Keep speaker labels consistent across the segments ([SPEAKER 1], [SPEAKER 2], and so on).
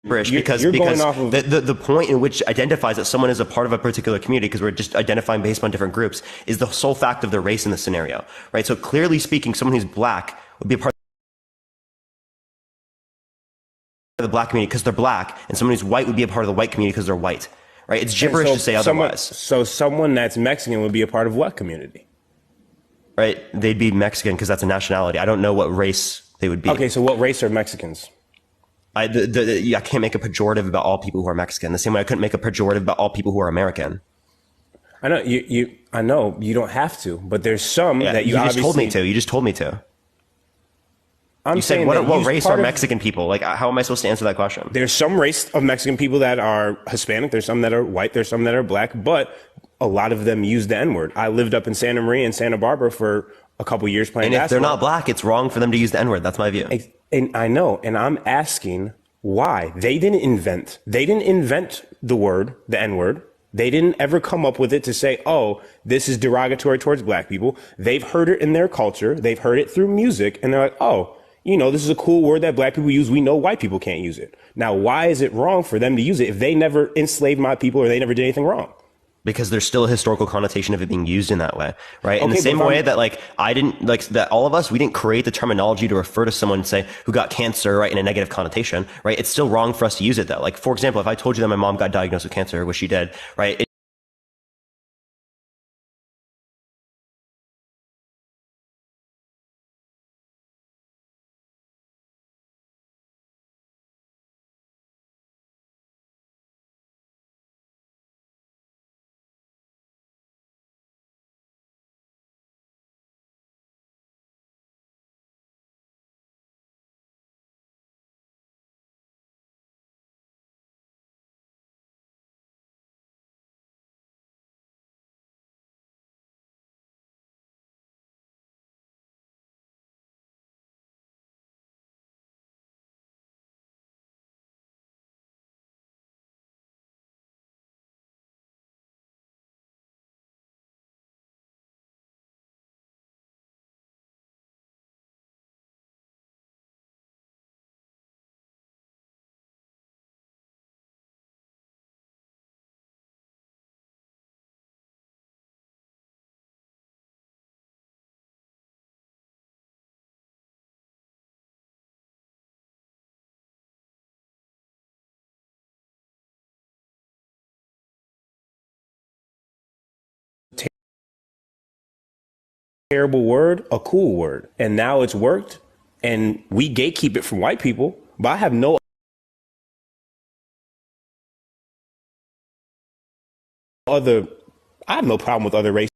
[SPEAKER 1] because the point in which identifies that someone is a part of a particular community, because we're just identifying based on different groups, is the sole fact of their race in the scenario, right? So clearly speaking, someone who's black would be a part of the black community because they're black, and someone who's white would be a part of the white community because they're white, right? It's gibberish to say otherwise.
[SPEAKER 2] So someone that's Mexican would be a part of what community?
[SPEAKER 1] Right? They'd be Mexican because that's a nationality. I don't know what race they would be.
[SPEAKER 2] Okay, so what race are Mexicans?
[SPEAKER 1] I can't make a pejorative about all people who are Mexican. The same way I couldn't make a pejorative about all people who are American.
[SPEAKER 2] I know I know you don't have to, but there's some that you
[SPEAKER 1] just told me to. You just told me to. You said what race are Mexican people? Like, how am I supposed to answer that question?
[SPEAKER 2] There's some race of Mexican people that are Hispanic. There's some that are white. There's some that are black. But a lot of them use the N-word. I lived up in Santa Maria and Santa Barbara for a couple years playing basketball.
[SPEAKER 1] And if they're not black, it's wrong for them to use the N-word. That's my view.
[SPEAKER 2] And I know, and I'm asking why. They didn't invent the word, the N-word. They didn't ever come up with it to say, oh, this is derogatory towards black people. They've heard it in their culture. They've heard it through music. And they're like, oh, you know, this is a cool word that black people use. We know white people can't use it. Now, why is it wrong for them to use it if they never enslaved my people or they never did anything wrong?
[SPEAKER 1] Because there's still a historical connotation of it being used in that way, right? In the same way that, like, that all of us, we didn't create the terminology to refer to someone, say, who got cancer, right, in a negative connotation, right? It's still wrong for us to use it, though. Like, for example, if I told you that my mom got diagnosed with cancer, which she did, right?
[SPEAKER 2] Terrible word, a cool word. And now it's worked, and we gatekeep it from white people, but I have no problem with other races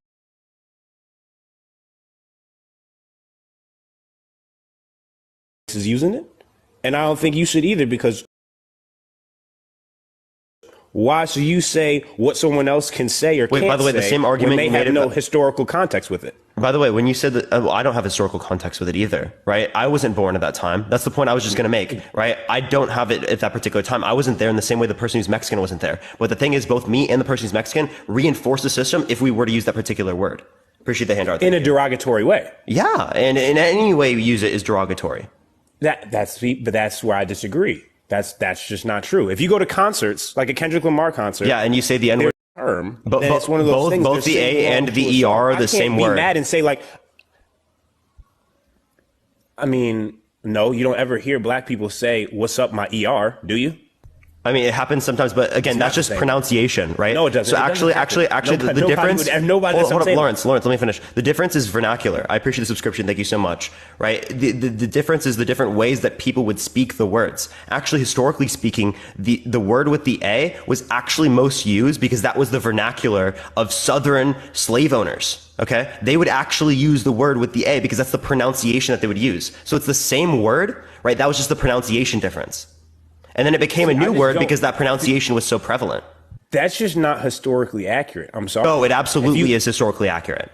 [SPEAKER 2] using it. And I don't think you should either, because why should you say what someone else can say or can't say?
[SPEAKER 1] By the way, the same argument
[SPEAKER 2] when they have no historical context with it.
[SPEAKER 1] By the way, when you said that, I don't have historical context with it either, right? I wasn't born at that time. That's the point I was just going to make, right? I don't have it at that particular time. I wasn't there in the same way the person who's Mexican wasn't there. But the thing is, both me and the person who's Mexican reinforce the system if we were to use that particular word. Appreciate the handout.
[SPEAKER 2] In a derogatory way.
[SPEAKER 1] Yeah, and in any way you use it is derogatory.
[SPEAKER 2] But that's where I disagree. That's just not true. If you go to concerts, like a Kendrick Lamar concert,
[SPEAKER 1] yeah, and you say the N-word
[SPEAKER 2] term, it's one of those things.
[SPEAKER 1] Both the A and the ER are the same word.
[SPEAKER 2] I can't be mad and say, like, I mean, no, you don't ever hear black people say, "What's up, my ER?" Do you?
[SPEAKER 1] I mean, it happens sometimes, but again, that's just pronunciation, right?
[SPEAKER 2] No, it doesn't.
[SPEAKER 1] So actually, the difference. Hold up, Lawrence, let me finish. The difference is vernacular. I appreciate the subscription. Thank you so much. Right? The difference is the different ways that people would speak the words. Actually, historically speaking, the word with the A was actually most used because that was the vernacular of Southern slave owners. Okay? They would actually use the word with the A because that's the pronunciation that they would use. So it's the same word, right? That was just the pronunciation difference. And then it became a new word because that pronunciation was so prevalent.
[SPEAKER 2] That's just not historically accurate. I'm sorry.
[SPEAKER 1] No, it absolutely is historically accurate.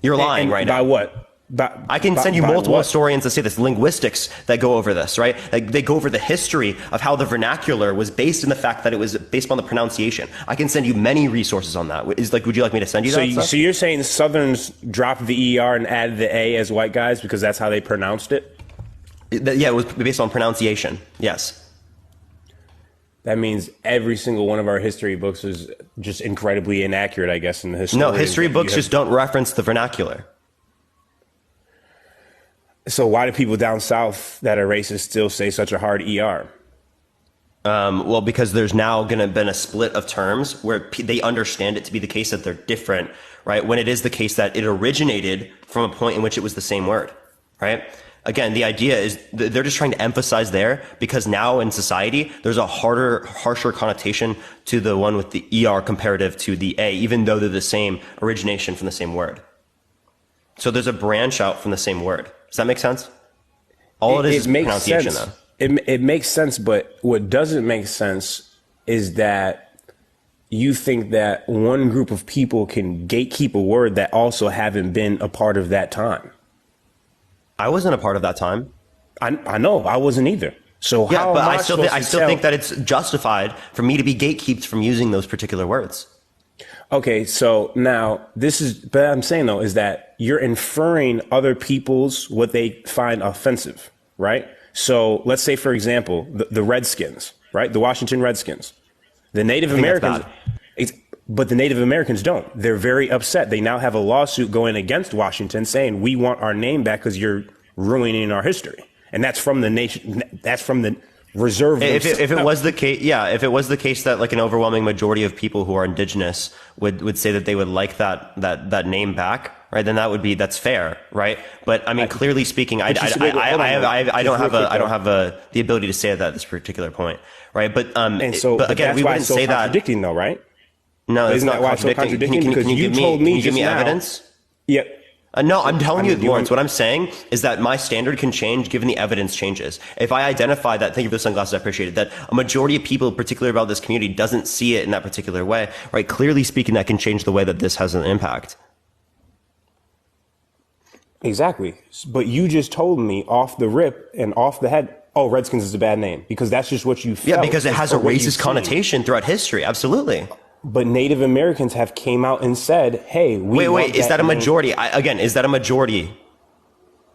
[SPEAKER 1] You're lying right now.
[SPEAKER 2] By what?
[SPEAKER 1] I can send you multiple historians that say this, linguistics that go over this, right? Like, they go over the history of how the vernacular was based in the fact that it was based on the pronunciation. I can send you many resources on that. Would you like me to send you that?
[SPEAKER 2] So you're saying Southerns dropped the ER and added the A as white guys because that's how they pronounced it?
[SPEAKER 1] Yeah, it was based on pronunciation. Yes.
[SPEAKER 2] That means every single one of our history books is just incredibly inaccurate, I guess, in the history.
[SPEAKER 1] No, history books just don't reference the vernacular.
[SPEAKER 2] So why do people down south that are racist still say such a hard ER?
[SPEAKER 1] Well, because there's now going to been a split of terms where they understand it to be the case that they're different, right? When it is the case that it originated from a point in which it was the same word, right? Again, the idea is they're just trying to emphasize there because now in society, there's a harsher connotation to the one with the ER comparative to the A, even though they're the same origination from the same word. So there's a branch out from the same word. Does that make sense? All it is pronunciation,
[SPEAKER 2] sense.
[SPEAKER 1] though.
[SPEAKER 2] It makes sense, but what doesn't make sense is that you think that one group of people can gatekeep a word that also haven't been a part of that time.
[SPEAKER 1] I wasn't a part of that time.
[SPEAKER 2] I know I wasn't either. So
[SPEAKER 1] yeah,
[SPEAKER 2] how
[SPEAKER 1] but
[SPEAKER 2] am
[SPEAKER 1] I still think that it's justified for me to be gatekeeped from using those particular words.
[SPEAKER 2] Okay, so now but I'm saying though is that you're inferring other people's what they find offensive, right? So let's say, for example, the Redskins, right? The Washington Redskins, the Native Americans. But the Native Americans don't. They're very upset. They now have a lawsuit going against Washington saying we want our name back because you're ruining our history. And that's from the nation. That's from the reserve.
[SPEAKER 1] If it was the case, yeah, if it was the case that like an overwhelming majority of people who are indigenous would say that they would like that name back, right? Then that's fair, right? But I mean, clearly speaking, I don't have the ability to say that at this particular point, right? But again, we wouldn't say that.
[SPEAKER 2] Contradicting though, right?
[SPEAKER 1] No, it's not contradicting.
[SPEAKER 2] Because you told me just now.
[SPEAKER 1] Evidence?
[SPEAKER 2] Yeah.
[SPEAKER 1] No, I'm telling you, Lawrence, what I'm saying is that my standard can change given the evidence changes. If I identify that, thank you for the sunglasses, I appreciate it, that a majority of people, particularly about this community, doesn't see it in that particular way, right? Clearly speaking, that can change the way that this has an impact.
[SPEAKER 2] Exactly. But you just told me off the rip and off the head, oh, Redskins is a bad name, because that's just what you felt.
[SPEAKER 1] Yeah, because it has a racist connotation throughout history. Absolutely.
[SPEAKER 2] But Native Americans have came out and said, hey,
[SPEAKER 1] wait, is that a majority? Is that a majority?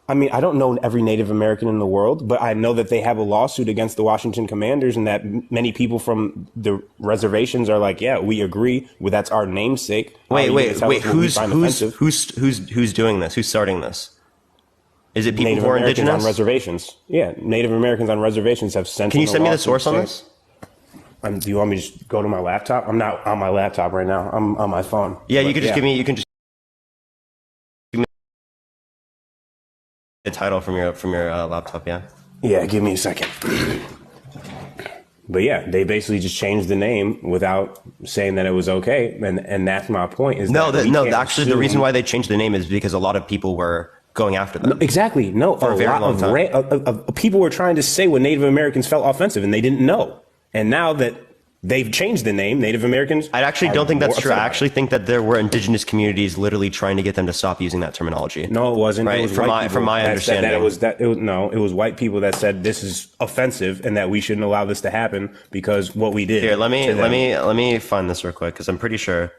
[SPEAKER 2] I mean, I don't know every Native American in the world, but I know that they have a lawsuit against the Washington Commanders and that many people from the reservations are like, yeah, we agree with that's our namesake.
[SPEAKER 1] Wait, who's doing this? Who's starting this? Is it people who are indigenous?
[SPEAKER 2] On reservations. Yeah, Native Americans on reservations have sent.
[SPEAKER 1] Can you send me the source on this?
[SPEAKER 2] Do you want me to just go to my laptop? I'm not on my laptop right now. I'm on my phone.
[SPEAKER 1] Yeah, you could just give me the title from your laptop. Yeah.
[SPEAKER 2] Yeah, give me a second. But yeah, they basically just changed the name without saying that it was okay, and that's my point.
[SPEAKER 1] Actually, the reason why they changed the name is because a lot of people were going after them.
[SPEAKER 2] No, exactly. No,
[SPEAKER 1] for a very long time.
[SPEAKER 2] Of people were trying to say what Native Americans felt offensive, and they didn't know. And now that they've changed the name, Native Americans.
[SPEAKER 1] I actually don't think that's true. I actually think that there were indigenous communities literally trying to get them to stop using that terminology.
[SPEAKER 2] No, it wasn't.
[SPEAKER 1] Right?
[SPEAKER 2] It was
[SPEAKER 1] from my understanding.
[SPEAKER 2] It was white people that said this is offensive and that we shouldn't allow this to happen because what we did.
[SPEAKER 1] Here, let me find this real quick because I'm pretty sure.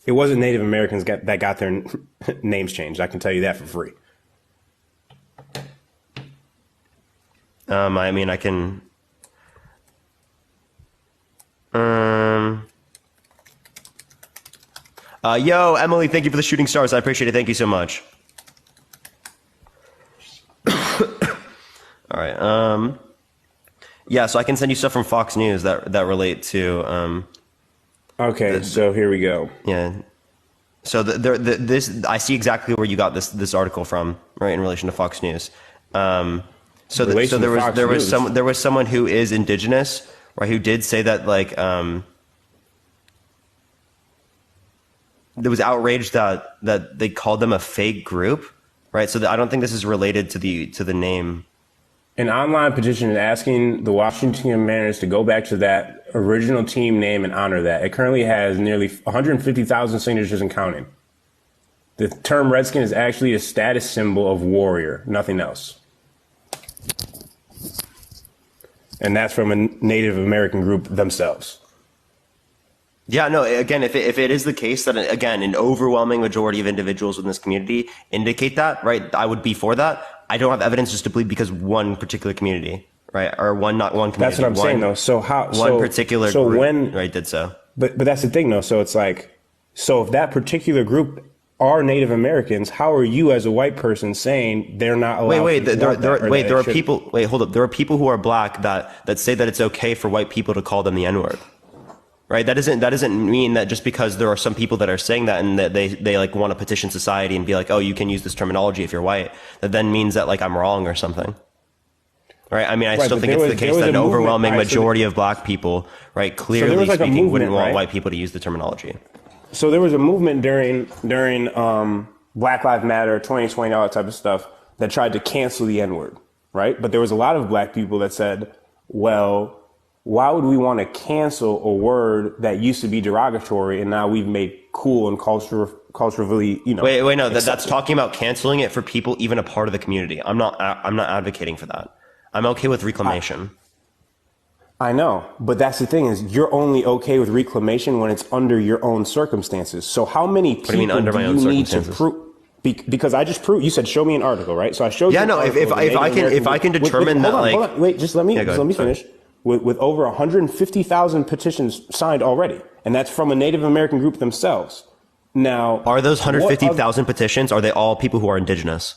[SPEAKER 2] It wasn't Native Americans that got their names changed. I can tell you that for free.
[SPEAKER 1] I mean, I can. Yo, Emily, thank you for the shooting stars. I appreciate it. Thank you so much. All right. Yeah, so I can send you stuff from Fox News that relate to.
[SPEAKER 2] Okay, so here we go.
[SPEAKER 1] Yeah. So this I see exactly where you got this article from, right, in relation to Fox News. So there was someone who is indigenous, right, who did say that like there was outrage that they called them a fake group, right? So I don't think this is related to the name.
[SPEAKER 2] An online petition is asking the Washington Commanders to go back to that original team name and honor that. It currently has nearly 150,000 signatures and counting. The term Redskin is actually a status symbol of warrior, nothing else. And that's from a Native American group themselves.
[SPEAKER 1] Yeah, no, again, if it is the case that, again, an overwhelming majority of individuals in this community indicate that, right, I would be for that. I don't have evidence just to believe because one particular community. right? Or not one community.
[SPEAKER 2] That's what I'm saying, though. So
[SPEAKER 1] particular group, right, did so.
[SPEAKER 2] But that's the thing, though. So it's like, so if that particular group are Native Americans, how are you as a white person saying they're not allowed?
[SPEAKER 1] There are people. Wait, hold up. There are people who are black that say that it's okay for white people to call them the N-word. Right. That doesn't mean that just because there are some people that are saying that and that they like want to petition society and be like, oh, you can use this terminology if you're white, that then means that like I'm wrong or something. Right. I mean, I still think it's the case that an overwhelming majority of black people, right, clearly speaking, wouldn't want white people to use the terminology.
[SPEAKER 2] So there was a movement during Black Lives Matter, 2020, all that type of stuff that tried to cancel the N-word. Right. But there was a lot of black people that said, well, why would we want to cancel a word that used to be derogatory and now we've made cool and culturally, you know?
[SPEAKER 1] Wait, no, that's talking about canceling it for people even a part of the community. I'm not advocating for that. I'm okay with reclamation.
[SPEAKER 2] I know, but that's the thing is you're only okay with reclamation when it's under your own circumstances. So how many people do you need to prove? Because I just proved, you said, show me an article, right? So I showed you.
[SPEAKER 1] Yeah, no, if I can determine that, like,
[SPEAKER 2] hold on, wait, just let me finish. With over 150,000 petitions signed already. And that's from a Native American group themselves. Now,
[SPEAKER 1] are those 150,000 petitions, are they all people who are indigenous?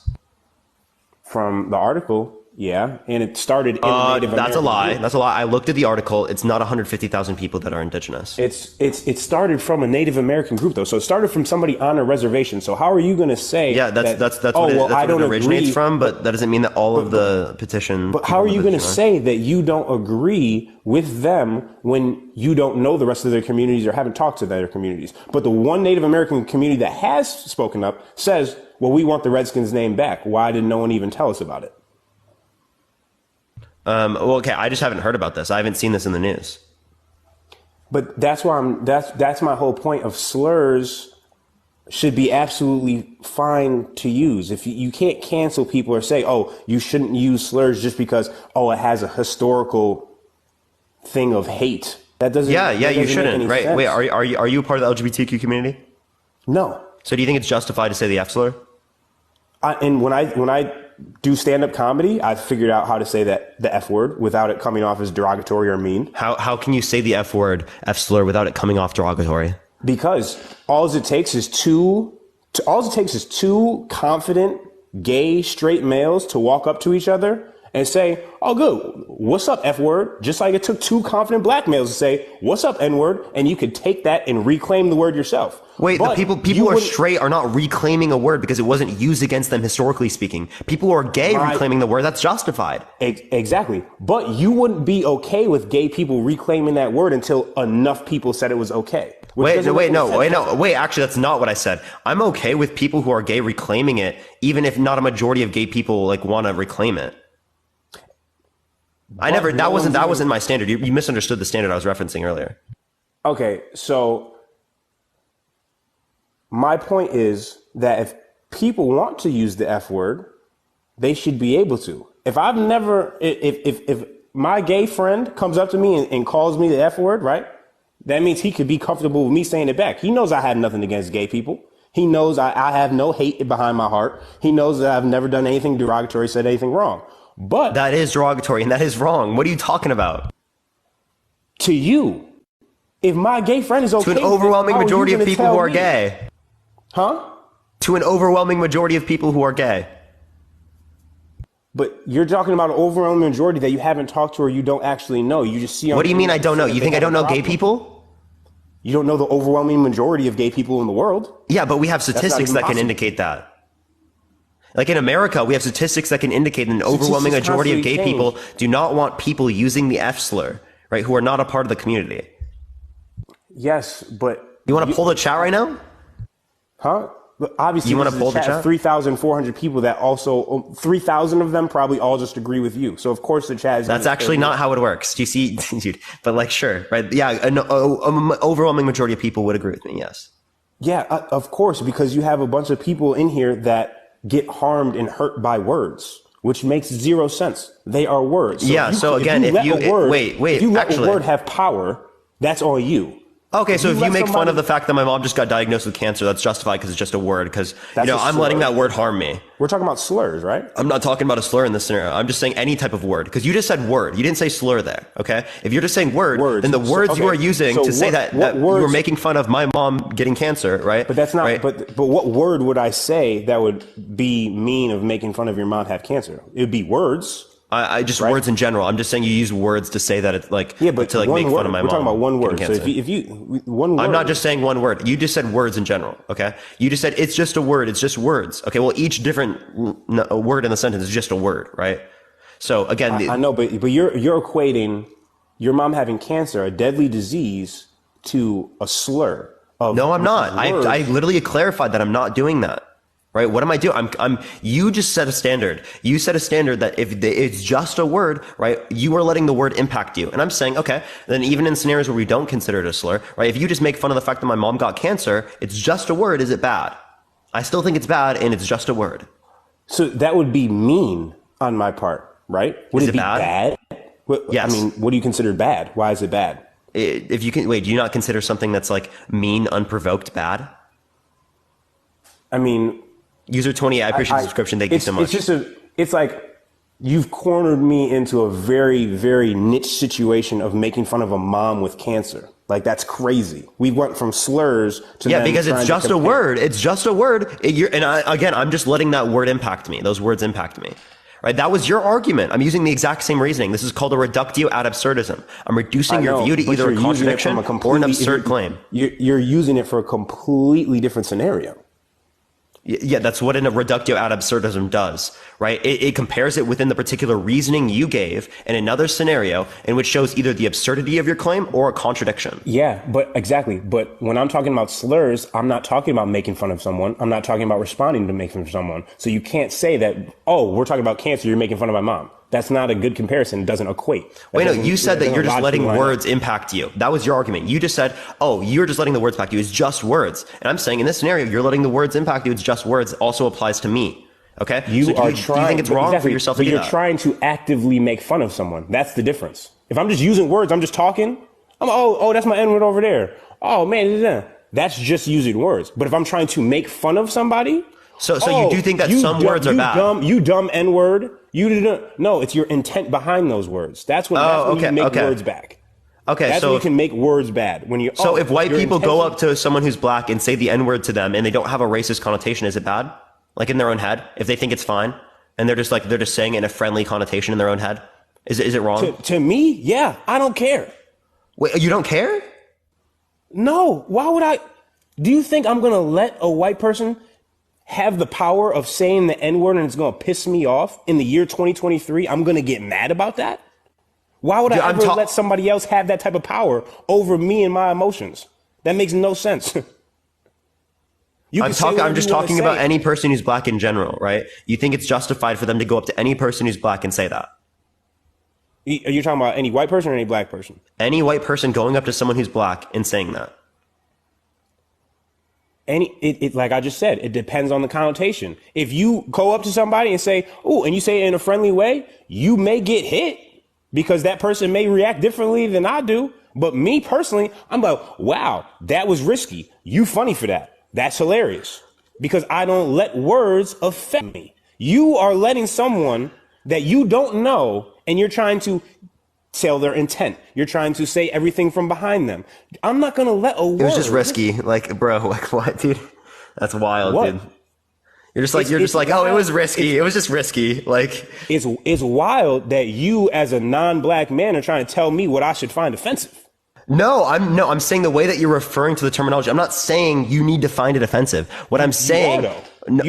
[SPEAKER 2] From the article, yeah. And it started in a Native American
[SPEAKER 1] That's a lie.
[SPEAKER 2] group.
[SPEAKER 1] That's a lie. I looked at the article. It's not 150,000 people that are indigenous.
[SPEAKER 2] It started from a Native American group, though. So it started from somebody on a reservation. So how are you going to say
[SPEAKER 1] that's what it originates from, but that doesn't mean that all of the petition.
[SPEAKER 2] But how are you going to say that you don't agree with them when you don't know the rest of their communities or haven't talked to their communities? But the one Native American community that has spoken up says, well, we want the Redskins name back. Why did no one even tell us about it?
[SPEAKER 1] Well, okay, I just haven't heard about this. I haven't seen this in the news.
[SPEAKER 2] But that's why that's my whole point of slurs should be absolutely fine to use. If you can't cancel people or say, oh, you shouldn't use slurs just because, oh, it has a historical thing of hate. That doesn't. Yeah,
[SPEAKER 1] you shouldn't. Right? Sense. Wait, are you a part of the LGBTQ community?
[SPEAKER 2] No.
[SPEAKER 1] So do you think it's justified to say the F slur?
[SPEAKER 2] And when I do stand-up comedy, I've figured out how to say the F word without it coming off as derogatory or mean.
[SPEAKER 1] How can you say the F word, F slur, without it coming off derogatory?
[SPEAKER 2] Because all it takes is two confident, gay, straight males to walk up to each other and say, oh, good, what's up, F word? Just like it took two confident black males to say, what's up, N word? And you could take that and reclaim the word yourself.
[SPEAKER 1] Wait, but the people who are straight are not reclaiming a word because it wasn't used against them historically speaking. People who are gay reclaiming the word, that's justified.
[SPEAKER 2] Exactly. But you wouldn't be okay with gay people reclaiming that word until enough people said it was okay.
[SPEAKER 1] Wait, actually, that's not what I said. I'm okay with people who are gay reclaiming it, even if not a majority of gay people like want to reclaim it. That wasn't my standard. You misunderstood the standard I was referencing earlier.
[SPEAKER 2] Okay, so my point is that if people want to use the F word, they should be able to. If my gay friend comes up to me and calls me the F word, right? That means he could be comfortable with me saying it back. He knows I have nothing against gay people. He knows I have no hate behind my heart. He knows that I've never done anything derogatory, said anything wrong. But
[SPEAKER 1] that is derogatory and that is wrong. What are you talking about?
[SPEAKER 2] To you, if my gay friend is okay,
[SPEAKER 1] to an overwhelming majority of people who are gay.
[SPEAKER 2] Huh?
[SPEAKER 1] To an overwhelming majority of people who are gay.
[SPEAKER 2] But you're talking about an overwhelming majority that you haven't talked to or you don't actually know. You just see.
[SPEAKER 1] What do you mean I don't know? You think I don't know gay people?
[SPEAKER 2] You don't know the overwhelming majority of gay people in the world.
[SPEAKER 1] Yeah, but we have statistics that can indicate that. Like in America, we have statistics that can indicate that an overwhelming majority of gay people do not want people using the F slur, right? Who are not a part of the community.
[SPEAKER 2] Yes, but
[SPEAKER 1] you want to pull the chat right now?
[SPEAKER 2] Huh? But obviously,
[SPEAKER 1] you want to pull the chat?
[SPEAKER 2] 3,400 people that also 3,000 of them probably all just agree with you. So of course the chat is.
[SPEAKER 1] That's actually not how it works. Do you see, dude? But like, sure, right? Yeah, an overwhelming majority of people would agree with me. Yes.
[SPEAKER 2] Yeah, of course, because you have a bunch of people in here that get harmed and hurt by words, which makes zero sense. They are words.
[SPEAKER 1] So if you let a word have power,
[SPEAKER 2] that's on you.
[SPEAKER 1] Okay, so if you make fun of the fact that my mom just got diagnosed with cancer, that's justified because it's just a word. Because, I'm letting that word harm me.
[SPEAKER 2] We're talking about slurs, right?
[SPEAKER 1] I'm not talking about a slur in this scenario. I'm just saying any type of word. Because you just said word. You didn't say slur there, okay? If you're just saying word, then the words you are using to say that you were making fun of my mom getting cancer, right?
[SPEAKER 2] But that's not,
[SPEAKER 1] right?
[SPEAKER 2] but what word would I say that would be mean of making fun of your mom have cancer? It would be words.
[SPEAKER 1] I just words in general. I'm just saying you use words to say that it's like,
[SPEAKER 2] but
[SPEAKER 1] to like make fun of my mom.
[SPEAKER 2] We're talking about one word. So if you one word.
[SPEAKER 1] I'm not just saying one word. You just said words in general. Okay. You just said it's just a word. It's just words. Okay. Well, each different word in the sentence is just a word, right? So again,
[SPEAKER 2] I know, but you're equating your mom having cancer, a deadly disease, to a slur.
[SPEAKER 1] No, I'm not. I literally clarified that I'm not doing that. Right? What am I doing? You just set a standard. You set a standard that if it's just a word, right? You are letting the word impact you. And I'm saying, okay, then even in scenarios where we don't consider it a slur, right? If you just make fun of the fact that my mom got cancer, it's just a word. Is it bad? I still think it's bad and it's just a word.
[SPEAKER 2] So that would be mean on my part, right? Would it be bad?
[SPEAKER 1] Yes.
[SPEAKER 2] I mean, what do you consider bad? Why is it bad?
[SPEAKER 1] If you can, wait, do you not consider something that's like mean, unprovoked bad?
[SPEAKER 2] I mean,
[SPEAKER 1] User 20, I appreciate the subscription. Thank you so much.
[SPEAKER 2] It's like you've cornered me into a very, very niche situation of making fun of a mom with cancer. Like, that's crazy. We went from slurs to
[SPEAKER 1] because it's just a word. It's just a word. I'm just letting that word impact me. Those words impact me. Right? That was your argument. I'm using the exact same reasoning. This is called a reductio ad absurdism. I'm reducing your view to either a contradiction or an absurd claim.
[SPEAKER 2] You're using it for a completely different scenario.
[SPEAKER 1] Yeah, that's what a reductio ad absurdism does, right? It compares it within the particular reasoning you gave in another scenario in which shows either the absurdity of your claim or a contradiction.
[SPEAKER 2] Yeah, but exactly. But when I'm talking about slurs, I'm not talking about making fun of someone. I'm not talking about responding to making fun of someone. So you can't say that, oh, we're talking about cancer, you're making fun of my mom. That's not a good comparison. It doesn't equate.
[SPEAKER 1] Wait, no, you said that you're just letting words impact you. That was your argument. You just said, oh, you're just letting the words impact you. It's just words. And I'm saying in this scenario, you're letting the words impact you. It's just words. It also applies to me. Okay?
[SPEAKER 2] Do you think it's wrong
[SPEAKER 1] for yourself to do that?
[SPEAKER 2] But you're trying to actively make fun of someone. That's the difference. If I'm just using words, I'm just talking. That's my N-word over there. Oh, man, that's just using words. But if I'm trying to make fun of somebody.
[SPEAKER 1] So you do think that some words are bad?
[SPEAKER 2] You dumb N-word. No, it's your intent behind those words. That's when you make words back.
[SPEAKER 1] Okay,
[SPEAKER 2] that's when you can make words bad.
[SPEAKER 1] So if white people go up to someone who's black and say the N-word to them and they don't have a racist connotation, is it bad? Like in their own head, if they think it's fine and they're just saying it in a friendly connotation in their own head, is it wrong?
[SPEAKER 2] To me, yeah, I don't care.
[SPEAKER 1] Wait, you don't care?
[SPEAKER 2] No. Why would I? Do you think I'm gonna let a white person have the power of saying the N-word and it's going to piss me off in the year 2023? I'm going to get mad about that? Why would I ever let somebody else have that type of power over me and my emotions? That makes no sense.
[SPEAKER 1] I'm just talking about any person who's black in general, right? You think it's justified for them to go up to any person who's black and say that?
[SPEAKER 2] Are you talking about any white person or any black person?
[SPEAKER 1] Any white person going up to someone who's black and saying that.
[SPEAKER 2] Like I just said, it depends on the connotation. If you go up to somebody and say, "Ooh," and you say it in a friendly way, you may get hit because that person may react differently than I do. But me personally, I'm like, wow, that was risky. You funny for that. That's hilarious because I don't let words affect me. You are letting someone that you don't know and you're trying to tell their intent. You're trying to say everything from behind them. I'm not going to let a word.
[SPEAKER 1] It was just risky. Like, bro, like what, dude? That's wild,
[SPEAKER 2] what?
[SPEAKER 1] Dude. You're just like, oh, it was risky. It was just risky. Like,
[SPEAKER 2] it's wild that you as a non-black man are trying to tell me what I should find offensive.
[SPEAKER 1] No, I'm saying the way that you're referring to the terminology. I'm not saying you need to find it offensive. What I'm saying, I'm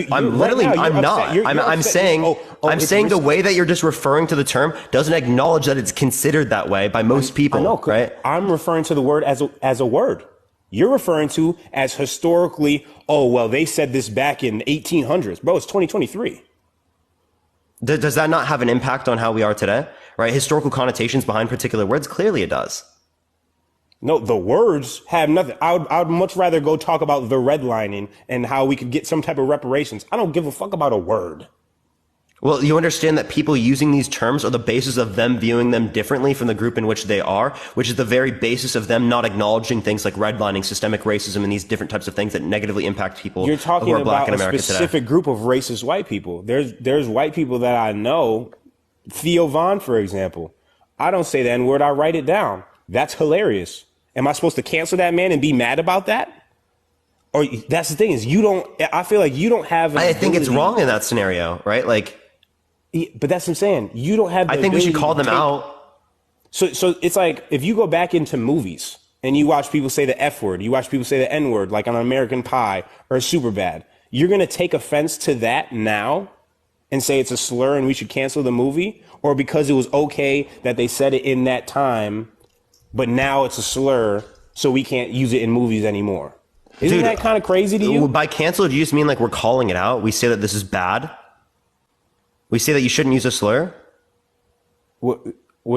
[SPEAKER 1] saying the way that you're just referring to the term doesn't acknowledge that it's considered that way by most people. I know, right?
[SPEAKER 2] I'm referring to the word as a word. You're referring to as historically. Oh, well, they said this back in 1800s, bro. It's 2023.
[SPEAKER 1] Does that not have an impact on how we are today? Right? Historical connotations behind particular words. Clearly, it does.
[SPEAKER 2] No, the words have nothing. I would much rather go talk about the redlining and how we could get some type of reparations. I don't give a fuck about a word.
[SPEAKER 1] Well, you understand that people using these terms are the basis of them viewing them differently from the group in which they are, which is the very basis of them not acknowledging things like redlining, systemic racism, and these different types of things that negatively impact people
[SPEAKER 2] You're talking
[SPEAKER 1] who are black in
[SPEAKER 2] about
[SPEAKER 1] America
[SPEAKER 2] a specific
[SPEAKER 1] today.
[SPEAKER 2] group of racist white people. There's white people that I know, Theo Vaughn, for example. I don't say the N-word, I write it down. That's hilarious. Am I supposed to cancel that man and be mad about that? Or that's the thing is I feel like you don't have.
[SPEAKER 1] I think it's wrong in that scenario, right? Like,
[SPEAKER 2] but that's what I'm saying. You don't have.
[SPEAKER 1] I think we should call them out.
[SPEAKER 2] So it's like if you go back into movies and you watch people say the F word, you watch people say the N word, like on American Pie or Superbad, you're going to take offense to that now and say it's a slur and we should cancel the movie? Or because it was okay that they said it in that time, but now it's a slur, so we can't use it in movies anymore? Isn't that kind of crazy to you?
[SPEAKER 1] By cancel, do you just mean like we're calling it out? We say that this is bad? We say that you shouldn't use a slur?
[SPEAKER 2] What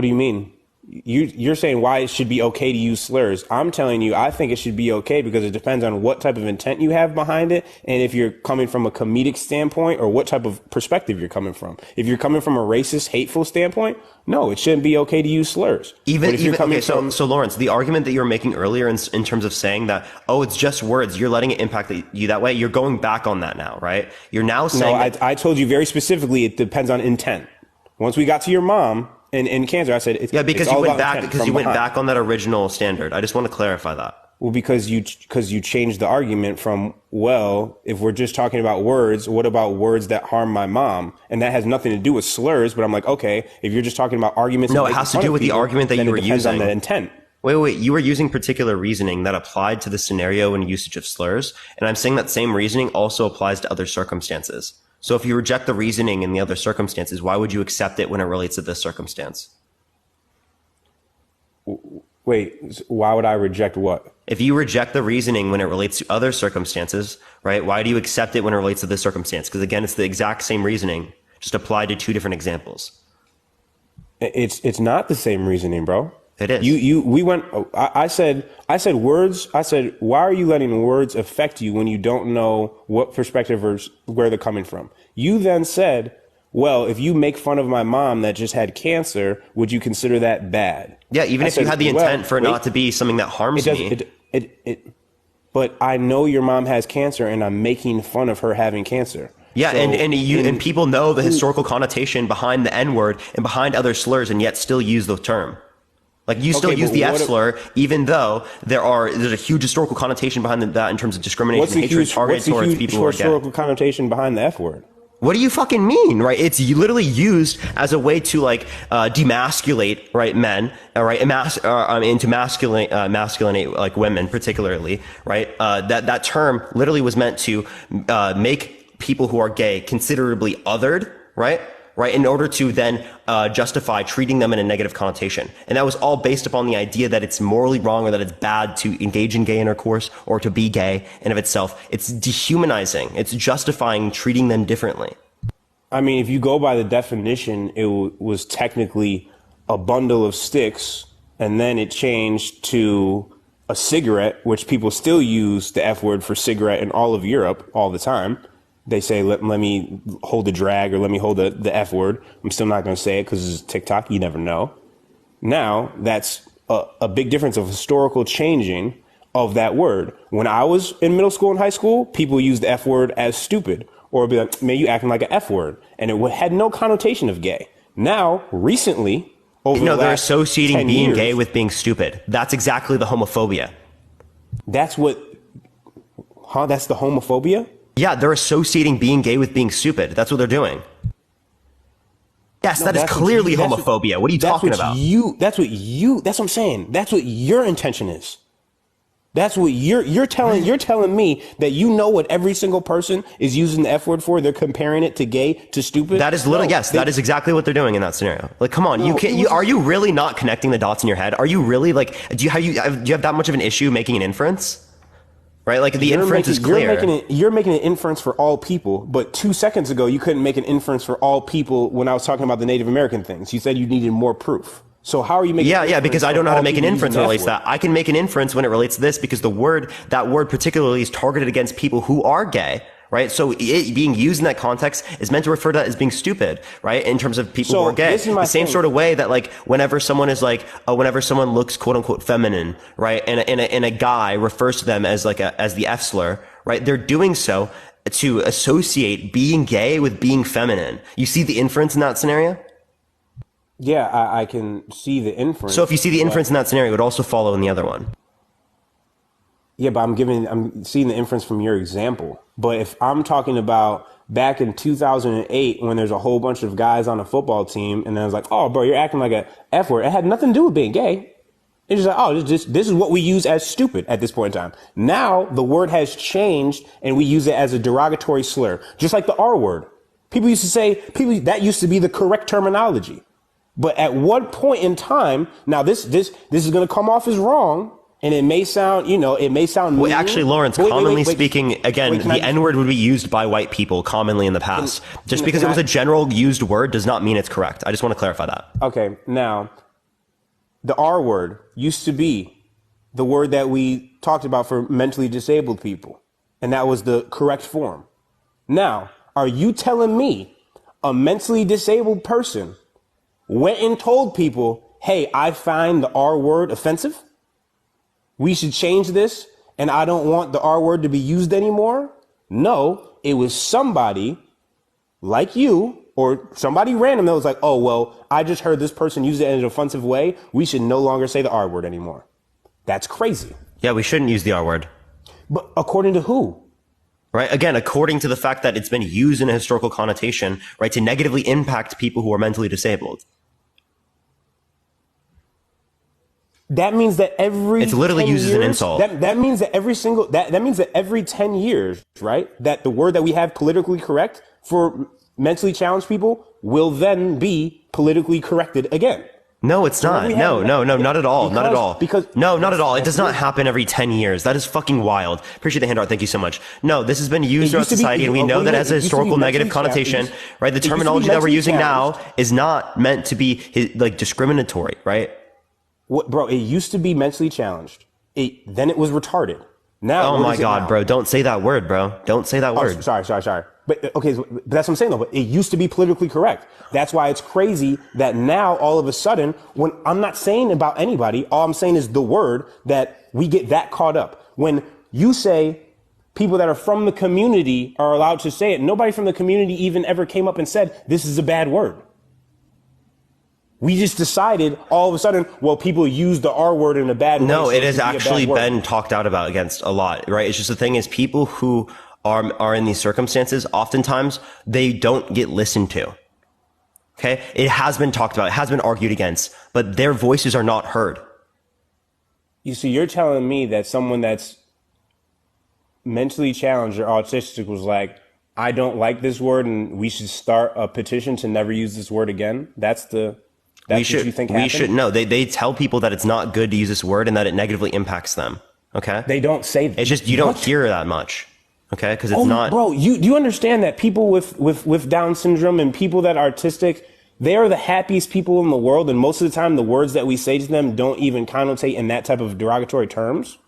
[SPEAKER 2] do you mean? You're saying why it should be okay to use slurs. I'm telling you, I think it should be okay because it depends on what type of intent you have behind it. And if you're coming from a comedic standpoint or what type of perspective you're coming from. If you're coming from a racist, hateful standpoint, no, it shouldn't be okay to use slurs.
[SPEAKER 1] So Lawrence, the argument that you were making earlier in terms of saying that, oh, it's just words, you're letting it impact you that way. You're going back on that now, right? You're now saying.
[SPEAKER 2] No, I told you very specifically, it depends on intent. Once we got to your mom, in cancer, I said,
[SPEAKER 1] because you went back on that original standard. I just want to clarify that.
[SPEAKER 2] Well, because you changed the argument from, well, if we're just talking about words, what about words that harm my mom? And that has nothing to do with slurs. But I'm like, okay, if you're just talking about arguments.
[SPEAKER 1] No, it has to do with the argument that you were using.
[SPEAKER 2] On the intent.
[SPEAKER 1] Wait. You were using particular reasoning that applied to the scenario and usage of slurs. And I'm saying that same reasoning also applies to other circumstances. So if you reject the reasoning in the other circumstances, why would you accept it when it relates to this circumstance?
[SPEAKER 2] Wait, why would I reject what?
[SPEAKER 1] If you reject the reasoning when it relates to other circumstances, right, why do you accept it when it relates to this circumstance? Because again, it's the exact same reasoning, just applied to two different examples.
[SPEAKER 2] It's not the same reasoning, bro.
[SPEAKER 1] It is.
[SPEAKER 2] I said words. I said, why are you letting words affect you when you don't know what perspective or where they're coming from? You then said, well, if you make fun of my mom that just had cancer, would you consider that bad?
[SPEAKER 1] Yeah, even if you had the intent for it not to be something that harms me.
[SPEAKER 2] But I know your mom has cancer and I'm making fun of her having cancer.
[SPEAKER 1] Yeah, so, and people know the historical connotation behind the N-word and behind other slurs and yet still use the term. Like you still use the F slur, even though there's a huge historical connotation behind that in terms of discrimination and hatred targeted towards people who are gay.
[SPEAKER 2] What's the historical connotation behind the F word?
[SPEAKER 1] What do you fucking mean, right? It's literally used as a way to like demasculate, right, men, right, and to masculinate like women, particularly, right? That term literally was meant to make people who are gay considerably othered, right? Right, in order to then justify treating them in a negative connotation. And that was all based upon the idea that it's morally wrong or that it's bad to engage in gay intercourse or to be gay in of itself. It's dehumanizing. It's justifying treating them differently.
[SPEAKER 2] I mean, if you go by the definition, it was technically a bundle of sticks, and then it changed to a cigarette, which people still use the F word for cigarette in all of Europe all the time. They say, let me hold the drag or let me hold the F word. I'm still not going to say it because it's TikTok. You never know. Now, that's a big difference of historical changing of that word. When I was in middle school and high school, people used the F word as stupid or be like, man, you acting like an F word. And it had no connotation of gay. Now, recently,
[SPEAKER 1] they're associating being gay with being stupid. That's exactly the homophobia.
[SPEAKER 2] That's the homophobia?
[SPEAKER 1] Yeah, they're associating being gay with being stupid. That's what they're doing. Yes, that is clearly homophobia. What are you talking about?
[SPEAKER 2] That's what I'm saying. That's what your intention is. That's what you're telling me that you know what every single person is using the F word for. They're comparing it to gay, to stupid.
[SPEAKER 1] That is literally, that is exactly what they're doing in that scenario. Like, come on, are you really not connecting the dots in your head? Are you really like, do you have that much of an issue making an inference? Right, like the inference is clear.
[SPEAKER 2] You're making an inference for all people, but 2 seconds ago you couldn't make an inference for all people when I was talking about the Native American things. You said you needed more proof. So how are you making?
[SPEAKER 1] Yeah, because I don't know how to make an inference when it relates to that. I can make an inference when it relates to this because that word particularly is targeted against people who are gay, right? So it being used in that context is meant to refer to that as being stupid, right? In terms of people who are gay. The same sort of way that like whenever someone is like, whenever someone looks quote unquote feminine, right? And a guy refers to them as like as the F slur, right? They're doing so to associate being gay with being feminine. You see the inference in that scenario?
[SPEAKER 2] Yeah, I can see the inference.
[SPEAKER 1] So if you see the inference in that scenario, it would also follow in the other one.
[SPEAKER 2] Yeah, but I'm seeing the inference from your example. But if I'm talking about back in 2008, when there's a whole bunch of guys on a football team, and I was like, oh, bro, you're acting like a F word. It had nothing to do with being gay. It's just like, oh, this is what we use as stupid at this point in time. Now the word has changed, and we use it as a derogatory slur, just like the R word. People used to say, that used to be the correct terminology. But at what point in time, now this is going to come off as wrong. And it may sound,
[SPEAKER 1] Well, actually, Lawrence, commonly speaking, again, the N-word would be used by white people commonly in the past. Just because it was a general used word does not mean it's correct. I just want to clarify that.
[SPEAKER 2] Okay. Now, the R word used to be the word that we talked about for mentally disabled people. And that was the correct form. Now, are you telling me a mentally disabled person went and told people, hey, I find the R word offensive? We should change this, and I don't want the R word to be used anymore? No, it was somebody like you or somebody random that was like, oh, well, I just heard this person use it in an offensive way. We should no longer say the R word anymore. That's crazy.
[SPEAKER 1] Yeah, we shouldn't use the R word.
[SPEAKER 2] But according to who?
[SPEAKER 1] Right. Again, according to the fact that it's been used in a historical connotation, right, to negatively impact people who are mentally disabled.
[SPEAKER 2] That means that
[SPEAKER 1] it's literally used as an insult.
[SPEAKER 2] That means that that means that every 10 years, right, that the word that we have politically correct for mentally challenged people will then be politically corrected again.
[SPEAKER 1] No, it's not. No, not at all. Not at all. Not at all. It does not happen every 10 years. That is fucking wild. Appreciate the handout. Thank you so much. No, this has been used throughout society, and we know that as a historical negative connotation, right? The terminology that we're using now is not meant to be like discriminatory, right?
[SPEAKER 2] What, bro? It used to be mentally challenged. Then it was retarded. Now,
[SPEAKER 1] oh my God, bro! Don't say that word, bro. Don't say that word.
[SPEAKER 2] Sorry. But okay, but that's what I'm saying though. But it used to be politically correct. That's why it's crazy that now all of a sudden, when I'm not saying about anybody, all I'm saying is the word that we get that caught up. When you say people that are from the community are allowed to say it, nobody from the community even ever came up and said this is a bad word. We just decided all of a sudden, well, people use the R word in a bad way.
[SPEAKER 1] No, it has actually been talked out about against a lot, right? It's just the thing is people who are in these circumstances, oftentimes they don't get listened to. Okay. It has been talked about. It has been argued against, but their voices are not heard.
[SPEAKER 2] You see, you're telling me that someone that's mentally challenged or autistic was like, I don't like this word and we should start a petition to never use this word again. That's what you think happened?
[SPEAKER 1] We should no. They tell people that it's not good to use this word and that it negatively impacts them. Okay.
[SPEAKER 2] They don't say that.
[SPEAKER 1] It's just you don't hear that much. Okay, because it's not.
[SPEAKER 2] Bro, do you understand that people with Down syndrome and people that are autistic, they are the happiest people in the world, and most of the time the words that we say to them don't even connotate in that type of derogatory terms.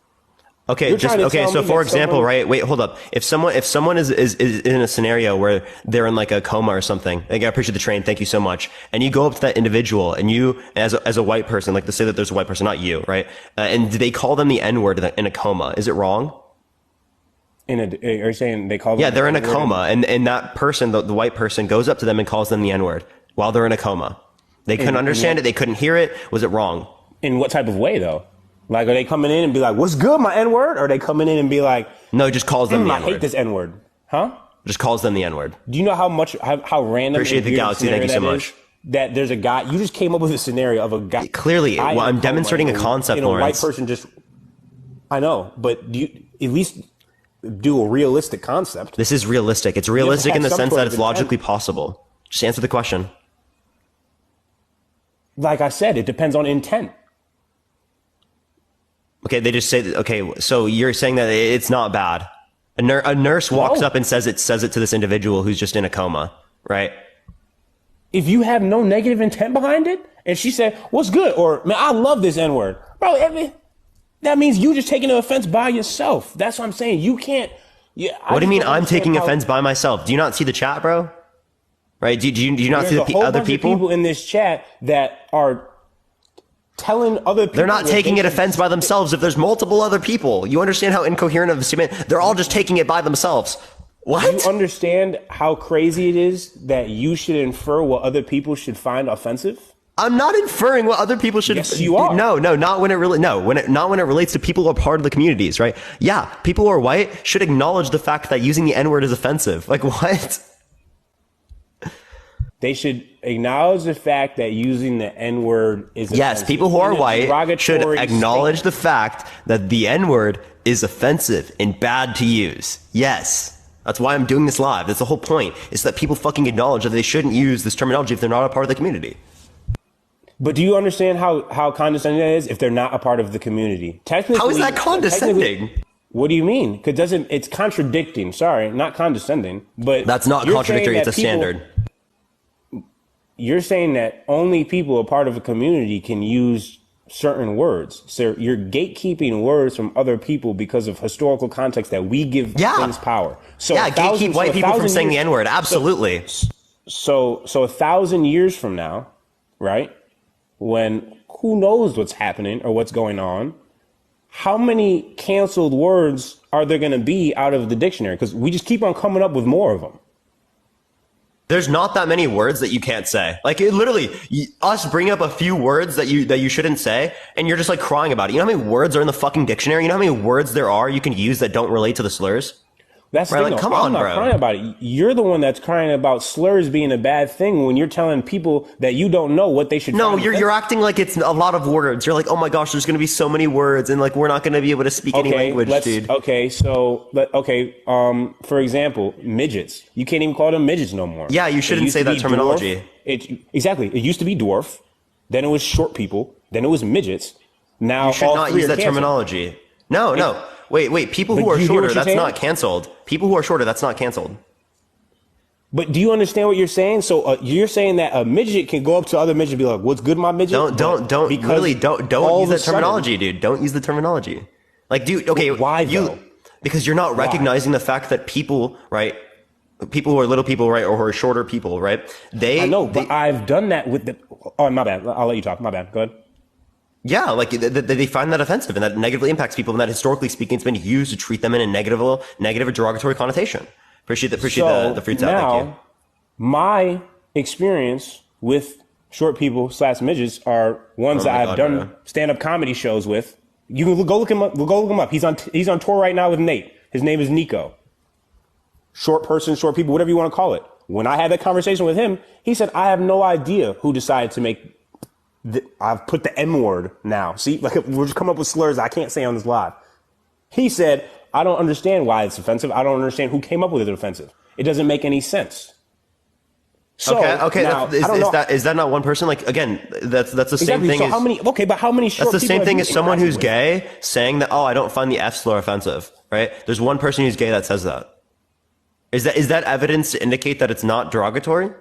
[SPEAKER 1] Okay, so for example, right? Wait, hold up. If someone is in a scenario where they're in like a coma or something, like, I appreciate the train, thank you so much. And you go up to that individual, and you, as a white person, like to say that there's a white person, not you, right? And they call them the N-word in a coma. Is it wrong?
[SPEAKER 2] Are you saying they call them?
[SPEAKER 1] Yeah, they're in a coma, and that person, the white person, goes up to them and calls them the N-word while they're in a coma. They couldn't understand it. They couldn't hear it. Was it wrong?
[SPEAKER 2] In what type of way, though? Like, are they coming in and be like, "What's good, my N-word"? Or are they coming in and be like,
[SPEAKER 1] "No, just calls them the N-word.
[SPEAKER 2] I hate this N-word." Huh?
[SPEAKER 1] Just calls them the N-word.
[SPEAKER 2] Do you know how random?
[SPEAKER 1] Appreciate the galaxy. Thank you so much.
[SPEAKER 2] That there's a guy. You just came up with a scenario of a guy.
[SPEAKER 1] Clearly, I'm demonstrating a concept, Lawrence.
[SPEAKER 2] A white person just. I know, but do you at least do a realistic concept?
[SPEAKER 1] This is realistic. It's realistic in the sense that it's logically possible. Just answer the question.
[SPEAKER 2] Like I said, it depends on intent.
[SPEAKER 1] Okay, they just say that, okay, so you're saying that it's not bad. A nurse walks up and says it to this individual who's just in a coma, right?
[SPEAKER 2] If you have no negative intent behind it, and she said, "What's good?" or "Man, I love this N-word," bro, that means you just taking the offense by yourself. That's what I'm saying. You can't Yeah.
[SPEAKER 1] What do you mean I'm taking offense by myself? Do you not see the chat, bro? Right? Do you not see the other people?
[SPEAKER 2] People in this chat that are telling other people.
[SPEAKER 1] They're not taking it offense by themselves if there's multiple other people. You understand how incoherent of a statement? They're all just taking it by themselves. What?
[SPEAKER 2] Do you understand how crazy it is that you should infer what other people should find offensive?
[SPEAKER 1] I'm not inferring what other people should.
[SPEAKER 2] Yes, you are.
[SPEAKER 1] No, not when it really. No, not when it relates to people who are part of the communities, right? Yeah, people who are white should acknowledge the fact that using the N-word is offensive. Like what?
[SPEAKER 2] They should acknowledge the fact that using the N-word is offensive.
[SPEAKER 1] Yes, people who are white should acknowledge the fact that the N-word is offensive and bad to use. Yes. That's why I'm doing this live. That's the whole point, is that people fucking acknowledge that they shouldn't use this terminology if they're not a part of the community.
[SPEAKER 2] But do you understand how condescending that is if they're not a part of the community? Technically,
[SPEAKER 1] how is that condescending?
[SPEAKER 2] What do you mean? Because it's contradicting. Sorry, not condescending, but
[SPEAKER 1] that's not contradictory. It's a standard.
[SPEAKER 2] You're saying that only people a part of a community can use certain words. So you're gatekeeping words from other people because of historical context that we give things power. So
[SPEAKER 1] gatekeep white people from saying the N-word. Absolutely.
[SPEAKER 2] So 1,000 years from now, right? When who knows what's happening or what's going on, how many canceled words are there going to be out of the dictionary? Because we just keep on coming up with more of them.
[SPEAKER 1] There's not that many words that you can't say. Like it literally, us bring up a few words that you shouldn't say, and you're just like crying about it. You know how many words are in the fucking dictionary? You know how many words there are you can use that don't relate to the slurs?
[SPEAKER 2] That's the thing,
[SPEAKER 1] like, come on,
[SPEAKER 2] I'm not crying about it. You're the one that's crying about slurs being a bad thing when you're telling people that you don't know what they should.
[SPEAKER 1] No, you're acting like it's a lot of words. You're like, oh my gosh, there's going to be so many words, and like we're not going to be able to speak any language, dude.
[SPEAKER 2] Okay, for example, midgets. You can't even call them midgets no more.
[SPEAKER 1] Yeah, you shouldn't say that terminology.
[SPEAKER 2] Exactly. It used to be dwarf, then it was short people, then it was midgets. Now
[SPEAKER 1] you should not use that terminology. No. Wait. People who are shorter, that's not canceled. People who are shorter, that's not canceled.
[SPEAKER 2] But do you understand what you're saying? So you're saying that a midget can go up to other midgets and be like, "What's good, my midget?"
[SPEAKER 1] Don't use that terminology, dude. Don't use the terminology. Like, dude, okay,
[SPEAKER 2] why though?
[SPEAKER 1] Because you're not recognizing the fact that people, right? People who are little people, right, or who are shorter people, right?
[SPEAKER 2] I know, but I've done that with the. Oh, my bad. I'll let you talk. My bad. Go ahead.
[SPEAKER 1] Yeah, like they find that offensive and that negatively impacts people, and that historically speaking, it's been used to treat them in a negative or derogatory connotation. Appreciate the fruits out. Thank you.
[SPEAKER 2] My experience with short people / midgets are ones that I've done stand-up comedy shows with. You can go look him up. Go look him up. He's on tour right now with Nate. His name is Nico. Short person, short people, whatever you want to call it. When I had that conversation with him, he said, "I have no idea who decided to make." I've put the M word now. See, like we're just coming up with slurs I can't say on this live. He said, I don't understand why it's offensive. I don't understand who came up with it offensive. It doesn't make any sense. So,
[SPEAKER 1] okay.
[SPEAKER 2] Now,
[SPEAKER 1] is that not one person? Like, again, that's the same thing.
[SPEAKER 2] So how many short
[SPEAKER 1] that's the same thing as someone who's gay saying that, oh, I don't find the F slur offensive, right? There's one person who's gay that says that. Is that evidence to indicate that it's not derogatory?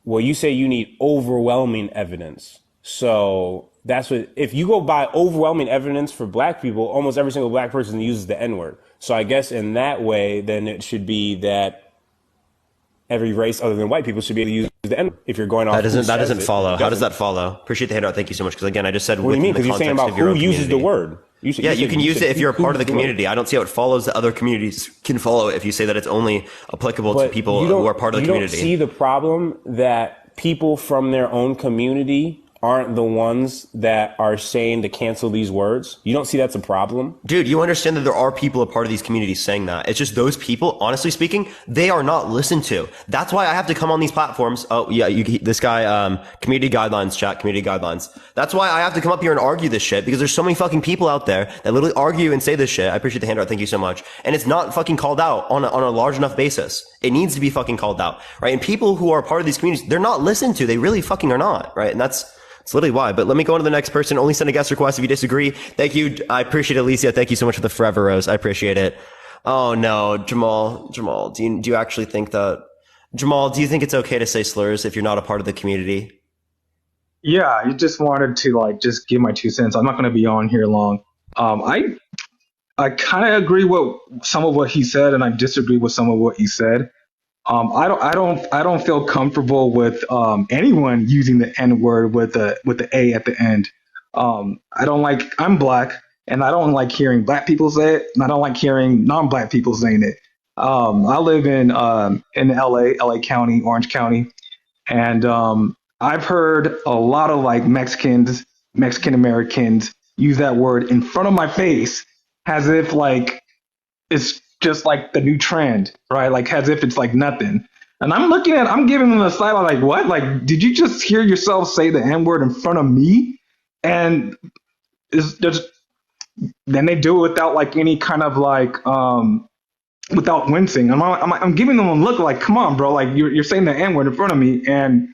[SPEAKER 2] Well, you say you need overwhelming evidence. So that's what, if you go by overwhelming evidence for black people, almost every single black person uses the N-word. So I guess in that way, then it should be that every race other than white people should be able to use the N-word if you're going off. That
[SPEAKER 1] doesn't follow. How does that follow? Appreciate the handout. Thank you so much. Because again, I just said,
[SPEAKER 2] what do you mean? Because you're saying about who uses the word.
[SPEAKER 1] You can use it if you're a part of the community. I don't see how it follows that other communities can follow it if you say that it's only applicable to people who are part of the community.
[SPEAKER 2] You don't see the problem that people from their own community aren't the ones that are saying to cancel these words? You don't see that's a problem?
[SPEAKER 1] Dude, you understand that there are people a part of these communities saying that. It's just those people, honestly speaking, they are not listened to. That's why I have to come on these platforms. Oh, yeah, this guy, community guidelines, chat, community guidelines. That's why I have to come up here and argue this shit, because there's so many fucking people out there that literally argue and say this shit. I appreciate the handout. Thank you so much. And it's not fucking called out on a large enough basis. It needs to be fucking called out, right? And people who are part of these communities, they're not listened to. They really fucking are not, right? And that's literally why. But let me go on to the next person. Only send a guest request if you disagree. Thank you. I appreciate it, Alicia. Thank you so much for the forever rose. I appreciate it. Oh no, Jamal, do you actually think that, Jamal, do you think it's okay to say slurs if you're not a part of the community?
[SPEAKER 3] Yeah, I just wanted to just give my 2 cents. I'm not going to be on here long. I I kind of agree with some of what he said, and I disagree with some of what he said. I don't feel comfortable with anyone using the N word with the A at the end. I don't like. I'm black, and I don't like hearing black people say it, and I don't like hearing non-black people saying it. I live in LA County, Orange County, and I've heard a lot of like Mexican Americans use that word in front of my face, as if like it's just like the new trend, right? Like as if it's like nothing. And I'm giving them a side like, what? Like, did you just hear yourself say the N word in front of me? And there's then they do it without like any kind of like without wincing. I'm giving them a look like, come on, bro, like you're saying the N word in front of me, and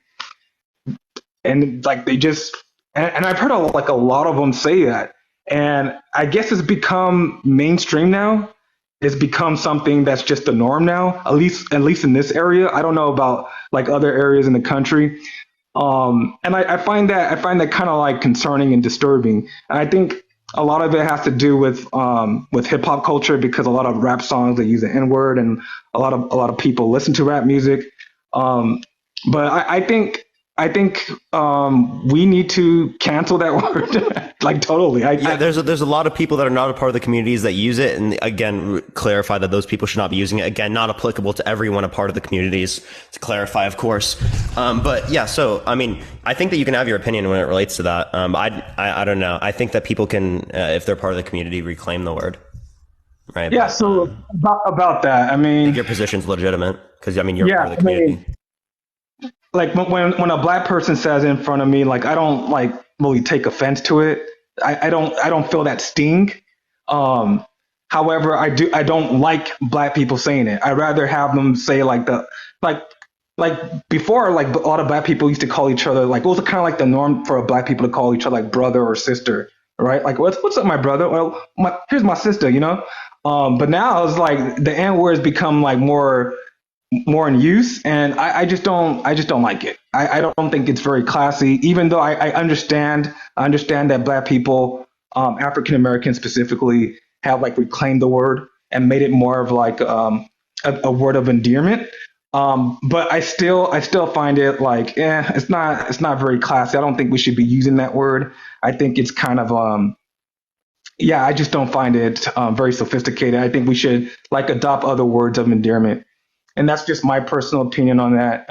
[SPEAKER 3] like they just and I've heard like a lot of them say that, and I guess it's become mainstream now. It's become something that's just the norm now, at least in this area. I don't know about like other areas in the country. And I find that kind of like concerning and disturbing. And I think a lot of it has to do with hip hop culture, because a lot of rap songs they use the N word, and a lot of people listen to rap music. But I think we need to cancel that word, like totally.
[SPEAKER 1] There's a lot of people that are not a part of the communities that use it, and again, clarify that those people should not be using it. Again, not applicable to everyone a part of the communities. To clarify, of course. But yeah, so I mean, I think that you can have your opinion when it relates to that. I don't know. I think that people can, if they're part of the community, reclaim the word. Right.
[SPEAKER 3] Yeah. So about that, I mean,
[SPEAKER 1] I think your position's legitimate, because I mean you're part of the community.
[SPEAKER 3] I mean, like when a black person says it in front of me, like I don't like really take offense to it. I don't feel that sting. However, I don't like black people saying it. I'd rather have them say like before, like a lot of black people used to call each other, like it was kind of like the norm for black people to call each other like brother or sister, right? Like what's up, my brother? Well, here's my sister, you know. But now it's like the N word has become like more in use, and I just don't like it. I don't think it's very classy, even though I understand that black people, African Americans specifically, have like reclaimed the word and made it more of like a word of endearment. But I still find it like it's not very classy. I don't think we should be using that word. I think it's kind of I just don't find it very sophisticated. I think we should like adopt other words of endearment. And that's just my personal opinion on that.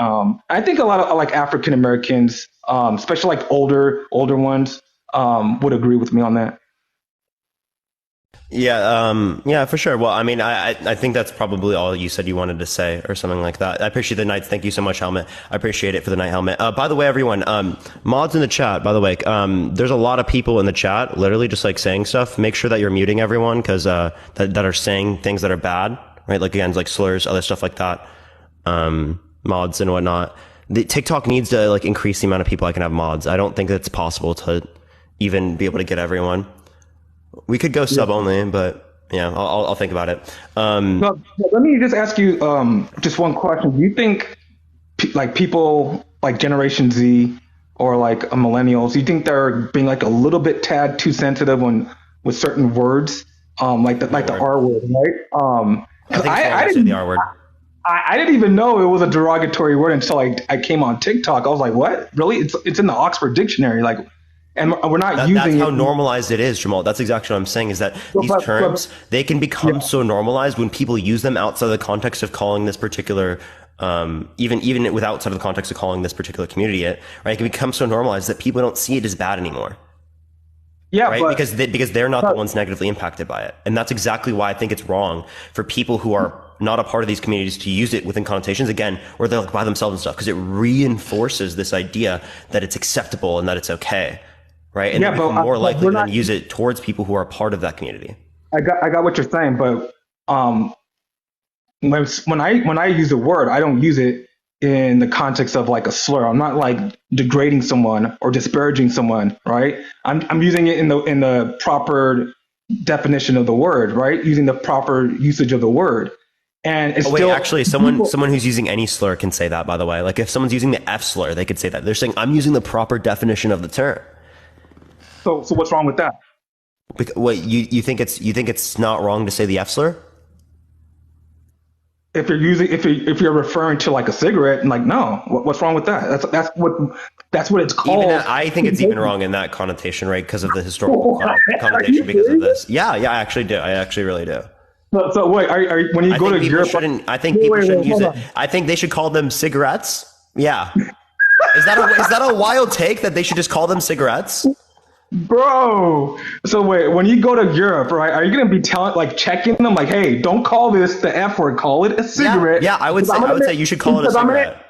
[SPEAKER 3] I think a lot of like African Americans, especially like older ones, would agree with me on that.
[SPEAKER 1] Yeah, for sure. Well, I mean, I think that's probably all you said you wanted to say, or something like that. I appreciate the night. Thank you so much, Helmet. I appreciate it for the night, Helmet. By the way, everyone, mods in the chat, by the way, there's a lot of people in the chat, literally just like saying stuff. Make sure that you're muting everyone, because that are saying things that are bad. Right, like again, like slurs, other stuff like that, mods and whatnot. The TikTok needs to like increase the amount of people I can have mods. I don't think it's possible to even be able to get everyone. We could go sub only, but yeah, I'll think about it.
[SPEAKER 3] No, let me just ask you just one question. Do you think like people like Generation Z or like millennials, do you think they're being like a little bit tad too sensitive with certain words, like the R word, right?
[SPEAKER 1] I didn't the R word.
[SPEAKER 3] I didn't even know it was a derogatory word until I came on TikTok. I was like, what? Really? It's in the Oxford Dictionary. Like, and we're not using it.
[SPEAKER 1] That's how normalized it is, Jamal. That's exactly what I'm saying, is that these terms, they can become so normalized when people use them outside the context of calling this particular, even without outside of the context of calling this particular community it, right? It can become so normalized that people don't see it as bad anymore. Yeah, right. Because they're not the ones negatively impacted by it, and that's exactly why I think it's wrong for people who are not a part of these communities to use it within connotations again, or they're like by themselves and stuff, because it reinforces this idea that it's acceptable and that it's okay, right? And they're more likely to then use it towards people who are part of that community.
[SPEAKER 3] I got what you're saying, but when I use a word, I don't use it in the context of like a slur. I'm not like degrading someone or disparaging someone, right? I'm using it in the proper definition of the word, right? Using the proper usage of the word. And it's
[SPEAKER 1] actually someone who's using any slur can say that, by the way. Like if someone's using the F slur, they could say that. They're saying I'm using the proper definition of the term.
[SPEAKER 3] So what's wrong with that?
[SPEAKER 1] What you think it's not wrong to say the F slur?
[SPEAKER 3] If you're referring to like a cigarette, and like, no, what's wrong with that? That's what it's called.
[SPEAKER 1] I think it's even wrong in that connotation, right? Because of the historical connotation, because of this. Yeah, I actually do. I actually really do.
[SPEAKER 3] So wait, when you go to Europe,
[SPEAKER 1] I think people shouldn't use it. I think they should call them cigarettes. Yeah. Is that a wild take that they should just call them cigarettes?
[SPEAKER 3] Bro, so wait, when you go to Europe, right, are you going to be checking them like, hey, don't call this the F word, call it a cigarette?
[SPEAKER 1] Yeah, I would say you should call it a cigarette.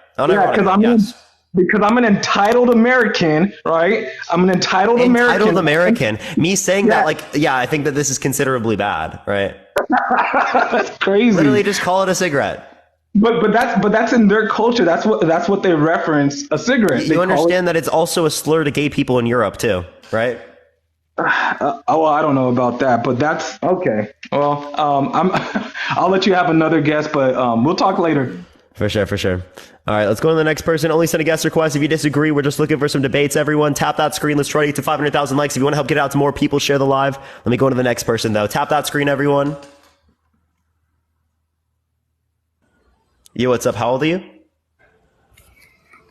[SPEAKER 3] Because I'm an entitled American, right? I'm an entitled
[SPEAKER 1] American. Me saying that, I think that this is considerably bad, right?
[SPEAKER 3] That's crazy.
[SPEAKER 1] Literally just call it a cigarette.
[SPEAKER 3] But that's in their culture. That's what they reference a cigarette.
[SPEAKER 1] You understand that it's also a slur to gay people in Europe too, right?
[SPEAKER 3] Well, I don't know about that, but that's okay. Well, I'll let you have another guess, but we'll talk later.
[SPEAKER 1] For sure. All right, let's go to the next person. Only send a guest request. If you disagree, we're just looking for some debates. Everyone, tap that screen. Let's try to get to 500,000 likes. If you want to help get it out to more people, share the live. Let me go to the next person, though. Tap that screen, everyone. Yo, what's up? How old are you?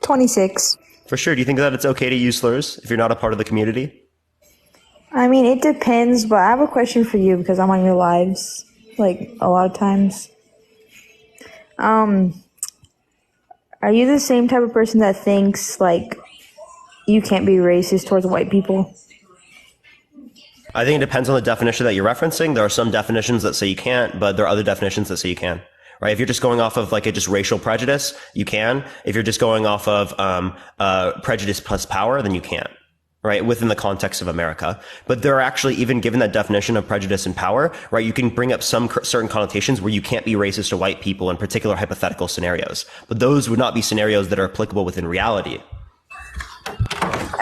[SPEAKER 4] 26.
[SPEAKER 1] For sure. Do you think that it's okay to use slurs if you're not a part of the community?
[SPEAKER 4] I mean, it depends, but I have a question for you because I'm on your lives, like, a lot of times. Are you the same type of person that thinks, like, you can't be racist towards white people?
[SPEAKER 1] I think it depends on the definition that you're referencing. There are some definitions that say you can't, but there are other definitions that say you can. Right? If you're just going off of just racial prejudice, you can. If you're just going off of prejudice plus power, then you can't. Right? Within the context of America. But there are actually, even given that definition of prejudice and power, right, you can bring up some certain connotations where you can't be racist to white people in particular hypothetical scenarios. But those would not be scenarios that are applicable within reality.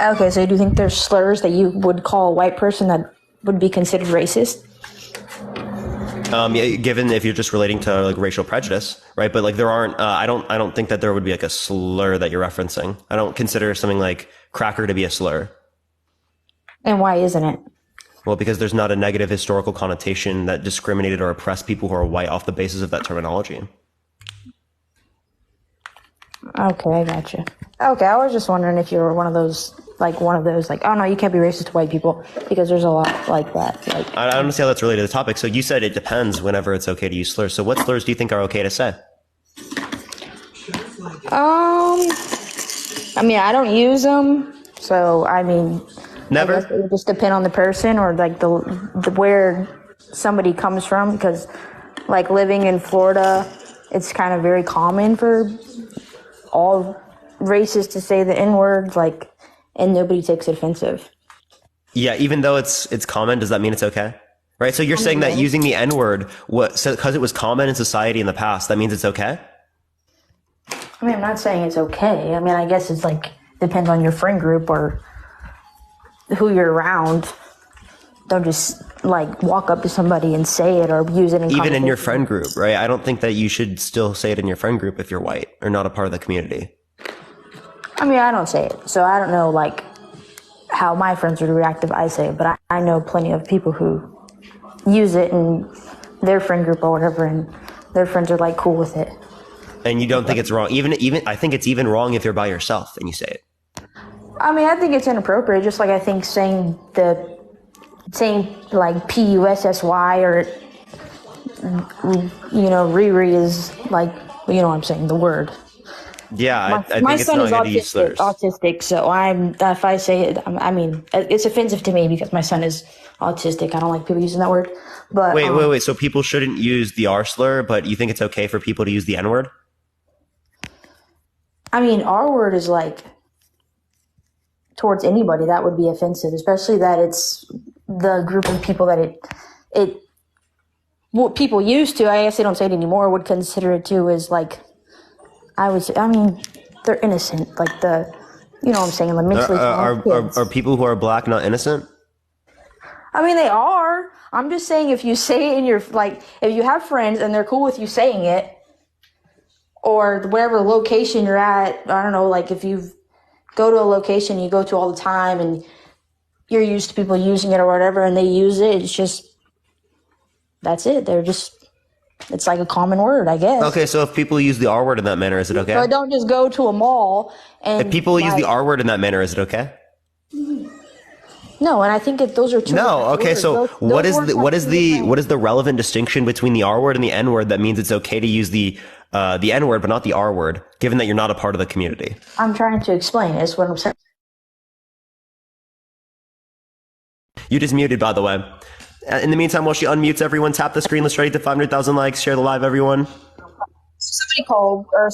[SPEAKER 4] Okay, so do you think there's slurs that you would call a white person that would be considered racist?
[SPEAKER 1] Given if you're just relating to racial prejudice, right? But there aren't. I don't think that there would be a slur that you're referencing. I don't consider something like cracker to be a slur.
[SPEAKER 4] And why isn't it?
[SPEAKER 1] Well, because there's not a negative historical connotation that discriminated or oppressed people who are white off the basis of that terminology.
[SPEAKER 4] Okay, I gotcha. Okay, I was just wondering if you were one of those, oh no, you can't be racist to white people, because there's a lot like that.
[SPEAKER 1] I don't see how that's related to the topic. So you said it depends whenever it's okay to use slurs. So what slurs do you think are okay to say?
[SPEAKER 4] I mean, I don't use them, so I mean,
[SPEAKER 1] never.
[SPEAKER 4] I guess it would just depend on the person or the where somebody comes from, because living in Florida, it's kind of very common for all races to say the N-word, and nobody takes it offensive.
[SPEAKER 1] Yeah, even though it's common, does that mean it's okay? Right? So you're saying that using the N-word, because it was common in society in the past, that means it's okay?
[SPEAKER 4] I mean, I'm not saying it's okay. I mean, I guess it's depends on your friend group or who you're around. Don't just walk up to somebody and say it or use it in
[SPEAKER 1] even in your friend group, right? I don't think that you should still say it in your friend group if you're white or not a part of the community.
[SPEAKER 4] I mean, I don't say it, so I don't know how my friends would react if I say it, but I know plenty of people who use it in their friend group or whatever, and their friends are cool with it.
[SPEAKER 1] And you don't think it's wrong? Even I think it's even wrong if you're by yourself and you say it.
[SPEAKER 4] I mean, I think it's inappropriate, just I think saying P-U-S-S-Y or, Riri is you know what I'm saying, the word.
[SPEAKER 1] Yeah, I think it's not good to use slurs.
[SPEAKER 4] Autistic, so if I say it, I mean, it's offensive to me because my son is autistic. I don't like people using that word. But
[SPEAKER 1] wait. So people shouldn't use the R slur, but you think it's okay for people to use the N word?
[SPEAKER 4] I mean, R word is towards anybody that would be offensive, especially that it's the group of people that what people used to, I guess they don't say it anymore, would consider it too as I mean, they're innocent, you know what I'm saying, mentally.
[SPEAKER 1] Are people who are black not innocent?
[SPEAKER 4] I mean, they are. I'm just saying, if you say it in your, if you have friends and they're cool with you saying it, or whatever location you're at, I don't know, if you go to a location you go to all the time and you're used to people using it or whatever, and they use it. It's just, that's it. It's like a common word, I guess.
[SPEAKER 1] Okay, so if people use the R word in that manner, is it okay?
[SPEAKER 4] So I don't just go to a mall and.
[SPEAKER 1] If people use the R word in that manner, is it okay?
[SPEAKER 4] No, and I think those are two.
[SPEAKER 1] No, okay.
[SPEAKER 4] Words.
[SPEAKER 1] So what is the relevant distinction between the R word and the N word that means it's okay to use the N word but not the R word, given that you're not a part of the community?
[SPEAKER 4] I'm trying to explain. Is what I'm saying.
[SPEAKER 1] You just muted, by the way. In the meantime, while she unmutes, everyone tap the screen. Let's ready to 500,000 likes. Share the live, everyone.
[SPEAKER 4] Somebody called, or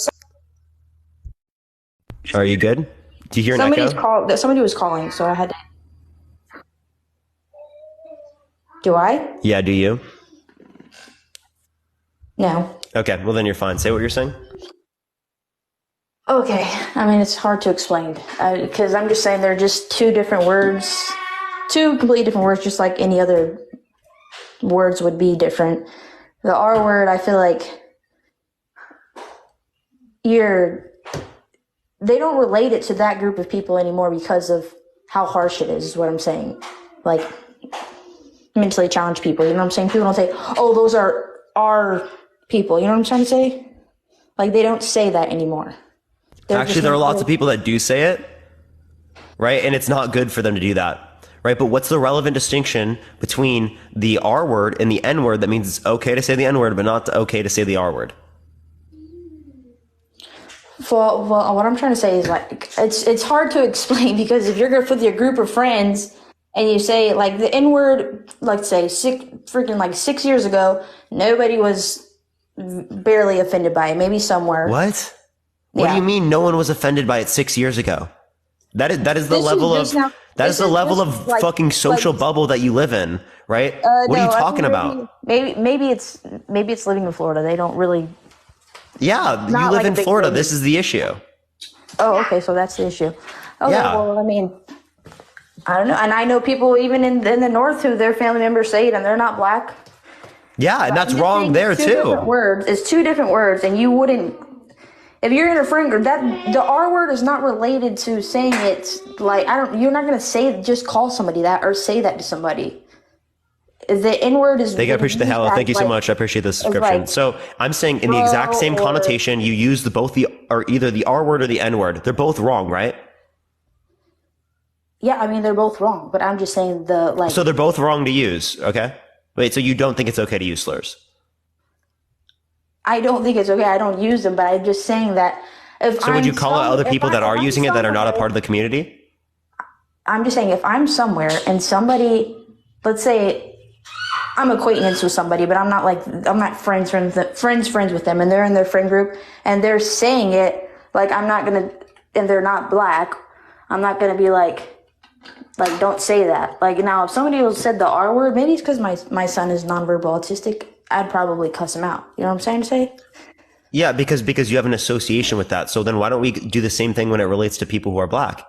[SPEAKER 1] are you good? Do you hear an echo?
[SPEAKER 4] Somebody was calling, so I had to. Do I?
[SPEAKER 1] Yeah, do you?
[SPEAKER 4] No.
[SPEAKER 1] Okay, well then you're fine. Say what you're saying.
[SPEAKER 4] Okay, I mean, it's hard to explain because I'm just saying they're just two different words, two completely different words, just like any other words would be different. The R word, I feel like they don't relate it to that group of people anymore because of how harsh it is what I'm saying. Like, mentally challenged people, you know what I'm saying? People don't say, oh, those are our people, you know what I'm trying to say? Like, they don't say that anymore.
[SPEAKER 1] Actually, there are lots of people that do say it, right? And it's not good for them to do that, right? But what's the relevant distinction between the R word and the N word that means it's okay to say the N word, but not okay to say the R word?
[SPEAKER 4] Well, what I'm trying to say is, like, it's hard to explain because if you're with your group of friends and you say, like, the N word, like, say, 6 years ago, nobody was barely offended by it. Maybe somewhere.
[SPEAKER 1] What? What do you mean no one was offended by it 6 years ago? That is the level of fucking social bubble that you live in, right? What are you talking about?
[SPEAKER 4] Maybe it's living in Florida. They don't really.
[SPEAKER 1] Yeah, you live in Florida. This is the issue.
[SPEAKER 4] Oh, okay, so that's the issue. Okay,
[SPEAKER 1] yeah.
[SPEAKER 4] Well, I mean, I don't know, and I know people even in the North who their family members say it, and they're not black.
[SPEAKER 1] Yeah, and that's wrong there too.
[SPEAKER 4] It's two different words, and you wouldn't. If you're in a friend group, the R word is not related to saying it. Like, you're not gonna just call somebody that or say that to somebody. The N word is.
[SPEAKER 1] I appreciate the hello. Thank you so much. I appreciate the subscription. So I'm saying in the exact same connotation, you use either the R word or the N word. They're both wrong, right?
[SPEAKER 4] Yeah, I mean they're both wrong, but I'm just saying
[SPEAKER 1] So they're both wrong to use. Okay. Wait. So you don't think it's okay to use slurs?
[SPEAKER 4] I don't think it's okay. I don't use them, but I'm just saying that
[SPEAKER 1] So would you call out other people that are using it that are not a part of the community?
[SPEAKER 4] I'm just saying if I'm somewhere and somebody, let's say I'm acquaintance with somebody, but I'm not friends with them, and they're in their friend group and they're saying it, like, and they're not black, I'm not gonna be like, don't say that. Like, now, if somebody said the R word, maybe it's because my son is nonverbal autistic, I'd probably cuss him out. You know what I'm saying?
[SPEAKER 1] Yeah, because you have an association with that. So then why don't we do the same thing when it relates to people who are black?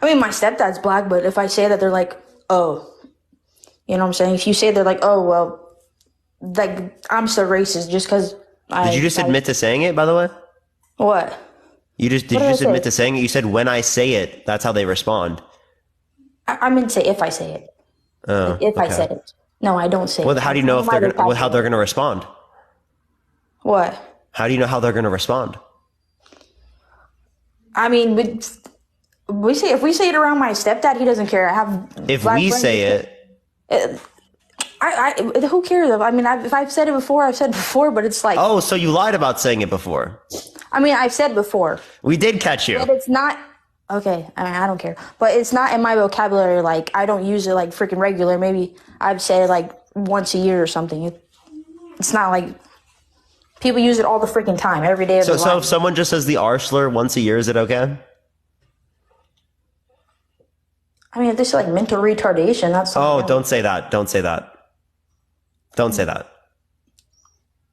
[SPEAKER 4] I mean, my stepdad's black, but if I say that, they're like, oh, you know what I'm saying? If you say they're like, oh, well, like, I'm so racist just because
[SPEAKER 1] Did you just admit to saying it, by the way?
[SPEAKER 4] What?
[SPEAKER 1] Did you just admit to saying it? You said, when I say it, that's how they respond.
[SPEAKER 4] I meant to say if I say it. I say it. No, I don't say it.
[SPEAKER 1] Well, how do you know how they're going to respond?
[SPEAKER 4] What?
[SPEAKER 1] How do you know how they're going to respond?
[SPEAKER 4] I mean, if we say it around my stepdad, he doesn't care.
[SPEAKER 1] If we say it,
[SPEAKER 4] who cares? I mean, if I've said it before, I've said before, but it's like.
[SPEAKER 1] Oh, so you lied about saying it before?
[SPEAKER 4] I mean, I've said before.
[SPEAKER 1] We did catch you.
[SPEAKER 4] But it's not. Okay, I mean, I don't care. But it's not in my vocabulary. Like, I don't use it like freaking regular. Maybe I've said it like once a year or something. It's not like people use it all the freaking time, every day of their life.
[SPEAKER 1] So if someone just says the R slur once a year, is it okay?
[SPEAKER 4] I mean, if this is like mental retardation, that's something.
[SPEAKER 1] Oh, don't say that. Don't say that. Don't say that.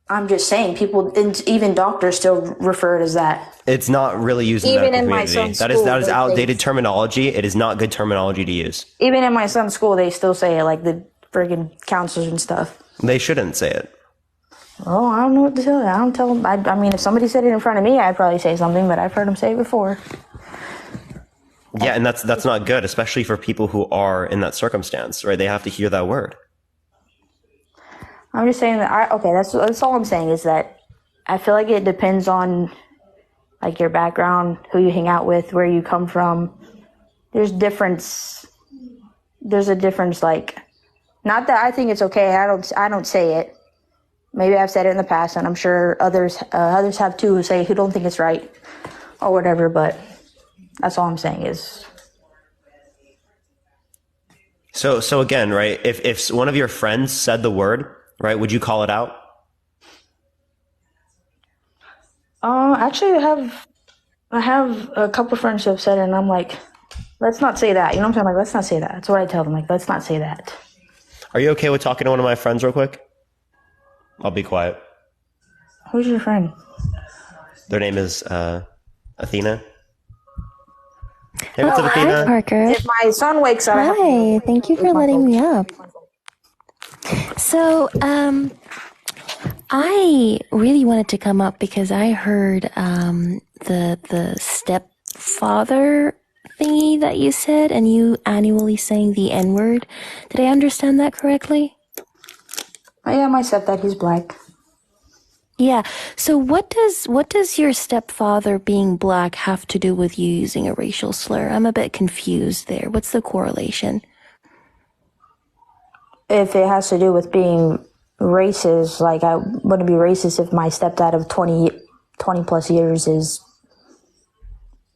[SPEAKER 4] I'm just saying, people, and even doctors still refer it as that.
[SPEAKER 1] It's not really used in the medical community. That is outdated terminology. It is not good terminology to use.
[SPEAKER 4] Even in my son's school, they still say it, like the friggin' counselors and stuff.
[SPEAKER 1] They shouldn't say it.
[SPEAKER 4] Oh, I don't know what to tell you. I don't tell them. I mean, if somebody said it in front of me, I'd probably say something, but I've heard them say it before.
[SPEAKER 1] Yeah, and that's not good, especially for people who are in that circumstance, right? They have to hear that word.
[SPEAKER 4] I'm just saying that that's all I'm saying is that I feel like it depends on like your background, who you hang out with, where you come from. There's a difference, like, not that I think it's okay. I don't say it. Maybe I've said it in the past, and I'm sure others have too, who don't think it's right or whatever. But that's all I'm saying is.
[SPEAKER 1] So again, right? If one of your friends said the word, right, would you call it out?
[SPEAKER 4] Actually, I have a couple friends who have said it, and I'm like, let's not say that. You know what I'm saying? Like, let's not say that. That's what I tell them. Like, let's not say that.
[SPEAKER 1] Are you okay with talking to one of my friends real quick? I'll be quiet.
[SPEAKER 4] Who's your friend?
[SPEAKER 1] Their name is Athena. Hey, what's up, Athena?
[SPEAKER 5] Hi, Parker.
[SPEAKER 4] If my son wakes up...
[SPEAKER 5] Hi, thank you for letting me up. So, I really wanted to come up because I heard the stepfather thingy that you said, and you annually saying the N-word. Did I understand that correctly?
[SPEAKER 4] Oh, yeah, my stepdad, he's black.
[SPEAKER 5] Yeah. So what does your stepfather being black have to do with you using a racial slur? I'm a bit confused there. What's the correlation?
[SPEAKER 4] If it has to do with being racist, like, I wouldn't be racist if my stepdad of 20 plus years is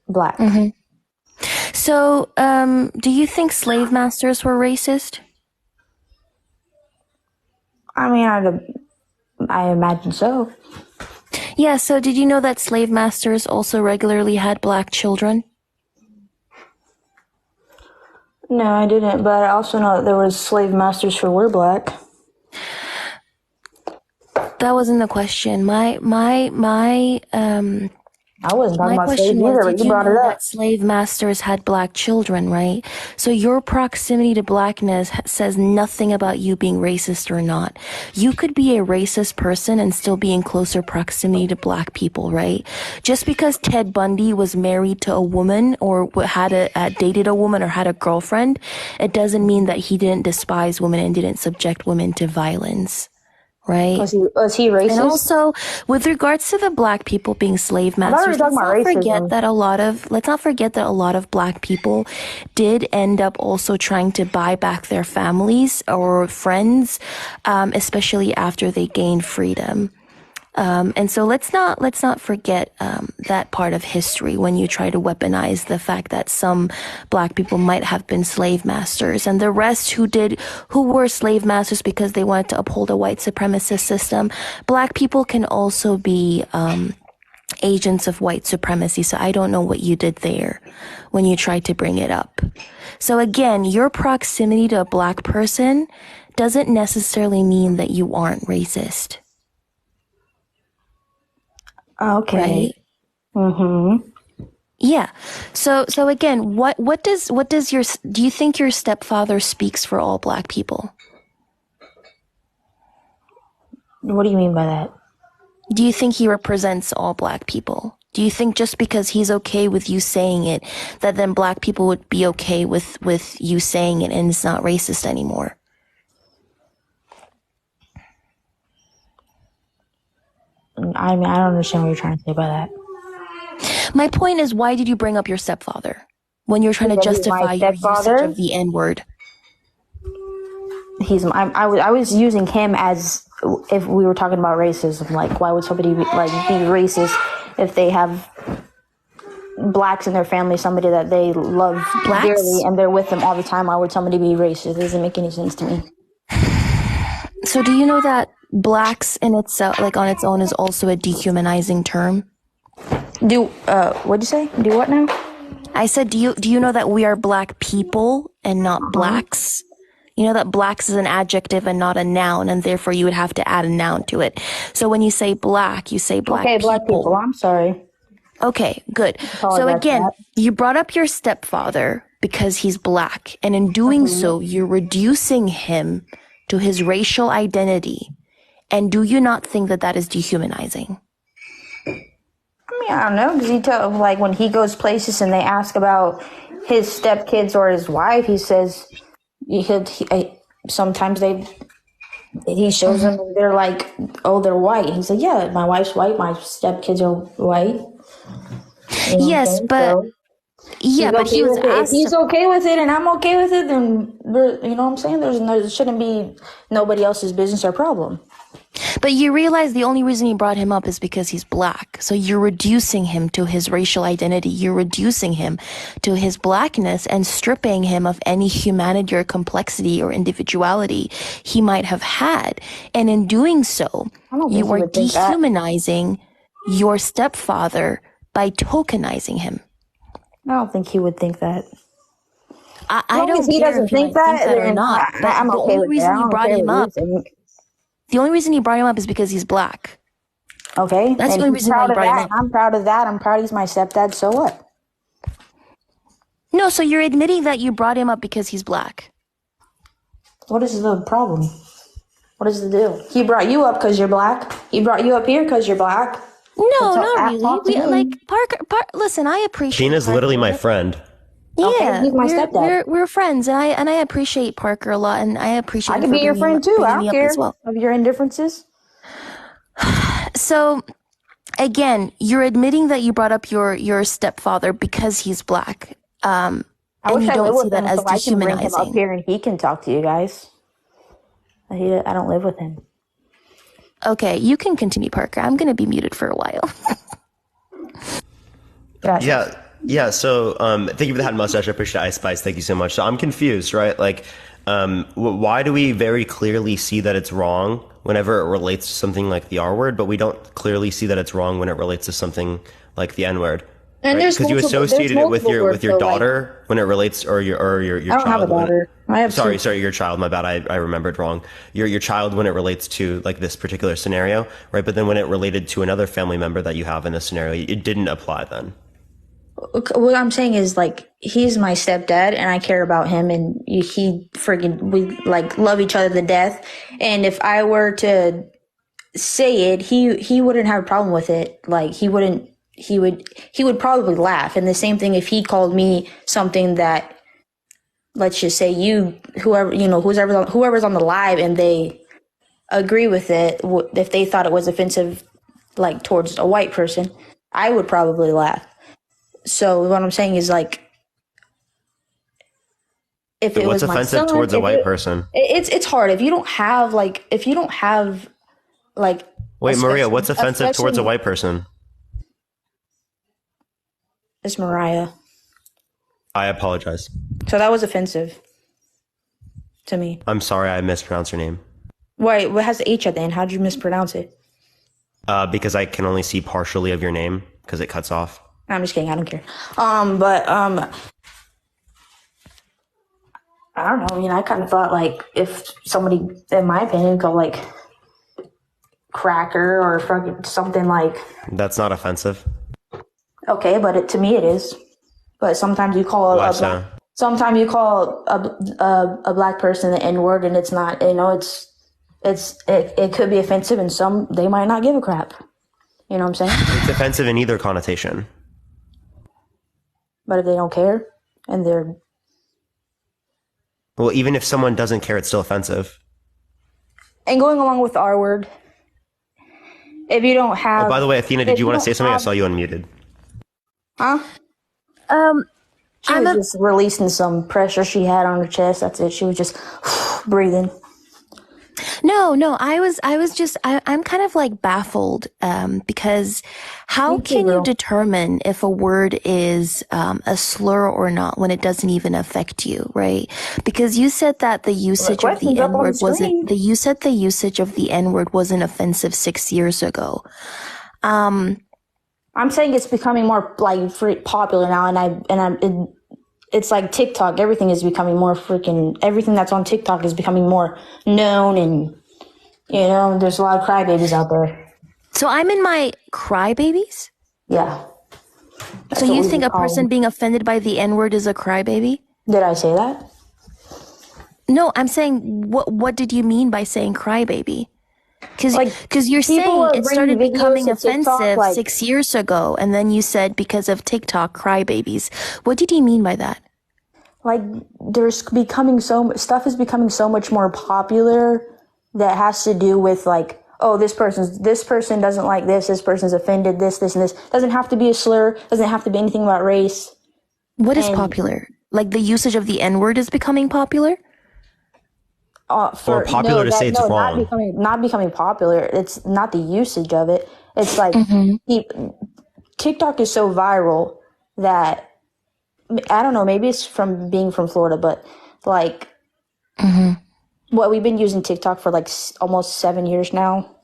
[SPEAKER 4] black.
[SPEAKER 5] Mm-hmm. So, do you think slave masters were racist?
[SPEAKER 4] I mean, I imagine so.
[SPEAKER 5] Yeah, so did you know that slave masters also regularly had black children?
[SPEAKER 4] No, I didn't, but I also know that there was slave masters who were black.
[SPEAKER 5] That wasn't the question.
[SPEAKER 4] I wasn't talking
[SPEAKER 5] My
[SPEAKER 4] about slaves
[SPEAKER 5] question
[SPEAKER 4] either,
[SPEAKER 5] was,
[SPEAKER 4] but
[SPEAKER 5] did
[SPEAKER 4] you
[SPEAKER 5] you
[SPEAKER 4] brought it
[SPEAKER 5] know
[SPEAKER 4] up.
[SPEAKER 5] that slave masters had black children, right? So your proximity to blackness says nothing about you being racist or not. You could be a racist person and still be in closer proximity to black people, right? Just because Ted Bundy was married to a woman or had dated a woman or had a girlfriend, it doesn't mean that he didn't despise women and didn't subject women to violence. Right?
[SPEAKER 4] Was he racist?
[SPEAKER 5] And also, with regards to the black people being slave masters, let's not forget that a lot of black people did end up also trying to buy back their families or friends, especially after they gained freedom. And so let's not forget that part of history when you try to weaponize the fact that some black people might have been slave masters and the rest who were slave masters because they wanted to uphold a white supremacist system. Black people can also be agents of white supremacy. So I don't know what you did there when you tried to bring it up. So again, your proximity to a black person doesn't necessarily mean that you aren't racist.
[SPEAKER 4] Okay.
[SPEAKER 5] Right?
[SPEAKER 4] Mm-hmm.
[SPEAKER 5] Yeah. So again, do you think your stepfather speaks for all black people?
[SPEAKER 4] What do you mean by that?
[SPEAKER 5] Do you think he represents all black people? Do you think just because he's okay with you saying it, that then black people would be okay with you saying it and it's not racist anymore?
[SPEAKER 4] I mean, I don't understand what you're trying to say by that.
[SPEAKER 5] My point is, why did you bring up your stepfather when you're trying to justify your usage of the N-word?
[SPEAKER 4] I was using him as if we were talking about racism. Like, why would somebody be racist if they have blacks in their family, somebody that they love dearly, and they're with them all the time? Why would somebody be racist? It doesn't make any sense to me.
[SPEAKER 5] So do you know that blacks in itself, like on its own, is also a dehumanizing term?
[SPEAKER 4] What'd you say? Do what now?
[SPEAKER 5] I said, do you know that we are black people and not blacks? You know that blacks is an adjective and not a noun, and therefore you would have to add a noun to it. So when you say black, you say black people.
[SPEAKER 4] Okay, black people. I'm sorry.
[SPEAKER 5] Okay, good. So again, you brought up your stepfather because he's black, and in doing so, you're reducing him to his racial identity. And do you not think that that is dehumanizing?
[SPEAKER 4] I mean, I don't know, because like when he goes places and they ask about his stepkids or his wife, he says sometimes he shows them and they're like, oh, they're white. He's like, yeah, my wife's white, my stepkids are white. You know
[SPEAKER 5] yes, but
[SPEAKER 4] so, yeah, but he was asked. If he's okay with it and I'm okay with it, then you know what I'm saying? There shouldn't be nobody else's business or problem.
[SPEAKER 5] But you realize the only reason he brought him up is because he's black. So you're reducing him to his racial identity. You're reducing him to his blackness and stripping him of any humanity or complexity or individuality he might have had. And in doing so, you are dehumanizing your stepfather by tokenizing him.
[SPEAKER 4] I don't think he would think that.
[SPEAKER 5] I don't care he doesn't if think that or not. But I'm okay with that. The only reason he brought him up is because he's black.
[SPEAKER 4] Okay.
[SPEAKER 5] That's the only reason why he brought him up.
[SPEAKER 4] I'm proud of that. I'm proud he's my stepdad. So what?
[SPEAKER 5] No, so you're admitting that you brought him up because he's black.
[SPEAKER 4] What is the problem? What is the deal? He brought you up because you're black. He brought you up here because you're black.
[SPEAKER 5] No, not really. Parker, listen, I appreciate
[SPEAKER 1] Tina's literally my friend.
[SPEAKER 5] Yeah,
[SPEAKER 4] okay, he's my stepdad.
[SPEAKER 5] We're friends, and I appreciate Parker a lot, and I appreciate.
[SPEAKER 4] I can be your friend too. I don't care of your indifferences.
[SPEAKER 5] So, again, you're admitting that you brought up your stepfather because he's black.
[SPEAKER 4] I wish I lived with him so I can bring him up here and he can talk to you guys. I don't live with him.
[SPEAKER 5] Okay, you can continue, Parker. I'm going to be muted for a while.
[SPEAKER 1] Yeah, so thank you for the hat and mustache. I appreciate Ice Spice. Thank you so much. So I'm confused, right? Like, why do we very clearly see that it's wrong whenever it relates to something like the R word, but we don't clearly see that it's wrong when it relates to something like the N word? Because you associated it with your daughter when it relates, or your child. I
[SPEAKER 4] don't have a daughter. I have
[SPEAKER 1] sorry, your child. My bad. I remembered wrong. Your child when it relates to like this particular scenario, right? But then when it related to another family member that you have in this scenario, it didn't apply then.
[SPEAKER 4] What I'm saying is, like, he's my stepdad and I care about him, and we like love each other to death. And if I were to say it, he wouldn't have a problem with it. Like, he would probably laugh. And the same thing if he called me something that, let's just say whoever's on the live and they agree with it, if they thought it was offensive, like towards a white person, I would probably laugh. So what I'm saying is, like, if it was
[SPEAKER 1] what's offensive towards a white person?
[SPEAKER 4] It's hard if you don't have like.
[SPEAKER 1] Wait, Maria, what's offensive towards a white person?
[SPEAKER 4] It's Mariah.
[SPEAKER 1] I apologize.
[SPEAKER 4] So that was offensive to me.
[SPEAKER 1] I'm sorry, I mispronounced your name.
[SPEAKER 4] Wait, what has the H at the end? How did you mispronounce it?
[SPEAKER 1] Because I can only see partially of your name because it cuts off.
[SPEAKER 4] I'm just kidding. I don't care. But I don't know. I mean, I kind of thought, like, if somebody, in my opinion, called, like, cracker or fucking something like.
[SPEAKER 1] That's not offensive.
[SPEAKER 4] Okay, but to me it is. But sometimes you call sometimes you call a black person the N-word, and it's not. You know, it could be offensive, and some they might not give a crap. You know what I'm saying?
[SPEAKER 1] It's offensive in either connotation.
[SPEAKER 4] But if they don't care, and they're...
[SPEAKER 1] Well, even if someone doesn't care, it's still offensive.
[SPEAKER 4] And going along with the R word, if you don't have...
[SPEAKER 1] Oh, by the way, Athena, did you want to say something? I saw you unmuted.
[SPEAKER 4] Huh? She was just releasing some pressure she had on her chest. That's it. She was just breathing.
[SPEAKER 5] No, I'm kind of like baffled, because how can you determine if a word is a slur or not when it doesn't even affect you, right? Because you said that the usage of the N-word the usage of the N-word wasn't offensive 6 years ago.
[SPEAKER 4] I'm saying it's becoming more like popular now, it's like TikTok. Everything is becoming more everything that's on TikTok is becoming more known, and, you know, there's a lot of crybabies out there.
[SPEAKER 5] So I'm in my crybabies?
[SPEAKER 4] Yeah.
[SPEAKER 5] So you think a person being offended by the N-word is a crybaby?
[SPEAKER 4] Did I say that?
[SPEAKER 5] No, I'm saying, what did you mean by saying crybaby? Because you're saying it started becoming offensive TikTok, 6 years ago, and then you said because of TikTok, crybabies. What did he mean by that?
[SPEAKER 4] Like, stuff is becoming so much more popular that has to do with like, oh, this person doesn't like this person's offended, this, and this. Doesn't have to be a slur, doesn't have to be anything about race.
[SPEAKER 5] What is popular? Like the usage of the N-word is becoming popular?
[SPEAKER 1] Or popular to say it's wrong.
[SPEAKER 4] Not becoming popular. It's not the usage of it. It's like TikTok is so viral that, I don't know, maybe it's from being from Florida, but like, what we've been using TikTok for like almost 7 years now.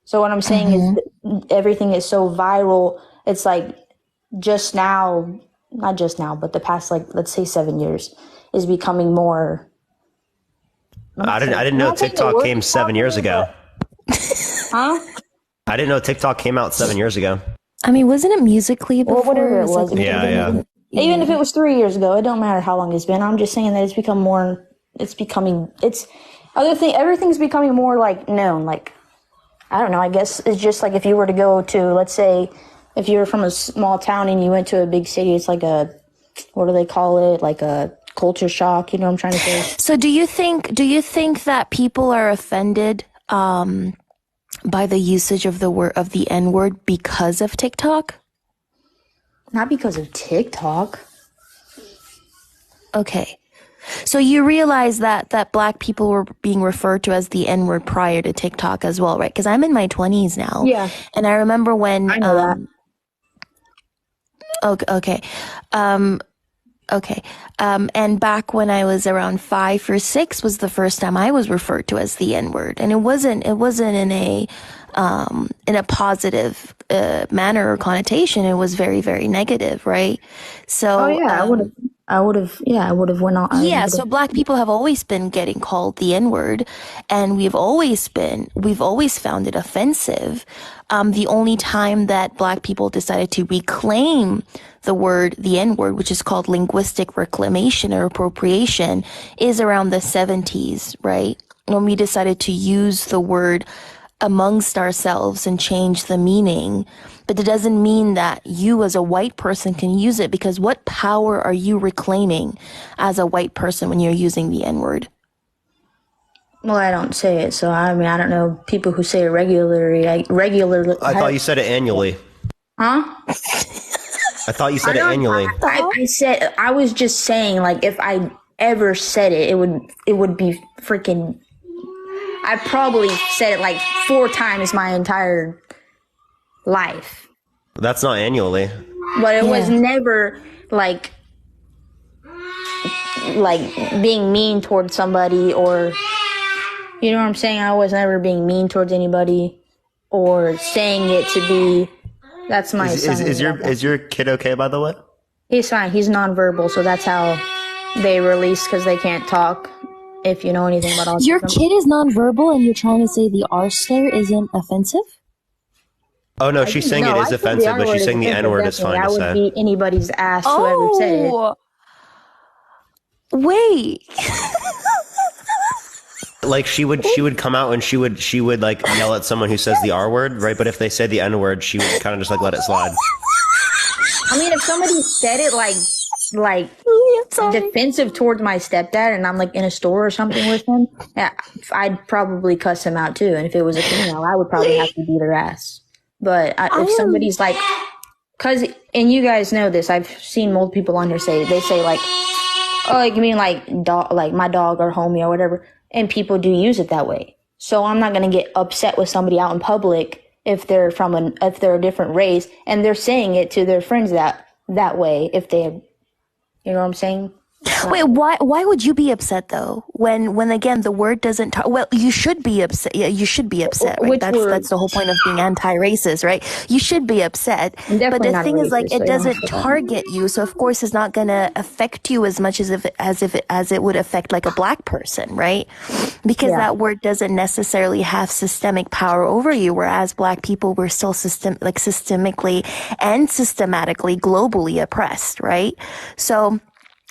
[SPEAKER 4] So what I'm saying is everything is so viral. It's like just now, not just now, but the past, like, let's say 7 years is becoming more.
[SPEAKER 1] I didn't know TikTok came 7 years ago.
[SPEAKER 4] Huh?
[SPEAKER 1] I didn't know TikTok came out 7 years ago.
[SPEAKER 5] I mean, wasn't it Musically before?
[SPEAKER 4] Well, whatever it was.
[SPEAKER 1] Yeah.
[SPEAKER 4] Even if it was 3 years ago, it don't matter how long it's been. I'm just saying that everything's becoming more like known. Like, I don't know, I guess it's just like if you were to go to, let's say, if you were from a small town and you went to a big city, it's like what do they call it? Like a culture shock, you know what I'm trying to say?
[SPEAKER 5] So do you think that people are offended by the usage of the N-word because of TikTok?
[SPEAKER 4] Not because of TikTok.
[SPEAKER 5] Okay. So you realize that black people were being referred to as the N-word prior to TikTok as well, right? Because I'm in my 20s now.
[SPEAKER 4] Yeah.
[SPEAKER 5] And I remember when...
[SPEAKER 4] I know that.
[SPEAKER 5] Okay. And back when I was around 5 or 6 was the first time I was referred to as the N-word. And it wasn't in a positive manner or connotation. It was very, very negative, right? So
[SPEAKER 4] I would have went on.
[SPEAKER 5] Yeah, so black people have always been getting called the N-word, and we've always found it offensive. The only time that black people decided to reclaim the N-word, which is called linguistic reclamation or appropriation, is around the 70s, right? When we decided to use the word amongst ourselves and change the meaning. But it doesn't mean that you as a white person can use it, because what power are you reclaiming as a white person when you're using the N-word?
[SPEAKER 4] Well, I don't say it, so I mean, I don't know people who say it regularly. I
[SPEAKER 1] thought you said it annually.
[SPEAKER 4] Huh?
[SPEAKER 1] I thought you said it annually.
[SPEAKER 4] I was just saying, like, if I ever said it, it would be freaking... I probably said it like 4 times my entire life.
[SPEAKER 1] That's not annually.
[SPEAKER 4] But it was never like being mean towards somebody, or, you know what I'm saying? I was never being mean towards anybody or saying it to be. That's my son.
[SPEAKER 1] Is your kid okay, by the way?
[SPEAKER 4] He's fine. He's nonverbal, so that's how they release, because they can't talk. If you know anything about autism.
[SPEAKER 5] Your kid is nonverbal and you're trying to say the R slur isn't offensive?
[SPEAKER 1] Oh, no, she's saying it is offensive, but she's saying the N-word is fine to say.
[SPEAKER 4] I would beat anybody's ass who ever said it.
[SPEAKER 5] Wait.
[SPEAKER 1] Like, she would come out and she would like yell at someone who says the R word, right? But if they say the N word, she would kind of just like let it slide.
[SPEAKER 4] I mean, if somebody said it like defensive towards my stepdad, and I'm like in a store or something with him, yeah, I'd probably cuss him out too. And if it was a female, I would probably have to beat her ass. But if somebody's like, and you guys know this, I've seen multiple people on here say like, oh, you mean like dog, like my dog or homie or whatever, and people do use it that way. So I'm not gonna get upset with somebody out in public if they're a different race and they're saying it to their friends that way, if they. You know what I'm saying?
[SPEAKER 5] Wait, why would you be upset though? When again the word doesn't well, you should be upset. Yeah, you should be upset, right? That's the whole point of being anti-racist, right? You should be upset. But the thing is, like, it doesn't target you, so of course it's not gonna affect you as much as it would affect like a black person, right? Because that word doesn't necessarily have systemic power over you, whereas black people were still systemically and systematically globally oppressed, right? So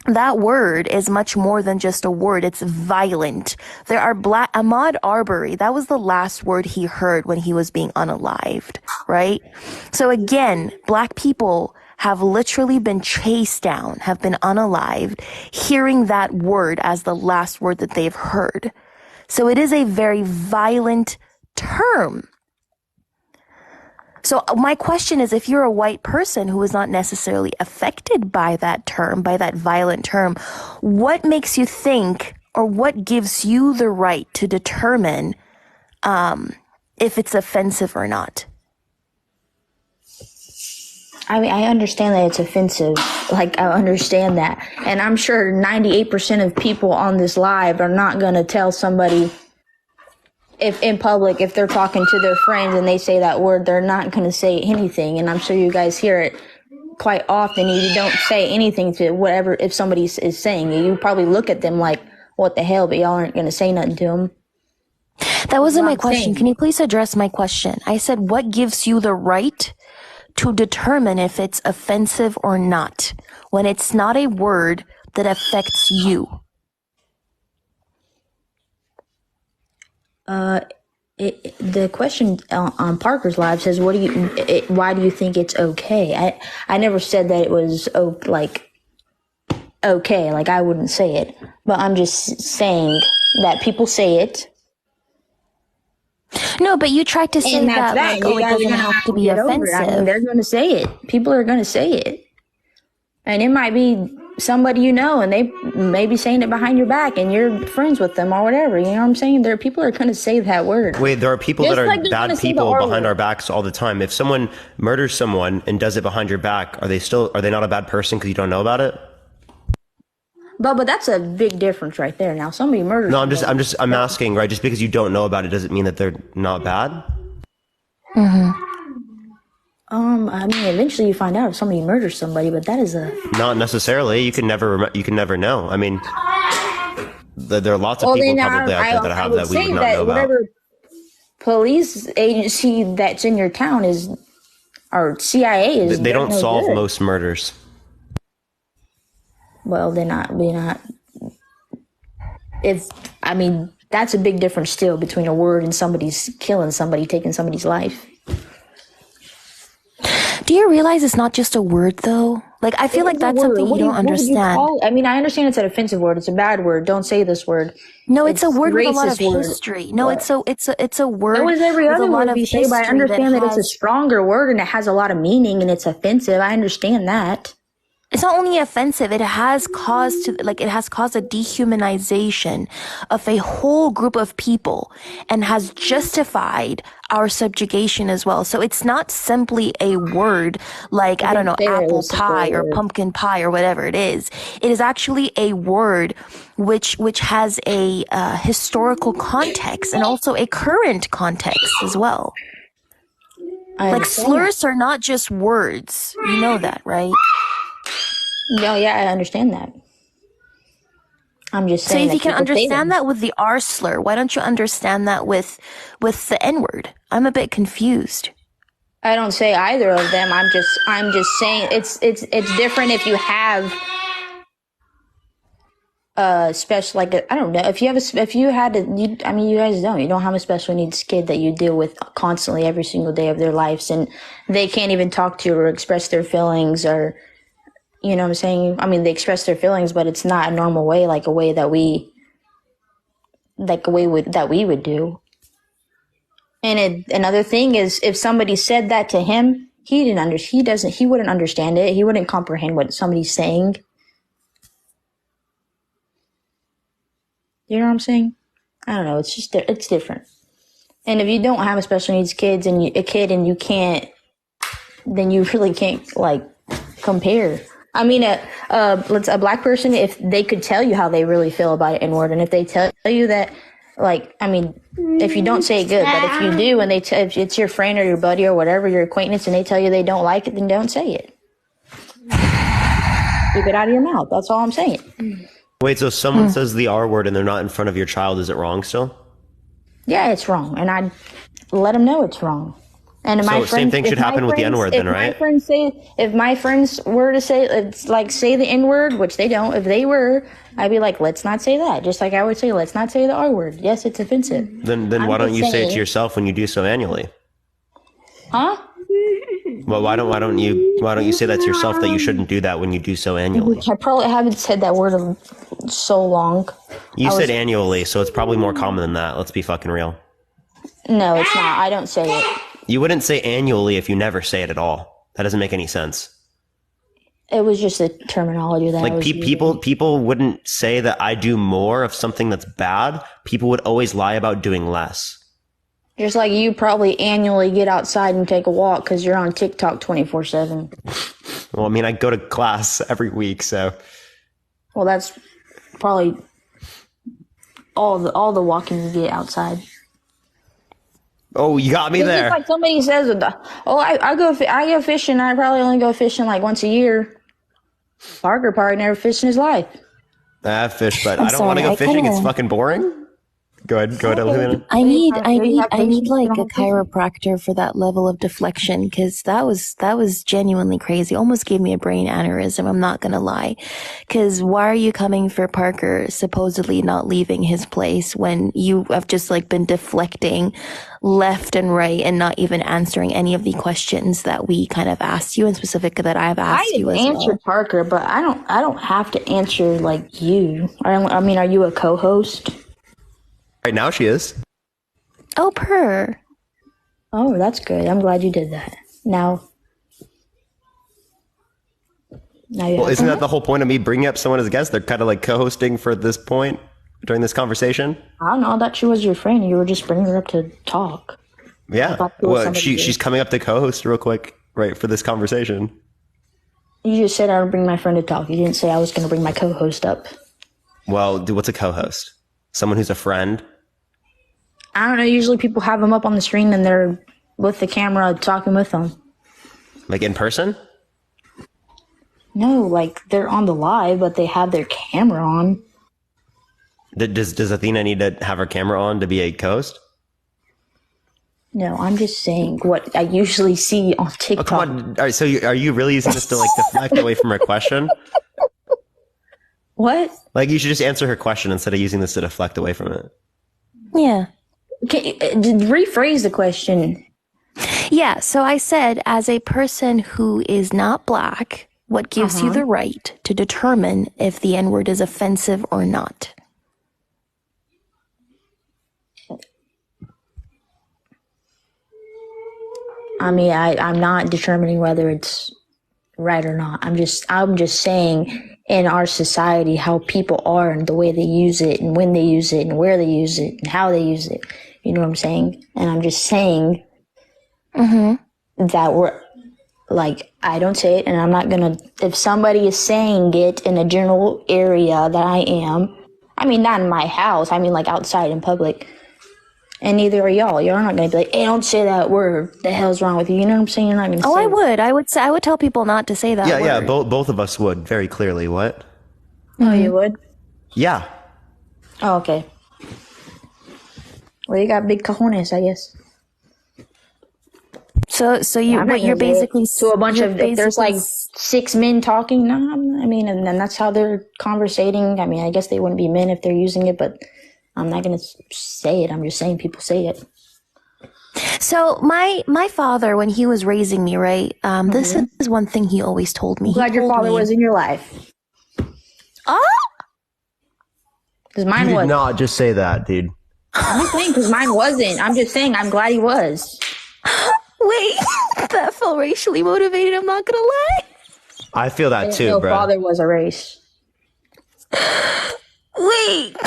[SPEAKER 5] that word is much more than just a word. It's violent. There are Ahmaud Arbery. That was the last word he heard when he was being unalived, right? So again, black people have literally been chased down, have been unalived, hearing that word as the last word that they've heard. So it is a very violent term. So my question is, if you're a white person who is not necessarily affected by that term, by that violent term, what makes you think, or what gives you the right to determine if it's offensive or not?
[SPEAKER 4] I mean, I understand that it's offensive. Like, I understand that. And I'm sure 98% of people on this live are not going to tell somebody, if in public, if they're talking to their friends and they say that word, they're not going to say anything. And I'm sure you guys hear it quite often. You don't say anything to whatever, if somebody is saying it. You probably look at them like, what the hell, but y'all aren't going to say nothing to them.
[SPEAKER 5] That wasn't my question. Can you please address my question? I said, what gives you the right to determine if it's offensive or not when it's not a word that affects you?
[SPEAKER 4] The question on Parker's Live says, why do you think it's okay? I never said that it was okay, like I wouldn't say it, but I'm just saying that people say it.
[SPEAKER 5] No, but you tried to say that like, it doesn't have to be offensive.
[SPEAKER 4] I mean, they're going to say it. People are going to say it. And it might be somebody you know, and they may be saying it behind your back, and you're friends with them or whatever. You know what I'm saying? People are going to say that word.
[SPEAKER 1] Wait, there are people that are bad people behind our backs all the time. If someone murders someone and does it behind your back, are they not a bad person because you don't know about it?
[SPEAKER 4] But that's a big difference right there. Now, somebody murders.
[SPEAKER 1] No, I'm asking, right? Just because you don't know about it doesn't mean that they're not bad.
[SPEAKER 5] Mm-hmm.
[SPEAKER 4] I mean, eventually you find out if somebody murders somebody, but that is
[SPEAKER 1] not necessarily. You can never know. I mean, there are lots of people probably out there that have that we would not know about.
[SPEAKER 4] Whatever police agency that's in your town is, or CIA is.
[SPEAKER 1] They don't solve most murders.
[SPEAKER 4] Well, they're not. I mean, that's a big difference still between a word and somebody's killing somebody, taking somebody's life.
[SPEAKER 5] Do you realize it's not just a word, though? Like, I feel like that's something you don't understand.
[SPEAKER 4] I mean, I understand it's an offensive word. It's a bad word. Don't say this word.
[SPEAKER 5] No, it's a word with a lot of history. No, it's a word.
[SPEAKER 4] So is every other word we say, but I understand that it's a stronger word and it has a lot of meaning and it's offensive. I understand that.
[SPEAKER 5] It's not only offensive, it has caused a dehumanization of a whole group of people and has justified our subjugation as well. So it's not simply a word like, I don't know, apple pie or pumpkin pie or whatever it is. It is actually a word which has a historical context and also a current context as well. Like slurs are not just words. You know that, right?
[SPEAKER 4] No, yeah, I understand that. I'm just saying.
[SPEAKER 5] So if you can understand that with the R slur, why don't you understand that with the N word? I'm a bit confused.
[SPEAKER 4] I don't say either of them. I'm just saying it's different if you have special, like, I don't know, you guys don't, you don't have a special needs kid that you deal with constantly every single day of their lives, and they can't even talk to you or express their feelings, or, you know what I'm saying? I mean, they express their feelings, but it's not a normal way, like a way that we would do. And another thing is, if somebody said that to him, he wouldn't understand it. He wouldn't comprehend what somebody's saying. You know what I'm saying? I don't know. It's just, it's different. And if you don't have a special needs kid and you can't, then you really can't, like, compare. I mean, a black person, if they could tell you how they really feel about it N-word, and if they tell you that, like, I mean, if you don't say it good, but if you do, and if it's your friend or your buddy or whatever, your acquaintance, and they tell you they don't like it, then don't say it. Keep it out of your mouth. That's all I'm saying.
[SPEAKER 1] Wait, so someone says the R word and they're not in front of your child, is it wrong still?
[SPEAKER 4] Yeah, it's wrong. And I'd let them know it's wrong. And
[SPEAKER 1] so same thing should happen with the N-word then, right?
[SPEAKER 4] If my friends were to say, say the N-word, which they don't, if they were, I'd be like, let's not say that. Just like I would say, let's not say the R-word. Yes, it's offensive.
[SPEAKER 1] Then why don't you say it to yourself when you do so annually?
[SPEAKER 4] Huh?
[SPEAKER 1] Well, why don't you say that to yourself that you shouldn't do that when you do so annually?
[SPEAKER 4] I probably haven't said that word in so long.
[SPEAKER 1] You said annually, so it's probably more common than that. Let's be fucking real.
[SPEAKER 4] No, it's not. I don't say it.
[SPEAKER 1] You wouldn't say annually if you never say it at all. That doesn't make any sense.
[SPEAKER 4] It was just the terminology that I was using.
[SPEAKER 1] People wouldn't say that I do more of something that's bad. People would always lie about doing less.
[SPEAKER 4] Just like you probably annually get outside and take a walk because you're on TikTok 24/7.
[SPEAKER 1] Well, I mean, I go to class every week, so.
[SPEAKER 4] Well, that's probably all the walking you get outside.
[SPEAKER 1] Oh, you got me there.
[SPEAKER 4] It's like somebody says, I go fishing. I probably only go fishing like once a year. Parker probably never fished in his life.
[SPEAKER 1] I have fished, but I don't want to go fishing. It's fucking boring. Go ahead, Elena.
[SPEAKER 5] I need like a chiropractor for that level of deflection, because that was genuinely crazy. Almost gave me a brain aneurysm. I'm not gonna lie. Because why are you coming for Parker supposedly not leaving his place when you have just like been deflecting left and right and not even answering any of the questions that we kind of asked you, in specific that I've asked you as well? I answered
[SPEAKER 4] Parker, but I don't have to answer like you. I mean, are you a co-host?
[SPEAKER 1] Right now she is.
[SPEAKER 5] Oh,
[SPEAKER 4] Oh, that's good. I'm glad you did that. Now
[SPEAKER 1] well, isn't that the whole point of me bringing up someone as a guest? They're kind of like co-hosting for this point during this conversation.
[SPEAKER 4] I don't know. I thought she was your friend. You were just bringing her up to talk.
[SPEAKER 1] Yeah. Well, she's coming up to co-host real quick, right, for this conversation.
[SPEAKER 4] You just said I would bring my friend to talk. You didn't say I was going to bring my co-host up.
[SPEAKER 1] Well, what's a co-host? Someone who's a friend?
[SPEAKER 4] I don't know. Usually people have them up on the screen and they're with the camera talking with them.
[SPEAKER 1] Like in person?
[SPEAKER 4] No, like they're on the live, but they have their camera on.
[SPEAKER 1] Does Athena need to have her camera on to be a co-host?
[SPEAKER 4] No, I'm just saying what I usually see on TikTok.
[SPEAKER 1] Oh, come on. All right, so are you really using this to like deflect away from her question?
[SPEAKER 4] What?
[SPEAKER 1] Like, you should just answer her question instead of using this to deflect away from it.
[SPEAKER 5] Yeah.
[SPEAKER 4] Can you rephrase the question?
[SPEAKER 5] Yeah, so I said, as a person who is not black, what gives you the right to determine if the N-word is offensive or not?
[SPEAKER 4] I mean, I'm not determining whether it's right or not. I'm just saying, in our society, how people are and the way they use it and when they use it and where they use it and how they use it. You know what I'm saying? And I'm just saying that we're like, I don't say it, and I'm not gonna, if somebody is saying it in a general area that I am, I mean, not in my house, I mean like outside in public, and neither are y'all. Y'all are not gonna be like, hey, don't say that word. The hell's wrong with you? You know what I'm saying? You're not gonna say
[SPEAKER 5] it. I would tell people not to say that word.
[SPEAKER 1] Yeah, both of us would, very clearly. What?
[SPEAKER 4] Oh, you would?
[SPEAKER 1] Yeah.
[SPEAKER 4] Oh, okay. Well, you got big cojones, I guess.
[SPEAKER 5] So you're basically
[SPEAKER 4] to a bunch of, if there's like 6 men talking. No, I mean, and then that's how they're conversating. I mean, I guess they wouldn't be men if they're using it, but I'm not gonna say it. I'm just saying people say it.
[SPEAKER 5] So my father, when he was raising me, right, this is one thing he always told me.
[SPEAKER 4] I'm glad your father was in your life.
[SPEAKER 5] Oh,
[SPEAKER 4] because mine was.
[SPEAKER 1] You did not just say that, dude.
[SPEAKER 4] I'm just saying because mine wasn't. I'm just saying I'm glad he was.
[SPEAKER 5] Wait, that felt racially motivated. I'm not gonna lie.
[SPEAKER 1] I feel that too,
[SPEAKER 4] your
[SPEAKER 1] bro.
[SPEAKER 4] Father was a race.
[SPEAKER 5] Wait.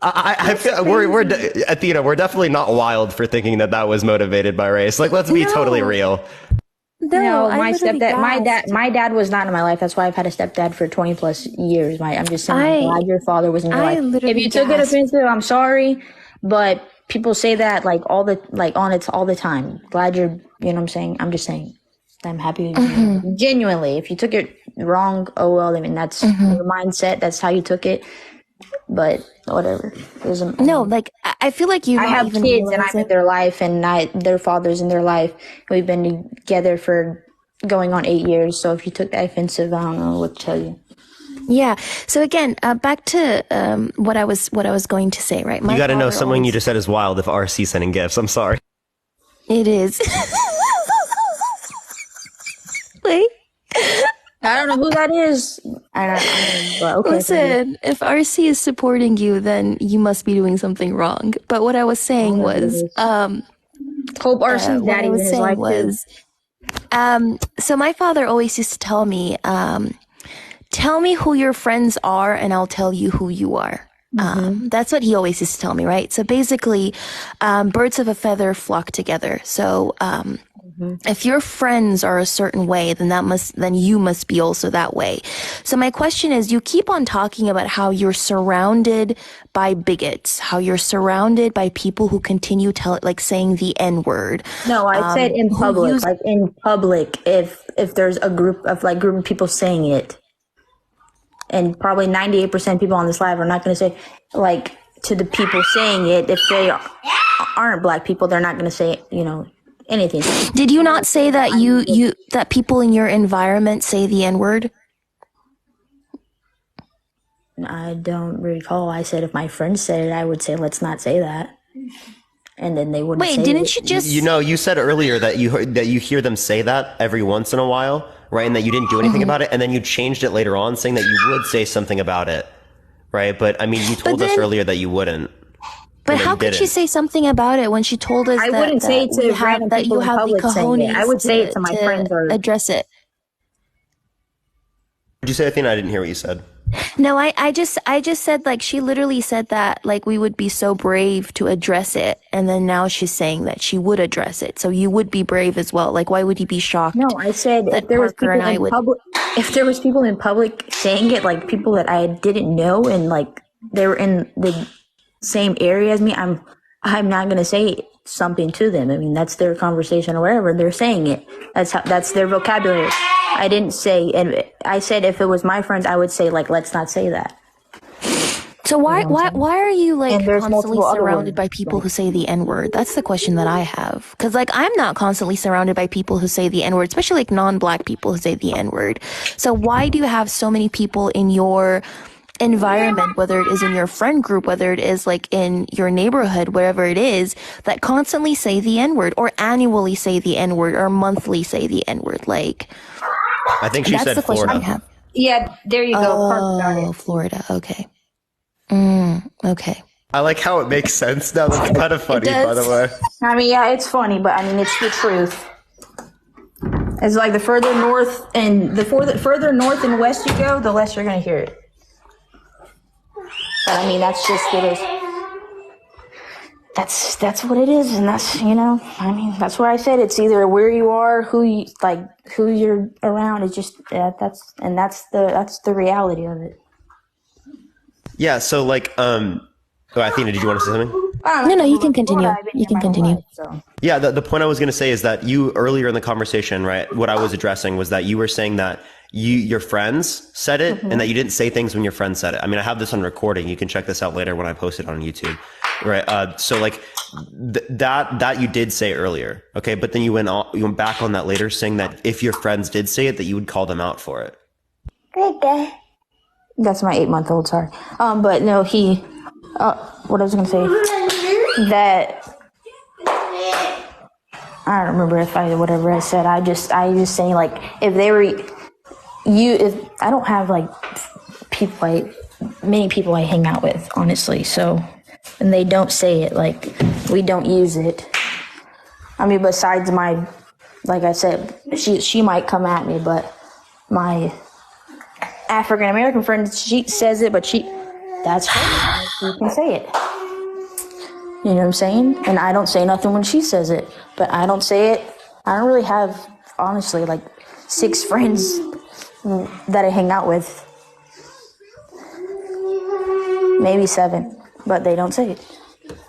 [SPEAKER 1] I feel we're Athena. We're definitely not wild for thinking that was motivated by race. Like, let's be totally real.
[SPEAKER 4] No, my stepdad, my dad was not in my life. That's why I've had a stepdad for 20 plus years. I'm just saying, I'm glad your father was in your life. If you took it offensive, I'm sorry, but people say that all the time. Glad you're, you know what I'm saying? I'm just saying. I'm happy. Genuinely, if you took it wrong, oh well. I mean, that's your mindset. That's how you took it. but whatever.
[SPEAKER 5] No, like I feel like you.
[SPEAKER 4] I have kids, and I'm in their life, and their father's in their life. We've been together for going on 8 years. So if you took that offensive, I don't know what to tell you.
[SPEAKER 5] Yeah. So again, back to what I was going to say. Right.
[SPEAKER 1] You got to know something you just said is wild. If RC sending gifts, I'm sorry.
[SPEAKER 5] It is. Wait.
[SPEAKER 4] I don't know who that is. I don't know, but okay.
[SPEAKER 5] Listen, if RC is supporting you, then you must be doing something wrong. But what I was saying was,
[SPEAKER 4] hope RC's daddy in his life was.
[SPEAKER 5] So my father always used to tell me, tell me who your friends are, and I'll tell you who you are. That's what he always used to tell me, right? So basically, birds of a feather flock together. So, if your friends are a certain way, then you must be also that way. So my question is, you keep on talking about how you're surrounded by bigots, how you're surrounded by people who continue saying the N-word.
[SPEAKER 4] No, I said in public, in public, if there's a group of people saying it, and probably 98% of people on this live are not going to say, like, to the people saying it, if they aren't black people, they're not going to say, anything.
[SPEAKER 5] Did you not say that that people in your environment say the N-word?
[SPEAKER 4] I don't recall. I said if my friends said it, I would say, let's not say that. And then they wouldn't say it.
[SPEAKER 5] Wait, didn't you just...
[SPEAKER 1] You said earlier that you hear them say that every once in a while, right? And that you didn't do anything about it, and then you changed it later on saying that you would say something about it, right? But, I mean, you told us earlier that you wouldn't.
[SPEAKER 5] But how could she say something about it when she told us
[SPEAKER 4] I wouldn't say it to random people in public saying it. I would say it to my friends or
[SPEAKER 5] address it.
[SPEAKER 1] Did you say, Athena? I didn't hear what you said.
[SPEAKER 5] No, I just said, like, she literally said that, like, we would be so brave to address it, and then now she's saying that she would address it. So you would be brave as well. Like, why would you be shocked?
[SPEAKER 4] No, I said if there was people in public saying it, like people that I didn't know, and like they were in the same area as me, I'm not gonna say something to them. I mean, that's their conversation or whatever. They're saying it. That's their vocabulary. I didn't say, and I said if it was my friends, I would say, like, let's not say that.
[SPEAKER 5] So why are you, like, constantly surrounded by people who say the N-word? That's the question that I have. Because, like, I'm not constantly surrounded by people who say the N-word, especially, like, non-black people who say the N-word. So why do you have so many people in your environment, whether it is in your friend group, whether it is like in your neighborhood, wherever it is, that constantly say the N-word, or annually say the N-word, or monthly say the N-word? Like,
[SPEAKER 1] I think she said Florida.
[SPEAKER 4] Yeah, there you go.
[SPEAKER 5] Oh, Florida. Okay. Okay.
[SPEAKER 1] I like how it makes sense now. That's kind of funny, by the way.
[SPEAKER 4] I mean, yeah, it's funny, but I mean, it's the truth. It's like the further north and and west you go, the less you're going to hear it. But I mean, that's just it is. That's what it is, and that's, I mean, that's why I said it's either where you are, who you're around. It's just that's the reality of it.
[SPEAKER 1] Yeah. So like, Athena, did you want to say something?
[SPEAKER 5] No, you can continue. You can continue.
[SPEAKER 1] Yeah, the point I was going to say is that you earlier in the conversation, right? What I was addressing was that you were saying that your friends said it, and that you didn't say things when your friends said it. I mean, I have this on recording. You can check this out later when I post it on YouTube, right? So like that you did say earlier, okay? But then you went back on that later, saying that if your friends did say it, that you would call them out for it.
[SPEAKER 4] That's my 8-month-old. Sorry, but no, he. What I was gonna say that I don't remember whatever I said. I was just saying, like, if they were if I don't have like many people I hang out with, honestly. So, and they don't say it, like, we don't use it. I mean, besides like I said, she might come at me, but my African American friend, she says it, but that's her. She can say it. You know what I'm saying? And I don't say nothing when she says it, but I don't say it. I don't really have, honestly, like 6 friends that I hang out with. Maybe 7, but they don't say it,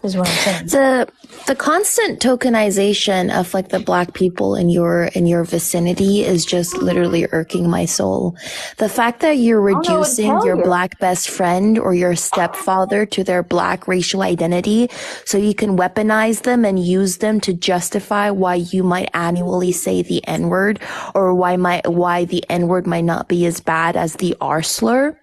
[SPEAKER 4] is what I'm saying.
[SPEAKER 5] The constant tokenization of like the black people in your vicinity is just literally irking my soul. The fact that you're reducing your black best friend or your stepfather to their black racial identity so you can weaponize them and use them to justify why you might annually say the N-word, or why the N-word might not be as bad as the R slur,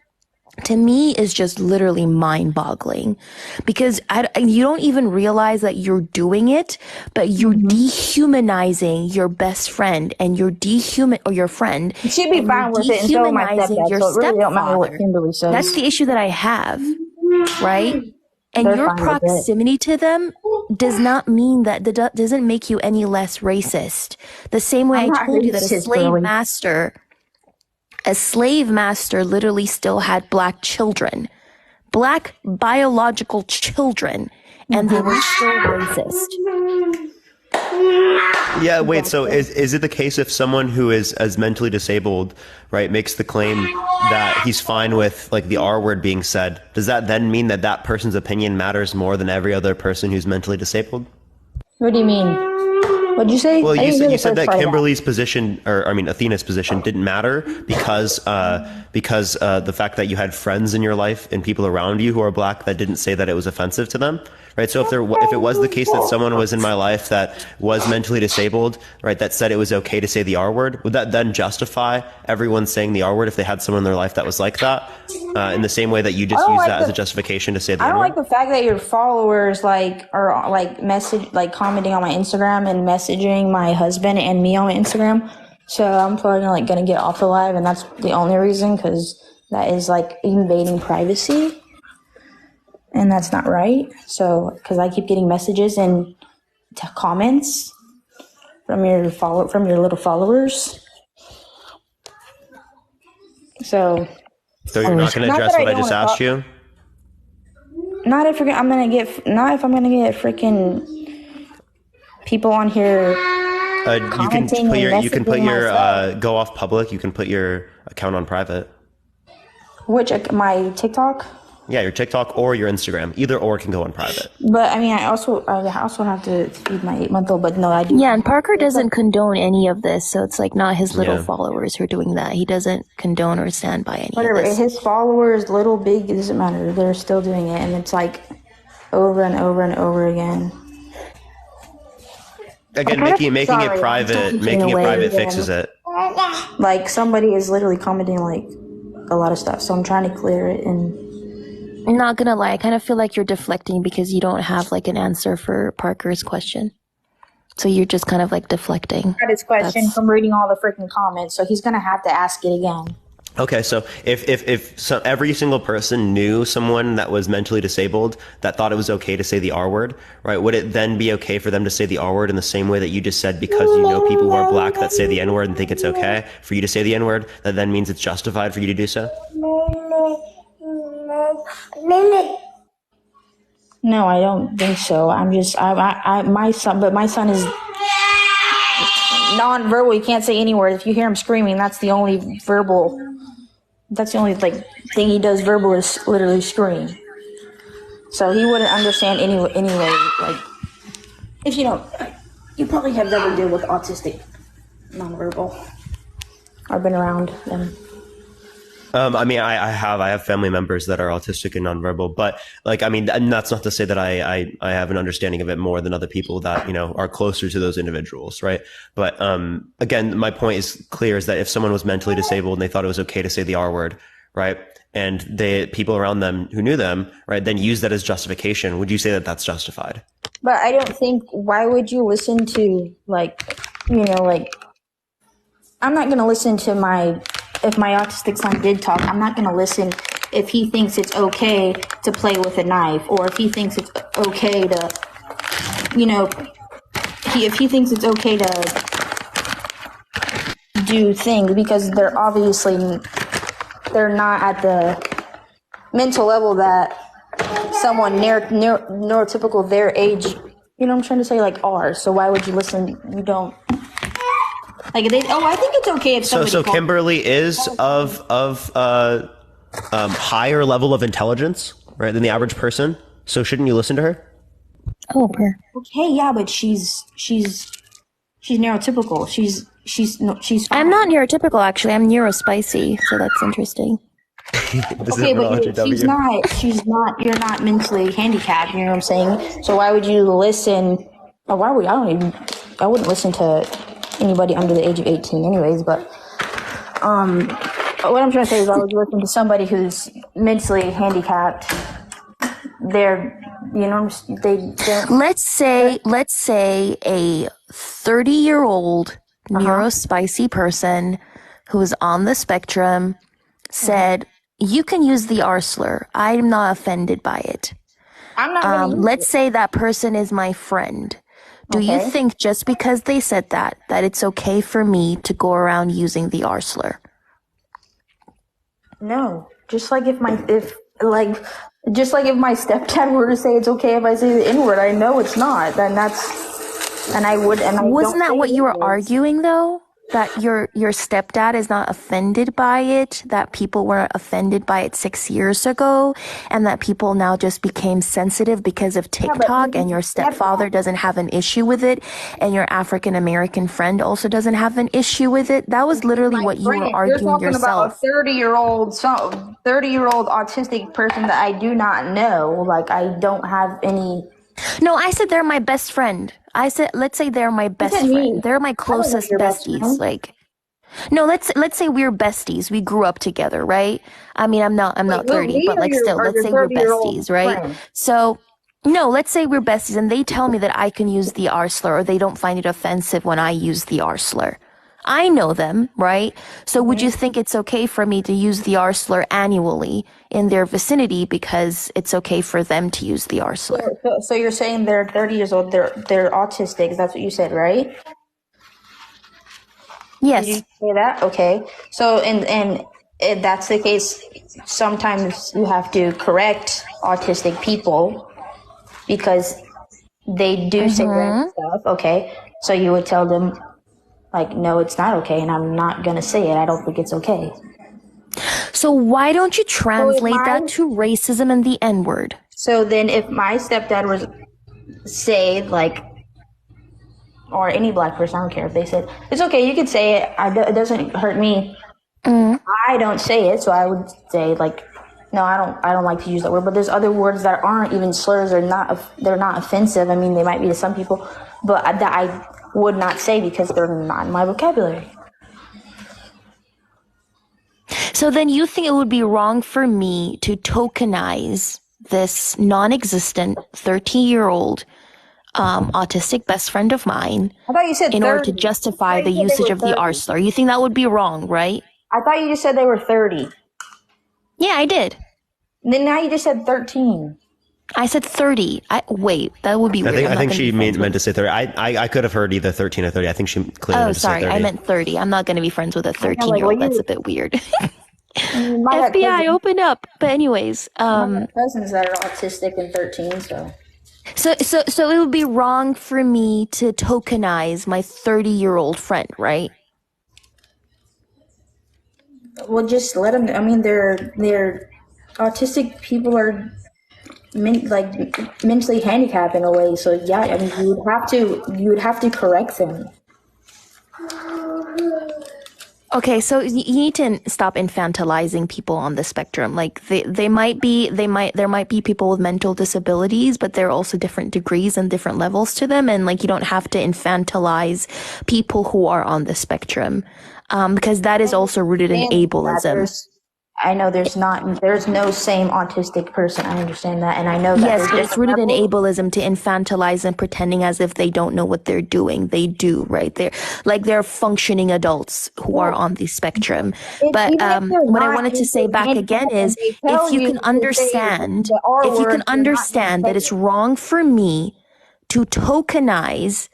[SPEAKER 5] to me is just literally mind-boggling, because you don't even realize that you're doing it, but you're dehumanizing your best friend and your friend.
[SPEAKER 4] You should be fine with it and so my stepdad,
[SPEAKER 5] your
[SPEAKER 4] so it really don't matter what Kimberly says.
[SPEAKER 5] That's the issue that I have, right? And your proximity to them does not mean that doesn't make you any less racist. The same way I told you that a slave master literally still had black children, black biological children, and they were still racist.
[SPEAKER 1] Yeah, wait, so is it the case if someone who is as mentally disabled, right, makes the claim that he's fine with like the R word being said, does that then mean that that person's opinion matters more than every other person who's mentally disabled?
[SPEAKER 4] What do you mean? What'd you say?
[SPEAKER 1] Well, you said that Kimberly's position, or I mean Athena's position, didn't matter because the fact that you had friends in your life and people around you who are black that didn't say that it was offensive to them, right? So if it was the case that someone was in my life that was mentally disabled, right, that said it was okay to say the R word, would that then justify everyone saying the R word if they had someone in their life that was like that? In the same way that you just use that as a justification to say the N word?
[SPEAKER 4] I don't like the fact that your followers are commenting on my Instagram and messaging my husband and me on my Instagram. So I'm probably gonna get off the live, and that's the only reason, because that is like invading privacy, and that's not right. So because I keep getting messages and comments from your little followers. So
[SPEAKER 1] you're not going to address what I just asked you?
[SPEAKER 4] Not if I'm gonna get freaking people on here.
[SPEAKER 1] You can put your go off public. You can put your account on private.
[SPEAKER 4] My TikTok?
[SPEAKER 1] Yeah, your TikTok or your Instagram. Either or can go on private.
[SPEAKER 4] But I mean, I also have to feed my 8-month-old. But no, I do.
[SPEAKER 5] Yeah, and Parker doesn't condone any of this, so it's like not his little followers who are doing that. He doesn't condone or stand by any of this.
[SPEAKER 4] His followers, little, big, it doesn't matter. They're still doing it, and it's like over and over and over again.
[SPEAKER 1] Again, making it private fixes it.
[SPEAKER 4] Like somebody is literally commenting like a lot of stuff, so I'm trying to clear it. And
[SPEAKER 5] I'm not gonna lie, I kind of feel like you're deflecting because you don't have like an answer for Parker's question. So you're just kind of like deflecting.
[SPEAKER 4] I got his question from reading all the freaking comments, so he's gonna have to ask it again.
[SPEAKER 1] Okay, so if every single person knew someone that was mentally disabled that thought it was okay to say the R word, right, would it then be okay for them to say the R word in the same way that you just said, because you know people who are black that say the N word and think it's okay for you to say the N word, that then means it's justified for you to do so?
[SPEAKER 4] No, I don't think so. My son is non-verbal. He can't say any word. If you hear him screaming, that's the only thing he does verbal is literally scream. So he wouldn't understand anyway. Like, if you probably have never dealt with autistic non-verbal or been around them.
[SPEAKER 1] I mean, I have family members that are autistic and nonverbal, but like, I mean, and that's not to say that I have an understanding of it more than other people that, are closer to those individuals. Right. But, again, my point is clear, is that if someone was mentally disabled and they thought it was okay to say the R word, right, and people around them who knew them, right, then use that as justification, would you say that that's justified?
[SPEAKER 4] But I don't think, why would you listen to I'm not going to listen to if my autistic son did talk, I'm not going to listen if he thinks it's okay to play with a knife, or if he thinks it's okay to, if he thinks it's okay to do things, because they're not at the mental level that someone neurotypical their age, what I'm trying to say, like ours. So why would you listen? You don't. I think it's okay if somebody.
[SPEAKER 1] So Kimberly is of higher level of intelligence, right, than the average person. So shouldn't you listen to her?
[SPEAKER 5] Oh, per.
[SPEAKER 4] Okay, yeah, but she's neurotypical. She's fine.
[SPEAKER 5] I'm not neurotypical, actually. I'm neurospicy, so that's interesting.
[SPEAKER 4] Okay, but she's not, you're not mentally handicapped, you know what I'm saying? So why would you listen, or I wouldn't listen to anybody under the age of 18 anyways, but, what I'm trying to say is I would listen to somebody who's mentally handicapped. They're, you know,
[SPEAKER 5] let's say a 30-year-old neurospicy person who's on the spectrum said, you can use the R slur. I'm not offended by it.
[SPEAKER 4] I'm not
[SPEAKER 5] let's say that person is my friend. Do you think just because they said that it's okay for me to go around using the R slur?
[SPEAKER 4] No. Just like if my stepdad were to say it's okay if I say the N-word, I know it's not. Then
[SPEAKER 5] wasn't that what you were arguing though? That your stepdad is not offended by it, that people weren't offended by it 6 years ago, and that people now just became sensitive because of TikTok, and your stepfather doesn't have an issue with it, and your African American friend also doesn't have an issue with it. That was literally what you were arguing yourself.
[SPEAKER 4] You're talking about a 30-year-old autistic person that I do not know. Like, I don't have any...
[SPEAKER 5] No, I said they're my best friend. I said, let's say they're my best friend. They're my closest besties. Like, no, let's say we're besties. We grew up together, right? I mean, I'm not 30, but like still, let's say we're besties, right? Friend. So, no, let's say we're besties, and they tell me that I can use the R slur, or they don't find it offensive when I use the R slur. I know them, right? So would you think it's okay for me to use the R slur annually in their vicinity because it's okay for them to use the R slur?
[SPEAKER 4] So you're saying they're 30 years old, they're autistic. That's what you said, right?
[SPEAKER 5] Yes.
[SPEAKER 4] Did you say that? Okay. So, and if that's the case, sometimes you have to correct autistic people because they do say random stuff. Okay. So you would tell them, like, no, it's not okay, and I'm not going to say it. I don't think it's okay.
[SPEAKER 5] So why don't you translate that to racism and the N-word?
[SPEAKER 4] So then if my stepdad was say, like, or any black person, I don't care if they said, it's okay, you could say it. It doesn't hurt me. I don't say it, so I would say, like, no, I don't like to use that word. But there's other words that aren't even slurs, or they're not offensive. I mean, they might be to some people, but that I would not say because they're not in my vocabulary.
[SPEAKER 5] So then you think it would be wrong for me to tokenize this non-existent 13-year-old autistic best friend of mine
[SPEAKER 4] I thought you said
[SPEAKER 5] in
[SPEAKER 4] 30.
[SPEAKER 5] order to justify the usage of the R slur? You think that would be wrong, right?
[SPEAKER 4] I thought you just said they were 30.
[SPEAKER 5] Yeah, I did.
[SPEAKER 4] And then now you just said 13.
[SPEAKER 5] I said 30. Wait, that would be weird.
[SPEAKER 1] I think she meant to say 30. I could have heard either 13 or 30. I think she clearly meant to say 30.
[SPEAKER 5] I meant 30. I'm not going to be friends with a 13-year-old. That's a bit weird. FBI, open up. But anyways,
[SPEAKER 4] my cousins that are autistic and 13,
[SPEAKER 5] so it would be wrong for me to tokenize my 30-year-old friend, right?
[SPEAKER 4] Well, just let them. I mean, they're autistic people are mentally handicapped in a way. So yeah, I mean, you would have to correct them.
[SPEAKER 5] Okay, so you need to stop infantilizing people on the spectrum. Like there might be people with mental disabilities, but there are also different degrees and different levels to them. And like, you don't have to infantilize people who are on the spectrum, because that is also rooted in ableism.
[SPEAKER 4] I know there's no same autistic person. I understand that. And I know that.
[SPEAKER 5] Yes, but it's rooted in ableism to infantilize and pretending as if they don't know what they're doing. They do, right? They're functioning adults who are on the spectrum. But what I wanted to say back again is if you can understand that it's wrong for me to tokenize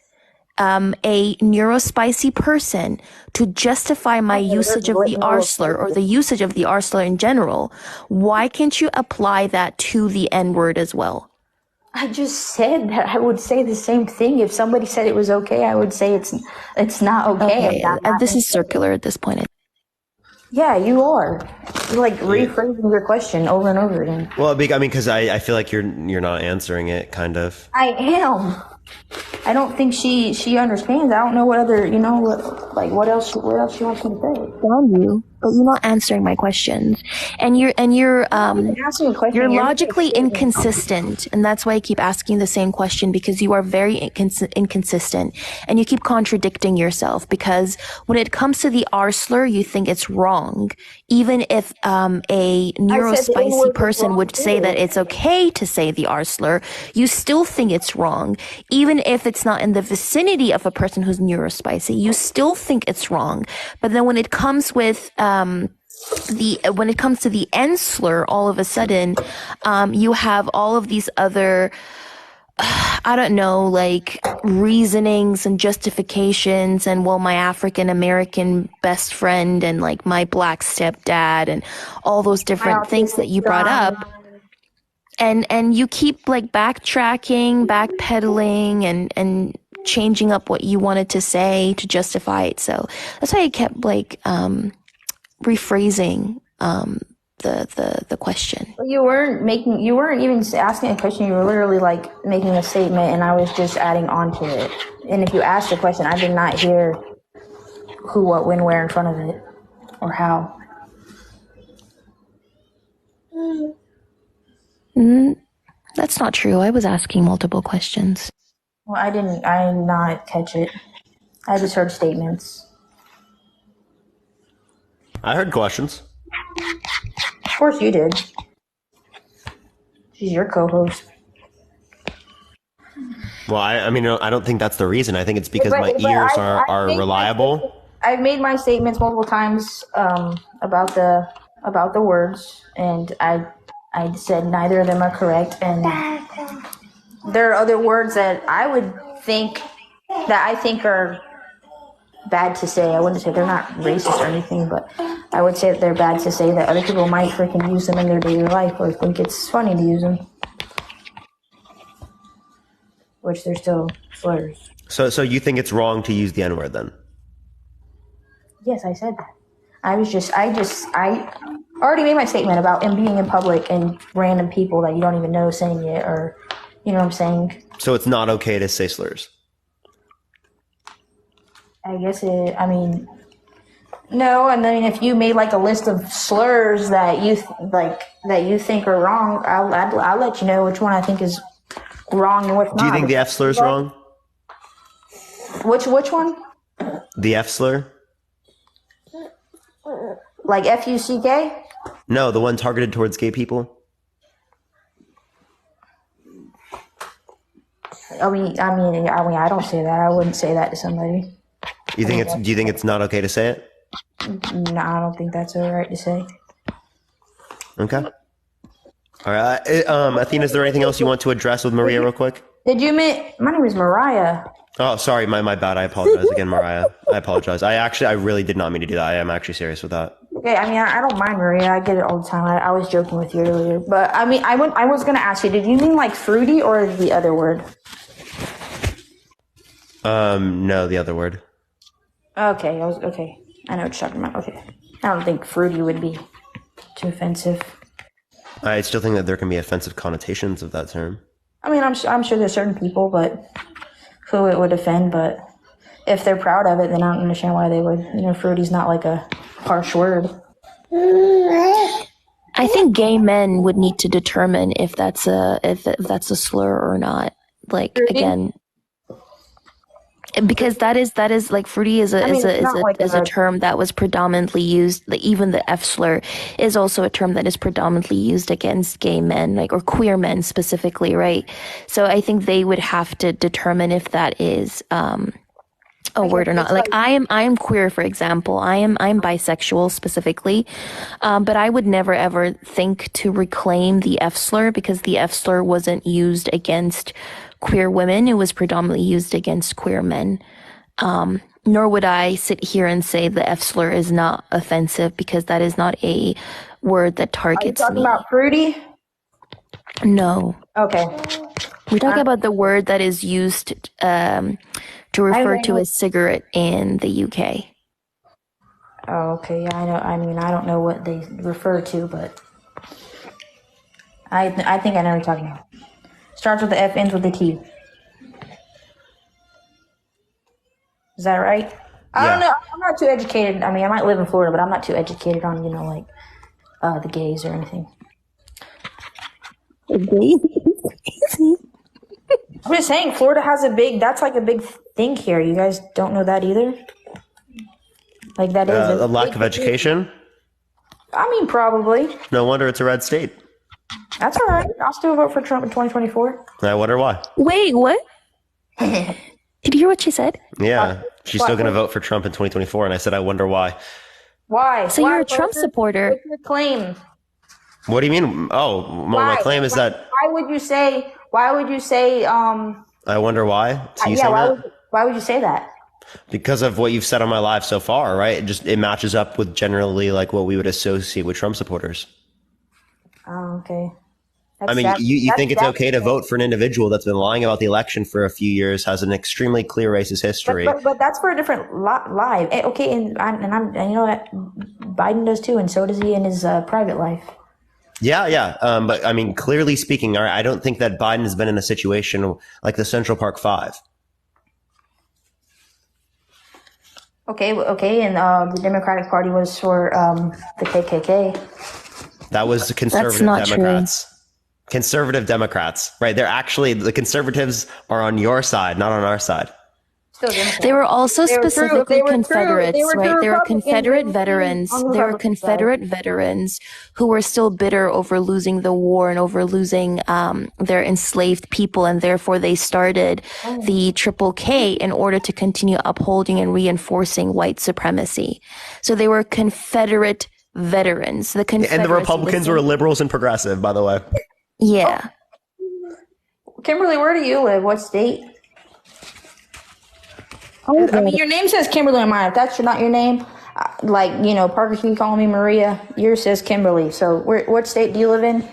[SPEAKER 5] a neurospicy person to justify my usage of the R slur or the usage of the R slur in general, why can't you apply that to the N word as well?
[SPEAKER 4] I just said that I would say the same thing. If somebody said it was okay, I would say it's not okay.
[SPEAKER 5] This is circular at this point.
[SPEAKER 4] Yeah, you are. You're like rephrasing your question over and over again.
[SPEAKER 1] Well, I mean, because I feel like you're not answering it, kind of.
[SPEAKER 4] I am. I don't think she understands. I don't know what other, what else she wants me to say.
[SPEAKER 5] Understand you, but you're not answering my questions, and you're you're logically inconsistent, and that's why I keep asking the same question, because you are very inconsistent, and you keep contradicting yourself. Because when it comes to the R slur, you think it's wrong, even if a neurospicy person would say that it's okay to say the R slur, you still think it's wrong, even if it's not in the vicinity of a person who's neurospicy. You still think it's wrong. But then when it comes with when it comes to the N slur, all of a sudden, you have all of these other, I don't know, like reasonings and justifications, and well, my African American best friend, and like my black stepdad, and all those different things that you brought up. And you keep like backtracking, backpedaling, and changing up what you wanted to say to justify it. So that's why I kept like rephrasing the question.
[SPEAKER 4] You weren't even asking a question. You were literally like making a statement, and I was just adding on to it. And if you asked a question, I did not hear who, what, when, where in front of it, or how.
[SPEAKER 5] That's not true. I was asking multiple questions.
[SPEAKER 4] Well, I did not catch it. I just heard statements.
[SPEAKER 1] I heard questions.
[SPEAKER 4] Of course you did. She's your co-host.
[SPEAKER 1] Well, I mean, I don't think that's the reason. I think it's because my ears are reliable.
[SPEAKER 4] I've made my statements multiple times about the words, and I said neither of them are correct, and there are other words that I think are bad to say. I wouldn't say they're not racist or anything, but I would say that they're bad to say, that other people might freaking use them in their daily life or think it's funny to use them, which they're still slurs.
[SPEAKER 1] So you think it's wrong to use the N-word then?
[SPEAKER 4] Yes, I said that. I already made my statement about him being in public and random people that you don't even know saying it, or, you know what I'm saying?
[SPEAKER 1] So it's not okay to say slurs?
[SPEAKER 4] I guess no, and then if you made like a list of slurs that you think are wrong, I'll let you know which one I think is wrong and what's not.
[SPEAKER 1] Do you think the F slur is wrong?
[SPEAKER 4] Which one?
[SPEAKER 1] The F slur?
[SPEAKER 4] Like F-U-C-K?
[SPEAKER 1] No, the one targeted towards gay people.
[SPEAKER 4] I mean, I don't say that. I wouldn't say that to somebody.
[SPEAKER 1] Do you think it's not okay to say it?
[SPEAKER 4] No, I don't think that's all right to say.
[SPEAKER 1] Okay. All right. Athena, is there anything else you want to address with Maria real quick?
[SPEAKER 4] My name is Mariah.
[SPEAKER 1] Oh, sorry. My bad. I apologize again, Mariah. I apologize. I really did not mean to do that. I am actually serious with that.
[SPEAKER 4] Okay. I mean, I don't mind Maria. I get it all the time. I was joking with you earlier, but I mean, I was going to ask you, did you mean like fruity or the other word?
[SPEAKER 1] No, the other word.
[SPEAKER 4] Okay. Okay. I know what you're talking about. Okay. I don't think fruity would be too offensive.
[SPEAKER 1] I still think that there can be offensive connotations of that term.
[SPEAKER 4] I mean, I'm sure there's certain people, but who it would offend, but if they're proud of it, then I don't understand why they would. Fruity's not like a harsh word.
[SPEAKER 5] I think gay men would need to determine if that's a slur or not. Like, fruity? Again, because that is like fruity is a term that was predominantly used. Like, even the F slur is also a term that is predominantly used against gay men, like, or queer men specifically, right? So I think they would have to determine if that is a word or not. Like, I am queer, for example. I'm bisexual specifically, but I would never ever think to reclaim the F slur, because the F slur wasn't used against queer women. It was predominantly used against queer men. Nor would I sit here and say the F slur is not offensive, because that is not a word that targets me.
[SPEAKER 4] Are you talking about fruity?
[SPEAKER 5] No.
[SPEAKER 4] Okay.
[SPEAKER 5] We're talking about the word that is used to refer to a cigarette in the UK.
[SPEAKER 4] Oh, okay. Yeah, I know. I mean, I don't know what they refer to, but I think I know what you're talking about. Starts with the F, ends with the T. Is that right? I don't know. I'm not too educated. I mean, I might live in Florida, but I'm not too educated on, like, the gays or anything.
[SPEAKER 5] The gays?
[SPEAKER 4] I'm just saying, Florida has that's like a big thing here. You guys don't know that either? Like, that is
[SPEAKER 1] a lack of education?
[SPEAKER 4] I mean, probably.
[SPEAKER 1] No wonder it's a red state.
[SPEAKER 4] That's all right. I'll still vote for Trump in 2024.
[SPEAKER 1] I wonder why.
[SPEAKER 5] Wait, what? Did you hear what she said?
[SPEAKER 1] Yeah. She's still going to vote for Trump in 2024. And I said, I wonder why.
[SPEAKER 4] Why?
[SPEAKER 5] So you're a Trump supporter.
[SPEAKER 4] What's your claim?
[SPEAKER 1] What do you mean? Oh, well, my claim is that.
[SPEAKER 4] Why would you say,
[SPEAKER 1] I wonder why?
[SPEAKER 4] Why would you say that?
[SPEAKER 1] Because of what you've said on my live so far, right? It matches up with generally like what we would associate with Trump supporters.
[SPEAKER 4] Oh, okay.
[SPEAKER 1] You think it's okay to vote for an individual that's been lying about the election for a few years, has an extremely clear racist history.
[SPEAKER 4] But that's for a different live. Okay, and you know what? Biden does too, and so does he in his private life.
[SPEAKER 1] Yeah. But I mean, clearly speaking, I don't think that Biden has been in a situation like the Central Park Five.
[SPEAKER 4] Okay, and the Democratic Party was for the KKK.
[SPEAKER 1] That was conservative Democrats. True. Conservative Democrats, right? They're actually, the conservatives are on your side, not on our side.
[SPEAKER 5] They were also specifically Confederates, right? They were Confederate veterans. They were Confederate veterans who were still bitter over losing the war and over losing their enslaved people, and therefore they started the Triple K in order to continue upholding and reinforcing white supremacy. So they were Confederate veterans. And
[SPEAKER 1] the Republicans were liberals and progressive, by the way.
[SPEAKER 5] Yeah.
[SPEAKER 4] Kimberly, where do you live? What state? I mean, your name says Kimberly on mine. If that's not your name, Parker can call me Maria. Yours says Kimberly. So what state do you live in?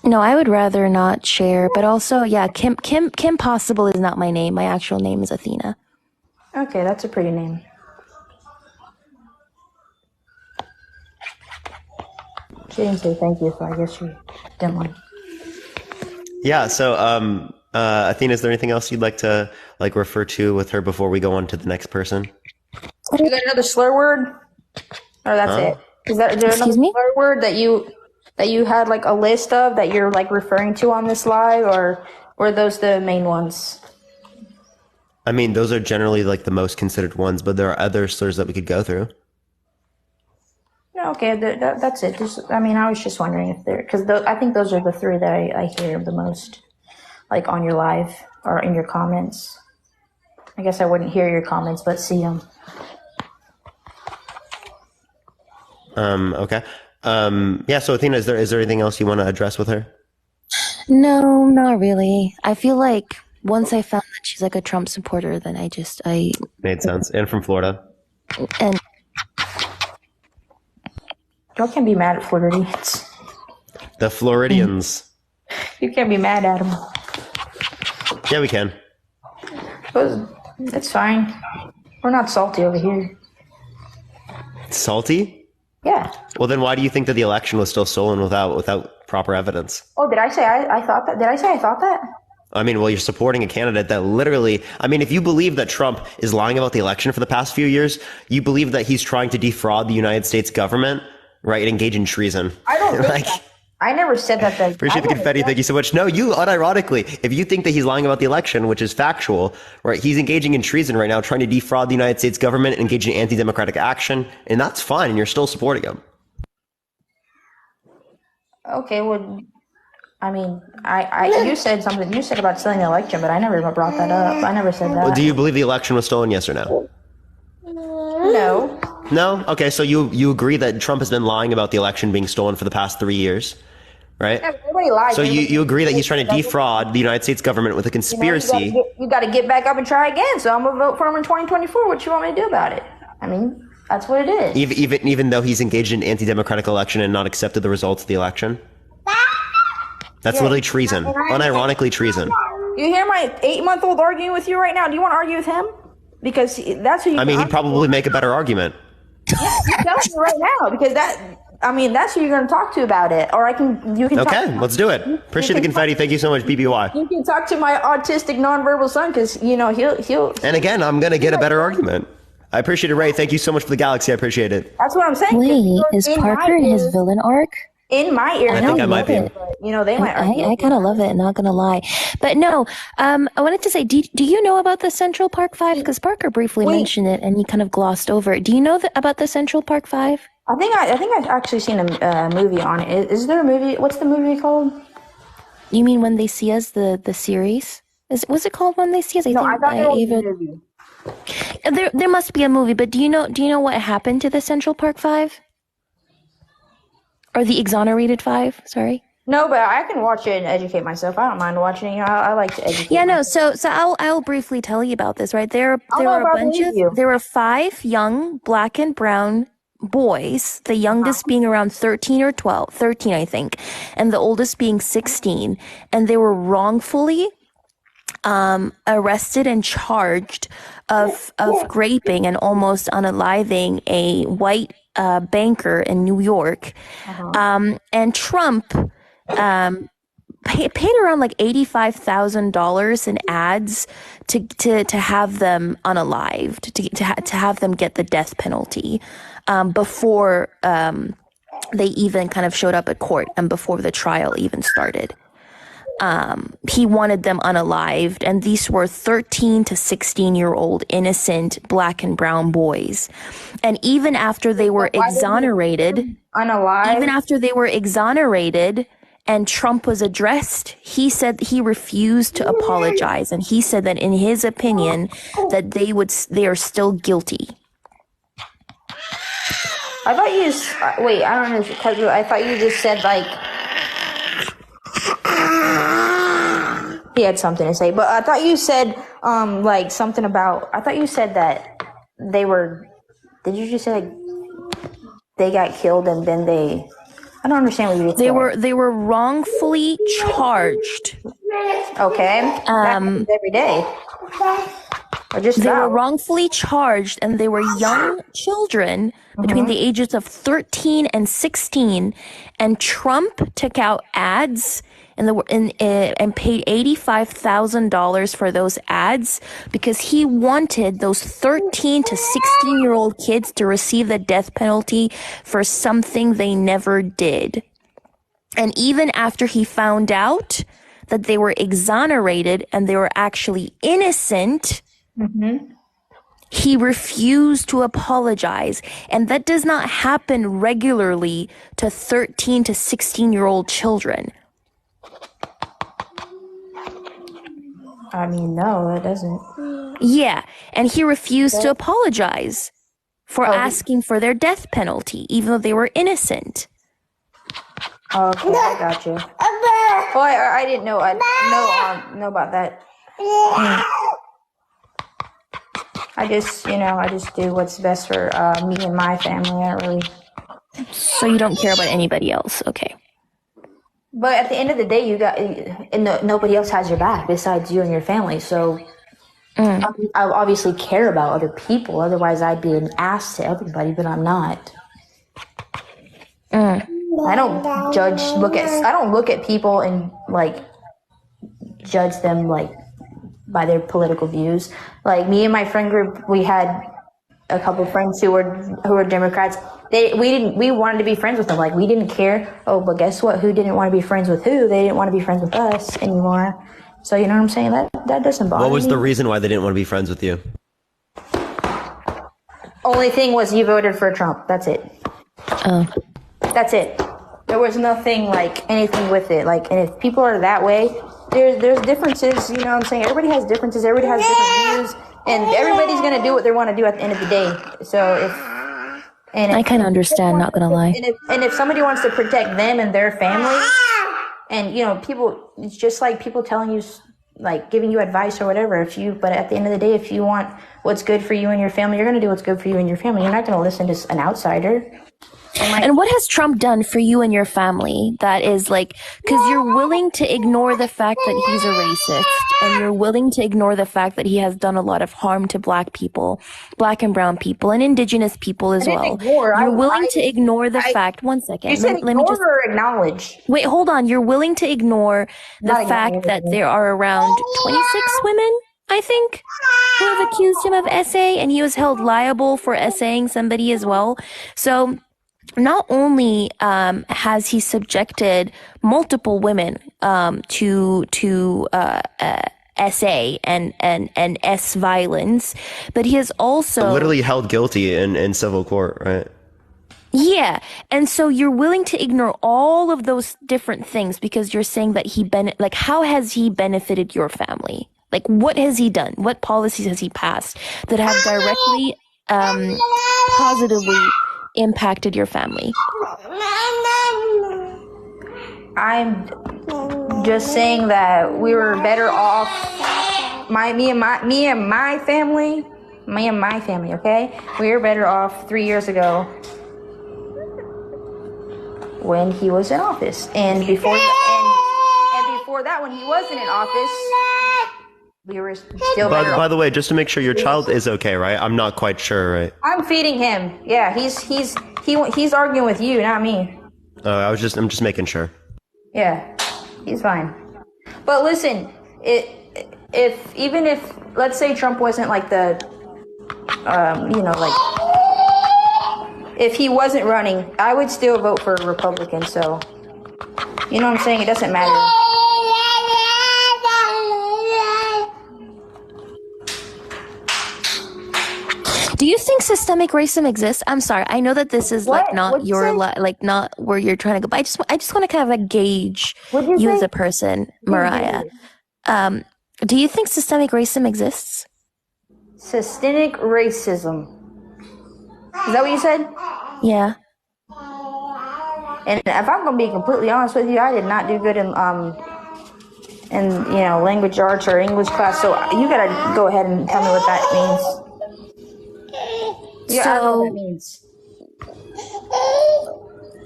[SPEAKER 5] No, I would rather not share. But also, yeah, Kim Possible is not my name. My actual name is Athena.
[SPEAKER 4] Okay, that's a pretty name. She didn't say thank you, so I guess she didn't like.
[SPEAKER 1] Yeah, so Athena, is there anything else you'd like to refer to with her before we go on to the next person?
[SPEAKER 4] You got another slur word? Or that's it? Is there another slur word that you had like a list of that you're like referring to on this live, or are those the main ones?
[SPEAKER 1] I mean, those are generally like the most considered ones, but there are other slurs that we could go through.
[SPEAKER 4] Okay, that's it. I was just wondering if because I think those are the three that I hear the most, like on your live or in your comments. I guess I wouldn't hear your comments, but see them.
[SPEAKER 1] Okay. Yeah. So Athena, is there anything else you want to address with her?
[SPEAKER 5] No, not really. I feel like once I found that she's like a Trump supporter, then I
[SPEAKER 1] made sense. And from Florida.
[SPEAKER 5] And.
[SPEAKER 4] Y'all can't be mad at Floridians.
[SPEAKER 1] The Floridians.
[SPEAKER 4] You can't be mad at them.
[SPEAKER 1] Yeah, we can.
[SPEAKER 4] It's fine. We're not salty over here.
[SPEAKER 1] Salty?
[SPEAKER 4] Yeah.
[SPEAKER 1] Well, then why do you think that the election was still stolen without proper evidence?
[SPEAKER 4] Oh, did I say I thought that? Did I say I thought that?
[SPEAKER 1] I mean, well, you're supporting a candidate that literally, if you believe that Trump is lying about the election for the past few years, you believe that he's trying to defraud the United States government, right, and engage in treason.
[SPEAKER 4] I don't think that. I never said that.
[SPEAKER 1] Appreciate the confetti. Thank you so much. No, you unironically, if you think that he's lying about the election, which is factual, right, he's engaging in treason right now, trying to defraud the United States government, engaging in anti-democratic action, and that's fine, and you're still supporting him.
[SPEAKER 4] Okay, well, you said something. You said about stealing the election, but I never brought that up. I never said that.
[SPEAKER 1] Well, do you believe the election was stolen, yes or no?
[SPEAKER 4] No.
[SPEAKER 1] No? Okay, so you agree that Trump has been lying about the election being stolen for the past 3 years, right?
[SPEAKER 4] Yeah, everybody lies.
[SPEAKER 1] So you agree that he's trying to defraud the United States government with a conspiracy.
[SPEAKER 4] You got to get back up and try again. So I'm going to vote for him in 2024. What you want me to do about it? That's what it is.
[SPEAKER 1] Even though he's engaged in anti-democratic election and not accepted the results of the election? That's literally treason. Unironically treason.
[SPEAKER 4] You hear my 8-month-old arguing with you right now? Do you want to argue with him? Because that's who you...
[SPEAKER 1] he'd probably make a better argument.
[SPEAKER 4] Yeah, You tell me right now, because that's who you're going to talk to about it. Or you can.
[SPEAKER 1] Okay, let's do it. Appreciate the confetti. Thank you so much, BBY.
[SPEAKER 4] You can talk to my autistic nonverbal son, because he'll.
[SPEAKER 1] And again, I'm going to get a better argument. I appreciate it, Ray. Thank you so much for the galaxy. I appreciate it.
[SPEAKER 4] That's what I'm saying.
[SPEAKER 5] Wait, is Parker in his villain arc?
[SPEAKER 4] In my ear,
[SPEAKER 1] I think I might be.
[SPEAKER 4] But, they might.
[SPEAKER 5] I kind of love it. Not gonna lie, but no. I wanted to say, do you know about the Central Park 5? Because Parker briefly mentioned it, and he kind of glossed over it. Do you know about the Central Park 5?
[SPEAKER 4] I think I've actually seen a movie on it. Is there a movie? What's the movie called?
[SPEAKER 5] You mean When They See Us, the series? Was it called When They See Us?
[SPEAKER 4] I thought there was a movie.
[SPEAKER 5] There must be a movie, but do you know what happened to the Central Park 5? Or the exonerated 5, sorry.
[SPEAKER 4] No, but I can watch it and educate myself. I don't mind watching it. I like to educate.
[SPEAKER 5] Yeah, no. So I'll briefly tell you about this. Right, there were 5 young black and brown boys. The youngest being around 13 or 12, 13, I think, and the oldest being 16, and they were wrongfully arrested and charged of raping and almost unaliving a white banker in New York. And Trump paid around like $85,000 in ads to have them unalived, to have them get the death penalty before they even kind of showed up at court and before the trial even started. He wanted them unalived, and these were 13 to 16-year-old innocent black and brown boys. And even after they were exonerated, and Trump was addressed, he said he refused to apologize, and he said that in his opinion that they are still guilty.
[SPEAKER 4] I thought you wait. I don't know, because I thought you just said like. He had something to say, but I thought you said like something about. I thought you said that they were. Did you just say like they got killed and then they? I don't understand what you just said.
[SPEAKER 5] They were wrongfully charged.
[SPEAKER 4] Okay. That happens every day. Or just
[SPEAKER 5] they were wrongfully charged, and they were young children between the ages of 13 and 16, and Trump took out ads and paid $85,000 for those ads because he wanted those 13 to 16-year-old kids to receive the death penalty for something they never did. And even after he found out that they were exonerated and they were actually innocent, he refused to apologize. And that does not happen regularly to 13 to 16-year-old children.
[SPEAKER 4] I mean, no, that doesn't.
[SPEAKER 5] Yeah, and he refused to apologize for asking for their death penalty, even though they were innocent.
[SPEAKER 4] Okay, I got you. Well, I didn't know. I know about that. I just do what's best for me and my family. I don't really.
[SPEAKER 5] So you don't care about anybody else, okay?
[SPEAKER 4] But at the end of the day, nobody else has your back besides you and your family. So I obviously care about other people. Otherwise, I'd be an ass to everybody. But I'm not. I don't I don't look at people and like judge them like by their political views. Like me and my friend group, we had a couple of friends who were Democrats. We wanted to be friends with them. Like we didn't care. Oh, but guess what? Who didn't want to be friends with who? They didn't want to be friends with us anymore. So you know what I'm saying? That doesn't bother me.
[SPEAKER 1] What was the reason why they didn't want to be friends with you?
[SPEAKER 4] Only thing was you voted for Trump. That's it.
[SPEAKER 5] Oh.
[SPEAKER 4] That's it. There was nothing like anything with it. Like, and if people are that way, there's differences. You know what I'm saying? Everybody has differences. Everybody has different views, and everybody's gonna do what they want to do at the end of the day. So
[SPEAKER 5] I kind of understand. Not gonna lie.
[SPEAKER 4] And if somebody wants to protect them and their family, and people, it's just like people telling you, like giving you advice or whatever. But at the end of the day, if you want what's good for you and your family, you're gonna do what's good for you and your family. You're not gonna listen to an outsider.
[SPEAKER 5] And what has Trump done for you and your family that is like, because you're willing to ignore the fact that he's a racist, and you're willing to ignore the fact that he has done a lot of harm to black people, black and brown people, and indigenous people as well. You're willing to ignore the fact, one second.
[SPEAKER 4] You said
[SPEAKER 5] let me just
[SPEAKER 4] or acknowledge.
[SPEAKER 5] Wait, hold on. You're willing to ignore the fact that there are around 26 women, I think, who have accused him of SA, and he was held liable for SAing somebody as well. So not only has he subjected multiple women to SA and S violence, but he has also
[SPEAKER 1] literally held guilty in civil court, right?
[SPEAKER 5] Yeah. And so you're willing to ignore all of those different things because you're saying that how has he benefited your family? Like, what has he done? What policies has he passed that have directly, positively impacted your family?
[SPEAKER 4] I'm just saying that we were better off. Me and my family. Okay, we were better off 3 years ago when he was in office, and before that, when he wasn't in office, we were still better off.
[SPEAKER 1] By the way, just to make sure your child is okay, right? I'm not quite sure, right?
[SPEAKER 4] I'm feeding him. Yeah, he's arguing with you, not me.
[SPEAKER 1] I'm just making sure. Yeah,
[SPEAKER 4] he's fine. But listen, even if let's say Trump wasn't like the, if he wasn't running, I would still vote for a Republican. So, you know what I'm saying? It doesn't matter.
[SPEAKER 5] Do you think systemic racism exists? I'm sorry. I know that this is not where you're trying to go, but I just want to kind of like gauge you as a person, Mariah. Do you think systemic racism exists?
[SPEAKER 4] Systemic racism. Is that what you said?
[SPEAKER 5] Yeah.
[SPEAKER 4] And if I'm gonna be completely honest with you, I did not do good in language arts or English class. So you gotta go ahead and tell me what that means. Yeah, I know what that means.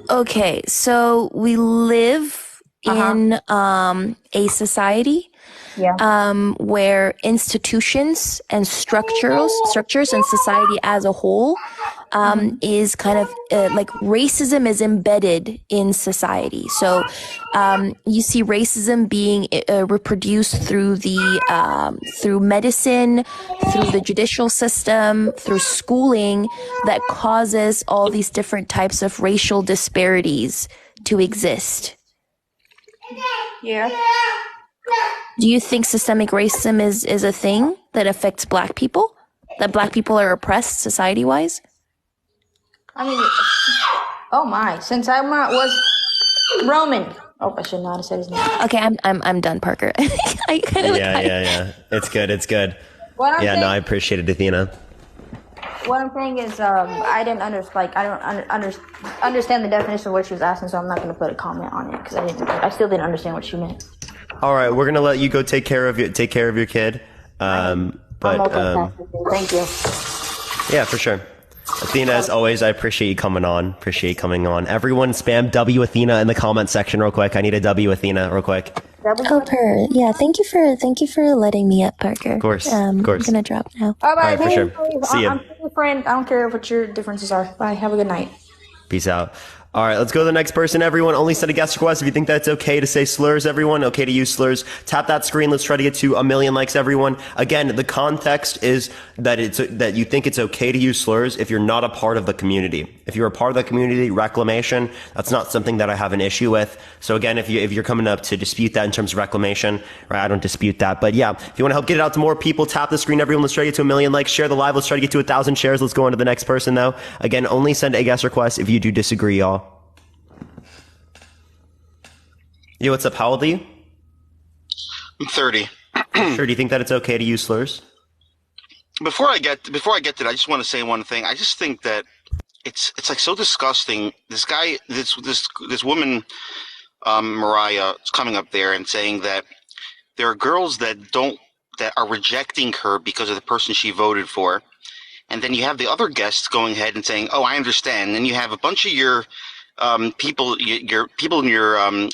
[SPEAKER 5] Okay, so we live in a society where institutions and structures and society as a whole is kind of like racism is embedded in society. So you see racism being reproduced through through medicine, through the judicial system, through schooling, that causes all these different types of racial disparities to exist.
[SPEAKER 4] Yeah.
[SPEAKER 5] Do you think systemic racism is a thing that affects black people? That black people are oppressed society-wise?
[SPEAKER 4] I mean, oh my! Since I was Roman. Oh, I should not have said his name.
[SPEAKER 5] Okay, I'm done, Parker.
[SPEAKER 1] Yeah. It's good. I appreciate it, Athena.
[SPEAKER 4] What I'm saying is, I didn't understand the definition of what she was asking, so I'm not going to put a comment on it because I still didn't understand what she meant.
[SPEAKER 1] All right, we're gonna let you go take care of your kid.
[SPEAKER 4] Thank you.
[SPEAKER 1] Yeah, for sure. Athena, as always, I appreciate you coming on. Everyone spam W Athena in the comment section real quick. I need a W Athena real quick.
[SPEAKER 5] Per. Yeah, thank you for letting me up, Parker.
[SPEAKER 1] Of course.
[SPEAKER 5] I'm gonna drop now.
[SPEAKER 4] All right,
[SPEAKER 1] for sure. See ya.
[SPEAKER 4] I'm your friend. I don't care what your differences are. Bye. Have a good night.
[SPEAKER 1] Peace out. All right, let's go to the next person. Everyone, only send a guest request if you think that's okay to say slurs. Everyone, okay to use slurs. Tap that screen. Let's try to get to 1 million likes. Everyone. Again, the context is that that you think it's okay to use slurs if you're not a part of the community. If you're a part of the community, reclamation, that's not something that I have an issue with. So again, if you're coming up to dispute that in terms of reclamation, right? I don't dispute that. But yeah, if you want to help get it out to more people, tap the screen. Everyone, let's try to get to 1 million likes. Share the live. Let's try to get to 1,000 shares. Let's go on to the next person though. Again, only send a guest request if you do disagree, y'all. Yo, what's up? How old are you?
[SPEAKER 6] I'm 30.
[SPEAKER 1] Sure. Do you think that it's okay to use slurs?
[SPEAKER 6] Before I get to that, I just want to say one thing. I just think that it's like so disgusting. This guy, this woman, Mariah, is coming up there and saying that there are girls that are rejecting her because of the person she voted for, And then you have the other guests going ahead and saying, "Oh, I understand." And then you have a bunch of your people in your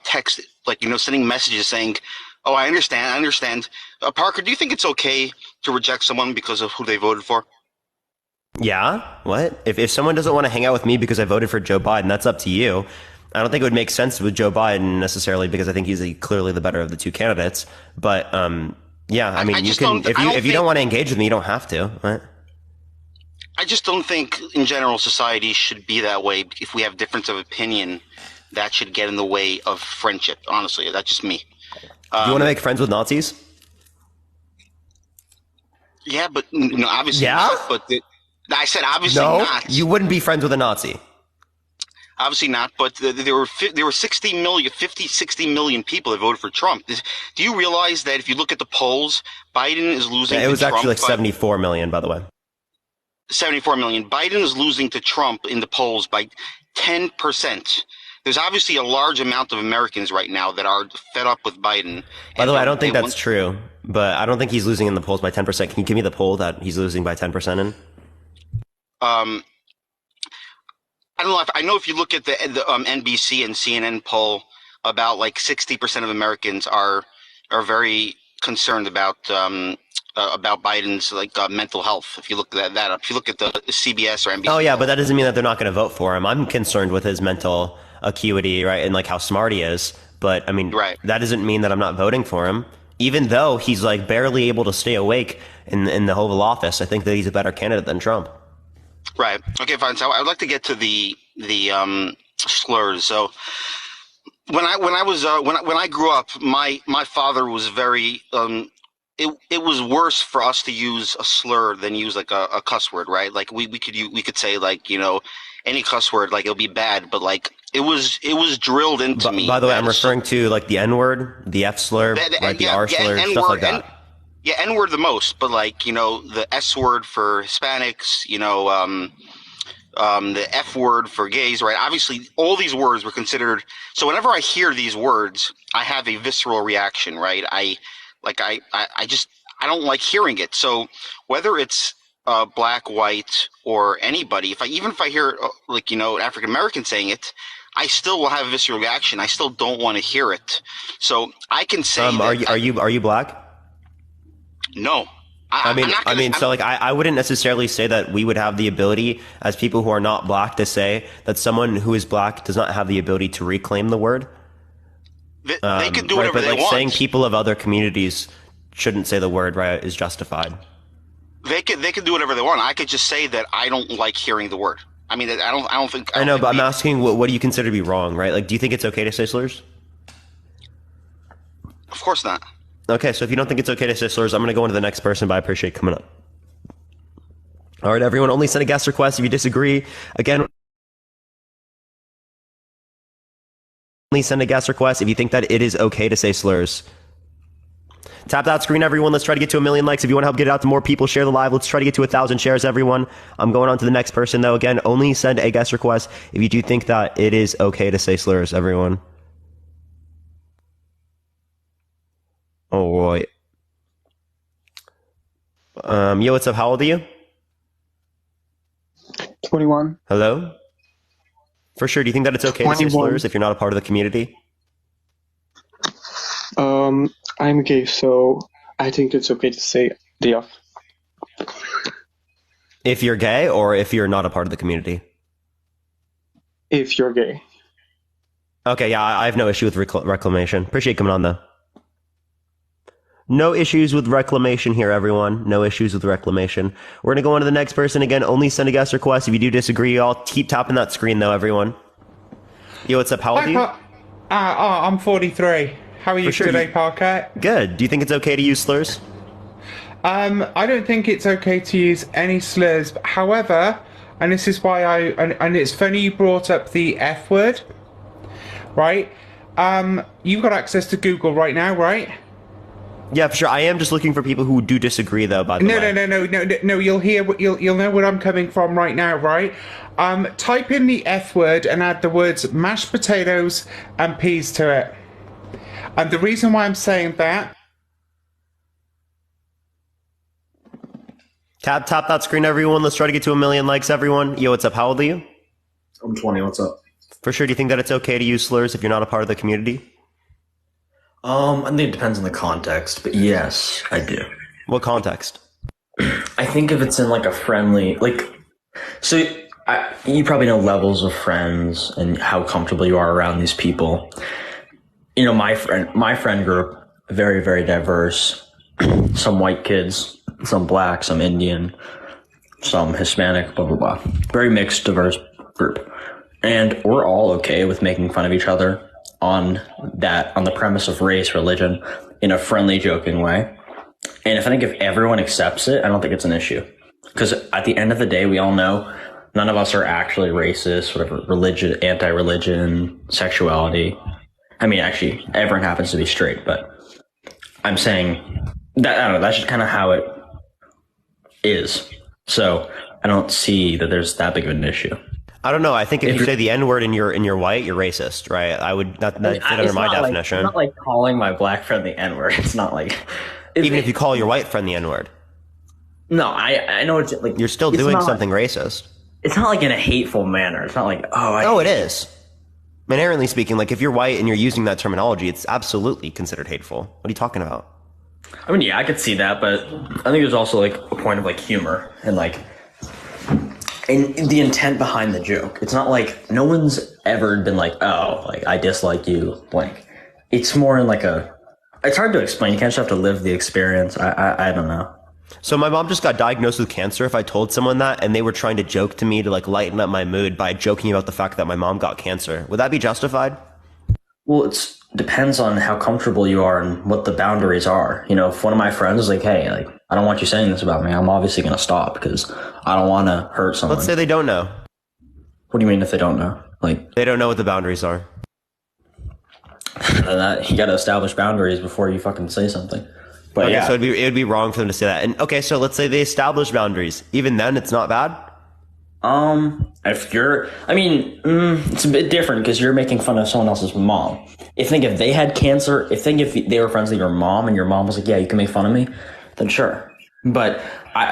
[SPEAKER 6] text, like, sending messages saying, "Oh, I understand. I understand." Parker, do you think it's okay to reject someone because of who they voted for?
[SPEAKER 1] Yeah. What? If someone doesn't want to hang out with me because I voted for Joe Biden, that's up to you. I don't think it would make sense with Joe Biden necessarily because I think he's clearly the better of the two candidates. But yeah, I mean, you can if you don't want to engage with me, you don't have to. Right?
[SPEAKER 6] I just don't think in general society should be that way. If we have difference of opinion, that should get in the way of friendship. Honestly, that's just me.
[SPEAKER 1] Do you want to make friends with Nazis?
[SPEAKER 6] Yeah, but obviously not. But I said obviously not.
[SPEAKER 1] You wouldn't be friends with a Nazi.
[SPEAKER 6] Obviously not. But there were 60 million people that voted for Trump. Do you realize that if you look at the polls, Biden is losing?
[SPEAKER 1] It was actually like 74 million, by the way.
[SPEAKER 6] 74 million. Biden is losing to Trump in the polls by 10%. There's obviously a large amount of Americans right now that are fed up with Biden.
[SPEAKER 1] By the way, I don't think that's true, but I don't think he's losing in the polls by 10%. Can you give me the poll that he's losing by 10% in?
[SPEAKER 6] I don't know. I know if you look at the NBC and CNN poll, about like 60% of Americans are very concerned about Biden's mental health. If you look at that up, if you look at the CBS or NBC.
[SPEAKER 1] Oh yeah, but that doesn't mean that they're not going to vote for him. I'm concerned with his mental acuity, right, and like how smart he is. But I mean, that doesn't mean that I'm not voting for him, even though he's like barely able to stay awake in the Oval Office. I think that he's a better candidate than Trump.
[SPEAKER 6] Right. Okay. Fine. So I'd like to get to the slurs. So when I grew up, my father was very it was worse for us to use a slur than use like a cuss word, right? Like we could say like, any cuss word, like it'll be bad, but like it was drilled into me.
[SPEAKER 1] By the way, I'm referring to like the N word, the F slur, right? The R slur, stuff like that.
[SPEAKER 6] N word the most, but like, the S word for Hispanics, the F word for gays, right? Obviously, all these words were considered. So whenever I hear these words, I have a visceral reaction, right? I don't like hearing it. So whether it's black, white, or anybody, if I hear African American saying it, I still will have a visceral reaction. I still don't want to hear it. So I can say,
[SPEAKER 1] are you black?
[SPEAKER 6] No.
[SPEAKER 1] I wouldn't necessarily say that we would have the ability as people who are not black to say that someone who is black does not have the ability to reclaim the word.
[SPEAKER 6] They can do whatever they want.
[SPEAKER 1] Saying people of other communities shouldn't say the word, right, is justified.
[SPEAKER 6] They can do whatever they want. I could just say that I don't like hearing the word. I mean, I don't think.
[SPEAKER 1] I know, but I'm asking, what do you consider to be wrong, right? Like, do you think it's okay to say slurs?
[SPEAKER 6] Of course not.
[SPEAKER 1] Okay, so if you don't think it's okay to say slurs, I'm going to go on to the next person, but I appreciate coming up. All right, everyone, only send a guest request if you disagree. Again, only send a guest request if you think that it is okay to say slurs. Tap that screen, everyone. Let's try to get to 1 million likes. If you want to help get it out to more people, share the live. Let's try to get to 1,000 shares, everyone. I'm going on to the next person, though. Again, only send a guest request if you do think that it is okay to say slurs, everyone. Oh, right. Yo, what's up? How old are you?
[SPEAKER 7] 21.
[SPEAKER 1] Hello? For sure. Do you think that it's okay 21. To say slurs if you're not a part of the community?
[SPEAKER 7] I'm gay, so I think it's okay to say the F.
[SPEAKER 1] If you're gay or if you're not a part of the community?
[SPEAKER 7] If you're gay.
[SPEAKER 1] Okay, yeah, I have no issue with reclamation. Appreciate you coming on, though. No issues with reclamation here, everyone. No issues with reclamation. We're going to go on to the next person. Again, only send a guest request. If you do disagree, I'll keep tapping that screen, though, everyone. Yo, what's up? How old are you?
[SPEAKER 8] I'm 43. How are you today, Parker?
[SPEAKER 1] Good. Do you think it's okay to use slurs?
[SPEAKER 8] I don't think it's okay to use any slurs. However, and this is why and it's funny you brought up the F word, right? You've got access to Google right now, right?
[SPEAKER 1] Yeah, for sure. I am just looking for people who do disagree, though, by the way.
[SPEAKER 8] No. You'll know where I'm coming from right now, right? Type in the F word and add the words mashed potatoes and peas to it. And the reason why I'm saying that...
[SPEAKER 1] Tap that screen, everyone. Let's try to get to 1 million likes, everyone. Yo, what's up? How old are you?
[SPEAKER 9] I'm 20. What's up?
[SPEAKER 1] For sure. Do you think that it's okay to use slurs if you're not a part of the community?
[SPEAKER 9] I think it depends on the context, but yes, I do.
[SPEAKER 1] What context?
[SPEAKER 9] I think if it's in like a friendly, you probably know levels of friends and how comfortable you are around these people. You know, my friend group, very, very diverse. Some white kids, some black, some Indian, some Hispanic, blah, blah, blah. Very mixed, diverse group. And we're all okay with making fun of each other on the premise of race, religion, in a friendly, joking way. And I think if everyone accepts it, I don't think it's an issue. Because at the end of the day, we all know none of us are actually racist, whatever, religion, anti-religion, sexuality. I mean, actually, everyone happens to be straight, but I'm saying that, I don't know, that's just kind of how it is. So I don't see that there's that big of an issue.
[SPEAKER 1] I don't know. I think if you say the N-word and you're white, you're racist, right? I would not fit under my definition.
[SPEAKER 9] It's not like calling my black friend the N-word. It's not like
[SPEAKER 1] even if you call your white friend the N-word.
[SPEAKER 9] No, I know it's like
[SPEAKER 1] you're still doing something racist.
[SPEAKER 9] It's not like in a hateful manner. It's not like
[SPEAKER 1] it is. Inherently speaking, like if you're white and you're using that terminology, it's absolutely considered hateful. What are you talking about?
[SPEAKER 9] I mean, yeah, I could see that, but I think there's also like a point of like humor and like. And the intent behind the joke. It's not like no one's ever been like, oh, like I dislike you, blank. It's more in like it's hard to explain. You can't just have to live the experience. I don't know.
[SPEAKER 1] So my mom just got diagnosed with cancer. If I told someone that and they were trying to joke to me to like lighten up my mood by joking about the fact that my mom got cancer, would that be justified?
[SPEAKER 9] Well, it depends on how comfortable you are and what the boundaries are. You know, if one of my friends is like, hey, like, I don't want you saying this about me, I'm obviously going to stop because I don't want to hurt someone.
[SPEAKER 1] Let's say they don't know.
[SPEAKER 9] What do you mean if they don't know? Like,
[SPEAKER 1] they don't know what the boundaries are.
[SPEAKER 9] You got to establish boundaries before you fucking say something. But
[SPEAKER 1] okay,
[SPEAKER 9] yeah.
[SPEAKER 1] So it would be wrong for them to say that. And okay, so let's say they establish boundaries. Even then, it's not bad?
[SPEAKER 9] If you're, it's a bit different because you're making fun of someone else's mom. If they had cancer, if they were friends with your mom and your mom was like, yeah, you can make fun of me, then sure. But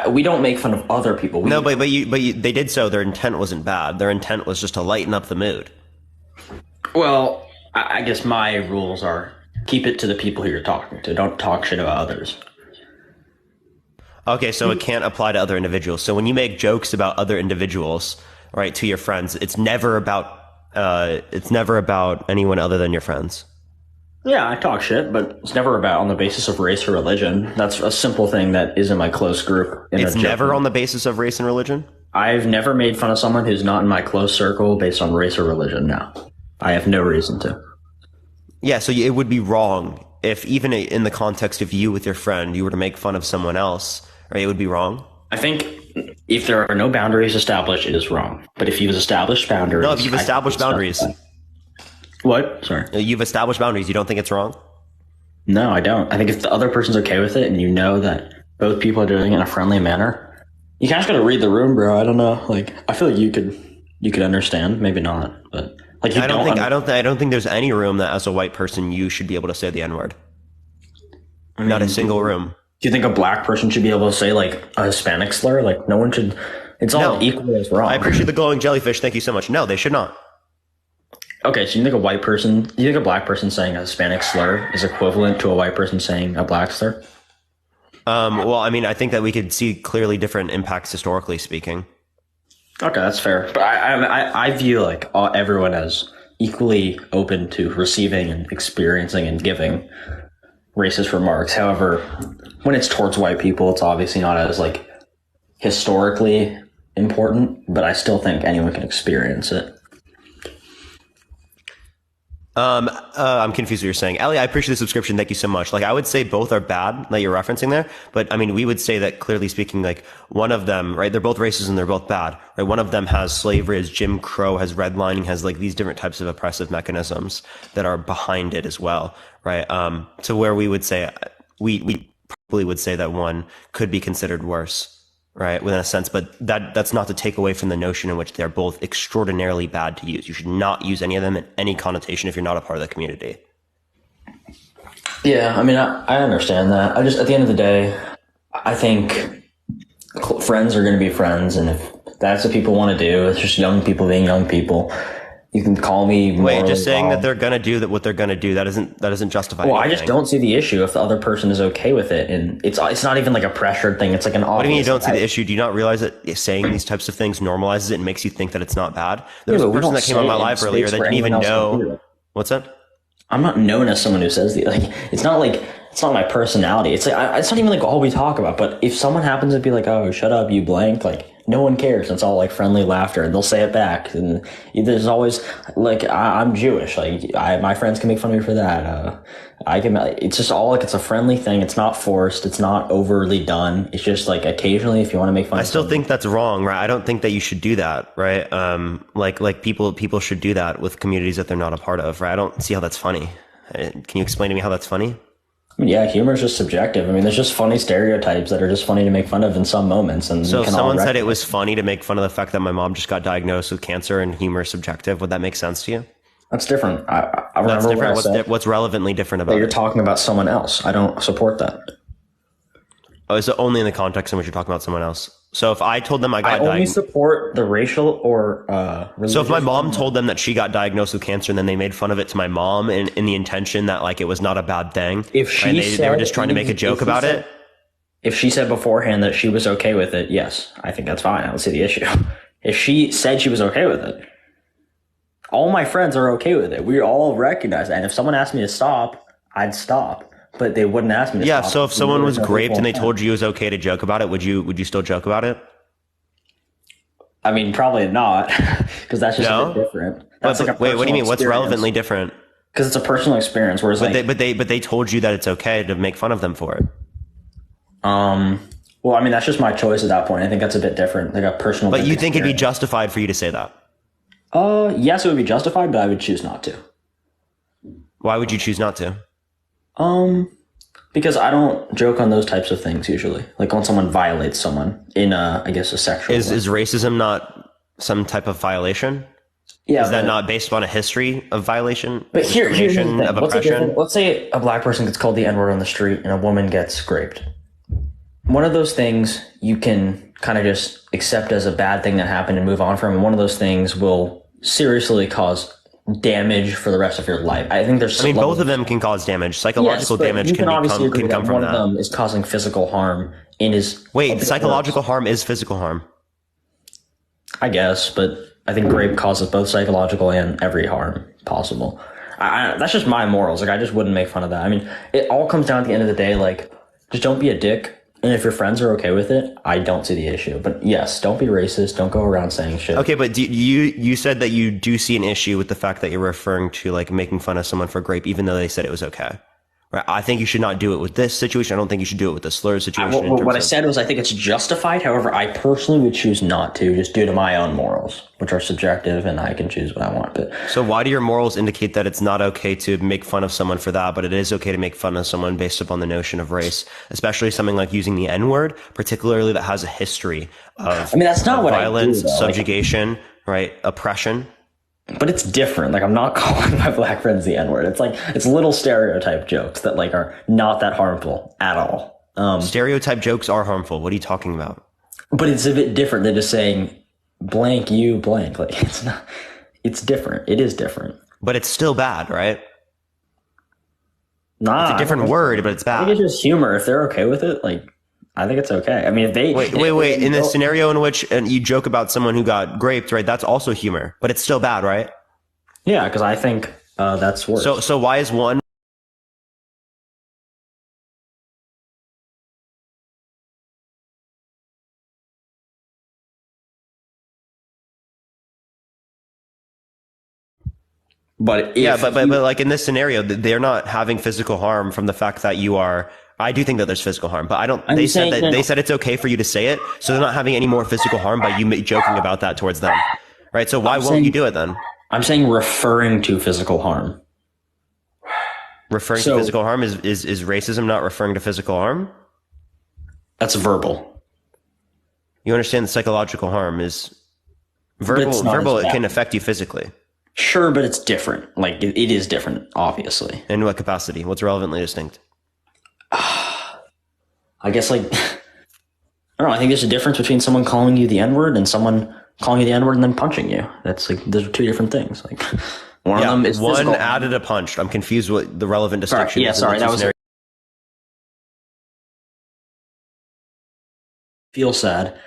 [SPEAKER 9] we don't make fun of other people.
[SPEAKER 1] But they did so. Their intent wasn't bad. Their intent was just to lighten up the mood.
[SPEAKER 9] Well, I guess my rules are keep it to the people who you're talking to. Don't talk shit about others.
[SPEAKER 1] Okay, so it can't apply to other individuals. So when you make jokes about other individuals, right, to your friends, it's never about anyone other than your friends.
[SPEAKER 9] Yeah, I talk shit, but it's never about on the basis of race or religion. That's a simple thing that is in my close group.
[SPEAKER 1] It's never on the basis of race and religion?
[SPEAKER 9] I've never made fun of someone who's not in my close circle based on race or religion, no. I have no reason to.
[SPEAKER 1] Yeah, so it would be wrong if even in the context of you with your friend, you were to make fun of someone else, right? It would be wrong.
[SPEAKER 9] I think if there are no boundaries established, it is wrong. But if you've established boundaries...
[SPEAKER 1] No, if you've established boundaries...
[SPEAKER 9] What? Sorry.
[SPEAKER 1] You've established boundaries. You don't think it's wrong?
[SPEAKER 9] No, I don't. I think if the other person's okay with it and you know that both people are doing it in a friendly manner, you kind of got to read the room, bro. I don't know. Like, I feel like you could understand. Maybe not, but like
[SPEAKER 1] I don't think there's any room that as a white person you should be able to say the N-word. Not a single room.
[SPEAKER 9] Do you think a black person should be able to say like a Hispanic slur? Like no one should. It's all equally as wrong.
[SPEAKER 1] I appreciate the glowing jellyfish. Thank you so much. No, they should not.
[SPEAKER 9] Okay, so you think a black person saying a Hispanic slur is equivalent to a white person saying a black slur?
[SPEAKER 1] Well, I think that we could see clearly different impacts historically speaking.
[SPEAKER 9] Okay, that's fair. But I view like everyone as equally open to receiving and experiencing and giving racist remarks. However, when it's towards white people, it's obviously not as like historically important, but I still think anyone can experience it.
[SPEAKER 1] I'm confused what you're saying. Ellie, I appreciate the subscription. Thank you so much. Like, I would say both are bad that you're referencing there, but we would say that clearly speaking, like one of them, right? They're both racist and they're both bad, right? One of them has slavery, has Jim Crow, has redlining, has like these different types of oppressive mechanisms that are behind it as well, right? To where we would say, we probably would say that one could be considered worse. Right, within a sense, but that's not to take away from the notion in which they're both extraordinarily bad to use. You should not use any of them in any connotation if you're not a part of the community.
[SPEAKER 9] Yeah, I understand that. I just, at the end of the day, I think friends are going to be friends, and if that's what people want to do, it's just young people being young people. You can call me.
[SPEAKER 1] Wait, just saying that they're gonna do what they're gonna do. That doesn't justify.
[SPEAKER 9] Well,
[SPEAKER 1] anything.
[SPEAKER 9] I just don't see the issue if the other person is okay with it, and it's not even like a pressured thing. It's like an.
[SPEAKER 1] What do you mean you don't see the issue? Do you not realize that saying these types of things normalizes it and makes you think that it's not bad? There was a person that came on my live earlier that didn't even know. What's that?
[SPEAKER 9] I'm not known as someone who says the it's not my personality. It's like it's not even like all we talk about. But if someone happens to be like, "Oh, shut up, you blank," like. No one cares. It's all like friendly laughter, and they'll say it back. And there's always like I'm Jewish. Like my friends can make fun of me for that. I can. It's just all like it's a friendly thing. It's not forced. It's not overly done. It's just like occasionally, if you want to make fun.
[SPEAKER 1] I still think that's wrong, right? I don't think that you should do that, right? Like people should do that with communities that they're not a part of, right? I don't see how that's funny. Can you explain to me how that's funny?
[SPEAKER 9] Yeah, humor is just subjective. I mean, there's just funny stereotypes that are just funny to make fun of in some moments. And
[SPEAKER 1] so if someone said it was funny to make fun of the fact that my mom just got diagnosed with cancer and humor is subjective, would that make sense to you?
[SPEAKER 9] That's different. I remember
[SPEAKER 1] that's different. What's relevantly different about it?
[SPEAKER 9] You're talking about someone else. I don't support that.
[SPEAKER 1] Oh, is it only in the context in which you're talking about someone else? So if I told them I
[SPEAKER 9] only support the racial or religious.
[SPEAKER 1] So if my mom told them that she got diagnosed with cancer and then they made fun of it to my mom in the intention that like it was not a bad thing,
[SPEAKER 9] if
[SPEAKER 1] they were just trying to make a joke about it.
[SPEAKER 9] If she said beforehand that she was okay with it, yes, I think that's fine. I don't see the issue. If she said she was okay with it, all my friends are okay with it. We all recognize that. And if someone asked me to stop, I'd stop. But they wouldn't ask me to stop.
[SPEAKER 1] Yeah, so if someone was raped and they told you it was okay to joke about it, would you still joke about it?
[SPEAKER 9] I mean, probably not, because that's just a bit different. That's
[SPEAKER 1] wait, what do you mean? What's relevantly different?
[SPEAKER 9] Because it's a personal experience. Whereas,
[SPEAKER 1] but they told you that it's okay to make fun of them for it.
[SPEAKER 9] Well, I mean, that's just my choice at that point. I think that's a bit different, like a personal.
[SPEAKER 1] But you think it'd be justified for you to say that?
[SPEAKER 9] Yes, it would be justified, but I would choose not to.
[SPEAKER 1] Why would you choose not to?
[SPEAKER 9] Because I don't joke on those types of things usually. Like when someone violates someone in I guess a sexual way.
[SPEAKER 1] Is racism not some type of violation?
[SPEAKER 9] Yeah.
[SPEAKER 1] Is that not based on a history of violation?
[SPEAKER 9] But here's the thing.
[SPEAKER 1] Of oppression?
[SPEAKER 9] Let's say a black person gets called the N-word on the street and a woman gets raped. One of those things you can kind of just accept as a bad thing that happened and move on from. And one of those things will seriously cause damage for the rest of your life. I think there's.
[SPEAKER 1] I mean, both of them can cause damage. Psychological damage can come from
[SPEAKER 9] that. One of them is causing physical harm in his.
[SPEAKER 1] Wait, psychological harm is physical harm.
[SPEAKER 9] I guess, but I think rape causes both psychological and every harm possible. That's just my morals. Like, I just wouldn't make fun of that. I mean, it all comes down at the end of the day. Like, just don't be a dick. And if your friends are okay with it, I don't see the issue. But yes, don't be racist. Don't go around saying shit.
[SPEAKER 1] Okay, but you said that you do see an issue with the fact that you're referring to like making fun of someone for rape, even though they said it was okay. Right? I think you should not do it with this situation. I don't think you should do it with the slur situation.
[SPEAKER 9] What I said was I think it's justified. However, I personally would choose not to, just due to my own morals, which are subjective, and I can choose what I want. But
[SPEAKER 1] so why do your morals indicate that it's not okay to make fun of someone for that, but it is okay to make fun of someone based upon the notion of race, especially something like using the N-word, particularly that has a history of
[SPEAKER 9] that's not what
[SPEAKER 1] violence,
[SPEAKER 9] I do,
[SPEAKER 1] subjugation, right, oppression.
[SPEAKER 9] But it's different. Like, I'm not calling my black friends the N-word. It's like, it's little stereotype jokes that like are not that harmful at all.
[SPEAKER 1] Stereotype jokes are harmful. What are you talking about?
[SPEAKER 9] But it's a bit different than just saying blank you blank. Like, it's not, it's different. It is different.
[SPEAKER 1] But it's still bad, right?
[SPEAKER 9] Nah.
[SPEAKER 1] It's a different word, but it's bad.
[SPEAKER 9] I think it's just humor. If they're okay with it, like, I think it's okay. I mean, if they
[SPEAKER 1] wait. In the scenario in which you joke about someone who got raped, right? That's also humor, but it's still bad, right?
[SPEAKER 9] Yeah, because I think that's worse.
[SPEAKER 1] So why is one?
[SPEAKER 9] But
[SPEAKER 1] like in this scenario, they're not having physical harm from the fact that you are. I do think that there's physical harm, but I don't. They said it's okay for you to say it, so they're not having any more physical harm by you joking about that towards them, right? So why won't you do it then?
[SPEAKER 9] I'm saying referring to physical harm.
[SPEAKER 1] Referring to physical harm is racism not referring to physical harm?
[SPEAKER 9] That's verbal.
[SPEAKER 1] You understand the psychological harm is verbal. Verbal, it can affect you physically.
[SPEAKER 9] Sure, but it's different. Like it is different, obviously.
[SPEAKER 1] In what capacity? What's relevantly distinct?
[SPEAKER 9] I guess like I don't know. I think there's a difference between someone calling you the N-word and someone calling you the N-word and then punching you. That's like, those are two different things. Like, one of them is
[SPEAKER 1] one
[SPEAKER 9] physical.
[SPEAKER 1] added a punch. I'm confused what the relevant distinction is.
[SPEAKER 9] Sorry, that was feel sad.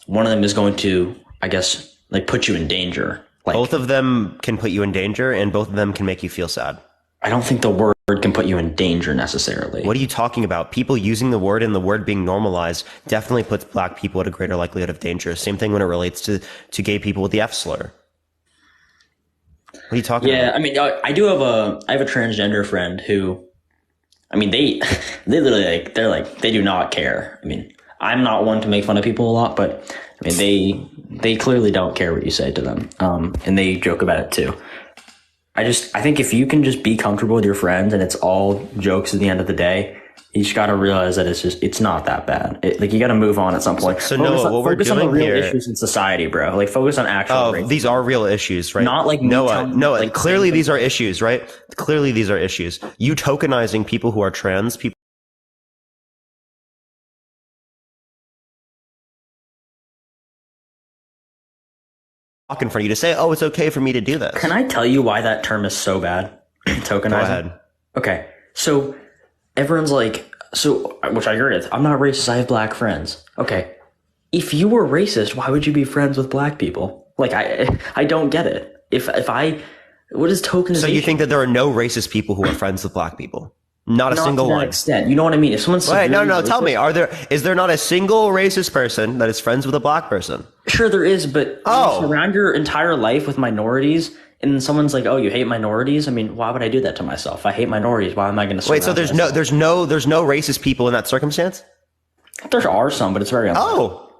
[SPEAKER 9] One of them is going to, I guess, like put you in danger. Like,
[SPEAKER 1] both of them can put you in danger, and both of them can make you feel sad.
[SPEAKER 9] I don't think the word can put you in danger necessarily.
[SPEAKER 1] What are you talking about? People using the word and the word being normalized definitely puts black people at a greater likelihood of danger. Same thing when it relates to gay people with the F slur. What are you talking about?
[SPEAKER 9] Yeah, I mean, I have a transgender friend who, I mean, they literally they do not care. I mean, I'm not one to make fun of people a lot, but I mean, they clearly don't care what you say to them. And they joke about it too. I think if you can just be comfortable with your friends and it's all jokes at the end of the day, you just got to realize that it's not that bad. Like, you got to move on at some point.
[SPEAKER 1] So Noah, what we're doing
[SPEAKER 9] on the real
[SPEAKER 1] here,
[SPEAKER 9] issues in society, bro. Like, focus on actual racism.
[SPEAKER 1] These are real issues, right?
[SPEAKER 9] Not like
[SPEAKER 1] Noah,
[SPEAKER 9] like,
[SPEAKER 1] clearly these are issues, right? Clearly these are issues. You tokenizing people who are trans people walk in front of you to say, oh, it's okay for me to do this.
[SPEAKER 9] Can I tell you why that term is so bad? Tokenizing.
[SPEAKER 1] Go ahead.
[SPEAKER 9] Okay, so everyone's like, which I agree with. I'm not racist. I have black friends. Okay, if you were racist, why would you be friends with black people? Like, I don't get it. What is tokenization?
[SPEAKER 1] So you think that there are no racist people who are friends with black people? Not a single
[SPEAKER 9] to that
[SPEAKER 1] one.
[SPEAKER 9] Extent. You know what I mean? If someone's
[SPEAKER 1] wait, no, tell me, is there not a single racist person that is friends with a black person?
[SPEAKER 9] Sure, there is, but you surround your entire life with minorities, and then someone's like, "Oh, you hate minorities?" I mean, why would I do that to myself? I hate minorities. Why am I going to?
[SPEAKER 1] Wait, so there's no racist people in that circumstance?
[SPEAKER 9] There are some, but it's very unlikely.
[SPEAKER 1] Oh,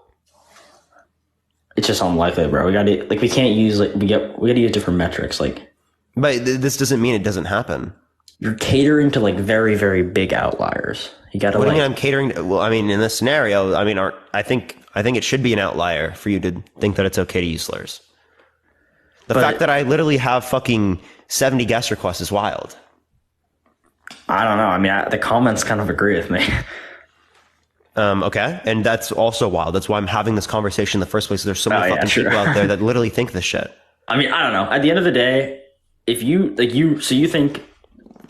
[SPEAKER 9] it's just unlikely, bro. We can't use we got to use different metrics, like.
[SPEAKER 1] But this doesn't mean it doesn't happen.
[SPEAKER 9] You're catering to like very, very big outliers. You got to.
[SPEAKER 1] What do you mean I'm catering to? Well, I mean, in this scenario, I mean, I think it should be an outlier for you to think that it's okay to use slurs. The fact that I literally have fucking 70 guest requests is wild.
[SPEAKER 9] I don't know. I mean, the comments kind of agree with me.
[SPEAKER 1] Okay, and that's also wild. That's why I'm having this conversation in the first place. There's so many people out there that literally think this shit.
[SPEAKER 9] I mean, I don't know. At the end of the day, if you so you think.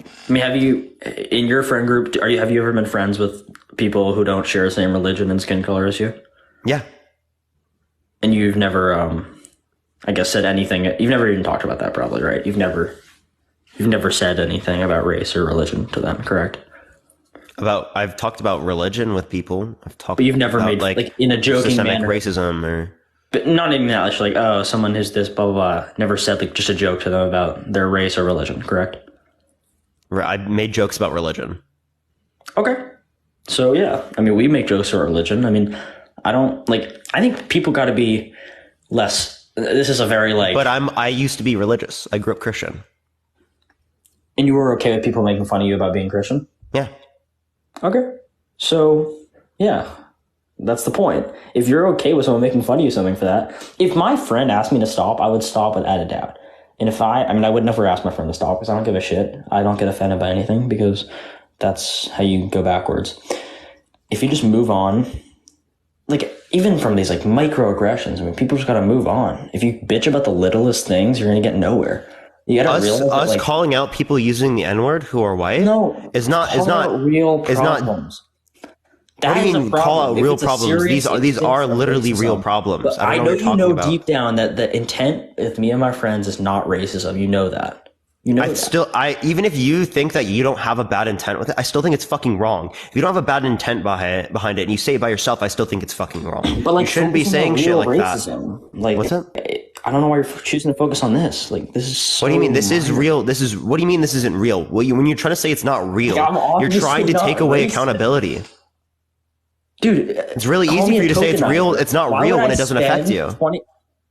[SPEAKER 9] I mean, have you, in your friend group, have you ever been friends with people who don't share the same religion and skin color as you?
[SPEAKER 1] Yeah.
[SPEAKER 9] And you've never, I guess, said anything. You've never even talked about that, probably, right? You've never said anything about race or religion to them, correct?
[SPEAKER 1] I've talked about religion with people.
[SPEAKER 9] But you've never made like in a joking
[SPEAKER 1] systemic
[SPEAKER 9] manner,
[SPEAKER 1] racism or.
[SPEAKER 9] But not even that. It's like, oh, someone who's this, blah blah blah. Never said like just a joke to them about their race or religion, correct?
[SPEAKER 1] I made jokes about religion. Okay.
[SPEAKER 9] So, yeah. I mean, we make jokes about religion. I mean, I think people got to be less, this is a very
[SPEAKER 1] But I used to be religious. I grew up Christian.
[SPEAKER 9] And you were okay with people making fun of you about being Christian?
[SPEAKER 1] Yeah.
[SPEAKER 9] Okay. So, yeah. That's the point. If you're okay with someone making fun of you something for that, if my friend asked me to stop, I would stop without a doubt. And I would never ask my friend to stop because I don't give a shit. I don't get offended by anything because that's how you go backwards. If you just move on, like even from these like microaggressions, I mean, people just got to move on. If you bitch about the littlest things, you're going to get nowhere. You got to realize
[SPEAKER 1] us calling out people using the N-word who are white is not
[SPEAKER 9] real problems.
[SPEAKER 1] What do you mean call out real problems? These are literally real problems.
[SPEAKER 9] But I know you know deep down that the intent with me and my friends is not racism. You know that.
[SPEAKER 1] Even if you think that you don't have a bad intent with it, I still think it's fucking wrong. If you don't have a bad intent behind it and you say it by yourself, I still think it's fucking wrong.
[SPEAKER 9] But like,
[SPEAKER 1] you shouldn't be saying shit like
[SPEAKER 9] racism.
[SPEAKER 1] That.
[SPEAKER 9] Like,
[SPEAKER 1] what's that?
[SPEAKER 9] I don't know why you're choosing to focus on this. Like, this is so
[SPEAKER 1] what do you mean this is real? What do you mean this isn't real? When you're trying to say it's not real, you're trying to take away accountability.
[SPEAKER 9] Dude,
[SPEAKER 1] it's really easy for you to say it's real. It's not real when it doesn't affect you.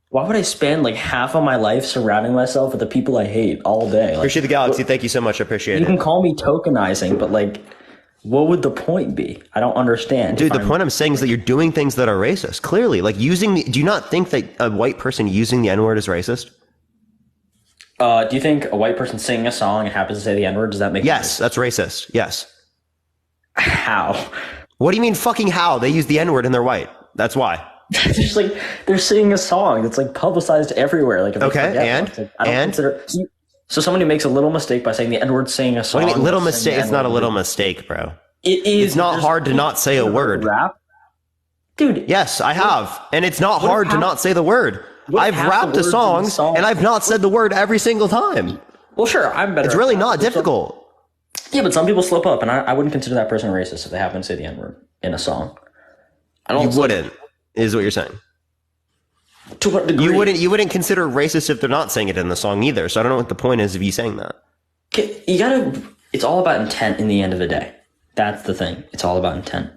[SPEAKER 9] Why would I spend like half of my life surrounding myself with the people I hate all day? Like,
[SPEAKER 1] appreciate the galaxy. Thank you so much. I appreciate it.
[SPEAKER 9] You can call me tokenizing, but like, what would the point be? I don't understand.
[SPEAKER 1] Dude, the point I'm saying is that you're doing things that are racist. Clearly, like do you not think that a white person using the N-word is racist?
[SPEAKER 9] Do you think a white person singing a song and happens to say the N-word, does that make
[SPEAKER 1] Yes, that's racist. Yes.
[SPEAKER 9] How?
[SPEAKER 1] What do you mean fucking how? They use the N-word and they're white. That's why.
[SPEAKER 9] Just like they're singing a song that's like publicized everywhere. Like,
[SPEAKER 1] okay, and
[SPEAKER 9] like, I don't consider. So someone who makes a little mistake by saying the N-word, saying a song.
[SPEAKER 1] What do you mean little mistake? It's not a little mistake, bro.
[SPEAKER 9] It is.
[SPEAKER 1] It's not hard to not say a word.
[SPEAKER 9] Rap, dude.
[SPEAKER 1] Yes, I have, and it's not hard to not say the word. I've rapped to songs, and I've not said the word every single time.
[SPEAKER 9] Well, sure, I'm better.
[SPEAKER 1] It's really not difficult.
[SPEAKER 9] Yeah, but some people slip up, and I wouldn't consider that person racist if they happen to say the N-word in a song.
[SPEAKER 1] You wouldn't, is what you're saying.
[SPEAKER 9] To what degree?
[SPEAKER 1] You wouldn't consider racist if they're not saying it in the song either. So I don't know what the point is of you saying that.
[SPEAKER 9] It's all about intent in the end of the day. That's the thing. It's all about intent.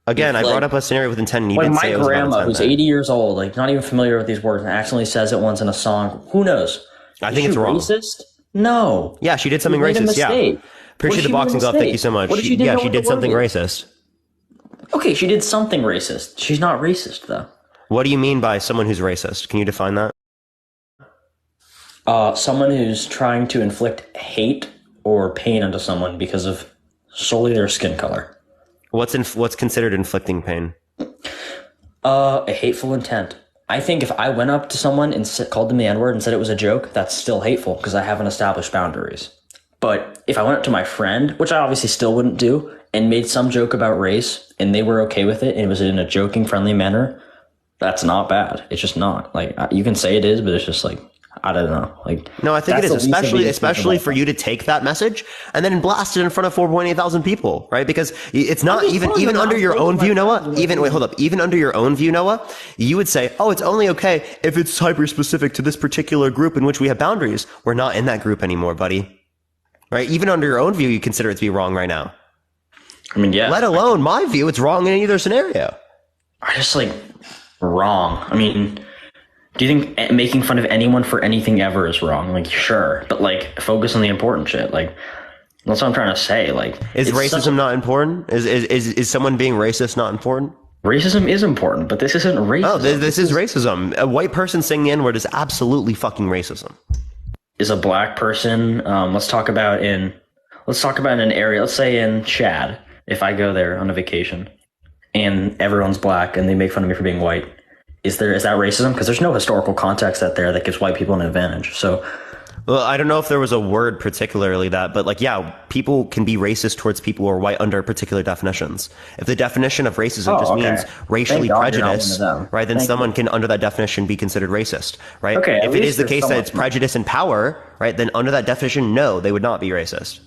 [SPEAKER 1] Again, I brought up a scenario with intent, and you didn't say it was about intent.
[SPEAKER 9] My grandma, who's 80 years old, like not even familiar with these words, and accidentally says it once in a song. Who knows?
[SPEAKER 1] I think it's wrong.
[SPEAKER 9] Racist? No.
[SPEAKER 1] Yeah, she did something racist. Yeah. Appreciate the boxing glove. Thank you so much. She did something racist.
[SPEAKER 9] Okay, she did something racist. She's not racist, though.
[SPEAKER 1] What do you mean by someone who's racist? Can you define that?
[SPEAKER 9] Someone who's trying to inflict hate or pain onto someone because of solely their skin color.
[SPEAKER 1] What's considered inflicting pain?
[SPEAKER 9] A hateful intent. I think if I went up to someone and called them the N-word and said it was a joke, that's still hateful because I haven't established boundaries. But if I went up to my friend, which I obviously still wouldn't do, and made some joke about race and they were okay with it and it was in a joking, friendly manner, that's not bad. It's just not. Like, you can say it is, but it's just like, I don't know. Like,
[SPEAKER 1] no, I think it is, especially for you to take that message and then blast it in front of 4.8 thousand people, right? Because it's not even under your own view, Noah. Even under your own view, Noah, you would say, oh, it's only okay if it's hyper specific to this particular group in which we have boundaries. We're not in that group anymore, buddy. Right? Even under your own view, you consider it to be wrong right now.
[SPEAKER 9] I mean, yeah.
[SPEAKER 1] Let alone my view, it's wrong in either scenario.
[SPEAKER 9] I just like wrong. I mean, do you think making fun of anyone for anything ever is wrong? Like, sure, but like, focus on the important shit. Like, that's what I'm trying to say. Like,
[SPEAKER 1] is racism not important? Is someone being racist not important?
[SPEAKER 9] Racism is important, but this isn't racism.
[SPEAKER 1] Oh, this is racism. A white person saying the N-word is absolutely fucking racism.
[SPEAKER 9] Is a black person? Let's talk about in an area. Let's say in Chad. If I go there on a vacation and everyone's black and they make fun of me for being white, is that racism? Because there's no historical context that gives white people an advantage. So,
[SPEAKER 1] well, I don't know if there was a word particularly that, but like, yeah, people can be racist towards people who are white under particular definitions. If the definition of racism means racially prejudice, right, then someone can, under that definition, be considered racist, right?
[SPEAKER 9] Okay,
[SPEAKER 1] if it is the case that it's prejudice and power, right, then under that definition, no, they would not be racist.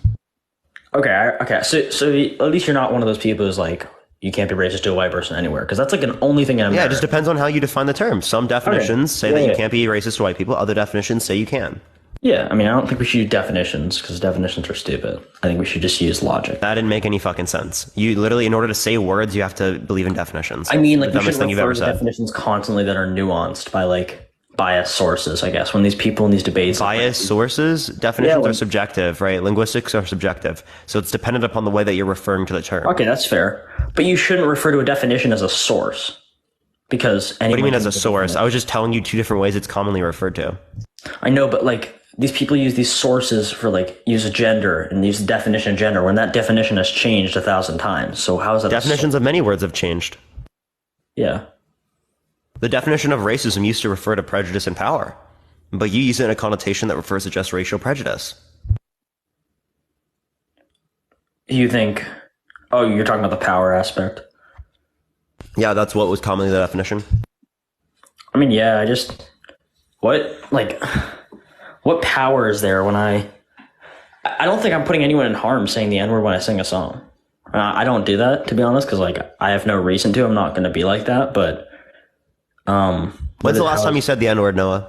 [SPEAKER 9] Okay. So at least you're not one of those people who's like, you can't be racist to a white person anywhere, because that's like an only thing in America.
[SPEAKER 1] Yeah, it just depends on how you define the term. Some definitions say that you can't be racist to white people. Other definitions say you can.
[SPEAKER 9] Yeah, I mean, I don't think we should use definitions because definitions are stupid. I think we should just use logic.
[SPEAKER 1] That didn't make any fucking sense. You literally, in order to say words, you have to believe in definitions.
[SPEAKER 9] I mean, like, you should refer to definitions constantly that are nuanced by like biased sources, I guess. When these people in these debates,
[SPEAKER 1] biased sources, definitions are subjective, right? Linguistics are subjective, so it's dependent upon the way that you're referring to the term.
[SPEAKER 9] Okay, that's fair, but you shouldn't refer to a definition as a source, because
[SPEAKER 1] what do you mean as a source? I was just telling you two different ways it's commonly referred to.
[SPEAKER 9] I know, but like, these people use these sources for like, use a gender and use the definition of gender when that definition has changed 1,000 times. So how is that?
[SPEAKER 1] Definitions of many words have changed.
[SPEAKER 9] Yeah.
[SPEAKER 1] The definition of racism used to refer to prejudice and power, but you use it in a connotation that refers to just racial prejudice.
[SPEAKER 9] You think, oh, you're talking about the power aspect?
[SPEAKER 1] Yeah, that's what was commonly the definition.
[SPEAKER 9] I mean, yeah, what power is there when I don't think I'm putting anyone in harm saying the N-word when I sing a song. I don't do that, to be honest, because like, I have no reason to. I'm not going to be like that, but
[SPEAKER 1] when's the last time you said the N-word, Noah?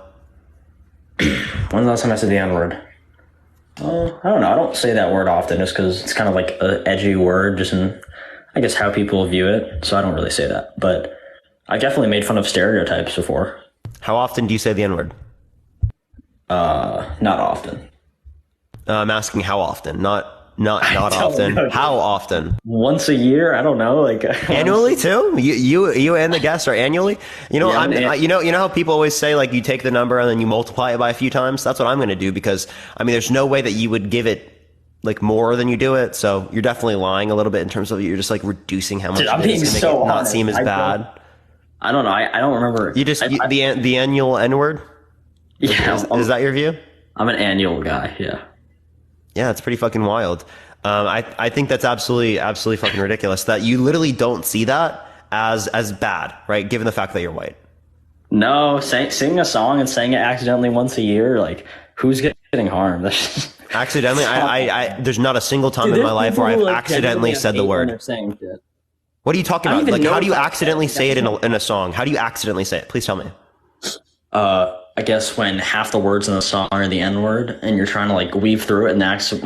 [SPEAKER 9] When's the last time I said the N-word? I don't know. I don't say that word often just because it's kind of like an edgy word, just in, I guess, how people view it. So I don't really say that. But I definitely made fun of stereotypes before.
[SPEAKER 1] How often do you say the N-word?
[SPEAKER 9] Not often.
[SPEAKER 1] I'm asking how often, not often. How often?
[SPEAKER 9] Once a year? I don't know. Like
[SPEAKER 1] annually too? You and the guests are annually? You know, yeah, you know how people always say like you take the number and then you multiply it by a few times? That's what I'm going to do, because I mean, there's no way that you would give it like more than you do it. So you're definitely lying a little bit in terms of you're just like reducing how much
[SPEAKER 9] Dude, I'm
[SPEAKER 1] it is
[SPEAKER 9] being
[SPEAKER 1] to make
[SPEAKER 9] so
[SPEAKER 1] it not
[SPEAKER 9] honest.
[SPEAKER 1] seem as bad.
[SPEAKER 9] I don't know. I don't remember.
[SPEAKER 1] You just the annual N word.
[SPEAKER 9] Yeah,
[SPEAKER 1] is that your view?
[SPEAKER 9] I'm an annual guy. Yeah.
[SPEAKER 1] Yeah, it's pretty fucking wild. I think that's absolutely fucking ridiculous that you literally don't see that as bad, right? Given the fact that you're white.
[SPEAKER 9] No, singing a song and saying it accidentally once a year, like who's getting harmed?
[SPEAKER 1] Accidentally, I there's not a single time in my life where I've accidentally said the word. What are you talking about? Like, how do you accidentally say it in a song? How do you accidentally say it? Please tell me.
[SPEAKER 9] I guess when half the words in the song are the N word, and you're trying to like weave through it, and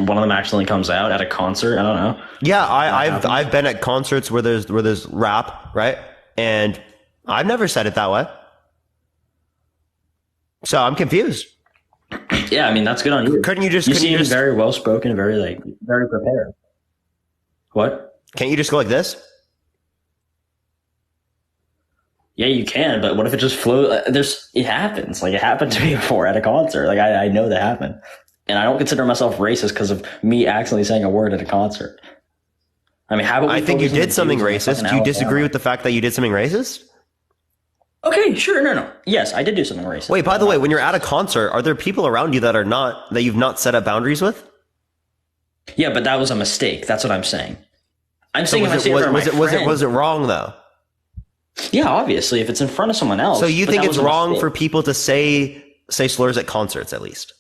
[SPEAKER 9] one of them accidentally comes out at a concert. I don't know.
[SPEAKER 1] Yeah, I've been at concerts where there's rap, right? And I've never said it that way. So I'm confused.
[SPEAKER 9] Yeah, I mean that's good on you.
[SPEAKER 1] Couldn't you just?
[SPEAKER 9] You seem very well spoken, very prepared. What?
[SPEAKER 1] Can't you just go like this?
[SPEAKER 9] Yeah, you can, but what if it just flows? It happens. Like it happened to me before at a concert. Like I know that happened, and I don't consider myself racist because of me accidentally saying a word at a concert. I mean, how about
[SPEAKER 1] I think you did something racist. Do you disagree with the fact that you did something racist?
[SPEAKER 9] Okay, sure. No. Yes, I did do something racist.
[SPEAKER 1] Wait, by the way, when you're at a concert, are there people around you that you've not set up boundaries with?
[SPEAKER 9] Yeah, but that was a mistake. That's what I'm saying. I'm saying
[SPEAKER 1] was it wrong though?
[SPEAKER 9] Yeah, obviously, if it's in front of someone else.
[SPEAKER 1] So you think it's wrong for people to say slurs at concerts, at least?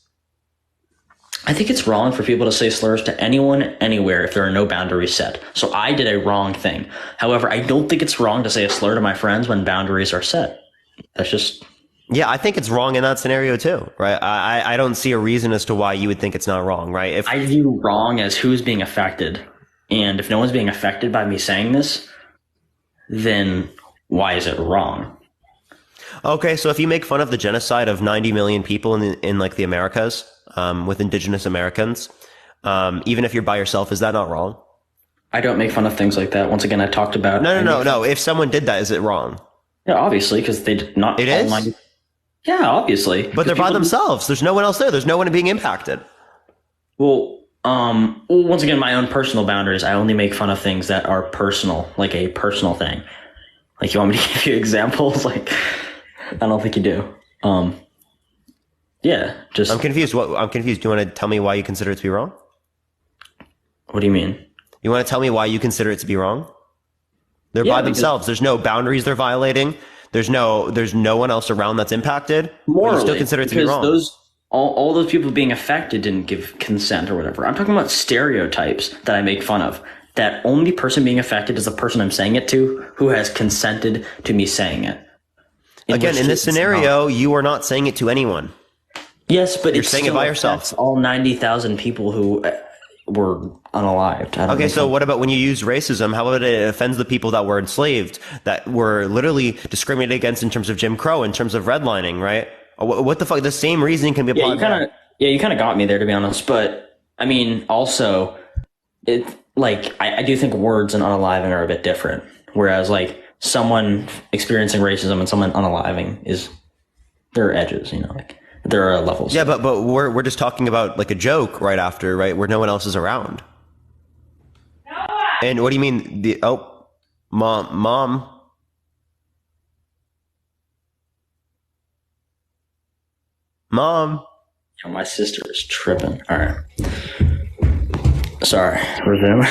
[SPEAKER 9] I think it's wrong for people to say slurs to anyone, anywhere, if there are no boundaries set. So I did a wrong thing. However, I don't think it's wrong to say a slur to my friends when boundaries are set. That's just...
[SPEAKER 1] Yeah, I think it's wrong in that scenario too, right? I don't see a reason as to why you would think it's not wrong, right?
[SPEAKER 9] I view wrong as who's being affected. And if no one's being affected by me saying this, then why is it wrong?
[SPEAKER 1] Okay, so if you make fun of the genocide of 90 million people in like the Americas, with indigenous Americans, even if you're by yourself, is that not wrong?
[SPEAKER 9] I don't make fun of things like that. Once again, I talked about...
[SPEAKER 1] No. If someone did that, is it wrong?
[SPEAKER 9] Yeah, obviously, because they did not...
[SPEAKER 1] It is?
[SPEAKER 9] Yeah, obviously.
[SPEAKER 1] But they're by themselves. There's no one else there. There's no one being impacted.
[SPEAKER 9] Well, once again, my own personal boundaries. I only make fun of things that are personal, like a personal thing. Like, you want me to give you examples? Like, I don't think you do. Yeah, just...
[SPEAKER 1] I'm confused. I'm confused. Do you want to tell me why you consider it to be wrong?
[SPEAKER 9] What do you mean?
[SPEAKER 1] You want to tell me why you consider it to be wrong? They're by themselves. There's no boundaries they're violating. There's no one else around that's impacted.
[SPEAKER 9] Morally,
[SPEAKER 1] you still consider it to be wrong.
[SPEAKER 9] All those people being affected didn't give consent or whatever. I'm talking about stereotypes that I make fun of. That only person being affected is the person I'm saying it to who has consented to me saying it.
[SPEAKER 1] Again, in this scenario, you are not saying it to anyone.
[SPEAKER 9] Yes, but
[SPEAKER 1] you're saying it by yourself.
[SPEAKER 9] All 90,000 people who were unalived.
[SPEAKER 1] Okay, so what about when you use racism? How about it offends the people that were enslaved, that were literally discriminated against in terms of Jim Crow, in terms of redlining, right? What the fuck? The same reasoning can be applied.
[SPEAKER 9] You kind of got me there, to be honest. But I mean, also, I do think words and unaliving are a bit different. Whereas, like, someone experiencing racism and someone unaliving there are edges, like. There are levels.
[SPEAKER 1] Yeah, but we're just talking about like a joke right after, right, where no one else is around. And what do you mean? Mom.
[SPEAKER 9] Yeah, my sister is tripping. All right. Sorry. Resume.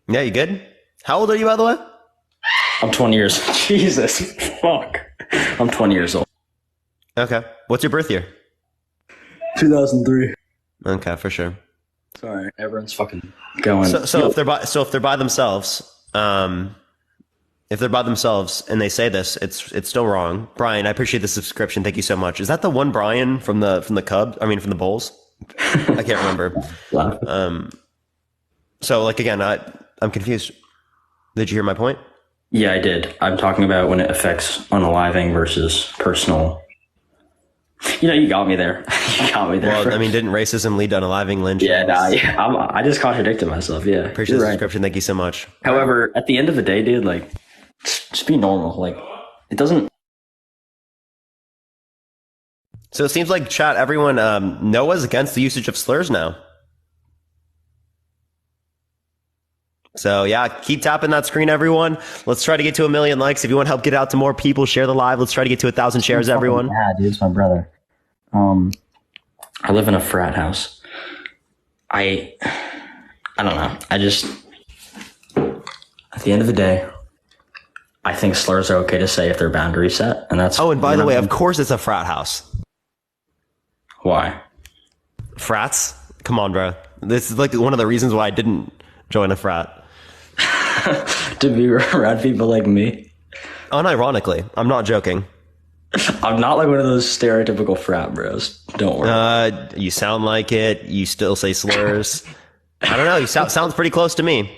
[SPEAKER 1] Yeah, you good? How old are you, by the way?
[SPEAKER 9] I'm 20 years. Jesus, fuck. I'm 20 years old.
[SPEAKER 1] Okay. What's your birth year?
[SPEAKER 9] 2003.
[SPEAKER 1] Okay, for sure.
[SPEAKER 9] Sorry, everyone's fucking going.
[SPEAKER 1] So if they're by themselves, and they say this, it's still wrong. Brian, I appreciate the subscription. Thank you so much. Is that the one Brian from the Cubs? I mean, from the Bulls? I can't remember. So like again, I'm confused. Did you hear my point?
[SPEAKER 9] Yeah, I did. I'm talking about when it affects unaliving versus personal. You got me there.
[SPEAKER 1] Well, I mean, didn't racism lead to unaliving lynchings?
[SPEAKER 9] Yeah, I just contradicted myself. Yeah,
[SPEAKER 1] appreciate the subscription. Thank you so much.
[SPEAKER 9] However, at the end of the day, dude, like, just be normal. Like, it doesn't.
[SPEAKER 1] So it seems like, chat, everyone, Noah's against the usage of slurs now. So yeah, keep tapping that screen, everyone. Let's try to get to 1 million likes. If you want to help get out to more people, share the live. Let's try to get to 1,000 shares, everyone.
[SPEAKER 9] Yeah, dude, it's my brother. I live in a frat house. I don't know. I just, at the end of the day, I think slurs are okay to say if they're boundary set, and that's.
[SPEAKER 1] Oh, and by the way, of course it's a frat house.
[SPEAKER 9] Why?
[SPEAKER 1] Frats? Come on, bro. This is like one of the reasons why I didn't join a frat.
[SPEAKER 9] To be around people like me.
[SPEAKER 1] Unironically, I'm not joking.
[SPEAKER 9] I'm not like one of those stereotypical frat bros. Don't worry.
[SPEAKER 1] You sound like it. You still say slurs. I don't know. You sounds pretty close to me.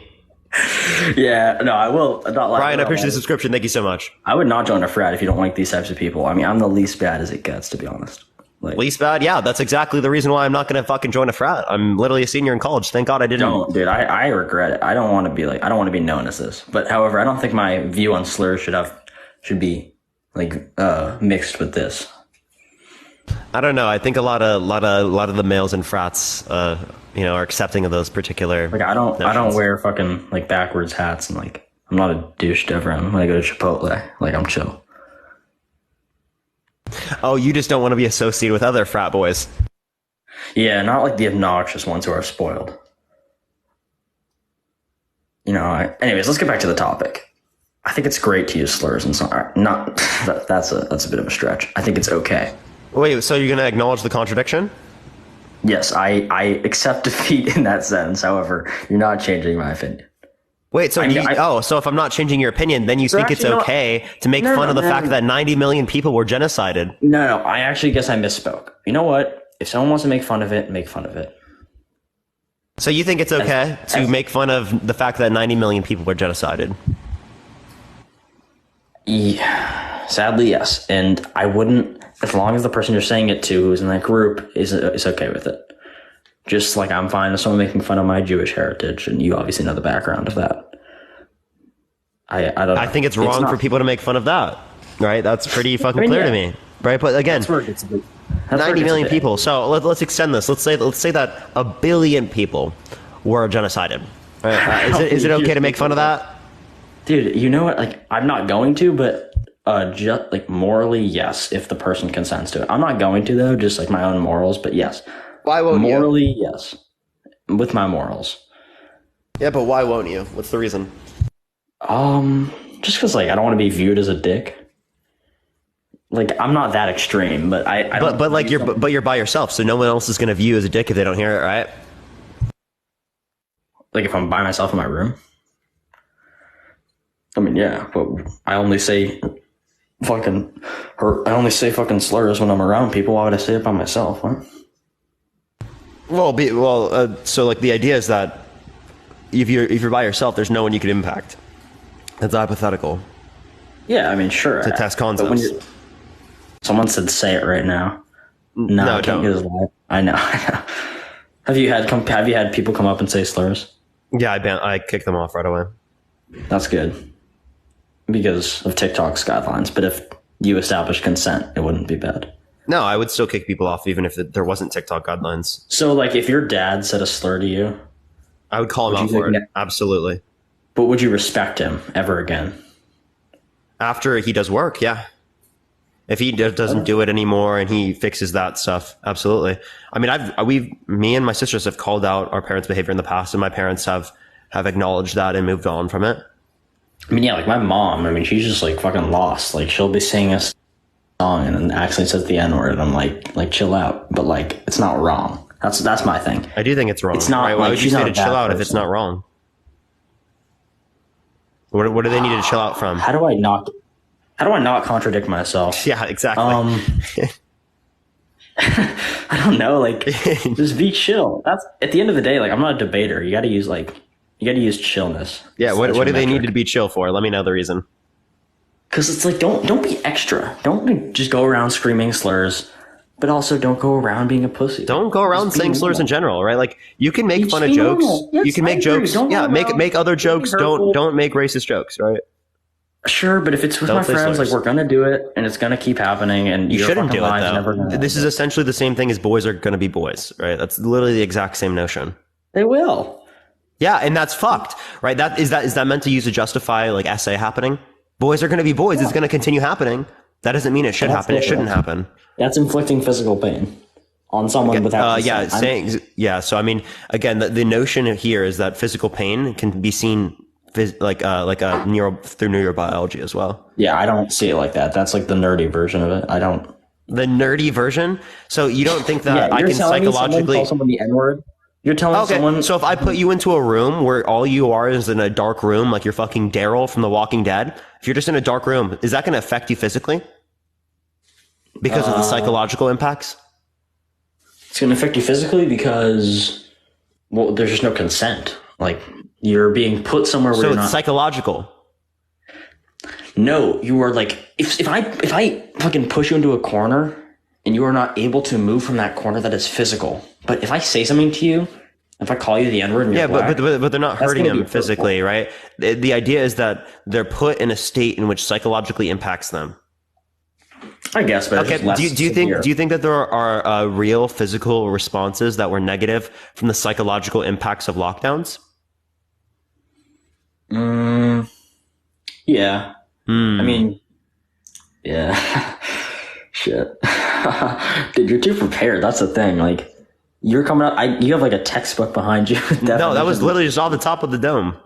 [SPEAKER 9] Yeah, no, I will. Not like
[SPEAKER 1] Brian, I appreciate the subscription. Thank you so much.
[SPEAKER 9] I would not join a frat if you don't like these types of people. I mean, I'm the least bad as it gets, to be honest. Like,
[SPEAKER 1] least bad? Yeah, that's exactly the reason why I'm not going to fucking join a frat. I'm literally a senior in college. Thank God I didn't.
[SPEAKER 9] Don't, dude. I regret it. I don't want to be like. I don't want to be known as this. But however, I don't think my view on slurs should be like mixed with this.
[SPEAKER 1] I don't know. I think a lot of the males in frats, are accepting of those particular.
[SPEAKER 9] Like I don't wear fucking like backwards hats and like I'm not a douche to everyone when I go to Chipotle. Like I'm chill.
[SPEAKER 1] Oh, you just don't want to be associated with other frat boys.
[SPEAKER 9] Yeah, not like the obnoxious ones who are spoiled. Anyways, let's get back to the topic. I think it's great to use slurs and that's a bit of a stretch. I think it's okay.
[SPEAKER 1] Wait, so you're going to acknowledge the contradiction?
[SPEAKER 9] Yes, I accept defeat in that sense. However, you're not changing my opinion.
[SPEAKER 1] Wait, so so if I'm not changing your opinion, then you think it's okay to make fun of the fact that 90 million people were genocided?
[SPEAKER 9] No, I actually guess I misspoke. You know what? If someone wants to make fun of it, make fun of it.
[SPEAKER 1] So you think it's okay to make fun of the fact that 90 million people were genocided?
[SPEAKER 9] Yeah, sadly, yes. And I wouldn't, as long as the person you're saying it to who's in that group is okay with it. Just like I'm fine with someone making fun of my Jewish heritage, and you obviously know the background of that. I don't know.
[SPEAKER 1] I think it's wrong for people to make fun of that, right? That's pretty fucking clear to me, right? But again, 90 million people. So let's extend this. Let's say that 1 billion people were genocided. Right? Is it okay to make fun of that?
[SPEAKER 9] Dude, you know what? Like, I'm not going to, but just like morally, yes, if the person consents to it. I'm not going to though, just like my own morals, but yes.
[SPEAKER 1] Why won't you?
[SPEAKER 9] Morally, yes. With my morals.
[SPEAKER 1] Yeah, but why won't you? What's the reason?
[SPEAKER 9] Just because like I don't want to be viewed as a dick. Like I'm not that extreme, but
[SPEAKER 1] but you're by yourself, so no one else is gonna view you as a dick if they don't hear it, right?
[SPEAKER 9] Like if I'm by myself in my room. I mean, yeah, but I only say fucking slurs when I'm around people. Why would I say it by myself? Huh?
[SPEAKER 1] So like the idea is that if you're by yourself, there's no one you could impact. That's hypothetical.
[SPEAKER 9] Yeah, I mean, sure.
[SPEAKER 1] To test concepts.
[SPEAKER 9] Someone said say it right now. No, I can't get his live. I know. Have you had people come up and say slurs?
[SPEAKER 1] Yeah, I kicked them off right away.
[SPEAKER 9] That's good. Because of TikTok's guidelines. But if you establish consent, it wouldn't be bad.
[SPEAKER 1] No, I would still kick people off even if there wasn't TikTok guidelines.
[SPEAKER 9] So, like, if your dad said a slur to you,
[SPEAKER 1] I would call him out for it. Absolutely.
[SPEAKER 9] But would you respect him ever again?
[SPEAKER 1] After he does work, yeah. If he doesn't do it anymore and he fixes that stuff, absolutely. I mean, me and my sisters have called out our parents' behavior in the past, and my parents have acknowledged that and moved on from it.
[SPEAKER 9] I mean, yeah, like my mom. I mean, she's just like fucking lost. Like she'll be singing a song and then accidentally says the N-word. And I'm like, chill out. But like, it's not wrong. That's my thing.
[SPEAKER 1] I do think it's wrong.
[SPEAKER 9] It's not.
[SPEAKER 1] Right? Why would you say to chill out if it's not wrong? What do they need to chill out from?
[SPEAKER 9] How do I not contradict myself?
[SPEAKER 1] Yeah, exactly.
[SPEAKER 9] I don't know. Like, just be chill. That's at the end of the day. Like, I'm not a debater. You got to use chillness.
[SPEAKER 1] Yeah. What do they need to be chill for? Let me know the reason.
[SPEAKER 9] Because it's like, don't be extra. Don't just go around screaming slurs, but also don't go around being a pussy.
[SPEAKER 1] Don't go around saying slurs in general, right? Like you can make fun of jokes.
[SPEAKER 9] Yes,
[SPEAKER 1] you can make jokes. Yeah, make other jokes. Don't make racist jokes, right?
[SPEAKER 9] Sure, but if it's with my friends, like we're gonna do it, and it's gonna keep happening, and
[SPEAKER 1] you shouldn't do it though. This is essentially the same thing as boys are gonna be boys, right? That's literally the exact same notion.
[SPEAKER 9] They will.
[SPEAKER 1] Yeah, and that's fucked, right? Is that meant to use to justify like essay happening? Boys are gonna be boys. Yeah. It's gonna continue happening. That doesn't mean it should happen. It shouldn't happen.
[SPEAKER 9] That's inflicting physical pain on someone without.
[SPEAKER 1] So I mean, again, the notion here is that physical pain can be seen through neurobiology as well.
[SPEAKER 9] Yeah, I don't see it like that. That's like the nerdy version of it. I don't.
[SPEAKER 1] The nerdy version. So you don't think that I can psychologically
[SPEAKER 9] call someone the N-word? You're telling someone.
[SPEAKER 1] So if I put you into a room where all you are is in a dark room, like you're fucking Daryl from The Walking Dead, if you're just in a dark room, is that going to affect you physically? Because of the psychological impacts?
[SPEAKER 9] It's going to affect you physically because, well, there's just no consent. Like, you're being put somewhere where you're not.
[SPEAKER 1] So it's psychological.
[SPEAKER 9] No, you are like, if I fucking push you into a corner and you are not able to move from that corner, that is physical. But if I say something to you, if I call you the N-word and you're black,
[SPEAKER 1] but they're not hurting them physically, right? The idea is that they're put in a state in which psychologically impacts them.
[SPEAKER 9] I guess, but
[SPEAKER 1] okay. Do you think that there are real physical responses that were negative from the psychological impacts of lockdowns?
[SPEAKER 9] Yeah. I mean, yeah. Shit. Dude, you're too prepared. That's the thing. Like, you're coming up. You have like a textbook behind you.
[SPEAKER 1] No, that was literally just off the top of the dome.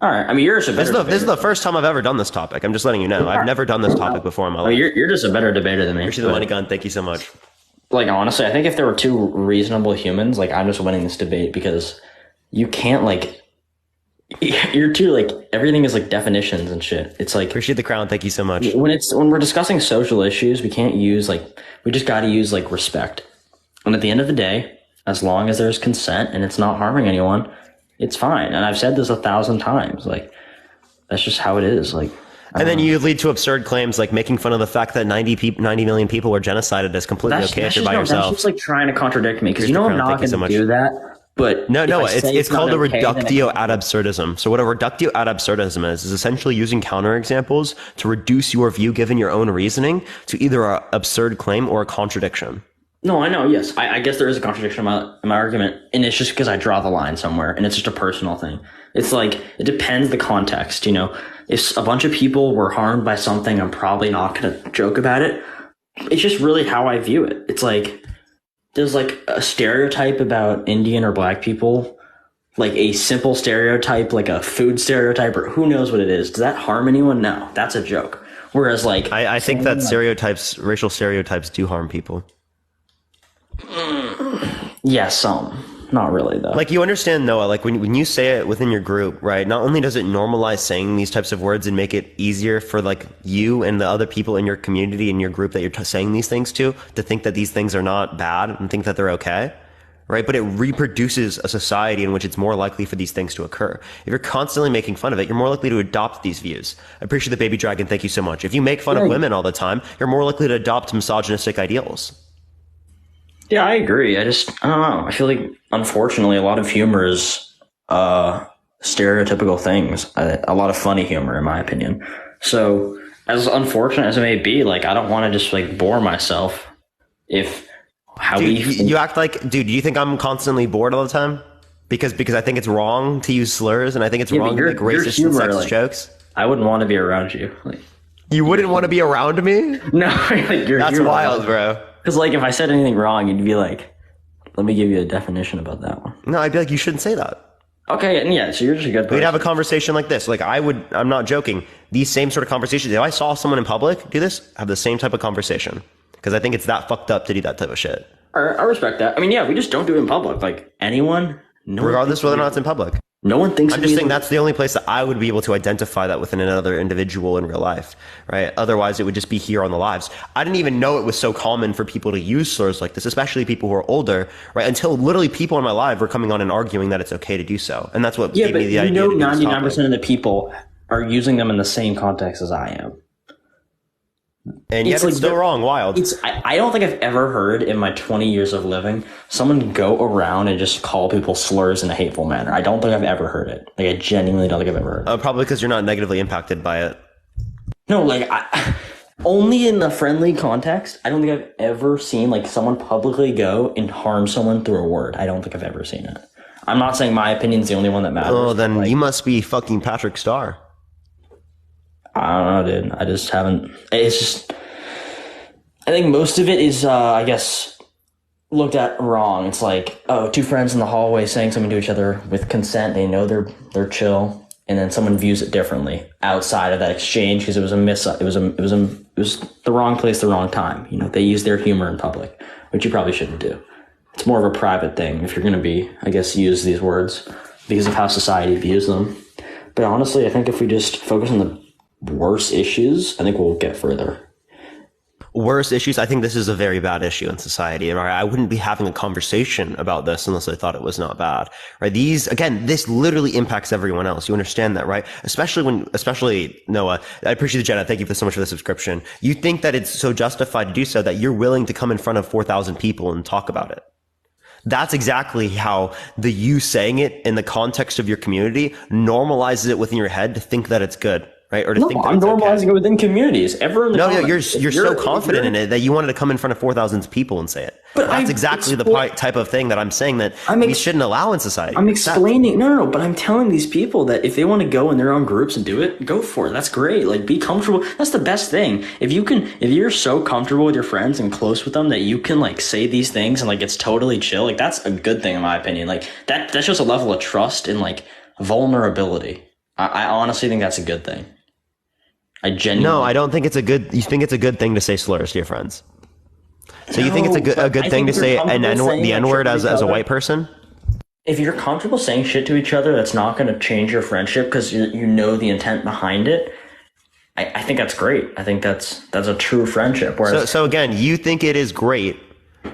[SPEAKER 9] All right. I mean, you're just a better.
[SPEAKER 1] This is the first time I've ever done this topic. I'm just letting you know. I've never done this topic before in my life.
[SPEAKER 9] I mean, you're just a better debater than me.
[SPEAKER 1] Appreciate the money gun. Thank you so much.
[SPEAKER 9] Like, honestly, I think if there were two reasonable humans, like, I'm just winning this debate because you can't, like, you're too, like, everything is like definitions and shit. It's like,
[SPEAKER 1] appreciate the crown. Thank you so much.
[SPEAKER 9] When we're discussing social issues, we can't use we just got to use like respect. And at the end of the day, as long as there's consent and it's not harming anyone, it's fine. And I've said this 1,000 times. Like, that's just how it is. Like,
[SPEAKER 1] and then you lead to absurd claims like making fun of the fact that 90 million people were genocided as completely okay if you're by yourself.
[SPEAKER 9] That's just like trying to contradict me because I'm not going to do that. But
[SPEAKER 1] no, it's called a reductio ad absurdism. So what a reductio ad absurdism is essentially using counterexamples to reduce your view given your own reasoning to either an absurd claim or a contradiction.
[SPEAKER 9] No, I know. Yes, I guess there is a contradiction in my argument, and it's just because I draw the line somewhere, and it's just a personal thing. It's like, it depends the context, you know. If a bunch of people were harmed by something, I'm probably not going to joke about it. It's just really how I view it. It's like, there's like a stereotype about Indian or black people, like a simple stereotype, like a food stereotype, or who knows what it is. Does that harm anyone? No, that's a joke. Whereas like,
[SPEAKER 1] I think that racial stereotypes do harm people.
[SPEAKER 9] Yeah, some. Not really, though.
[SPEAKER 1] Like, you understand, Noah, like when you say it within your group, right, not only does it normalize saying these types of words and make it easier for like you and the other people in your community and your group that you're saying these things to think that these things are not bad and think that they're okay, right? But it reproduces a society in which it's more likely for these things to occur. If you're constantly making fun of it, you're more likely to adopt these views. I appreciate the baby dragon. Thank you so much. If you make fun of women all the time, you're more likely to adopt misogynistic ideals.
[SPEAKER 9] Yeah, I agree. I don't know. I feel like, unfortunately, a lot of humor is stereotypical things. A lot of funny humor, in my opinion. So, as unfortunate as it may be, like, I don't want to just, like, bore myself if how
[SPEAKER 1] you act like, dude, do you think I'm constantly bored all the time? Because I think it's wrong to use slurs, and I think it's wrong to make racist and sexist jokes.
[SPEAKER 9] I wouldn't want to be around you. Like,
[SPEAKER 1] you wouldn't want to be around me?
[SPEAKER 9] No, like,
[SPEAKER 1] that's wild, bro.
[SPEAKER 9] Because, like, if I said anything wrong, you'd be like, let me give you a definition about that one.
[SPEAKER 1] No, I'd be like, you shouldn't say that.
[SPEAKER 9] Okay, and yeah, so you're just a good person.
[SPEAKER 1] We'd have a conversation like this. Like, I'm not joking. These same sort of conversations, if I saw someone in public do this, have the same type of conversation. Because I think it's that fucked up to do that type of shit.
[SPEAKER 9] I respect that. I mean, yeah, we just don't do it in public. Like, anyone...
[SPEAKER 1] Regardless whether or not it's in public.
[SPEAKER 9] No one thinks.
[SPEAKER 1] I'm just saying that's the only place that I would be able to identify that within another individual in real life, right? Otherwise, it would just be here on the lives. I didn't even know it was so common for people to use slurs like this, especially people who are older, right? Until literally people in my life were coming on and arguing that it's okay to do so, and that's what gave me the idea.
[SPEAKER 9] Yeah, but 99% of the people are using them in the same context as I am.
[SPEAKER 1] And yet it's still wrong. Wild.
[SPEAKER 9] I don't think I've ever heard in my 20 years of living someone go around and just call people slurs in a hateful manner. I don't think I've ever heard it. Like, I genuinely don't think I've ever heard it.
[SPEAKER 1] Probably because you're not negatively impacted by it.
[SPEAKER 9] No, like only in a friendly context. I don't think I've ever seen like someone publicly go and harm someone through a word. I don't think I've ever seen it. I'm not saying my opinion's the only one that matters.
[SPEAKER 1] Oh, then you must be fucking Patrick Starr.
[SPEAKER 9] I don't know, dude. I just haven't. It's just. I think most of it is, I guess, looked at wrong. It's like, oh, two friends in the hallway saying something to each other with consent. They know they're chill, and then someone views it differently outside of that exchange because it was the wrong place, the wrong time. You know, they use their humor in public, which you probably shouldn't do. It's more of a private thing if you're going to be, I guess, use these words because of how society views them. But honestly, I think if we just focus on the worst issues, I think we'll get further.
[SPEAKER 1] Worst issues? I think this is a very bad issue in society. Right? I wouldn't be having a conversation about this unless I thought it was not bad. Right? This literally impacts everyone else. You understand that, right? Especially Noah. I appreciate it, Jenna. Thank you so much for the subscription. You think that it's so justified to do so that you're willing to come in front of 4,000 people and talk about it. That's exactly how you saying it in the context of your community normalizes it within your head to think that it's good. Right? Or to think that
[SPEAKER 9] I'm normalizing it within communities.
[SPEAKER 1] You're so confident in it that you wanted to come in front of 4,000 people and say it. But that's exactly the type of thing that I'm saying that we shouldn't allow in society.
[SPEAKER 9] I'm explaining. No, but I'm telling these people that if they want to go in their own groups and do it, go for it. That's great. Like, be comfortable. That's the best thing. If you're so comfortable with your friends and close with them that you can like say these things and like it's totally chill, like that's a good thing in my opinion. Like that shows a level of trust and like vulnerability. I honestly think that's a good thing. No,
[SPEAKER 1] I don't think it's a good. You think it's a good thing to say slurs to your friends? So you think it's a good thing to say the N-word as a white person?
[SPEAKER 9] If you're comfortable saying shit to each other, that's not going to change your friendship because you know the intent behind it. I think that's great. I think that's a true friendship. Whereas,
[SPEAKER 1] so again, you think it is great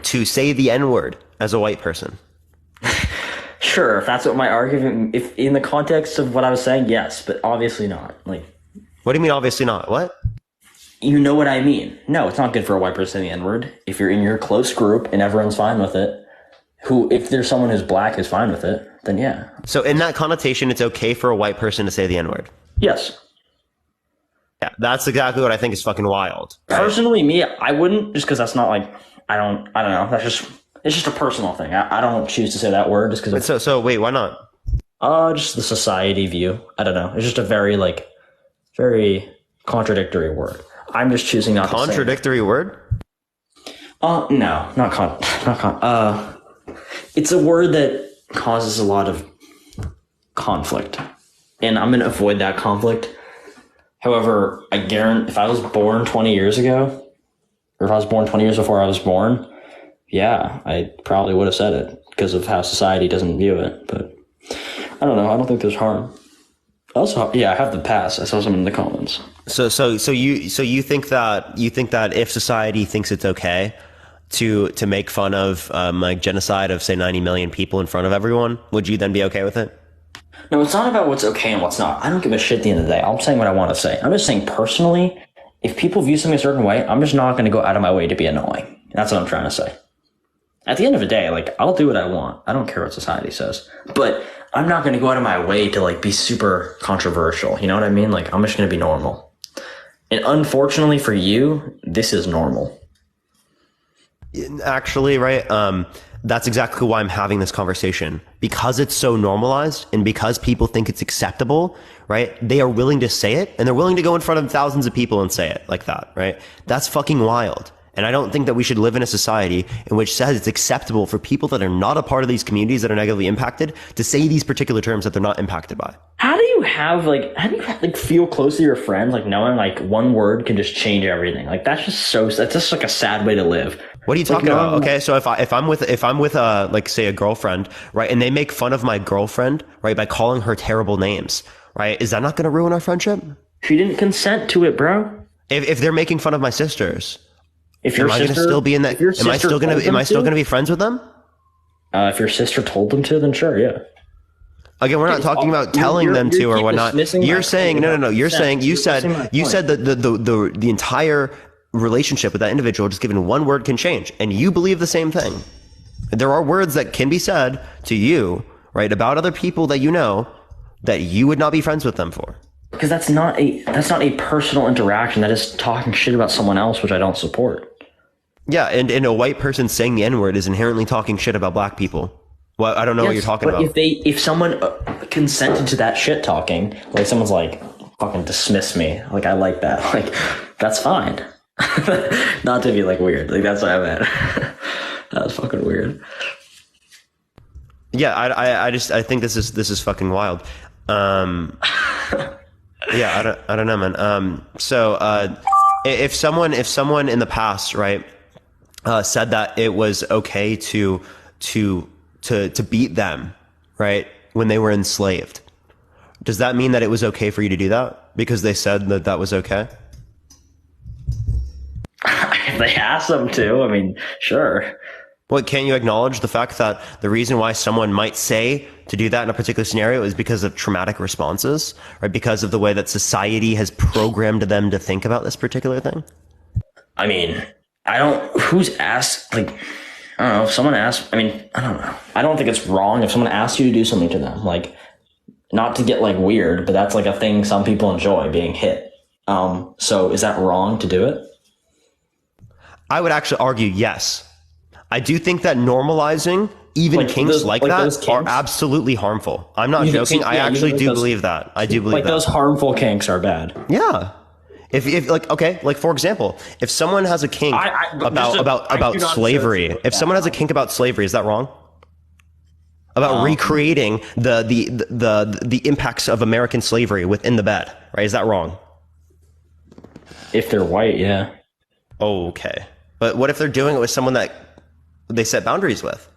[SPEAKER 1] to say the N-word as a white person?
[SPEAKER 9] Sure, if that's what my argument. If in the context of what I was saying, yes, but obviously not. Like.
[SPEAKER 1] What do you mean, obviously not? What?
[SPEAKER 9] You know what I mean. No, it's not good for a white person to say the N-word. If you're in your close group and everyone's fine with it, if there's someone who's black who's fine with it, then yeah.
[SPEAKER 1] So in that connotation, it's okay for a white person to say the N-word?
[SPEAKER 9] Yes.
[SPEAKER 1] Yeah, that's exactly what I think is fucking wild.
[SPEAKER 9] Right? Personally, me, I wouldn't, just because that's not like, I don't know. It's just a personal thing. I don't choose to say that word just because.
[SPEAKER 1] So wait, why not?
[SPEAKER 9] Just the society view. I don't know. It's just a very contradictory word. I'm just choosing not to say it.
[SPEAKER 1] Contradictory word?
[SPEAKER 9] No, not it's a word that causes a lot of conflict. And I'm going to avoid that conflict. However, I guarantee if I was born 20 years ago, or if I was born 20 years before I was born, yeah, I probably would have said it because of how society doesn't view it. But I don't know. I don't think there's harm. Also, yeah, I have the pass. I saw some in the comments.
[SPEAKER 1] So you think that if society thinks it's okay to make fun of like genocide of say 90 million people in front of everyone, would you then be okay with it?
[SPEAKER 9] No, it's not about what's okay and what's not. I don't give a shit at the end of the day. I'm saying what I want to say. I'm just saying personally, if people view something a certain way, I'm just not going to go out of my way to be annoying. That's what I'm trying to say. At the end of the day, like, I'll do what I want. I don't care what society says. But I'm not going to go out of my way to, like, be super controversial. You know what I mean? Like, I'm just going to be normal. And unfortunately for you, this is normal.
[SPEAKER 1] Actually, right? That's exactly why I'm having this conversation. Because it's so normalized and because people think it's acceptable, right? They are willing to say it and they're willing to go in front of thousands of people and say it like that, right? That's fucking wild. And I don't think that we should live in a society in which says it's acceptable for people that are not a part of these communities that are negatively impacted to say these particular terms that they're not impacted by.
[SPEAKER 9] How do you feel close to your friends, like knowing like one word can just change everything? Like that's just like a sad way to live.
[SPEAKER 1] What are you talking about? Okay, so if I'm with like say a girlfriend, right, and they make fun of my girlfriend, right, by calling her terrible names, right, is that not going to ruin our friendship?
[SPEAKER 9] She didn't consent to it, bro.
[SPEAKER 1] If they're making fun of my sisters,
[SPEAKER 9] am I still going
[SPEAKER 1] to be friends with them?
[SPEAKER 9] If your sister told them to, then sure, yeah.
[SPEAKER 1] Again, we're not talking about telling them to or whatnot. You're saying no. You're saying you said that the entire relationship with that individual, just given one word, can change, and you believe the same thing. There are words that can be said to you, right, about other people that you know that you would not be friends with them for.
[SPEAKER 9] Because that's not a personal interaction. That is talking shit about someone else, which I don't support.
[SPEAKER 1] Yeah, and a white person saying the N-word is inherently talking shit about black people. Well, I don't know what you're talking about.
[SPEAKER 9] If someone consented to that shit talking, like someone's like, fucking dismiss me, like I like that, like that's fine. Not to be like weird, like that's what I meant. That was fucking weird.
[SPEAKER 1] Yeah, I think this is fucking wild. Yeah, I don't know, man. So if someone in the past, right, said that it was okay to beat them, right, when they were enslaved, does that mean that it was okay for you to do that because they said that was okay?
[SPEAKER 9] If they asked them to, I mean, sure.
[SPEAKER 1] Well, can you acknowledge the fact that the reason why someone might say to do that in a particular scenario is because of traumatic responses, right? Because of the way that society has programmed them to think about this particular thing?
[SPEAKER 9] I mean, who's asked, like, I don't know, if someone asks, I mean, I don't know. I don't think it's wrong if someone asks you to do something to them, like, not to get, like, weird, but that's, like, a thing some people enjoy, being hit. So is that wrong to do it?
[SPEAKER 1] I would actually argue yes. I do think that normalizing even kinks like that are absolutely harmful. I'm not joking. I actually do believe that. I do believe that.
[SPEAKER 9] Like those harmful kinks are bad.
[SPEAKER 1] Yeah. If like, okay, like for example, if someone has a kink about slavery, if someone has a kink about slavery, is that wrong? About recreating the impacts of American slavery within the bed, right? Is that wrong?
[SPEAKER 9] If they're white, yeah.
[SPEAKER 1] Okay. But what if they're doing it with someone that they set boundaries with?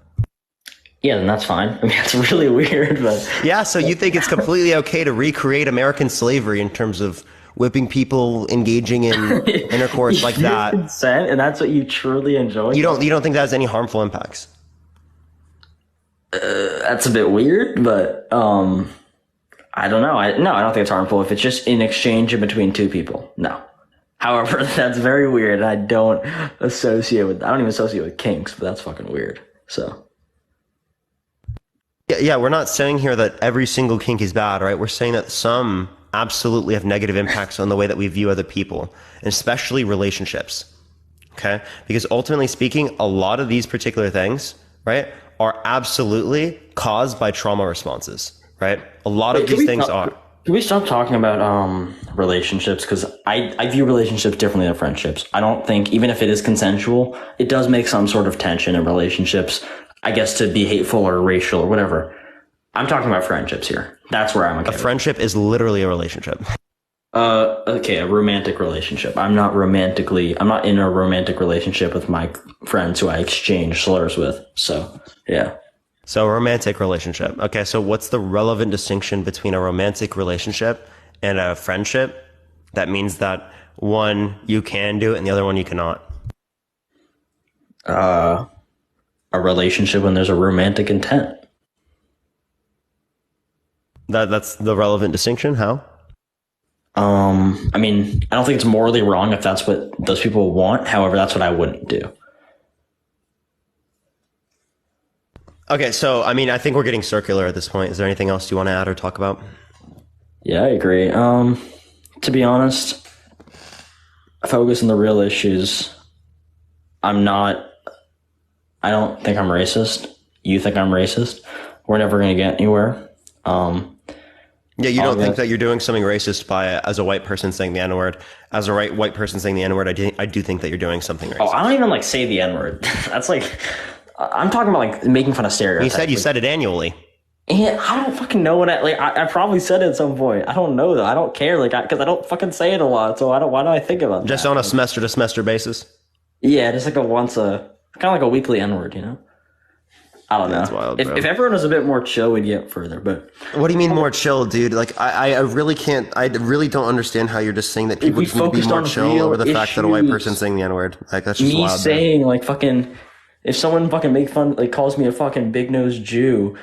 [SPEAKER 9] Yeah, then that's fine. I mean, it's really weird, but...
[SPEAKER 1] Yeah, so you think it's completely okay to recreate American slavery in terms of whipping people, engaging in intercourse like that?
[SPEAKER 9] Consent, and that's what you truly enjoy?
[SPEAKER 1] You don't think that has any harmful impacts?
[SPEAKER 9] That's a bit weird, but I don't know. I don't think it's harmful if it's just in exchange in between two people. No. However, that's very weird. I don't even associate with kinks, but that's fucking weird. So.
[SPEAKER 1] Yeah, we're not saying here that every single kink is bad, right? We're saying that some absolutely have negative impacts on the way that we view other people, and especially relationships. Okay? Because ultimately speaking, a lot of these particular things, right, are absolutely caused by trauma responses, right? A lot of these things are.
[SPEAKER 9] Can we stop talking about relationships? Because I view relationships differently than friendships. I don't think, even if it is consensual, it does make some sort of tension in relationships, I guess, to be hateful or racial or whatever. I'm talking about friendships here. That's where I'm okay.
[SPEAKER 1] A friendship is literally a relationship.
[SPEAKER 9] Okay, a romantic relationship. I'm not in a romantic relationship with my friends who I exchange slurs with. So, yeah.
[SPEAKER 1] So a romantic relationship. Okay, so what's the relevant distinction between a romantic relationship and a friendship? That means that one you can do it and the other one you cannot.
[SPEAKER 9] A relationship when there's a romantic intent.
[SPEAKER 1] That's the relevant distinction? How?
[SPEAKER 9] I mean, I don't think it's morally wrong if that's what those people want. However, that's what I wouldn't do.
[SPEAKER 1] Okay, so, I mean, I think we're getting circular at this point. Is there anything else you want to add or talk about?
[SPEAKER 9] Yeah, I agree. To be honest, focus on the real issues. I don't think I'm racist. You think I'm racist. We're never going to get anywhere.
[SPEAKER 1] Yeah, you don't think that you're doing something racist as a white person saying the N-word. As a white person saying the N-word, I do think that you're doing something racist.
[SPEAKER 9] Oh, I don't even, say the N-word. That's I'm talking about, making fun of stereotypes.
[SPEAKER 1] You said it annually.
[SPEAKER 9] Yeah, I don't fucking know I probably said it at some point. I don't know, though. I don't care, because I don't fucking say it a lot, so why do I think about
[SPEAKER 1] Just
[SPEAKER 9] that?
[SPEAKER 1] on a semester-to-semester basis?
[SPEAKER 9] Yeah, just kind of like a weekly N-word, you know? I don't know.
[SPEAKER 1] That's wild, bro.
[SPEAKER 9] If everyone was a bit more chill, we'd get further, but...
[SPEAKER 1] What do you mean more chill, dude? I really don't understand how you're just saying that people just need to be more chill over the fact that a white person's saying the N-word. That's just wild.
[SPEAKER 9] Me saying, fucking... If someone fucking make fun, calls me a fucking big-nosed Jew,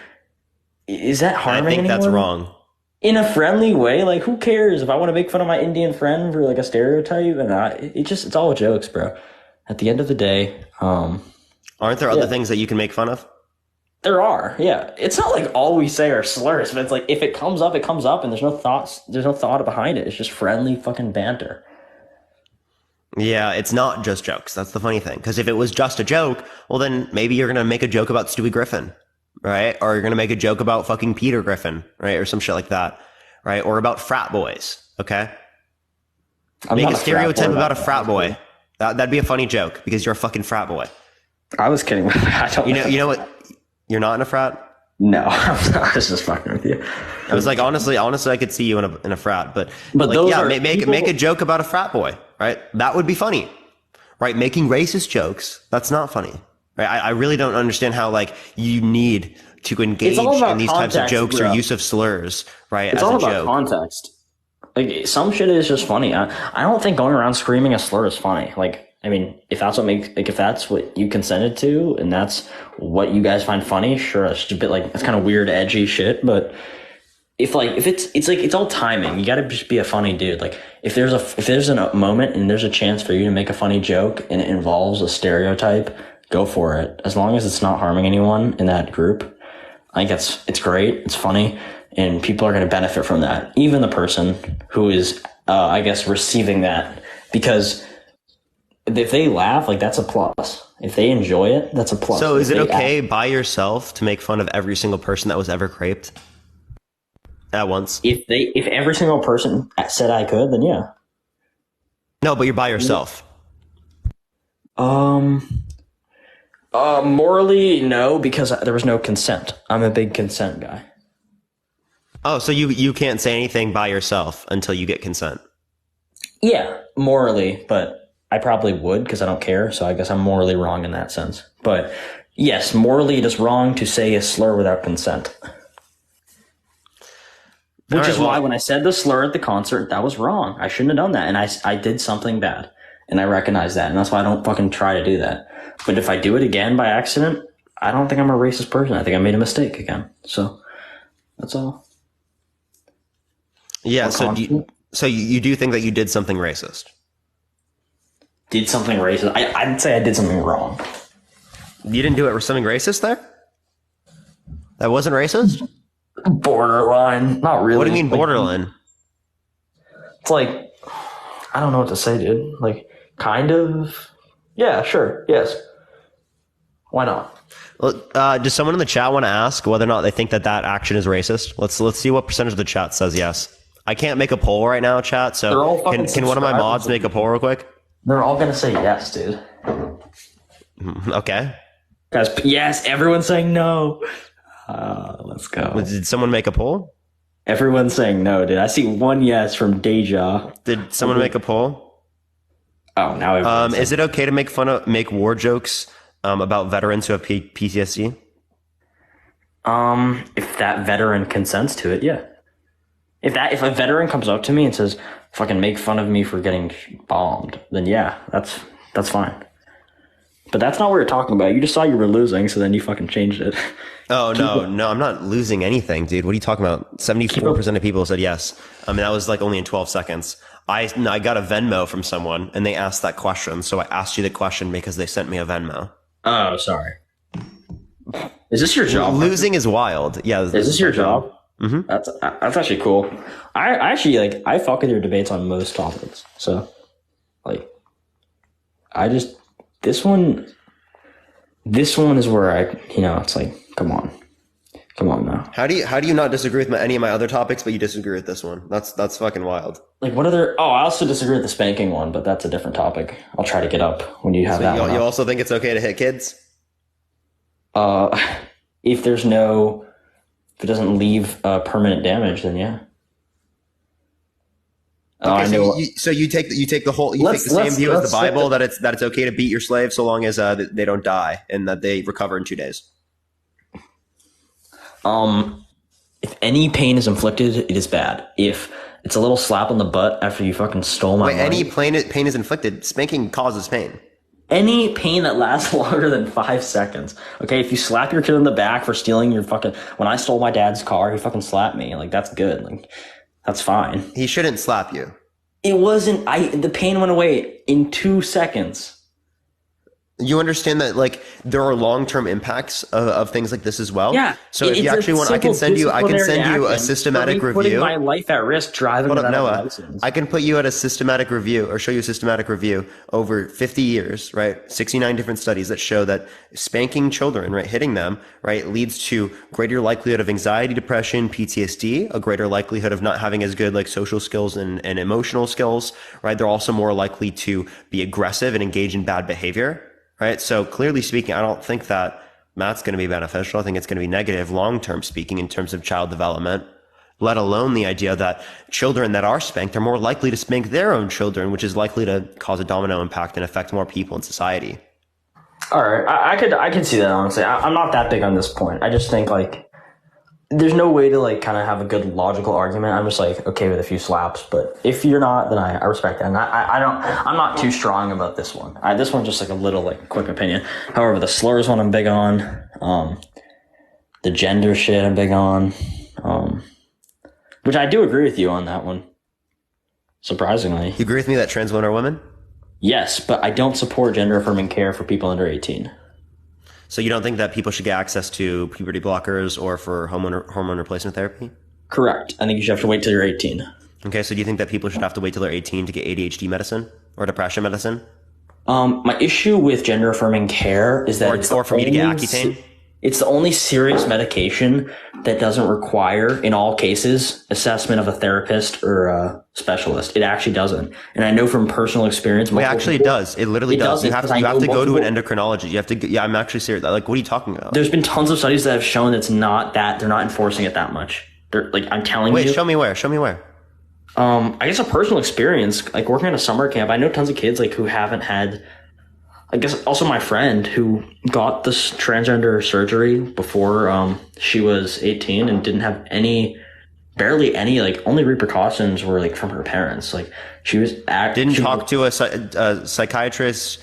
[SPEAKER 9] is that harming anyone?
[SPEAKER 1] I think that's wrong.
[SPEAKER 9] In a friendly way? Who cares? If I want to make fun of my Indian friend for, a stereotype, and it's all jokes, bro. At the end of the day,
[SPEAKER 1] Aren't there other things that you can make fun of?
[SPEAKER 9] There are, yeah. It's not like all we say are slurs, but it's like if it comes up, it comes up, and there's no thought behind it. It's just friendly fucking banter.
[SPEAKER 1] Yeah, it's not just jokes. That's the funny thing. Because if it was just a joke, well, then maybe you're gonna make a joke about Stewie Griffin, right? Or you're gonna make a joke about fucking Peter Griffin, right? Or some shit like that, right? Or about frat boys, okay? Make a stereotype about a frat boy. That'd be a funny joke because you're a fucking frat boy.
[SPEAKER 9] I was kidding. I don't
[SPEAKER 1] you know what? You're not in a frat?
[SPEAKER 9] No, I was just fucking with you.
[SPEAKER 1] I was like, honestly, I could see you in a frat, but like, those make a joke about a frat boy, right? That would be funny, right? Making racist jokes, that's not funny, right? I really don't understand how like you need to engage in these types of jokes or use of slurs, right?
[SPEAKER 9] It's all about context. Like some shit is just funny. I don't think going around screaming a slur is funny. Like, I mean, if that's what you consented to and that's what you guys find funny, sure, it's just a bit like, it's kind of weird, edgy shit. But if it's all timing. You got to just be a funny dude. Like if there's a moment and there's a chance for you to make a funny joke and it involves a stereotype, go for it. As long as it's not harming anyone in that group, I think it's great. It's funny. And people are going to benefit from that. Even the person who is, I guess, receiving that. Because if they laugh, like, that's a plus. If they enjoy it, that's a plus.
[SPEAKER 1] So is it okay by yourself to make fun of every single person that was ever craped at once?
[SPEAKER 9] If every single person said I could, then yeah.
[SPEAKER 1] No, but you're by yourself.
[SPEAKER 9] Morally, no, because there was no consent. I'm a big consent guy.
[SPEAKER 1] Oh, so you can't say anything by yourself until you get consent?
[SPEAKER 9] Yeah, morally, but I probably would because I don't care, so I guess I'm morally wrong in that sense. But yes, morally it is wrong to say a slur without consent. Which is why when I said the slur at the concert, that was wrong. I shouldn't have done that, and I did something bad, and I recognize that, and that's why I don't fucking try to do that. But if I do it again by accident, I don't think I'm a racist person. I think I made a mistake again. So that's all.
[SPEAKER 1] Yeah, so you do think that you did something racist?
[SPEAKER 9] Did something racist? I'd say I did something wrong.
[SPEAKER 1] You didn't do it for something racist there? That wasn't racist?
[SPEAKER 9] Borderline. Not really.
[SPEAKER 1] What do you mean borderline?
[SPEAKER 9] It's like, I don't know what to say, dude. Like, kind of. Yeah, sure. Yes. Why not?
[SPEAKER 1] Well, does someone in the chat want to ask whether or not they think that action is racist? Let's see what percentage of the chat says yes. I can't make a poll right now, chat, so can one of my mods make a poll real quick?
[SPEAKER 9] They're all going to say yes, dude.
[SPEAKER 1] Okay.
[SPEAKER 9] Guys, yes, everyone's saying no. Let's go.
[SPEAKER 1] Did someone make a poll?
[SPEAKER 9] Everyone's saying no, dude. I see one yes from Deja.
[SPEAKER 1] Did someone make a poll?
[SPEAKER 9] Oh, now
[SPEAKER 1] is it okay to make war jokes about veterans who have PTSD?
[SPEAKER 9] If that veteran consents to it, yeah. If a veteran comes up to me and says, fucking make fun of me for getting bombed, then yeah, that's fine. But that's not what you're talking about. You just saw you were losing, so then you fucking changed it.
[SPEAKER 1] Oh, no, I'm not losing anything, dude. What are you talking about? 74% of people said yes. I mean, that was like only in 12 seconds. I got a Venmo from someone, and they asked that question, so I asked you the question because they sent me a Venmo.
[SPEAKER 9] Oh, sorry. Is this your job?
[SPEAKER 1] Losing is wild. Yeah.
[SPEAKER 9] Is this your job?
[SPEAKER 1] Mm-hmm.
[SPEAKER 9] That's actually cool. I actually I fuck with your debates on most topics. So, like, this one is where it's like, come on now.
[SPEAKER 1] How do you not disagree with any of my other topics, but you disagree with this one? That's fucking wild.
[SPEAKER 9] Like, what other? Oh, I also disagree with the spanking one, but that's a different topic. I'll try to get up when you have that one.
[SPEAKER 1] You also think it's okay to hit kids?
[SPEAKER 9] If it doesn't leave permanent damage, then yeah.
[SPEAKER 1] Okay, so you take the same view as the Bible that it's okay to beat your slave so long as they don't die and that they recover in 2 days.
[SPEAKER 9] If any pain is inflicted, it is bad. If it's a little slap on the butt after you fucking stole my money.
[SPEAKER 1] Any pain is inflicted. Spanking causes pain.
[SPEAKER 9] Any pain that lasts longer than 5 seconds. Okay, if you slap your kid in the back for stealing your fucking... When I stole my dad's car, he fucking slapped me. Like, that's good. Like, that's fine.
[SPEAKER 1] He shouldn't slap you.
[SPEAKER 9] It wasn't... The pain went away in 2 seconds.
[SPEAKER 1] You understand that like there are long-term impacts of things like this as well.
[SPEAKER 9] Yeah.
[SPEAKER 1] So if you actually want, I can send you a systematic review.
[SPEAKER 9] Putting my life at risk driving without a license.
[SPEAKER 1] I can put you at a systematic review or show you a systematic review over 50 years, right? 69 different studies that show that spanking children, right, hitting them, right, leads to greater likelihood of anxiety, depression, PTSD, a greater likelihood of not having as good like social skills and emotional skills, right? They're also more likely to be aggressive and engage in bad behavior. Right. So clearly speaking, I don't think that that's going to be beneficial. I think it's going to be negative long-term speaking in terms of child development, let alone the idea that children that are spanked are more likely to spank their own children, which is likely to cause a domino impact and affect more people in society.
[SPEAKER 9] All right. I could see that, honestly. I'm not that big on this point. I just think like there's no way to like kind of have a good logical argument. I'm just like okay with a few slaps, but if you're not, then I respect that. And I'm not too strong about this one. This one's just like a little like quick opinion. However, the slurs one I'm big on. The gender shit I'm big on. Which I do agree with you on that one. Surprisingly.
[SPEAKER 1] You agree with me that trans women are women?
[SPEAKER 9] Yes, but I don't support gender affirming care for people under 18.
[SPEAKER 1] So you don't think that people should get access to puberty blockers or for hormone replacement therapy?
[SPEAKER 9] Correct. I think you should have to wait till you're 18.
[SPEAKER 1] Okay, so do you think that people should have to wait till they're 18 to get ADHD medicine or depression medicine?
[SPEAKER 9] My issue with gender affirming care is that
[SPEAKER 1] or for me to get Accutane?
[SPEAKER 9] It's the only serious medication that doesn't require, in all cases, assessment of a therapist or a specialist. It actually doesn't. And I know from personal experience.
[SPEAKER 1] Wait, actually it does. It literally does. You have to go to an endocrinologist. You have to, yeah, I'm actually serious. Like, what are you talking about?
[SPEAKER 9] There's been tons of studies that have shown it's not that, they're not enforcing it that much. They're like, I'm telling you.
[SPEAKER 1] Wait, show me where.
[SPEAKER 9] I guess a personal experience, like working at a summer camp, I know tons of kids like who haven't had, I guess also my friend who got this transgender surgery before she was 18 and didn't have barely any, like only repercussions were like from her parents. Like she was
[SPEAKER 1] didn't talk to a psychiatrist,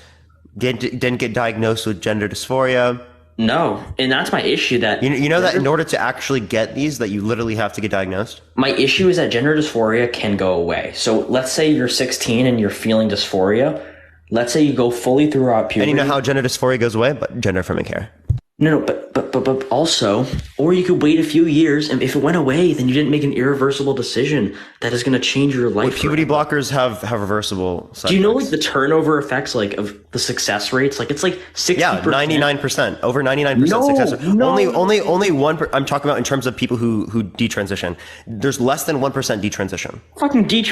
[SPEAKER 1] didn't get diagnosed with gender dysphoria.
[SPEAKER 9] No, and that's my issue. That
[SPEAKER 1] you know that in order to actually get these, that you literally have to get diagnosed.
[SPEAKER 9] My issue is that gender dysphoria can go away. So let's say you're 16 and you're feeling dysphoria. Let's say you go fully throughout puberty.
[SPEAKER 1] And you know how gender dysphoria goes away? But gender affirming care.
[SPEAKER 9] No, but also, or you could wait a few years, and if it went away, then you didn't make an irreversible decision that is going to change your life.
[SPEAKER 1] Well, puberty blockers have reversible side
[SPEAKER 9] Do you know
[SPEAKER 1] effects.
[SPEAKER 9] like the turnover effects, like of the success rates? Like it's like 60%.
[SPEAKER 1] Yeah, 99%, over 99% success. Only one. I'm talking about in terms of people who detransition. There's less than 1% detransition.
[SPEAKER 9] Fucking dude.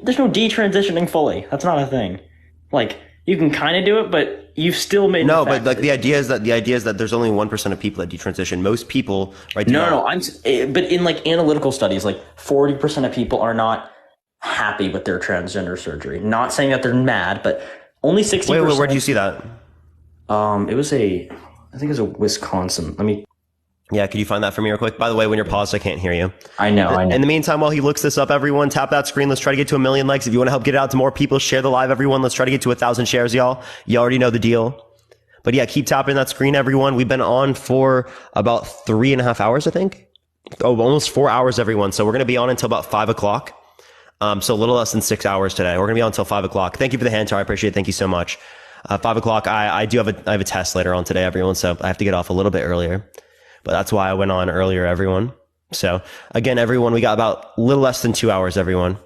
[SPEAKER 9] There's no detransitioning fully. That's not a thing. Like you can kind of do it, but you've still made
[SPEAKER 1] no. But like the idea is that there's only 1% of people that detransition. Most people, right?
[SPEAKER 9] No. But in like analytical studies, like 40% of people are not happy with their transgender surgery. Not saying that they're mad, but only 60%.
[SPEAKER 1] Wait, where do you see that?
[SPEAKER 9] I think it was a Wisconsin.
[SPEAKER 1] Yeah, could you find that for me real quick? By the way, when you're paused, I can't hear you.
[SPEAKER 9] I know.
[SPEAKER 1] In the meantime, while he looks this up, everyone, tap that screen. Let's try to get to 1 million likes. If you want to help get it out to more people, share the live, everyone. Let's try to get to 1,000 shares, y'all. You already know the deal. But yeah, keep tapping that screen, everyone. We've been on for about 3.5 hours, I think. Oh, almost 4 hours, everyone. So we're going to be on until about 5 o'clock. So a little less than 6 hours today. We're going to be on until 5 o'clock. Thank you for the hand, Tar. I appreciate it. Thank you so much. 5 o'clock. I have a test later on today, everyone. So I have to get off a little bit earlier. But that's why I went on earlier, everyone. So again, everyone, we got about a little less than 2 hours, everyone.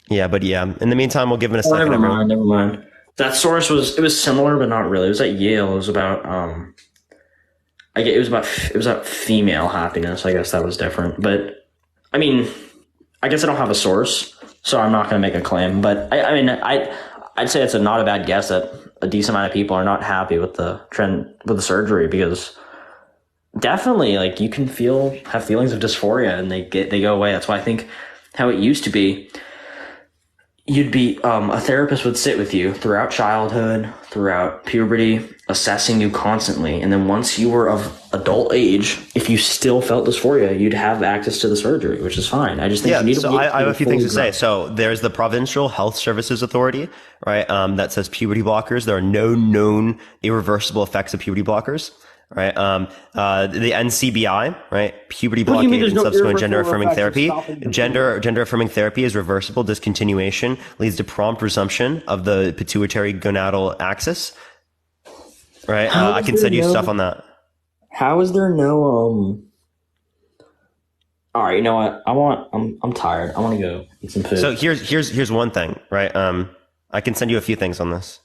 [SPEAKER 1] Yeah, but yeah. In the meantime, we'll give it a second.
[SPEAKER 9] Never mind. That source was similar, but not really. It was at Yale. It was about it was about female happiness. I guess that was different. But I mean, I guess I don't have a source, so I'm not going to make a claim. But I'd say it's not a bad guess that a decent amount of people are not happy with the surgery, because definitely like you can have feelings of dysphoria and they go away. That's why I think how it used to be, you'd be a therapist would sit with you throughout childhood, throughout puberty, assessing you constantly, and then once you were of adult age, if you still felt dysphoria, you'd have access to the surgery, which is fine. I just think you need to
[SPEAKER 1] I have a few things to say. So there's the Provincial Health Services Authority, right? That says puberty blockers. There are no known irreversible effects of puberty blockers. right? The NCBI, right? Puberty blocking and subsequent gender affirming therapy. Gender affirming therapy is reversible discontinuation, leads to prompt resumption of the pituitary gonadal axis. Right? I can send you stuff on that.
[SPEAKER 9] How is there no all right, you know what? I'm tired. I want to go eat some food.
[SPEAKER 1] So here's one thing, right? I can send you a few things on this.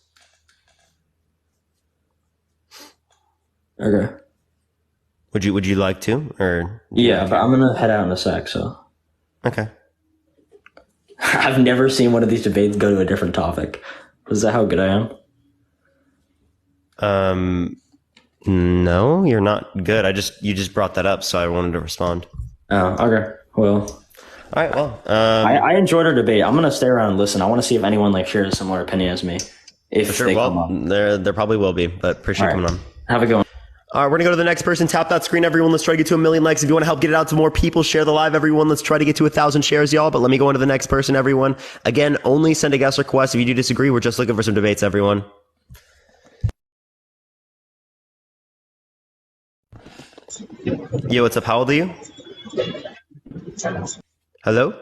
[SPEAKER 9] Okay.
[SPEAKER 1] Would you like to, or?
[SPEAKER 9] Yeah, but I'm gonna head out in a sec. So.
[SPEAKER 1] Okay.
[SPEAKER 9] I've never seen one of these debates go to a different topic. Is that how good I
[SPEAKER 1] am? No, you're not good. You just brought that up, so I wanted to respond.
[SPEAKER 9] Oh, okay. Well.
[SPEAKER 1] All right. Well,
[SPEAKER 9] I enjoyed our debate. I'm gonna stay around and listen. I want to see if anyone like shares a similar opinion as me. If
[SPEAKER 1] sure.
[SPEAKER 9] They
[SPEAKER 1] well,
[SPEAKER 9] come
[SPEAKER 1] up. There probably will be, but appreciate coming on.
[SPEAKER 9] Have a good one.
[SPEAKER 1] All right, we're gonna go to the next person. Tap that screen, everyone. Let's try to get to 1 million likes. If you want to help get it out to more people, share the live, everyone. Let's try to get to 1,000 shares, y'all. But let me go on to the next person, everyone. Again, only send a guest request. If you do disagree, we're just looking for some debates, everyone. Yo, what's up? How old are you? Hello?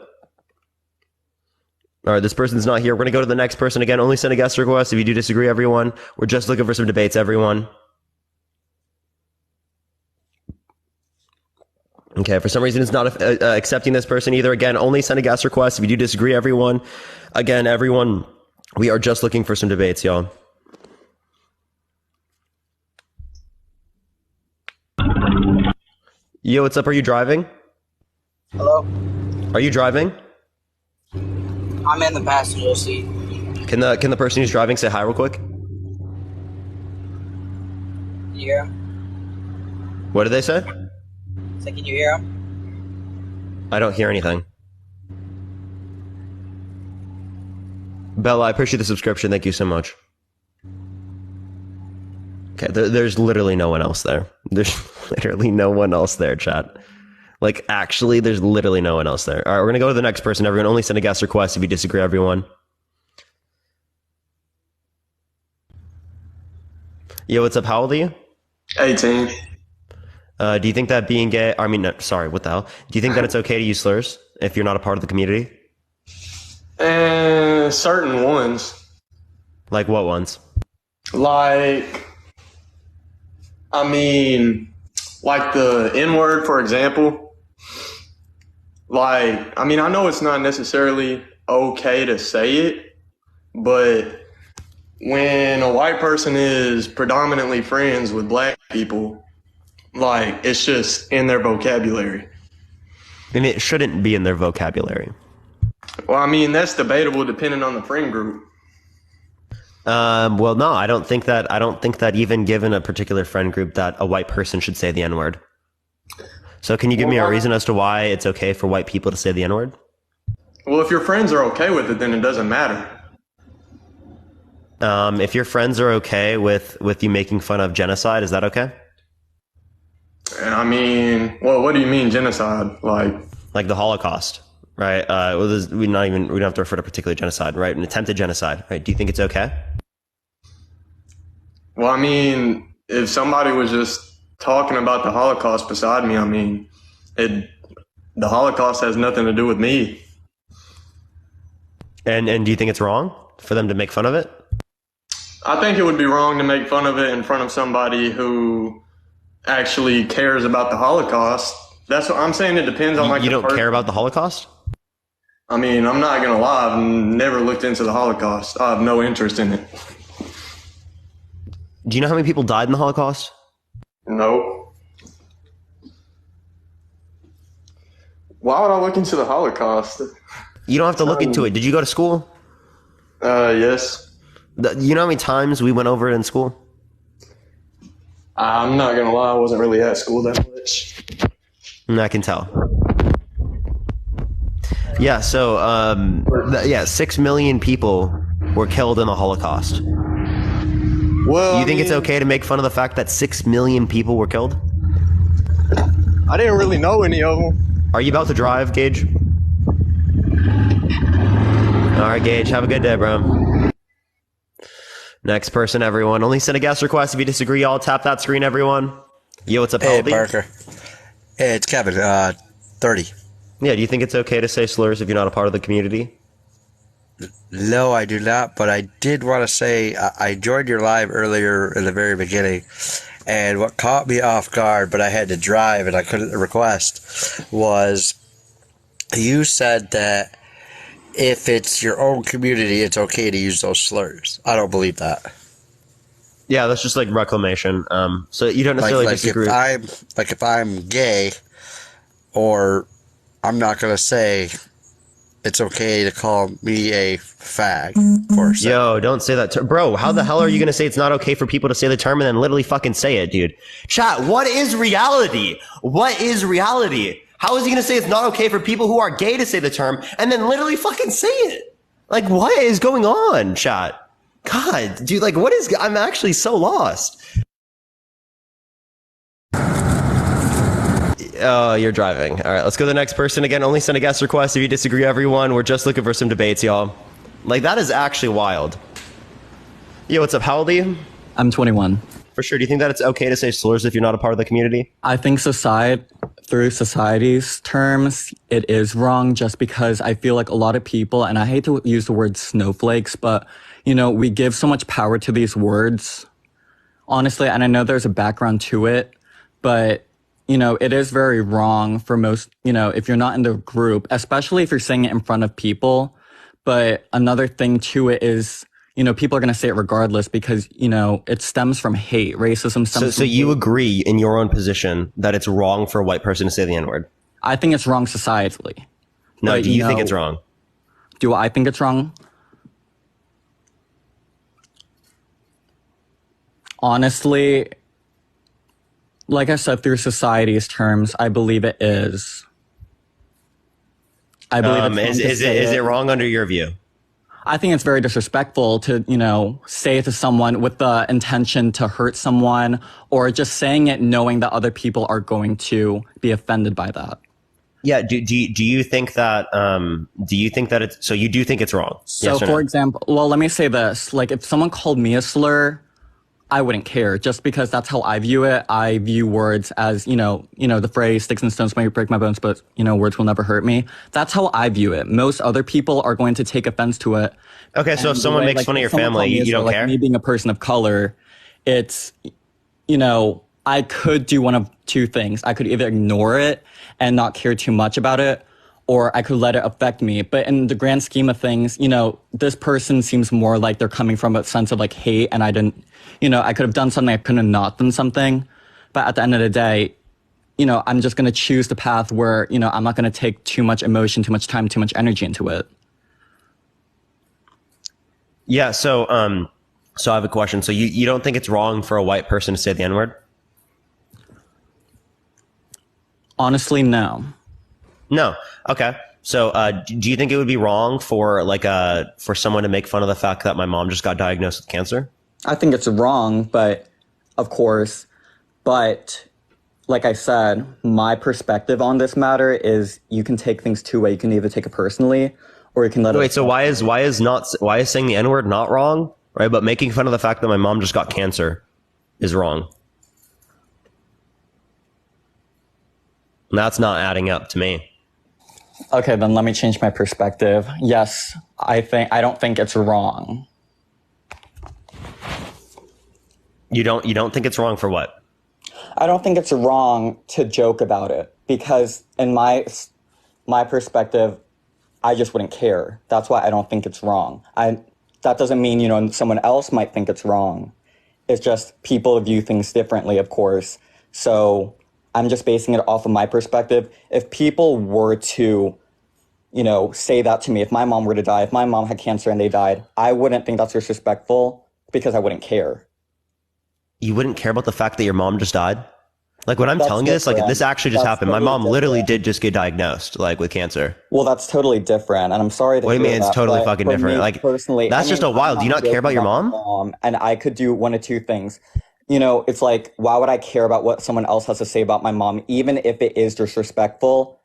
[SPEAKER 1] All right, this person's not here. We're going to go to the next person. Again, only send a guest request. If you do disagree, everyone, we're just looking for some debates, everyone. Okay, for some reason, it's not accepting this person either. Again, only send a guest request. If you do disagree, everyone. Again, everyone, we are just looking for some debates, y'all. Yo, what's up? Are you driving?
[SPEAKER 10] Hello?
[SPEAKER 1] Are you driving?
[SPEAKER 10] I'm in the passenger seat.
[SPEAKER 1] Can the person who's driving say hi real quick?
[SPEAKER 10] Can you hear him?
[SPEAKER 1] What did they say?
[SPEAKER 10] So can you hear him?
[SPEAKER 1] I don't hear anything. Bella, I appreciate the subscription. Thank you so much. Okay, there's literally no one else there. There's literally no one else there, chat. Like, actually, there's literally no one else there. All right, we're going to go to the next person. Everyone, only send a guest request if you disagree, everyone. Yo, what's up? How old are you?
[SPEAKER 11] 18.
[SPEAKER 1] Do you think that being gay... I mean, no, sorry, what the hell? Do you think that it's okay to use slurs if you're not a part of the community?
[SPEAKER 11] Certain ones.
[SPEAKER 1] Like what ones?
[SPEAKER 11] Like, I mean, like the N-word, for example. Like, I mean, I know it's not necessarily okay to say it, but when a white person is predominantly friends with black people, like, it's just in their vocabulary.
[SPEAKER 1] And it shouldn't be in their vocabulary.
[SPEAKER 11] Well, I mean, that's debatable depending on the friend group.
[SPEAKER 1] Well, no, I don't think that even given a particular friend group that a white person should say the N-word. So can you give me a reason as to why it's okay for white people to say the N-word?
[SPEAKER 11] Well, if your friends are okay with it, then it doesn't matter.
[SPEAKER 1] If your friends are okay with you making fun of genocide, is that okay?
[SPEAKER 11] I mean, well, what do you mean genocide? Like
[SPEAKER 1] the Holocaust, right? We don't have to refer to particular genocide, right? An attempted genocide, right? Do you think it's okay?
[SPEAKER 11] Well, I mean, if somebody was just talking about the Holocaust beside me, I mean, the Holocaust has nothing to do with me.
[SPEAKER 1] And do you think it's wrong for them to make fun of it?
[SPEAKER 11] I think it would be wrong to make fun of it in front of somebody who actually cares about the Holocaust. That's what I'm saying. It depends on
[SPEAKER 1] you don't care about the Holocaust?
[SPEAKER 11] I mean, I'm not gonna lie. I've never looked into the Holocaust. I have no interest in it.
[SPEAKER 1] Do you know how many people died in the Holocaust?
[SPEAKER 11] No. Why would I look into the Holocaust?
[SPEAKER 1] You don't have to look into it. Did you go to school?
[SPEAKER 11] Yes.
[SPEAKER 1] You know how many times we went over it in school?
[SPEAKER 11] I'm not gonna lie. I wasn't really at school that much.
[SPEAKER 1] I can tell. Yeah, so 6 million people were killed in the Holocaust.
[SPEAKER 11] Well,
[SPEAKER 1] you think it's okay to make fun of the fact that 6 million people were killed?
[SPEAKER 11] I didn't really know any of them.
[SPEAKER 1] Are you about to drive, Gage? All right, Gage, have a good day, bro. Next person, everyone. Only send a guest request if you disagree. Y'all tap that screen, everyone. Yo, what's up,
[SPEAKER 12] Hey,
[SPEAKER 1] Aldi?
[SPEAKER 12] Parker. Hey, it's Kevin. 30.
[SPEAKER 1] Yeah, do you think it's okay to say slurs if you're not a part of the community?
[SPEAKER 12] No, I do not, but I did want to say I joined your live earlier in the very beginning, and what caught me off guard, but I had to drive and I couldn't request, was you said that if it's your own community, it's okay to use those slurs. I don't believe that.
[SPEAKER 1] Yeah, that's just like reclamation. So you don't necessarily disagree.
[SPEAKER 12] If I'm gay, or I'm not gonna say it's okay to call me a fag or something.
[SPEAKER 1] Yo, don't say that. Bro, how the hell are you going to say it's not okay for people to say the term and then literally fucking say it, dude? Chat, what is reality? What is reality? How is he going to say it's not okay for people who are gay to say the term and then literally fucking say it? Like, what is going on, chat? God, dude, like, what is... I'm actually so lost. Oh, you're driving. All right, let's go to the next person. Again, only send a guest request if you disagree, everyone. We're just looking for some debates, y'all. Like, that is actually wild. Yo, what's up? How old are you?
[SPEAKER 13] I'm 21.
[SPEAKER 1] For sure. Do you think that it's okay to say slurs if you're not a part of the community?
[SPEAKER 13] I think through society's terms, it is wrong just because I feel like a lot of people, and I hate to use the word snowflakes, but, you know, we give so much power to these words. Honestly, and I know there's a background to it, but... you know, it is very wrong for most, you know, if you're not in the group, especially if you're saying it in front of people. But another thing to it is, you know, people are going to say it regardless because, you know, it stems from hate. Racism stems from
[SPEAKER 1] So you agree in your own position that it's wrong for a white person to say the N-word?
[SPEAKER 13] I think it's wrong societally.
[SPEAKER 1] No,
[SPEAKER 13] but,
[SPEAKER 1] do you think it's wrong?
[SPEAKER 13] Do I think it's wrong? Honestly... like I said, through society's terms, I believe it is. I believe
[SPEAKER 1] is it wrong under your view?
[SPEAKER 13] I think it's very disrespectful to, you know, say it to someone with the intention to hurt someone or just saying it knowing that other people are going to be offended by that.
[SPEAKER 1] Yeah. Do you think that, it's, so you do think it's wrong?
[SPEAKER 13] So for example, well, let me say this, like if someone called me a slur, I wouldn't care just because that's how I view it. I view words as, you know, the phrase sticks and stones may break my bones, but, you know, words will never hurt me. That's how I view it. Most other people are going to take offense to it.
[SPEAKER 1] Okay. So if someone makes fun of your family, you don't care?
[SPEAKER 13] Me being a person of color, it's, you know, I could do one of two things. I could either ignore it and not care too much about it, or I could let it affect me. But in the grand scheme of things, you know, this person seems more like they're coming from a sense of like hate, and I didn't, you know, I could have done something, I couldn't have not done something. But at the end of the day, you know, I'm just going to choose the path where, you know, I'm not going to take too much emotion, too much time, too much energy into it.
[SPEAKER 1] Yeah. So I have a question. So you don't think it's wrong for a white person to say the N-word?
[SPEAKER 13] Honestly, no.
[SPEAKER 1] No. Okay. So, do you think it would be wrong for for someone to make fun of the fact that my mom just got diagnosed with cancer?
[SPEAKER 13] I think it's wrong, but of course, but like I said, my perspective on this matter is you can take things two ways. You can either take it personally or you can let it.
[SPEAKER 1] Wait, so why is saying the N-word not wrong? Right. But making fun of the fact that my mom just got cancer is wrong. And that's not adding up to me.
[SPEAKER 13] Okay, then let me change my perspective. Yes, I don't think it's wrong.
[SPEAKER 1] You don't think it's wrong for what?
[SPEAKER 13] I don't think it's wrong to joke about it because in my perspective, I just wouldn't care. That's why I don't think it's wrong. That doesn't mean, you know, someone else might think it's wrong. It's just people view things differently, of course. So I'm just basing it off of my perspective. If people were to, you know, say that to me, if my mom were to die, if my mom had cancer and they died, I wouldn't think that's disrespectful because I wouldn't care.
[SPEAKER 1] You wouldn't care about the fact that your mom just died? Like when I'm telling you this, like this actually just happened. My mom literally did just get diagnosed, like with cancer.
[SPEAKER 13] Well, that's totally different, and I'm sorry to.
[SPEAKER 1] What do you mean it's totally fucking different? Like
[SPEAKER 13] personally,
[SPEAKER 1] that's just a wild. Do you not care about your mom?
[SPEAKER 13] And I could do one of two things. You know, it's like, why would I care about what someone else has to say about my mom, even if it is disrespectful?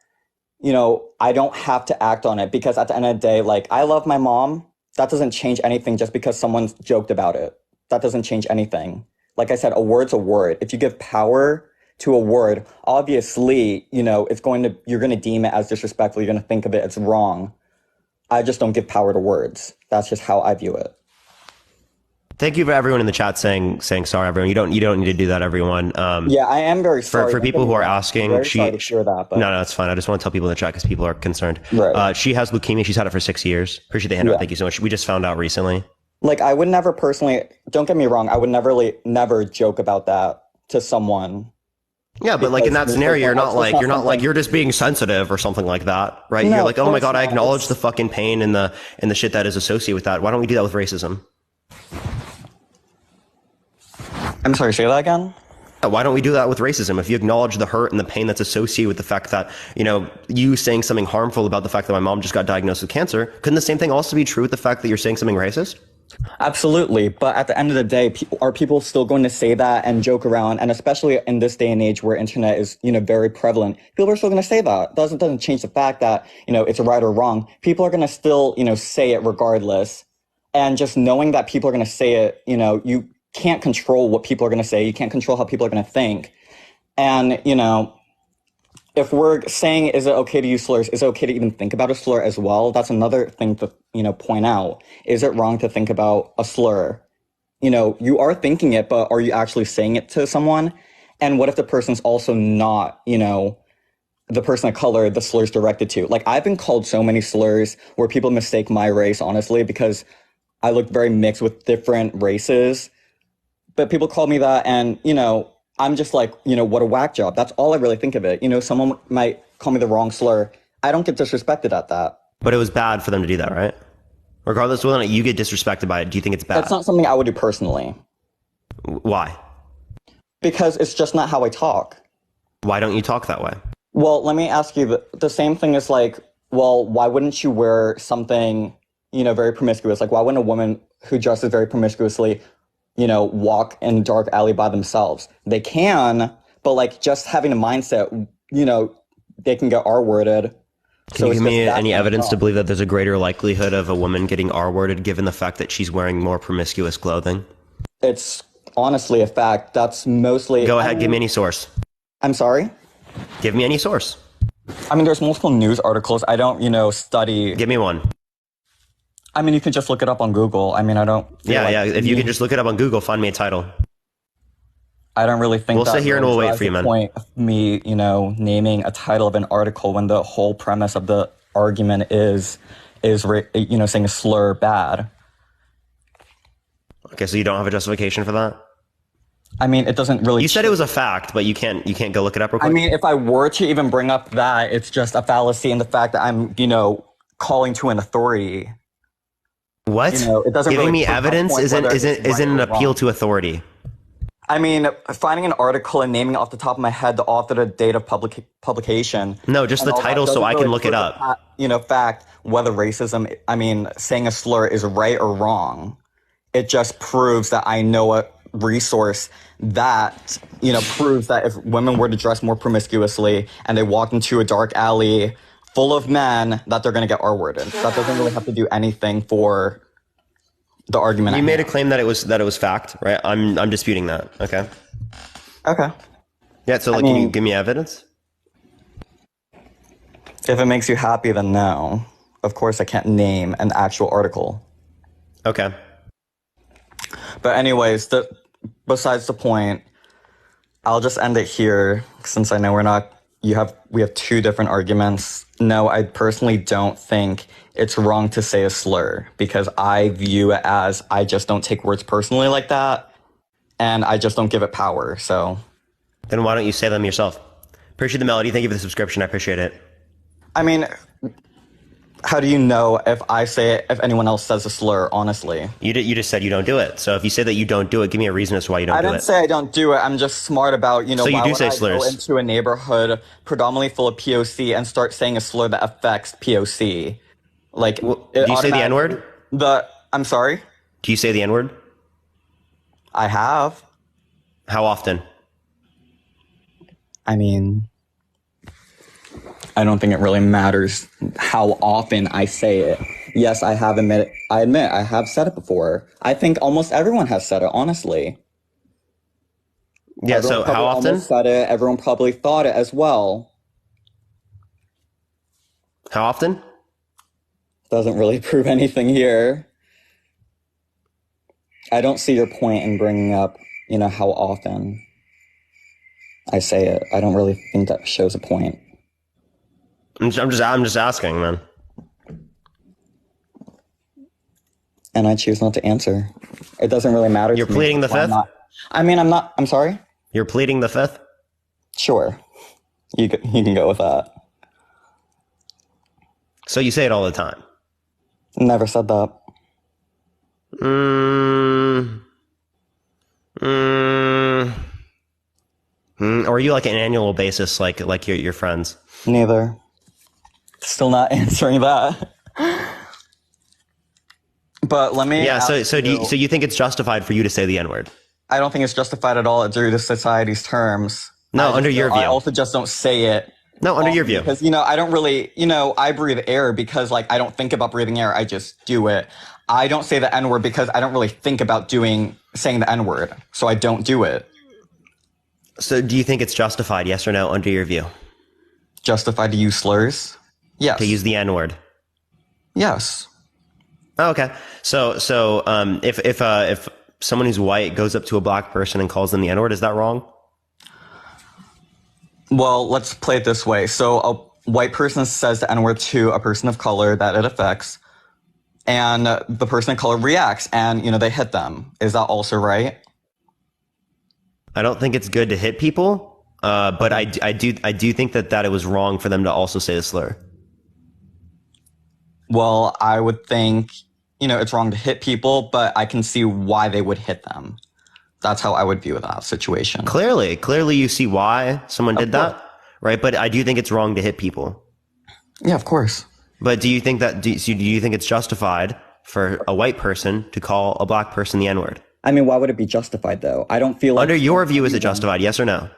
[SPEAKER 13] You know, I don't have to act on it because at the end of the day, like, I love my mom. That doesn't change anything just because someone's joked about it. That doesn't change anything. Like I said, a word's a word. If you give power to a word, obviously, you know, you're going to deem it as disrespectful. You're going to think of it as wrong. I just don't give power to words. That's just how I view it.
[SPEAKER 1] Thank you for everyone in the chat saying sorry, everyone. You don't need to do that, everyone.
[SPEAKER 13] Yeah, I am very sorry.
[SPEAKER 1] For people who are asking,
[SPEAKER 13] sorry to hear that, but...
[SPEAKER 1] No, it's fine. I just want to tell people in the chat because people are concerned.
[SPEAKER 13] Right.
[SPEAKER 1] She has leukemia. She's had it for 6 years. Appreciate the handout. Yeah. Thank you so much. We just found out recently.
[SPEAKER 13] Like, I would never personally, don't get me wrong, I would never joke about that to someone.
[SPEAKER 1] Yeah, but like in that scenario, you're not like you're just being sensitive or something like that, right?
[SPEAKER 13] No,
[SPEAKER 1] you're like, oh my God, I acknowledge the fucking pain and the shit that is associated with that. Why don't we do that with racism?
[SPEAKER 13] I'm sorry, say that again?
[SPEAKER 1] Why don't we do that with racism? If you acknowledge the hurt and the pain that's associated with the fact that, you know, you saying something harmful about the fact that my mom just got diagnosed with cancer, couldn't the same thing also be true with the fact that you're saying something racist?
[SPEAKER 13] Absolutely. But at the end of the day, are people still going to say that and joke around? And especially in this day and age where internet is, you know, very prevalent, people are still going to say that. Doesn't change the fact that, you know, it's right or wrong. People are going to still, you know, say it regardless. And just knowing that people are going to say it, you know, you can't control what people are going to say. You can't control how people are going to think. And, you know, if we're saying, is it okay to use slurs? Is it okay to even think about a slur as well? That's another thing to, you know, point out. Is it wrong to think about a slur? You know, you are thinking it, but are you actually saying it to someone? And what if the person's also not, you know, the person of color the slur's directed to? Like, I've been called so many slurs where people mistake my race, honestly, because I look very mixed with different races. But people call me that, and, you know, I'm just like, you know, what a whack job. That's all I really think of it. You know, someone might call me the wrong slur. I don't get disrespected at that.
[SPEAKER 1] But it was bad for them to do that, right? Regardless of whether or not you get disrespected by it, do you think it's bad?
[SPEAKER 13] That's not something I would do personally.
[SPEAKER 1] Why?
[SPEAKER 13] Because it's just not how I talk.
[SPEAKER 1] Why don't you talk that way?
[SPEAKER 13] Well, let me ask you, the same thing is like, well, why wouldn't you wear something, you know, very promiscuous? Like, why wouldn't a woman who dresses very promiscuously, you know, walk in a dark alley by themselves? They can, but like just having a mindset, you know, they can get R-worded.
[SPEAKER 1] Can you give me any evidence to believe that there's a greater likelihood of a woman getting R-worded given the fact that she's wearing more promiscuous clothing?
[SPEAKER 13] It's honestly a fact. That's mostly...
[SPEAKER 1] Go ahead, give me any source.
[SPEAKER 13] I'm sorry?
[SPEAKER 1] Give me any source.
[SPEAKER 13] I mean, there's multiple news articles. I don't, you know, study...
[SPEAKER 1] Give me one.
[SPEAKER 13] I mean, you can just look it up on Google. I mean, I don't...
[SPEAKER 1] Yeah. If you can just look it up on Google, find me a title.
[SPEAKER 13] I don't really think
[SPEAKER 1] we'll sit here and we'll wait for you, man.
[SPEAKER 13] Point of me, you know, naming a title of an article when the whole premise of the argument is you know, saying a slur bad.
[SPEAKER 1] Okay, so you don't have a justification for that?
[SPEAKER 13] I mean, it doesn't really...
[SPEAKER 1] You said it was a fact, but you can't go look it up real quick?
[SPEAKER 13] I mean, if I were to even bring up that, it's just a fallacy in the fact that I'm, you know, calling to an authority.
[SPEAKER 1] What?
[SPEAKER 13] You know, it doesn't
[SPEAKER 1] Giving
[SPEAKER 13] really
[SPEAKER 1] me evidence isn't an appeal to authority.
[SPEAKER 13] I mean, finding an article and naming off the top of my head the author, the date of publication.
[SPEAKER 1] No, just the title so I can look it up.
[SPEAKER 13] You know, fact, whether racism, I mean, saying a slur is right or wrong. It just proves that I know a resource that, you know, proves that if women were to dress more promiscuously and they walked into a dark alley full of men, that they're going to get R-worded. That doesn't really have to do anything for the argument.
[SPEAKER 1] You made a claim that it was fact, right? I'm disputing that. Okay.
[SPEAKER 13] Okay.
[SPEAKER 1] Yeah. So, like, can you give me evidence?
[SPEAKER 13] If it makes you happy, then no. Of course, I can't name an actual article.
[SPEAKER 1] Okay.
[SPEAKER 13] But anyways, besides the point, I'll just end it here since I know we have two different arguments. No, I personally don't think it's wrong to say a slur because I view it as I just don't take words personally like that and I just don't give it power. So
[SPEAKER 1] then why don't you say them yourself? Appreciate the melody. Thank you for the subscription. I appreciate it.
[SPEAKER 13] I mean, how do you know if I say it, if anyone else says a slur, honestly?
[SPEAKER 1] You just said you don't do it. So if you say that you don't do it, give me a reason as to why you don't do it.
[SPEAKER 13] I didn't say I don't do it. I'm just smart about, you know,
[SPEAKER 1] so you
[SPEAKER 13] why
[SPEAKER 1] do
[SPEAKER 13] would
[SPEAKER 1] say
[SPEAKER 13] I
[SPEAKER 1] slurs.
[SPEAKER 13] go into a neighborhood predominantly full of POC and start saying a slur that affects POC? Like,
[SPEAKER 1] do you say the N-word?
[SPEAKER 13] I'm sorry?
[SPEAKER 1] Do you say the N-word?
[SPEAKER 13] I have.
[SPEAKER 1] How often?
[SPEAKER 13] I mean, I don't think it really matters how often I say it. Yes, I admit I have said it before. I think almost everyone has said it, honestly.
[SPEAKER 1] Yeah, so how often?
[SPEAKER 13] Almost said it. Everyone probably thought it as well.
[SPEAKER 1] How often?
[SPEAKER 13] Doesn't really prove anything here. I don't see your point in bringing up, how often I say it. I don't really think that shows a point.
[SPEAKER 1] I'm just asking, man.
[SPEAKER 13] And I choose not to answer. It doesn't really matter.
[SPEAKER 1] You're pleading the fifth?
[SPEAKER 13] I'm sorry?
[SPEAKER 1] You're pleading the fifth?
[SPEAKER 13] Sure. You can go with that.
[SPEAKER 1] So you say it all the time?
[SPEAKER 13] Never said that.
[SPEAKER 1] Or are you like an annual basis, like your friends?
[SPEAKER 13] Neither. Still not answering that. But let me.
[SPEAKER 1] Yeah. So you think it's justified for you to say the N-word?
[SPEAKER 13] I don't think it's justified at all due to society's terms.
[SPEAKER 1] No, under your view.
[SPEAKER 13] I also just don't say it.
[SPEAKER 1] No, under your view.
[SPEAKER 13] Because, I don't really, I breathe air because, I don't think about breathing air. I just do it. I don't say the N-word because I don't really think about saying the N-word. So I don't do it.
[SPEAKER 1] So do you think it's justified, yes or no, under your view?
[SPEAKER 13] Justified to use slurs? Yes.
[SPEAKER 1] To use the N-word?
[SPEAKER 13] Yes.
[SPEAKER 1] Oh, okay. So if someone who's white goes up to a black person and calls them the N-word, is that wrong?
[SPEAKER 13] Well, let's play it this way. So a white person says the N-word to a person of color that it affects, and the person of color reacts, and, they hit them. Is that also right?
[SPEAKER 1] I don't think it's good to hit people, but I do think that it was wrong for them to also say the slur.
[SPEAKER 13] Well, I would think, it's wrong to hit people, but I can see why they would hit them. That's how I would view that situation.
[SPEAKER 1] Clearly you see why someone did that, right? But I do think it's wrong to hit people.
[SPEAKER 13] Yeah, of course.
[SPEAKER 1] But do you think it's justified for a white person to call a black person the N-word?
[SPEAKER 13] I mean, why would it be justified, though? I don't feel like...
[SPEAKER 1] Under your view, is it justified, yes or no?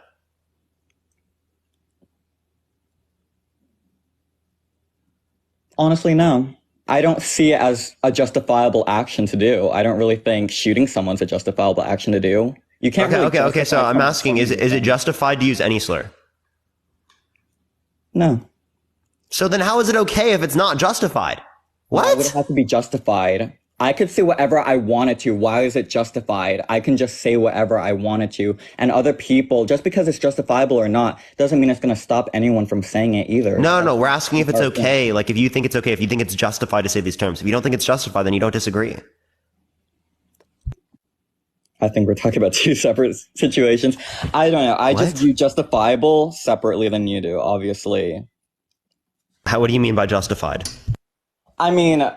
[SPEAKER 13] Honestly, no. I don't see it as a justifiable action to do. I don't really think shooting someone's a justifiable action to do. You can't
[SPEAKER 1] Okay, so I'm asking, is it justified to use any slur?
[SPEAKER 13] No.
[SPEAKER 1] So then how is it okay if it's not justified? What?
[SPEAKER 13] Why would it have to be justified? I could say whatever I wanted to. Why is it justified? I can just say whatever I wanted to. And other people, just because it's justifiable or not, doesn't mean it's going to stop anyone from saying it either.
[SPEAKER 1] No, we're asking if it's okay. Like, if you think it's okay, if you think it's justified to say these terms. If you don't think it's justified, then you don't disagree.
[SPEAKER 13] I think we're talking about two separate situations. I don't know. I just view justifiable separately than you do, obviously.
[SPEAKER 1] What do you mean by justified?
[SPEAKER 13] I mean,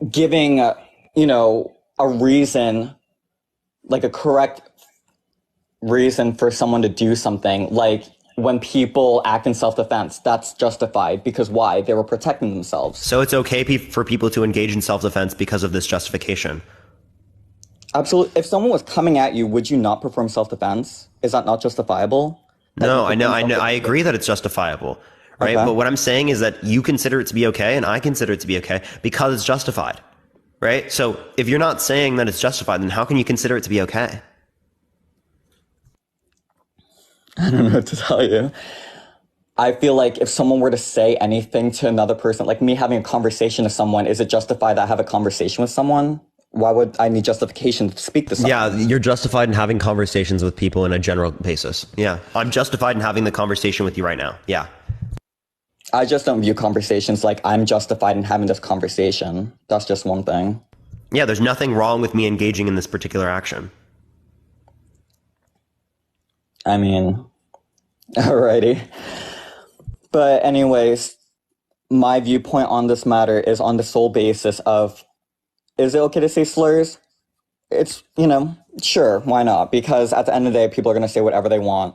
[SPEAKER 13] giving... a reason, like a correct reason for someone to do something. Like when people act in self-defense, that's justified because why? They were protecting themselves.
[SPEAKER 1] So it's okay for people to engage in self-defense because of this justification?
[SPEAKER 13] Absolutely. If someone was coming at you, would you not perform self-defense? Is that not justifiable?
[SPEAKER 1] No, I know. I agree that it's justifiable, right? Okay. But what I'm saying is that you consider it to be okay and I consider it to be okay because it's justified. Right? So if you're not saying that it's justified, then how can you consider it to be okay?
[SPEAKER 13] I don't know what to tell you. I feel like if someone were to say anything to another person, like me having a conversation with someone, is it justified that I have a conversation with someone? Why would I need justification to speak to someone?
[SPEAKER 1] Yeah, you're justified in having conversations with people in a general basis. Yeah, I'm justified in having the conversation with you right now. Yeah.
[SPEAKER 13] I just don't view conversations like I'm justified in having this conversation. That's just one thing.
[SPEAKER 1] Yeah, there's nothing wrong with me engaging in this particular action.
[SPEAKER 13] I mean, alrighty. But anyways, my viewpoint on this matter is on the sole basis of, is it okay to say slurs? It's, sure, why not? Because at the end of the day, people are going to say whatever they want.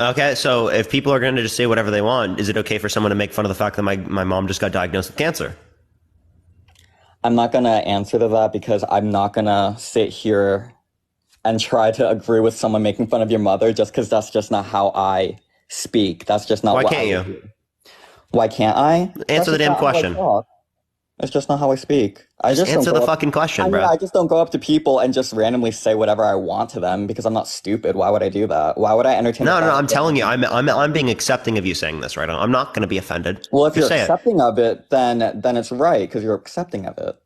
[SPEAKER 1] Okay, so if people are going to just say whatever they want, is it okay for someone to make fun of the fact that my mom just got diagnosed with cancer?
[SPEAKER 13] I'm not going to answer to that because I'm not going to sit here and try to agree with someone making fun of your mother just because that's just not how I speak. That's just not
[SPEAKER 1] Why can't you?
[SPEAKER 13] Why can't I?
[SPEAKER 1] Answer the damn question.
[SPEAKER 13] It's just not how I speak. I just
[SPEAKER 1] answer the fucking question, bro.
[SPEAKER 13] I just don't go up to people and just randomly say whatever I want to them because I'm not stupid. Why would I do that? Why would I entertain?
[SPEAKER 1] No. I'm telling you, I'm being accepting of you saying this right now. I'm not going to be offended.
[SPEAKER 13] Well, if you're accepting of it, then it's right because you're accepting of it.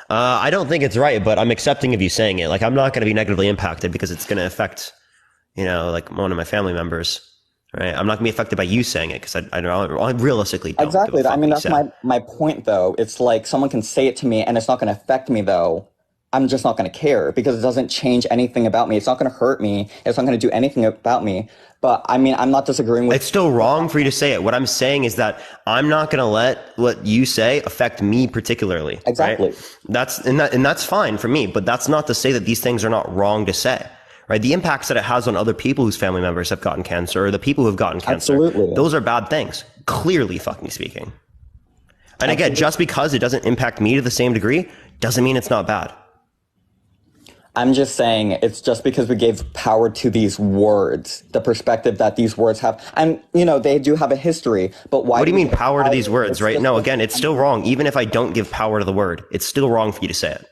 [SPEAKER 1] I don't think it's right, but I'm accepting of you saying it. Like, I'm not going to be negatively impacted because it's going to affect, like one of my family members. Right, I'm not gonna be affected by you saying it because I realistically don't.
[SPEAKER 13] Exactly. I mean, that's my point, though. It's like someone can say it to me, and it's not going to affect me, though. I'm just not going to care because it doesn't change anything about me. It's not going to hurt me. It's not going to do anything about me. But I mean, I'm not disagreeing with.
[SPEAKER 1] It's still wrong for you to say it. What I'm saying is that I'm not going to let what you say affect me particularly.
[SPEAKER 13] Exactly.
[SPEAKER 1] Right? That's fine for me. But that's not to say that these things are not wrong to say. Right? The impacts that it has on other people whose family members have gotten cancer or the people who have gotten cancer.
[SPEAKER 13] Absolutely.
[SPEAKER 1] Those are bad things, clearly fucking speaking. And again, just because it doesn't impact me to the same degree doesn't mean it's not bad.
[SPEAKER 13] I'm just saying it's just because we gave power to these words, the perspective that these words have. And, they do have a history, but why?
[SPEAKER 1] What do you mean power to these words, right? No, again, it's still wrong. Even if I don't give power to the word, it's still wrong for you to say it.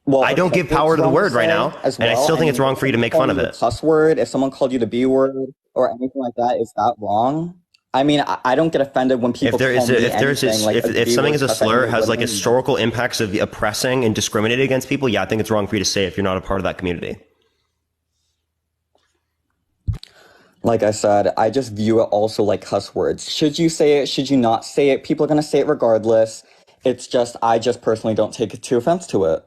[SPEAKER 1] Well, I don't give power to the word right now, and I still think it's wrong for you to make fun of it.
[SPEAKER 13] Cuss word, if someone called you the B word or anything like that, is that wrong? I mean, I don't get offended when people
[SPEAKER 1] if something is a slur, has like historical impacts of oppressing and discriminating against people, yeah, I think it's wrong for you to say if you're not a part of that community.
[SPEAKER 13] Like I said, I just view it also like cuss words. Should you say it? Should you not say it? People are going to say it regardless. It's just, I just personally don't take too offense to it.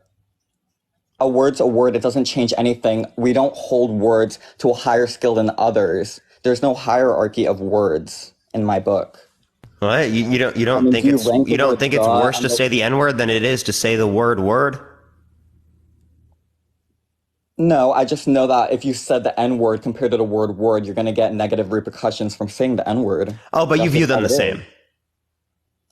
[SPEAKER 13] A word's a word. It doesn't change anything. We don't hold words to a higher skill than others. There's no hierarchy of words in my book.
[SPEAKER 1] What? You don't think it's worse to say the N-word than it is to say the word?
[SPEAKER 13] No, I just know that if you said the N-word compared to the word, you're going to get negative repercussions from saying the N-word.
[SPEAKER 1] Oh, but you view them the same.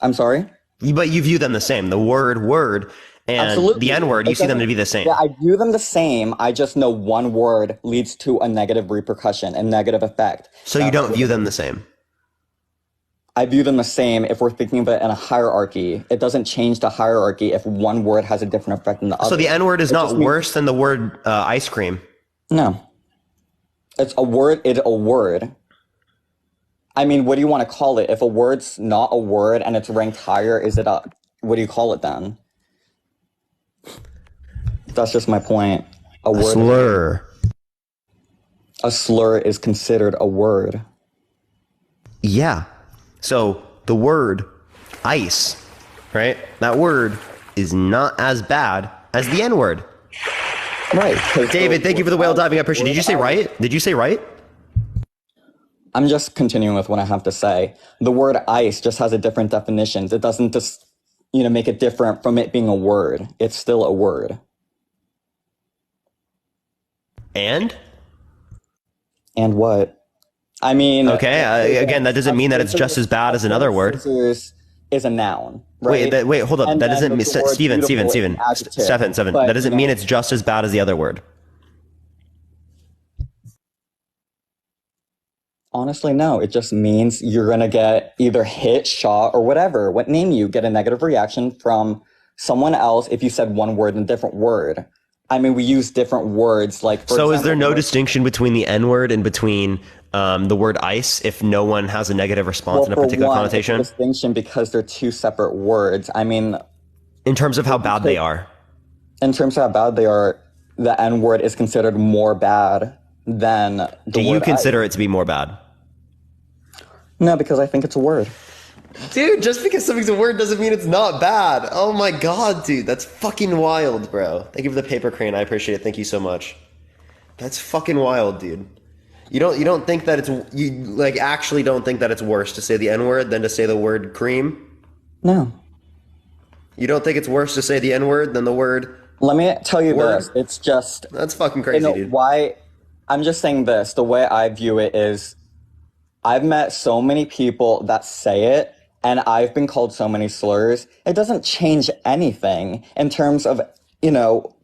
[SPEAKER 13] I'm sorry?
[SPEAKER 1] But you view them the same. The word and Absolutely. The N-word, you see them to be the same.
[SPEAKER 13] Yeah, I view them the same. I just know one word leads to a negative repercussion, a negative effect.
[SPEAKER 1] So you don't view them the same?
[SPEAKER 13] I view them the same if we're thinking of it in a hierarchy. It doesn't change the hierarchy if one word has a different effect than the other.
[SPEAKER 1] So the N-word is not worse than the word ice cream?
[SPEAKER 13] No. It's a word. It's a word. I mean, what do you want to call it? If a word's not a word and it's ranked higher, what do you call it then? That's just my point. A word.
[SPEAKER 1] Slur.
[SPEAKER 13] A slur is considered a word.
[SPEAKER 1] Yeah. So the word ice, right? That word is not as bad as the N-word.
[SPEAKER 13] Right.
[SPEAKER 1] David, thank you for the whale diving. I appreciate it. Did you say right? Did you say right?
[SPEAKER 13] I'm just continuing with what I have to say. The word ice just has a different definition. It doesn't just, make it different from it being a word. It's still a word.
[SPEAKER 1] And
[SPEAKER 13] what? I mean...
[SPEAKER 1] Okay, again, that doesn't mean that it's just as bad as another word.
[SPEAKER 13] Scissors is a noun, right?
[SPEAKER 1] Wait, hold up. That doesn't mean... Steven. That doesn't mean it's just as bad as the other word.
[SPEAKER 13] Honestly, no. It just means you're going to get either hit, shot, or whatever. What name you get a negative reaction from someone else if you said one word and a different word. I mean, we use different words like...
[SPEAKER 1] So example, is there no distinction between the N-word and between the word ice if no one has a negative response in a particular connotation?
[SPEAKER 13] It's a distinction because they're two separate words. I mean...
[SPEAKER 1] In terms of how bad they are.
[SPEAKER 13] In terms of how bad they are, the N-word is considered more bad than the word
[SPEAKER 1] Do you consider it to be more bad?
[SPEAKER 13] No, because I think it's a word.
[SPEAKER 1] Dude, just because something's a word doesn't mean it's not bad. Oh my god, dude. That's fucking wild, bro. Thank you for the paper crane. I appreciate it. Thank you so much. That's fucking wild, dude. You don't think that actually don't think that it's worse to say the N-word than to say the word cream?
[SPEAKER 13] No.
[SPEAKER 1] You don't think it's worse to say the N-word than the word...
[SPEAKER 13] Let me tell you this. It's just...
[SPEAKER 1] That's fucking crazy, dude.
[SPEAKER 13] Why... I'm just saying this. The way I view it is... I've met so many people that say it, and I've been called so many slurs. It doesn't change anything in terms of,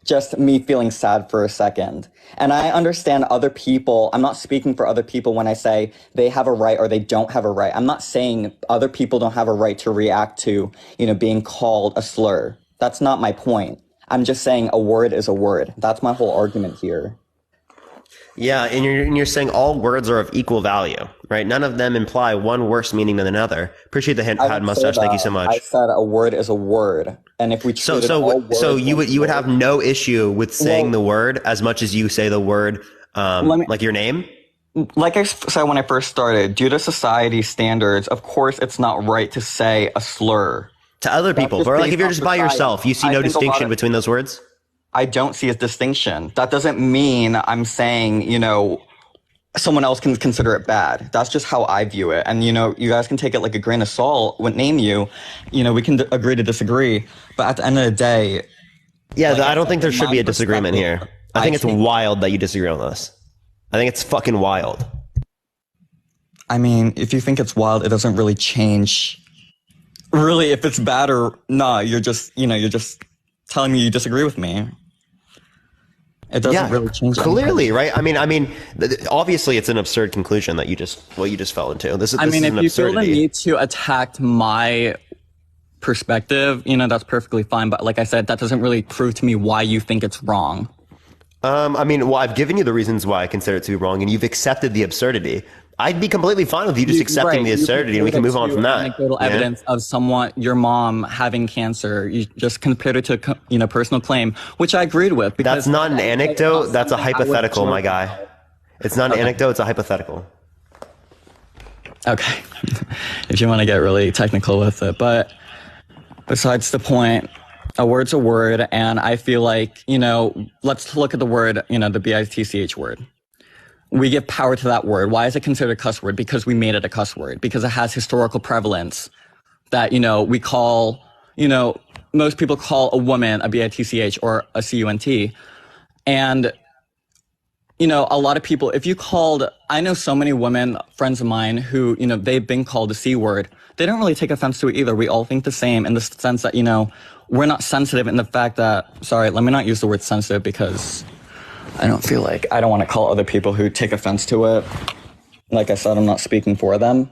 [SPEAKER 13] just me feeling sad for a second. And I understand other people. I'm not speaking for other people when I say they have a right or they don't have a right. I'm not saying other people don't have a right to react to, being called a slur. That's not my point. I'm just saying a word is a word. That's my whole argument here.
[SPEAKER 1] Yeah, and you're saying all words are of equal value, right? None of them imply one worse meaning than another. Appreciate the hint, Had Mustache. Thank you so much.
[SPEAKER 13] I said a word is a word, and if we
[SPEAKER 1] so you would have no issue with saying the word as much as you say the word, like your name.
[SPEAKER 13] Like I said when I first started, due to society standards, of course, it's not right to say a slur
[SPEAKER 1] to other people. But like if you're just by yourself, you see no distinction between those words.
[SPEAKER 13] I don't see a distinction. That doesn't mean I'm saying, someone else can consider it bad. That's just how I view it. And, you guys can take it like a grain of salt. When name you, we can agree to disagree. But at the end of the day...
[SPEAKER 1] Yeah, I don't think there should be a disagreement here. I think it's wild that you disagree on this. I think it's fucking wild.
[SPEAKER 13] I mean, if you think it's wild, it doesn't really change. Really, if it's bad or not, you're just telling me you disagree with me. It doesn't really change.
[SPEAKER 1] Clearly, right? I mean, obviously, it's an absurd conclusion that you just fell into. This is
[SPEAKER 13] if
[SPEAKER 1] an
[SPEAKER 13] you feel the
[SPEAKER 1] absurdity.
[SPEAKER 13] need to attack my perspective, that's perfectly fine. But like I said, that doesn't really prove to me why you think it's wrong.
[SPEAKER 1] I've given you the reasons why I consider it to be wrong, and you've accepted the absurdity. I'd be completely fine with you just accepting the absurdity, and we can move on from that.
[SPEAKER 13] Anecdotal evidence of your mom having cancer. You just compared it to, personal claim, which I agreed with.
[SPEAKER 1] That's not an anecdote. That's a hypothetical, my guy. It's not an anecdote. It's a hypothetical.
[SPEAKER 13] Okay. If you want to get really technical with it. But besides the point, a word's a word. And I feel like, let's look at the word, the BITCH word. We give power to that word. Why is it considered a cuss word? Because we made it a cuss word. Because it has historical prevalence. That, we call, most people call a woman a BITCH or a CUNT. And, a lot of people, I know so many women, friends of mine, who, they've been called the C word. They don't really take offense to it either. We all think the same in the sense that, we're not sensitive in the fact that, sorry, let me not use the word sensitive because I don't want to call other people who take offense to it. Like I said, I'm not speaking for them,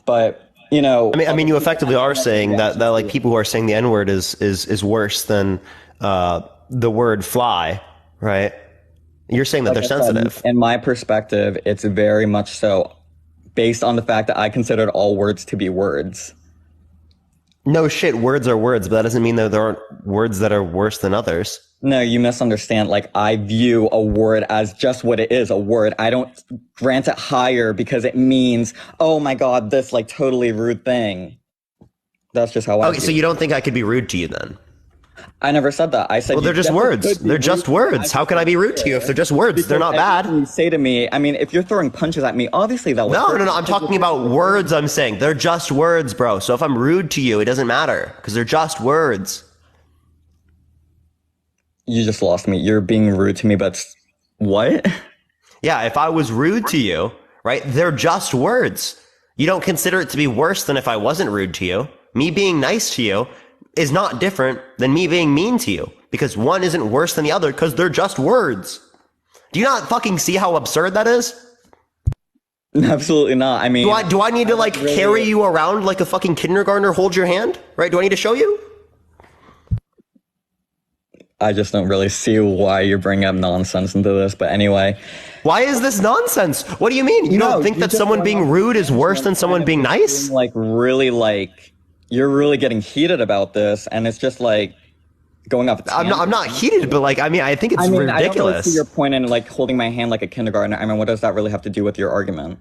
[SPEAKER 13] but I
[SPEAKER 1] mean, you effectively are saying that like people who are saying the N-word is worse than the word fly, right? You're saying that they're sensitive.
[SPEAKER 13] In my perspective, it's very much so based on the fact that I considered all words to be words.
[SPEAKER 1] No shit, words are words, but that doesn't mean that there aren't words that are worse than others.
[SPEAKER 13] No, you misunderstand. Like, I view a word as just what it is, a word. I don't grant it higher because it means, oh my God, this like totally rude thing. That's just how I
[SPEAKER 1] Okay, so you don't think I could be rude to you then?
[SPEAKER 13] I never said that. I said,
[SPEAKER 1] well, they're just words. They're just words. How can I be rude to you if they're just words? They're not bad.
[SPEAKER 13] You say to me, I mean, if you're throwing punches at me, obviously that would hurt.
[SPEAKER 1] No. I'm talking about words. I'm saying they're just words, bro. So if I'm rude to you, it doesn't matter because they're just words.
[SPEAKER 13] You just lost me. You're being rude to me, but what?
[SPEAKER 1] Yeah, if I was rude to you, right? They're just words. You don't consider it to be worse than if I wasn't rude to you. Me being nice to you is not different than me being mean to you because one isn't worse than the other because they're just words. Do you not fucking see how absurd that is?
[SPEAKER 13] Absolutely not. I mean,
[SPEAKER 1] do I need to like carry you around like a fucking kindergartner, hold your hand, right? Do I need to show you?
[SPEAKER 13] I just don't really see why you're bringing up nonsense into this, but anyway.
[SPEAKER 1] Why is this nonsense? What do you mean? You don't think that someone being rude is worse than someone being nice?
[SPEAKER 13] You're really getting heated about this, and it's just like going off.
[SPEAKER 1] I'm not heated, but like, I mean, I think it's ridiculous. I don't really
[SPEAKER 13] see your point in like holding my hand like a kindergartner. I mean, what does that really have to do with your argument?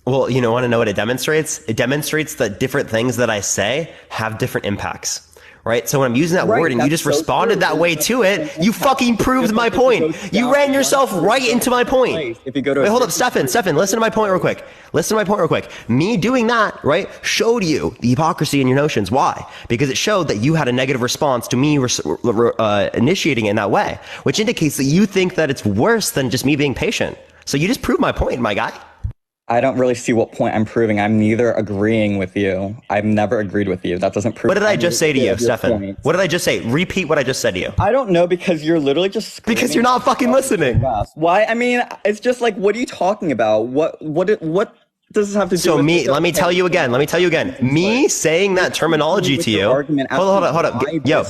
[SPEAKER 1] Well, you want to know what it demonstrates? It demonstrates that different things that I say have different impacts. Right? So when I'm using that word and you just responded that way to it, you fucking proved my point. You ran yourself right into my point. Wait, hold up, Stefan, listen to my point real quick. Me doing that, right, showed you the hypocrisy in your notions. Why? Because it showed that you had a negative response to me initiating it in that way, which indicates that you think that it's worse than just me being patient. So you just proved my point, my guy.
[SPEAKER 13] I don't really see what point I'm proving. I'm neither agreeing with you. I've never agreed with you. That doesn't prove.
[SPEAKER 1] What did I just say to you, Stefan? What did I just say? Repeat what I just said to you.
[SPEAKER 13] I don't know, because you're literally just
[SPEAKER 1] because you're not fucking listening.
[SPEAKER 13] Why? I mean, it's just like, what are you talking about? What does this have to do with?
[SPEAKER 1] So let me tell you again. Me saying that terminology to you. Hold up. Yo.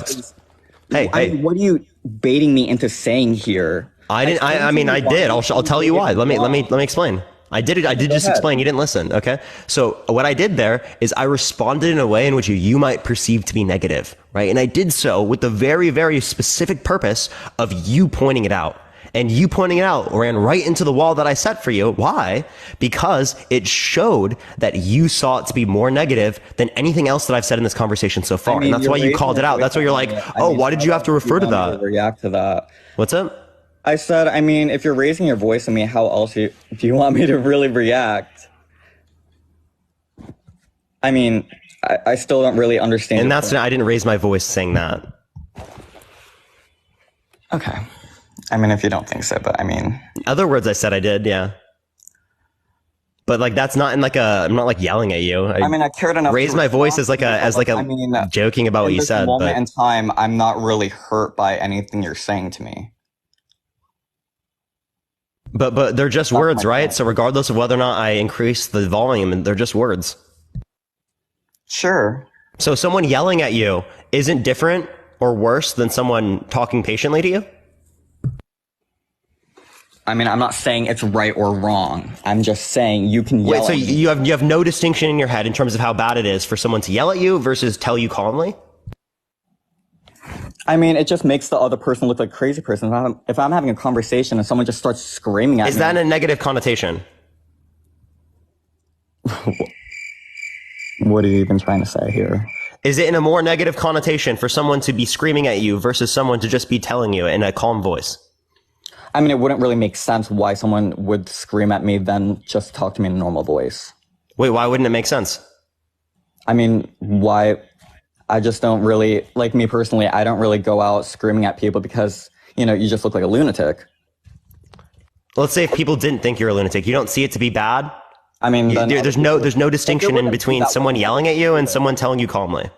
[SPEAKER 1] Hey.
[SPEAKER 13] What are you baiting me into saying here?
[SPEAKER 1] I didn't. I mean, I did. I'll tell you why. Let me explain. I did just explain. You didn't listen. Okay. So what I did there is I responded in a way in which you might perceive to be negative, right? And I did so with the very, very specific purpose of you pointing it out. And you pointing it out ran right into the wall that I set for you. Why? Because it showed that you saw it to be more negative than anything else that I've said in this conversation so far. And that's why you called it out. That's why you're like, why did you have to refer to that?
[SPEAKER 13] React to that.
[SPEAKER 1] What's up?
[SPEAKER 13] I said, I mean, if you're raising your voice at me, how else do you want me to really react? I mean, I still don't really understand.
[SPEAKER 1] And I didn't raise my voice saying that.
[SPEAKER 13] Okay. I mean, if you don't think so, but I mean.
[SPEAKER 1] Other words I said I did, yeah. But like, that's not in like I'm not like yelling at you.
[SPEAKER 13] I mean, I cared enough.
[SPEAKER 1] Raise my voice as joking about what you said.
[SPEAKER 13] In this moment in time, I'm not really hurt by anything you're saying to me.
[SPEAKER 1] But they're just words, right? So regardless of whether or not I increase the volume, they're just words.
[SPEAKER 13] Sure.
[SPEAKER 1] So someone yelling at you isn't different or worse than someone talking patiently to you?
[SPEAKER 13] I mean, I'm not saying it's right or wrong. I'm just saying you can yell at me.
[SPEAKER 1] You have no distinction in your head in terms of how bad it is for someone to yell at you versus tell you calmly?
[SPEAKER 13] I mean, it just makes the other person look like a crazy person. If I'm having a conversation and someone just starts screaming at me.
[SPEAKER 1] Is that a negative connotation?
[SPEAKER 13] What are you even trying to say here?
[SPEAKER 1] Is it in a more negative connotation for someone to be screaming at you versus someone to just be telling you in a calm voice?
[SPEAKER 13] I mean, it wouldn't really make sense why someone would scream at me than just talk to me in a normal voice.
[SPEAKER 1] Wait, why wouldn't it make sense?
[SPEAKER 13] I mean, why? I just don't really, like me personally, I don't really go out screaming at people because, you just look like a lunatic.
[SPEAKER 1] Let's say if people didn't think you're a lunatic, you don't see it to be bad?
[SPEAKER 13] I mean,
[SPEAKER 1] there's no distinction in between someone yelling at you and someone telling you calmly.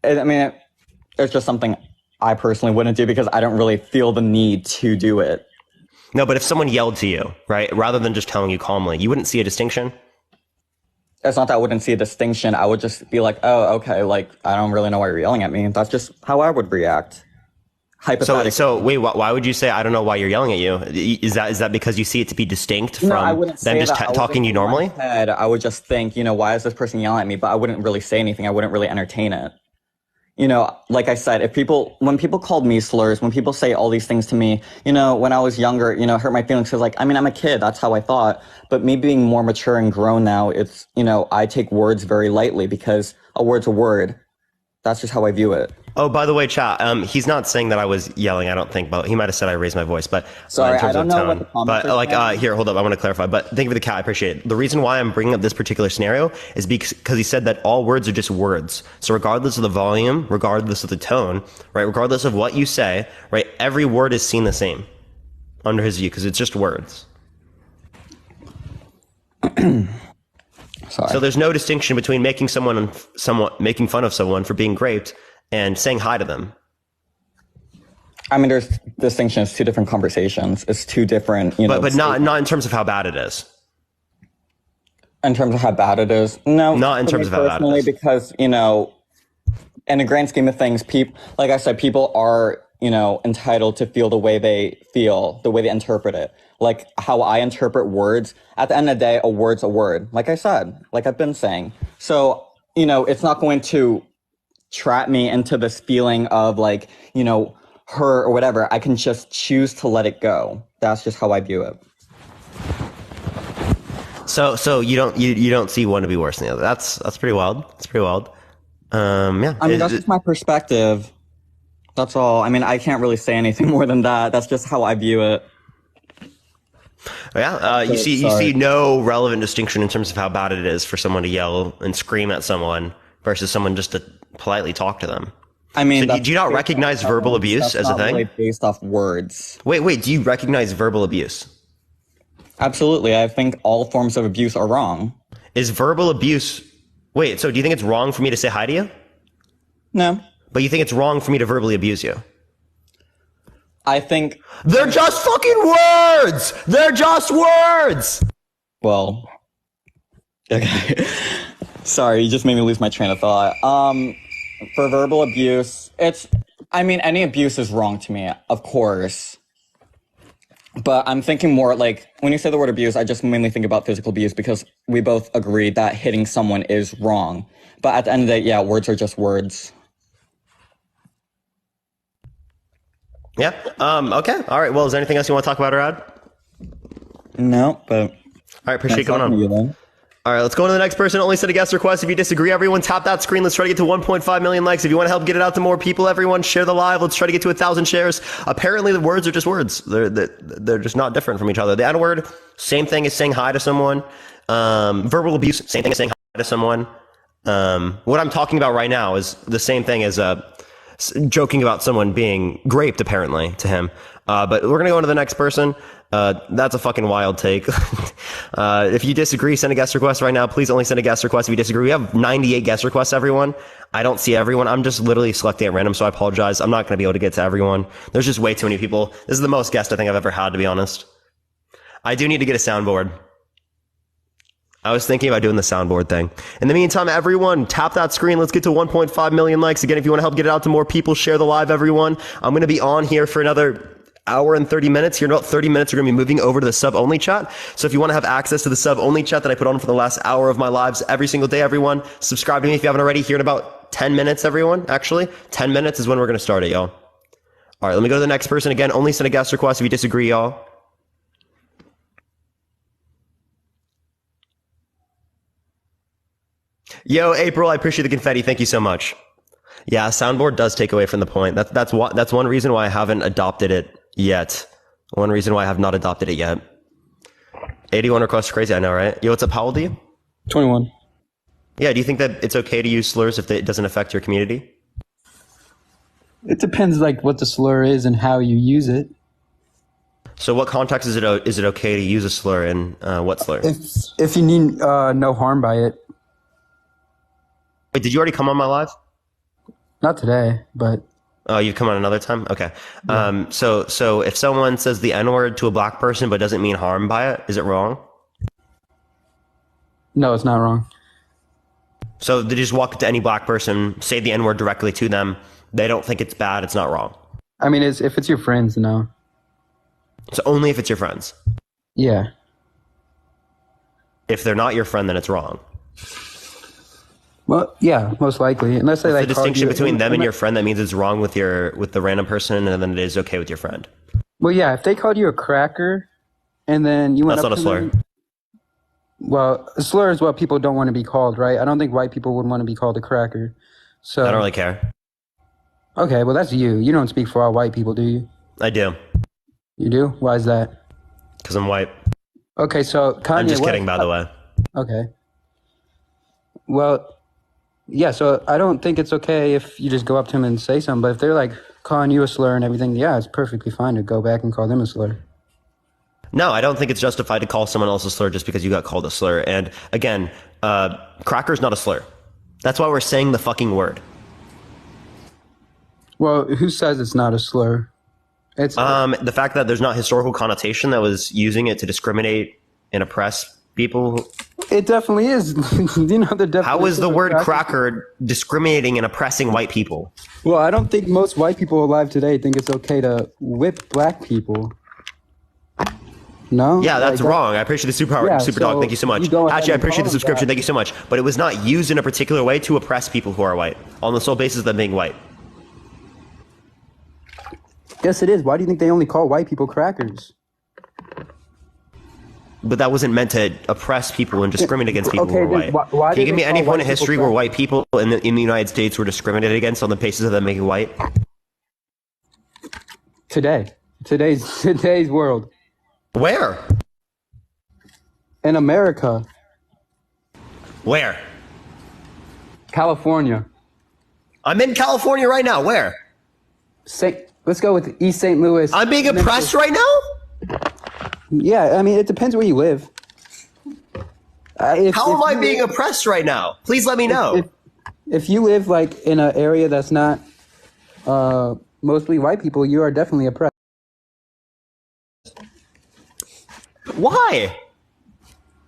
[SPEAKER 13] I mean, it's just something I personally wouldn't do because I don't really feel the need to do it.
[SPEAKER 1] No, but if someone yelled to you, right, rather than just telling you calmly, you wouldn't see a distinction?
[SPEAKER 13] It's not that I wouldn't see a distinction. I would just be like, oh, okay, like, I don't really know why you're yelling at me. That's just how I would react. Hypothetically.
[SPEAKER 1] So wait, why would you say, I don't know why you're yelling at you? Is that because you see it to be distinct from them just talking to you normally?
[SPEAKER 13] I would just think, why is this person yelling at me? But I wouldn't really say anything. I wouldn't really entertain it. Like I said, when people called me slurs, when people say all these things to me, when I was younger, it hurt my feelings because, I'm a kid. That's how I thought. But me being more mature and grown now, it's, I take words very lightly because a word's a word. That's just how I view it.
[SPEAKER 1] Oh, by the way, chat, he's not saying that I was yelling, I don't think, but he might have said I raised my voice, but
[SPEAKER 13] sorry,
[SPEAKER 1] in terms
[SPEAKER 13] I don't
[SPEAKER 1] of
[SPEAKER 13] know
[SPEAKER 1] tone.
[SPEAKER 13] what the comments
[SPEAKER 1] But here, hold up, I want to clarify, but thank you for the cat, I appreciate it. The reason why I'm bringing up this particular scenario is because he said that all words are just words. So regardless of the volume, regardless of the tone, right, regardless of what you say, right, every word is seen the same under his view because it's just words.
[SPEAKER 13] Sorry.
[SPEAKER 1] So there's no distinction between making making fun of someone for being raped and saying hi to them.
[SPEAKER 13] I mean, there's distinction. It's two different conversations. It's two different,
[SPEAKER 1] But not in terms of how bad it is.
[SPEAKER 13] In terms of how bad it is? No.
[SPEAKER 1] Not in terms of how bad it is.
[SPEAKER 13] Because, in the grand scheme of things, like I said, people are, entitled to feel the way they feel, the way they interpret it. Like how I interpret words. At the end of the day, a word's a word. Like I said, like I've been saying. So, it's not going to trap me into this feeling of like, her or whatever. I can just choose to let it go. That's just how I view it.
[SPEAKER 1] So you don't see one to be worse than the other. That's pretty wild. That's pretty wild. Yeah.
[SPEAKER 13] I mean, that's just my perspective. That's all. I mean, I can't really say anything more than that. That's just how I view it.
[SPEAKER 1] Yeah. You see no relevant distinction in terms of how bad it is for someone to yell and scream at someone versus someone just to politely talk to them.
[SPEAKER 13] I mean,
[SPEAKER 1] so do you not recognize verbal abuse as a thing?
[SPEAKER 13] Really based off words.
[SPEAKER 1] Wait. Do you recognize verbal abuse?
[SPEAKER 13] Absolutely. I think all forms of abuse are wrong.
[SPEAKER 1] Is verbal abuse... Wait, so do you think it's wrong for me to say hi to you?
[SPEAKER 13] No.
[SPEAKER 1] But you think it's wrong for me to verbally abuse you?
[SPEAKER 13] I think...
[SPEAKER 1] They're just fucking words! They're just words!
[SPEAKER 13] Well... Okay. Sorry, you just made me lose my train of thought. For verbal abuse, any abuse is wrong to me, of course. But I'm thinking more like, when you say the word abuse, I just mainly think about physical abuse because we both agree that hitting someone is wrong. But at the end of the day, yeah, words are just words.
[SPEAKER 1] Yeah. Okay. All right. Well, is there anything else you want to talk about, Rad?
[SPEAKER 13] No, but...
[SPEAKER 1] All right. Appreciate you coming on. All right, let's go to the next person. Only set a guest request. If you disagree, everyone tap that screen. Let's try to get to 1.5 million likes. If you want to help get it out to more people, everyone share the live. Let's try to get to 1,000 shares. Apparently, the words are just words. They're just not different from each other. The N-word, same thing as saying hi to someone. Verbal abuse, same thing as saying hi to someone. What I'm talking about right now is the same thing as joking about someone being raped, apparently, to him. But we're going to go on to the next person. That's a fucking wild take. If you disagree, send a guest request right now. Please only send a guest request if you disagree. We have 98 guest requests, everyone. I don't see everyone. I'm just literally selecting at random, so I apologize. I'm not going to be able to get to everyone. There's just way too many people. This is the most guests I think I've ever had, to be honest. I do need to get a soundboard. I was thinking about doing the soundboard thing. In the meantime, everyone, tap that screen. Let's get to 1.5 million likes. Again, if you want to help get it out to more people, share the live, everyone. I'm going to be on here for another hour and 30 minutes. Here in about 30 minutes, we're going to be moving over to the sub-only chat. So if you want to have access to the sub-only chat that I put on for the last hour of my lives every single day, everyone, subscribe to me if you haven't already. Here in about 10 minutes, everyone, actually. 10 minutes is when we're going to start it, y'all. All right, let me go to the next person. Again, only send a guest request if you disagree, y'all. Yo, April, I appreciate the confetti. Thank you so much. Yeah, soundboard does take away from the point. That's one reason why I haven't adopted it yet. One reason why I have not adopted it yet. 81 requests, crazy, I know, right? Yo, what's up? How old are you?
[SPEAKER 14] 21.
[SPEAKER 1] Yeah, do you think that it's okay to use slurs if it doesn't affect your community?
[SPEAKER 14] It depends, like, what the slur is and how you use it.
[SPEAKER 1] So what context is it okay to use a slur, and what slur?
[SPEAKER 14] If you need no harm by it.
[SPEAKER 1] Wait, did you already come on my live?
[SPEAKER 14] Not today, but...
[SPEAKER 1] Oh, you've come on another time? Okay. Yeah. So if someone says the N-word to a black person but doesn't mean harm by it, is it wrong?
[SPEAKER 14] No, it's not wrong.
[SPEAKER 1] So they just walk up to any black person, say the N-word directly to them. They don't think it's bad, it's not wrong.
[SPEAKER 14] I mean, if it's your friends, no.
[SPEAKER 1] So only if it's your friends?
[SPEAKER 14] Yeah.
[SPEAKER 1] If they're not your friend, then it's wrong.
[SPEAKER 14] Well, yeah, most likely. Unless they like
[SPEAKER 1] the distinction between them and your friend, that means it's wrong with the random person, and then it is okay with your friend.
[SPEAKER 14] Well, yeah, if they called you a cracker, and then you went
[SPEAKER 1] That's
[SPEAKER 14] up
[SPEAKER 1] not a slur.
[SPEAKER 14] them, well, a slur is what people don't want to be called, right? I don't think white people would want to be called a cracker. So
[SPEAKER 1] I don't really care.
[SPEAKER 14] Okay, well, that's you. You don't speak for all white people, do you?
[SPEAKER 1] I do.
[SPEAKER 14] You do? Why is that?
[SPEAKER 1] Because I'm white.
[SPEAKER 14] Okay, so Kanye
[SPEAKER 1] I'm just kidding, by the way.
[SPEAKER 14] Okay. Well, yeah, so I don't think it's okay if you just go up to them and say something, but if they're like calling you a slur and everything, yeah, it's perfectly fine to go back and call them a slur.
[SPEAKER 1] No, I don't think it's justified to call someone else a slur just because you got called a slur. And again, cracker's not a slur. That's why we're saying the fucking word.
[SPEAKER 14] Well, who says it's not a slur? It's
[SPEAKER 1] the fact that there's not historical connotation that was using it to discriminate and oppress people.
[SPEAKER 14] It definitely is. You know, the
[SPEAKER 1] How is the word cracker discriminating and oppressing white people?
[SPEAKER 14] Well, I don't think most white people alive today think it's okay to whip black people. No?
[SPEAKER 1] Yeah, that's wrong. I appreciate the super dog. Thank you so much. Actually, I appreciate the subscription. Thank you so much. But it was not used in a particular way to oppress people who are white on the sole basis of them being white.
[SPEAKER 14] Yes, it is. Why do you think they only call white people crackers?
[SPEAKER 1] But that wasn't meant to oppress people and discriminate against people who are white.
[SPEAKER 14] Why
[SPEAKER 1] Can you give me any point in history where white people in the United States were discriminated against on the basis of them being white?
[SPEAKER 14] Today's world.
[SPEAKER 1] Where?
[SPEAKER 14] In America.
[SPEAKER 1] Where?
[SPEAKER 14] California.
[SPEAKER 1] I'm in California right now. Where?
[SPEAKER 14] Let's go with East St. Louis.
[SPEAKER 1] I'm being oppressed right now?
[SPEAKER 14] Yeah, I mean, it depends where you live.
[SPEAKER 1] How am I being oppressed right now? Please let me know.
[SPEAKER 14] If you live like in an area that's not mostly white people, you are definitely oppressed.
[SPEAKER 1] Why?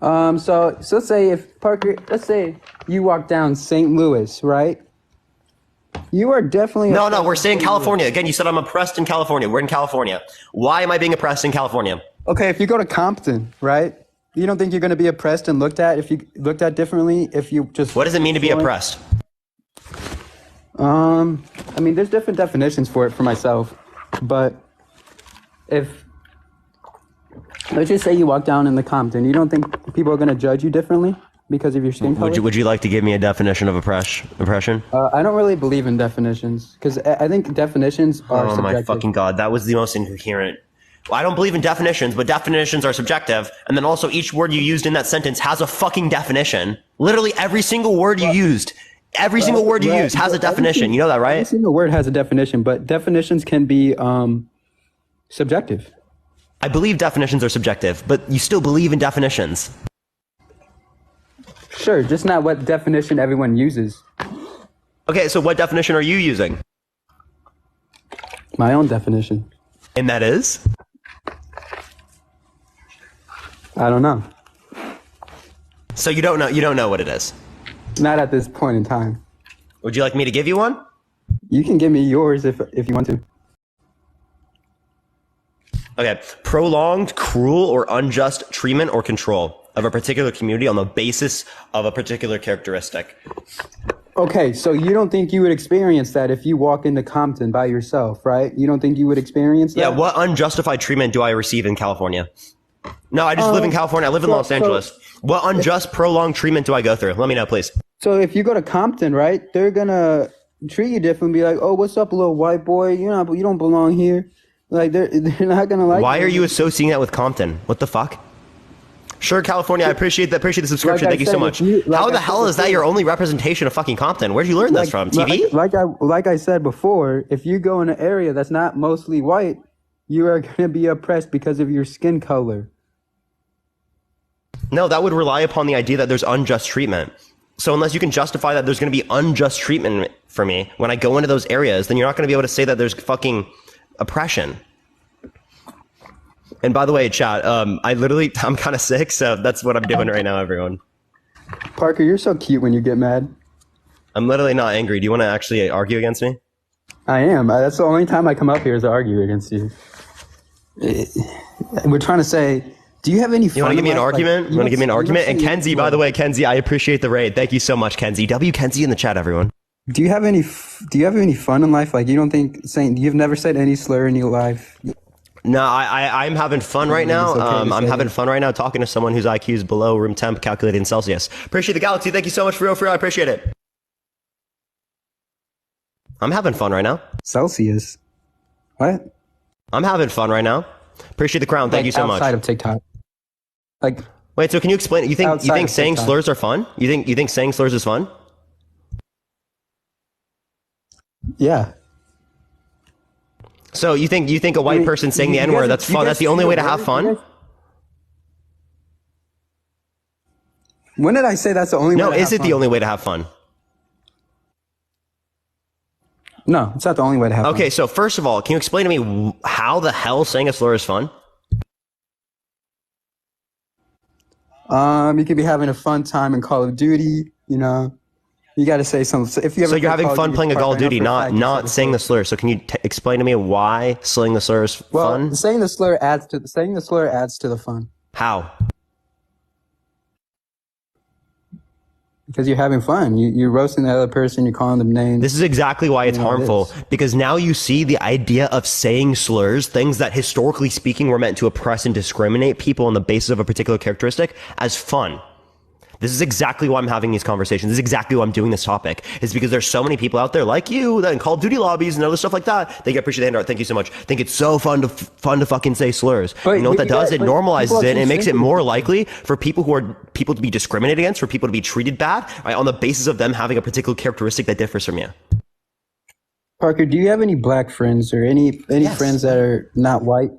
[SPEAKER 14] So let's say let's say you walk down St. Louis, right? You are definitely
[SPEAKER 1] No, we're staying in California. Again, you said I'm oppressed in California. We're in California. Why am I being oppressed in California?
[SPEAKER 14] Okay, if you go to Compton, right? You don't think you're going to be oppressed and looked at if you looked at differently if you just...
[SPEAKER 1] What does it mean to be oppressed?
[SPEAKER 14] I mean, there's different definitions for it for myself, but if... Let's just say you walk down in the Compton, you don't think people are going to judge you differently because of your skin color?
[SPEAKER 1] Would you like to give me a definition of oppression?
[SPEAKER 14] I don't really believe in definitions because I think definitions are subjective.
[SPEAKER 1] Oh my fucking God, that was the most incoherent... Well, I don't believe in definitions, but definitions are subjective. And then also each word you used in that sentence has a fucking definition. Literally every single word you used, every single word you used has a definition. You know that, right?
[SPEAKER 14] Every single word has a definition, but definitions can be subjective.
[SPEAKER 1] I believe definitions are subjective, but you still believe in definitions.
[SPEAKER 14] Sure, just not what definition everyone uses.
[SPEAKER 1] Okay, so what definition are you using?
[SPEAKER 14] My own definition.
[SPEAKER 1] And that is?
[SPEAKER 14] I don't know.
[SPEAKER 1] So you don't know what it is?
[SPEAKER 14] Not at this point in time.
[SPEAKER 1] Would you like me to give you one?
[SPEAKER 14] You can give me yours if you want to.
[SPEAKER 1] Okay. Prolonged, cruel, or unjust treatment or control of a particular community on the basis of a particular characteristic.
[SPEAKER 14] Okay, so you don't think you would experience that if you walk into Compton by yourself, right? You don't think you would experience that?
[SPEAKER 1] Yeah, what unjustified treatment do I receive in California? No, I just live in California. I live in Los Angeles. What unjust, prolonged treatment do I go through? Let me know, please.
[SPEAKER 14] So if you go to Compton, right, they're gonna treat you different, be like, oh, what's up, little white boy? You don't belong here. Like, they're not gonna like you.
[SPEAKER 1] Why are you associating that with Compton? What the fuck? Sure, California, I appreciate the subscription. Thank you so much. How the hell is that your only representation of fucking Compton? Where'd you learn this from? TV?
[SPEAKER 14] Like I said before, if you go in an area that's not mostly white, you are going to be oppressed because of your skin color.
[SPEAKER 1] No, that would rely upon the idea that there's unjust treatment. So unless you can justify that there's going to be unjust treatment for me when I go into those areas, then you're not going to be able to say that there's fucking oppression. And by the way, chat, I'm kind of sick, so that's what I'm doing right now, everyone.
[SPEAKER 14] Parker, you're so cute when you get mad.
[SPEAKER 1] I'm literally not angry. Do you want to actually argue against me?
[SPEAKER 14] I am. That's the only time I come up here is to argue against you. We're trying to say, do you have any fun?
[SPEAKER 1] You want to give me an argument? You want to give me an argument? And Kenzie, by the way, Kenzie, I appreciate the raid. Thank you so much, Kenzie. Kenzie in the chat, everyone.
[SPEAKER 14] Do you have any fun in life? Like, you don't think you've never said any slur in your life?
[SPEAKER 1] No, I'm having fun right now. I'm having fun right now talking to someone whose IQ is below room temp calculated in Celsius. Appreciate the Galaxy. Thank you so much for real. I appreciate it. I'm having fun right now.
[SPEAKER 14] Celsius? What?
[SPEAKER 1] I'm having fun right now. Appreciate the crown. Thank you so much.
[SPEAKER 14] Outside of TikTok. Like,
[SPEAKER 1] wait, so can you explain it? You think saying slurs are fun? You think saying slurs is fun?
[SPEAKER 14] Yeah.
[SPEAKER 1] So you think a white person saying the N-word, that's fun? That's the only way to have fun?
[SPEAKER 14] When did I say that's the only way to have fun?
[SPEAKER 1] No, is it the only way to have fun?
[SPEAKER 14] No, it's not the only way to have fun.
[SPEAKER 1] Okay, so first of all, can you explain to me how the hell saying a slur is fun?
[SPEAKER 14] You could be having a fun time in Call of Duty, you know. You got to say something. If you ever
[SPEAKER 1] so you're having fun playing a Call of Duty, not saying the slur. So can you explain to me why saying the slur is fun?
[SPEAKER 14] Well, saying the slur adds to the fun.
[SPEAKER 1] How?
[SPEAKER 14] Because you're having fun. You're roasting the other person. You're calling them names.
[SPEAKER 1] This is exactly why it's harmful. Because now you see the idea of saying slurs, things that historically speaking were meant to oppress and discriminate people on the basis of a particular characteristic, as fun. This is exactly why I'm having these conversations. This is exactly why I'm doing this topic. Is because there's so many people out there like you that in Call of Duty lobbies and other stuff like that. Thank you, I appreciate the handout. Thank you so much. Think it's so fun to fucking say slurs. But you know what that does? It normalizes it and it makes it more likely for people to be discriminated against, for people to be treated bad, right, on the basis of them having a particular characteristic that differs from you.
[SPEAKER 14] Parker, do you have any black friends or any friends that are not white?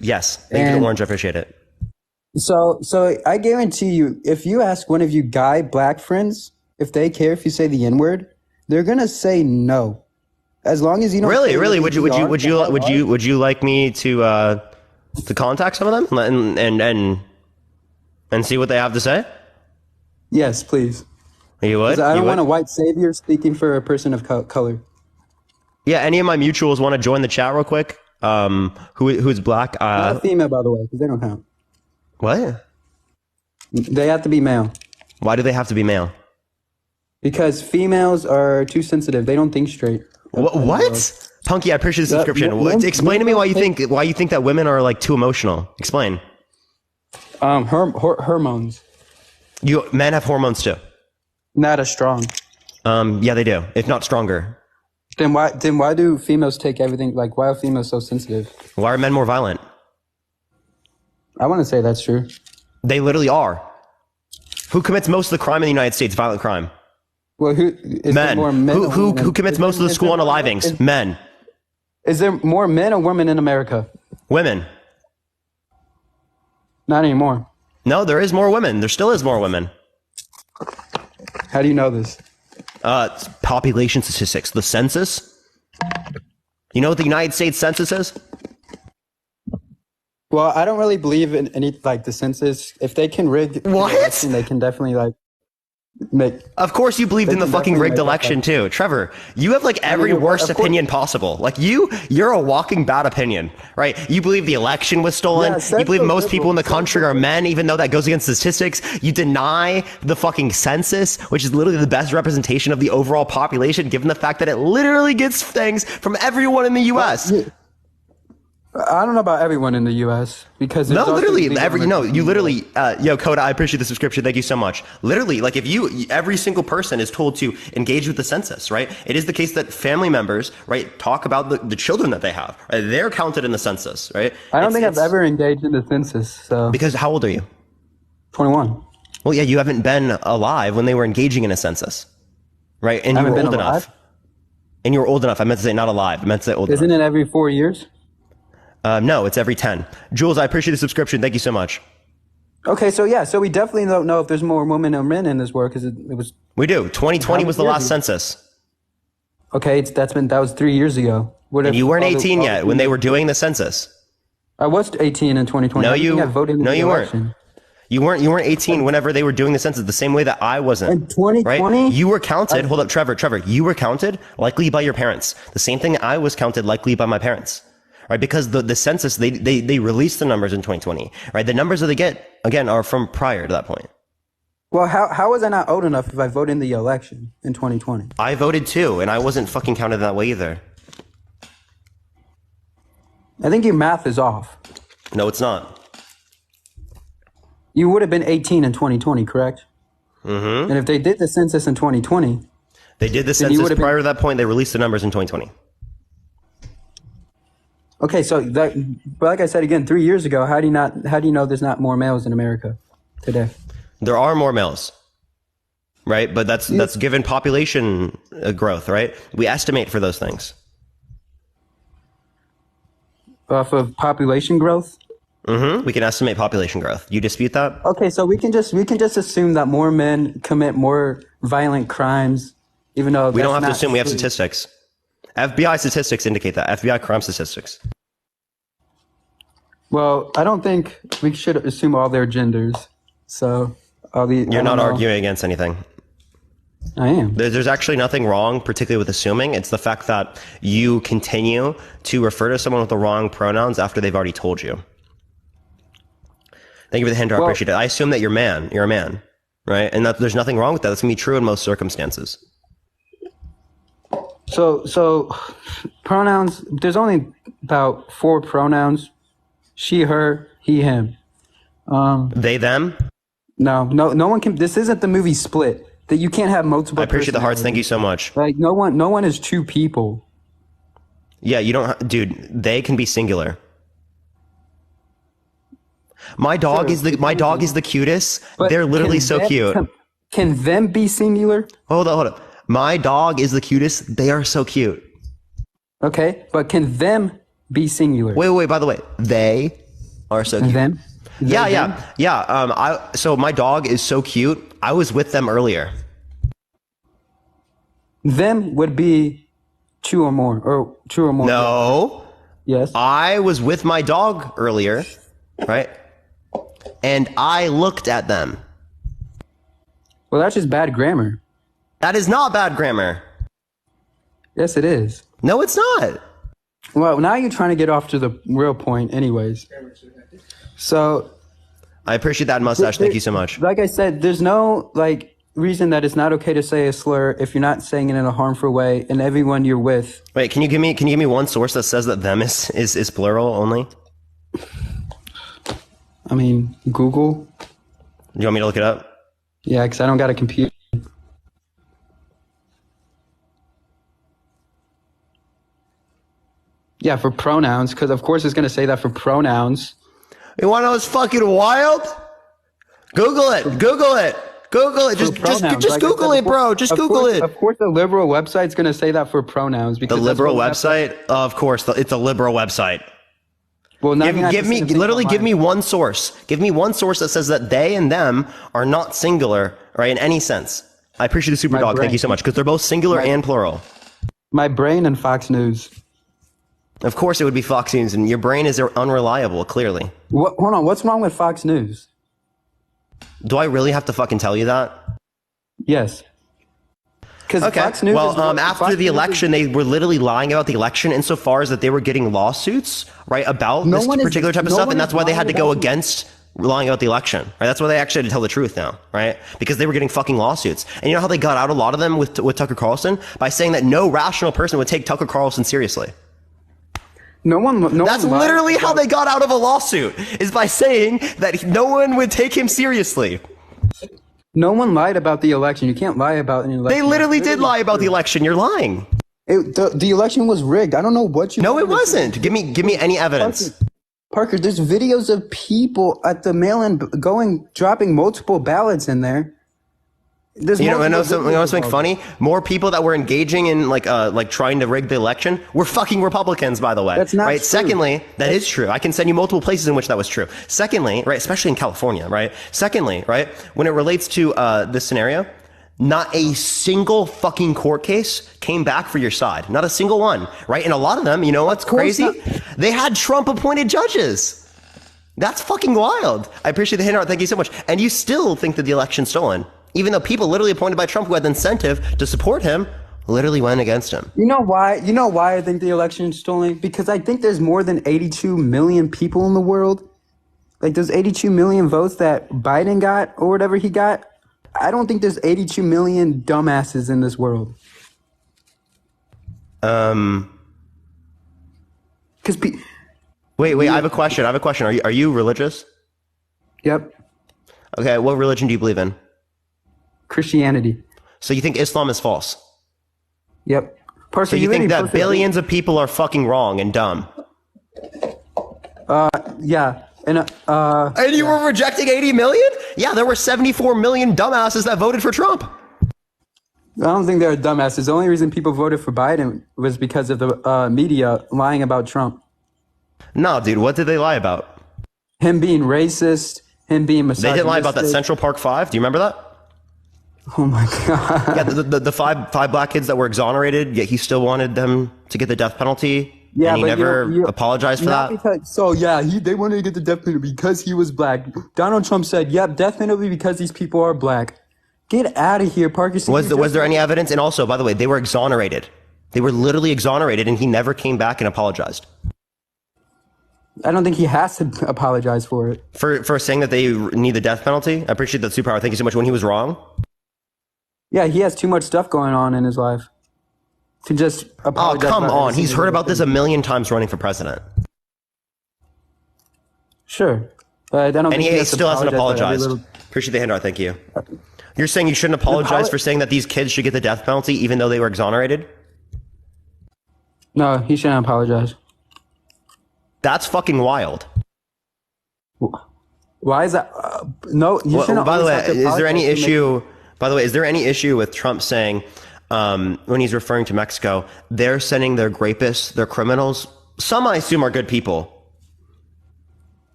[SPEAKER 1] Yes. Thank you for the orange. I appreciate it.
[SPEAKER 14] So I guarantee you, if you ask one of you guy black friends if they care if you say the N-word, they're gonna say no. As long as you don't
[SPEAKER 1] really would you like me to contact some of them and see what they have to say?
[SPEAKER 14] Yes, please.
[SPEAKER 1] You would?
[SPEAKER 14] I don't want a white savior speaking for a person of color.
[SPEAKER 1] Yeah, any of my mutuals want to join the chat real quick? Who's black?
[SPEAKER 14] Not a female, by the way, because they don't count.
[SPEAKER 1] What?
[SPEAKER 14] They have to be male.
[SPEAKER 1] Why do they have to be male?
[SPEAKER 14] Because females are too sensitive. They don't think straight.
[SPEAKER 1] What? Punky, I appreciate the subscription. Explain to me why you think that women are like too emotional. Explain.
[SPEAKER 14] Hormones.
[SPEAKER 1] Men have hormones too.
[SPEAKER 14] Not as strong.
[SPEAKER 1] Yeah, they do. If not stronger.
[SPEAKER 14] Then why do females take everything? Like, why are females so sensitive?
[SPEAKER 1] Why are men more violent?
[SPEAKER 14] I want to say that's true.
[SPEAKER 1] They literally are. Who commits most of the crime in the United States? Violent crime.
[SPEAKER 14] Well,
[SPEAKER 1] men. Who commits most of the school unalivings? Men.
[SPEAKER 14] Is there more men or women in America?
[SPEAKER 1] Women.
[SPEAKER 14] Not anymore.
[SPEAKER 1] No, there is more women. There still is more women.
[SPEAKER 14] How do you know this?
[SPEAKER 1] Population statistics. The census. You know what the United States Census is?
[SPEAKER 14] Well, I don't really believe in any, like, the census. If they can rig the election, they can definitely, like, make...
[SPEAKER 1] Of course you believed in the fucking rigged election, too. Trevor, you have, like, every worst opinion possible. Like, you're a walking bad opinion, right? You believe the election was stolen. Yeah, you believe most people in the country are men, even though that goes against the statistics. You deny the fucking census, which is literally the best representation of the overall population, given the fact that it literally gets things from everyone in the U.S.
[SPEAKER 14] I don't know about everyone in the U.S. because
[SPEAKER 1] yo, Coda, I appreciate the subscription. Thank you so much. Literally, like, every single person is told to engage with the census, right? It is the case that family members, right, talk about the children that they have. Right? They're counted in the census, right?
[SPEAKER 14] I don't think I've ever engaged in the census. So.
[SPEAKER 1] Because how old are you?
[SPEAKER 14] 21.
[SPEAKER 1] Well, yeah, you haven't been alive when they were engaging in a census, right? And you were old enough. And you were old enough. I meant to say not alive. I meant to say old enough.
[SPEAKER 14] Isn't it every 4 years?
[SPEAKER 1] No, it's every 10. Jules, I appreciate the subscription. Thank you so much.
[SPEAKER 14] Okay, so we definitely don't know if there's more women or men in this world because it was.
[SPEAKER 1] We do. 2020 was the last census.
[SPEAKER 14] Okay, that was 3 years ago.
[SPEAKER 1] And you weren't 18 yet when they were doing the census.
[SPEAKER 14] I was 18 in 2020.
[SPEAKER 1] No, you weren't. You weren't 18 whenever they were doing the census, the same way that I wasn't.
[SPEAKER 14] In 2020?
[SPEAKER 1] Right? You were counted. Hold up, Trevor. You were counted likely by your parents. The same thing I was counted likely by my parents. Right, because the census, they released the numbers in 2020, right? The numbers that they get, again, are from prior to that point.
[SPEAKER 14] Well, how was I not old enough if I voted in the election in 2020?
[SPEAKER 1] I voted too, and I wasn't fucking counted that way either.
[SPEAKER 14] I think your math is off.
[SPEAKER 1] No, it's not.
[SPEAKER 14] You would have been 18 in 2020, correct?
[SPEAKER 1] Mm-hmm.
[SPEAKER 14] And if they did the census in 2020...
[SPEAKER 1] They did the census prior to that point, they released the numbers in 2020.
[SPEAKER 14] Okay, but like I said again, 3 years ago, how do you know there's not more males in America today?
[SPEAKER 1] There are more males, right? But that's given population growth, right? We estimate for those things.
[SPEAKER 14] Off of population growth?
[SPEAKER 1] Mm-hmm. We can estimate population growth. You dispute that?
[SPEAKER 14] Okay, so we can just assume that more men commit more violent crimes, even though
[SPEAKER 1] we don't have to assume. We have statistics. FBI statistics indicate that. FBI crime statistics.
[SPEAKER 14] Well, I don't think we should assume all their genders. So,
[SPEAKER 1] you're not arguing against anything.
[SPEAKER 14] I am.
[SPEAKER 1] There's actually nothing wrong, particularly with assuming. It's the fact that you continue to refer to someone with the wrong pronouns after they've already told you. Thank you for the hand. I appreciate it. I assume that you're a man, right? And there's nothing wrong with that. That's going to be true in most circumstances.
[SPEAKER 14] So pronouns, there's only about 4 pronouns: she, her, he, him.
[SPEAKER 1] They, them?
[SPEAKER 14] No one can. This isn't the movie Split, that you can't have multiple.
[SPEAKER 1] I appreciate the hearts. Thank you so much.
[SPEAKER 14] Like, no one is 2 people.
[SPEAKER 1] Yeah, you don't, dude, they can be singular. My dog is the cutest. They're literally so cute.
[SPEAKER 14] Can them be singular?
[SPEAKER 1] Hold up. My dog is the cutest. They are so cute.
[SPEAKER 14] Okay, but can them be singular.
[SPEAKER 1] Wait. By the way, they are so cute.
[SPEAKER 14] Them?
[SPEAKER 1] Yeah. So my dog is so cute. I was with them earlier.
[SPEAKER 14] Them would be two or more.
[SPEAKER 1] No.
[SPEAKER 14] Yes.
[SPEAKER 1] I was with my dog earlier, right? And I looked at them.
[SPEAKER 14] Well, that's just bad grammar.
[SPEAKER 1] That is not bad grammar.
[SPEAKER 14] Yes, it is.
[SPEAKER 1] No, it's not.
[SPEAKER 14] Well, now you're trying to get off to the real point anyways. So
[SPEAKER 1] I appreciate that mustache. Thank you so much.
[SPEAKER 14] Like I said, there's no reason that it's not okay to say a slur if you're not saying it in a harmful way, and everyone you're with.
[SPEAKER 1] Wait, can you give me one source that says that them is plural only?
[SPEAKER 14] I mean, Google.
[SPEAKER 1] You want me to look it up?
[SPEAKER 14] Yeah, because I don't got a computer. Yeah, for pronouns, because of course it's going to say that for pronouns.
[SPEAKER 1] You want to know what's fucking wild? Google it. Just Google it, bro. Just Google it.
[SPEAKER 14] Of course, the liberal website's going to say that for pronouns. Because
[SPEAKER 1] the liberal website? Of course, it's a liberal website.
[SPEAKER 14] Well,
[SPEAKER 1] give me one source. Give me one source that says that they and them are not singular, right, in any sense. I appreciate the super dog. Thank you so much, because they're both singular and plural.
[SPEAKER 14] My brain and Fox News.
[SPEAKER 1] Of course it would be Fox News, and your brain is unreliable, clearly.
[SPEAKER 14] Hold on, what's wrong with Fox News?
[SPEAKER 1] Do I really have to fucking tell you that?
[SPEAKER 14] Yes.
[SPEAKER 1] Okay.
[SPEAKER 14] Fox News
[SPEAKER 1] after the election, they were literally lying about the election insofar as that they were getting lawsuits, right, about this particular type of stuff, and that's why they had to go against lying about the election, right? That's why they actually had to tell the truth now, right? Because they were getting fucking lawsuits. And you know how they got out a lot of them with Tucker Carlson? By saying that no rational person would take Tucker Carlson seriously. That's literally how they got out of a lawsuit, is by saying that no one would take him seriously.
[SPEAKER 14] No one lied about the election. You can't lie about an election.
[SPEAKER 1] They literally did lie about the election. You're lying.
[SPEAKER 14] The election was rigged. I don't know what you.
[SPEAKER 1] No, it wasn't. Give me any evidence.
[SPEAKER 14] Parker, there's videos of people at the mail-in dropping multiple ballots in there.
[SPEAKER 1] You know something funny? More people that were engaging in like trying to rig the election were fucking Republicans, by the way.
[SPEAKER 14] That's not
[SPEAKER 1] right.
[SPEAKER 14] True.
[SPEAKER 1] Secondly, that is true. I can send you multiple places in which that was true. Secondly, right, especially in California, right? Secondly, right, when it relates to this scenario, not a single fucking court case came back for your side. Not a single one, right? And a lot of them, you know what's crazy? They had Trump-appointed judges. That's fucking wild. I appreciate the handout. Thank you so much. And you still think that the election's stolen. Even though people literally appointed by Trump who had the incentive to support him literally went against him.
[SPEAKER 14] You know why? You know why I think the election is stolen? Because I think there's more than 82 million people in the world. Like those 82 million votes that Biden got or whatever he got. I don't think there's 82 million dumbasses in this world.
[SPEAKER 1] Wait, I have a question. Are you religious?
[SPEAKER 14] Yep.
[SPEAKER 1] Okay, what religion do you believe in?
[SPEAKER 14] Christianity.
[SPEAKER 1] So you think Islam is false?
[SPEAKER 14] Yep.
[SPEAKER 1] So you think that billions of people are fucking wrong and dumb?
[SPEAKER 14] Yeah. And
[SPEAKER 1] you were rejecting 80 million? Yeah, there were 74 million dumbasses that voted for Trump.
[SPEAKER 14] I don't think they're dumbasses. The only reason people voted for Biden was because of the media lying about Trump.
[SPEAKER 1] No, dude, what did they lie about?
[SPEAKER 14] Him being racist, him being misogynistic.
[SPEAKER 1] They didn't lie about that Central Park 5. Do you remember that?
[SPEAKER 14] Oh my God.
[SPEAKER 1] Yeah, the five black kids that were exonerated, yet he still wanted them to get the death penalty. Yeah, and he never apologized for that.
[SPEAKER 14] They wanted to get the death penalty because he was black. Donald Trump said, "Yep, death penalty because these people are black." Get out of here, Parker.
[SPEAKER 1] Was there any evidence? And also, by the way, they were exonerated. They were literally exonerated, and he never came back and apologized.
[SPEAKER 14] I don't think he has to apologize for it.
[SPEAKER 1] For saying that they need the death penalty? I appreciate that superpower. Thank you so much. When he was wrong?
[SPEAKER 14] Yeah, he has too much stuff going on in his life to just apologize.
[SPEAKER 1] Oh, come on. He's heard about this a million times running for president.
[SPEAKER 14] Sure. But I don't think
[SPEAKER 1] he still hasn't apologized. Appreciate the handout. Thank you. You're saying you shouldn't apologize for saying that these kids should get the death penalty even though they were exonerated?
[SPEAKER 14] No, he shouldn't apologize.
[SPEAKER 1] That's fucking wild.
[SPEAKER 14] Why is that? No, you shouldn't.
[SPEAKER 1] By the way, is there any issue? By the way, is there any issue with Trump saying, when he's referring to Mexico, they're sending their rapists, their criminals Some I assume are good people.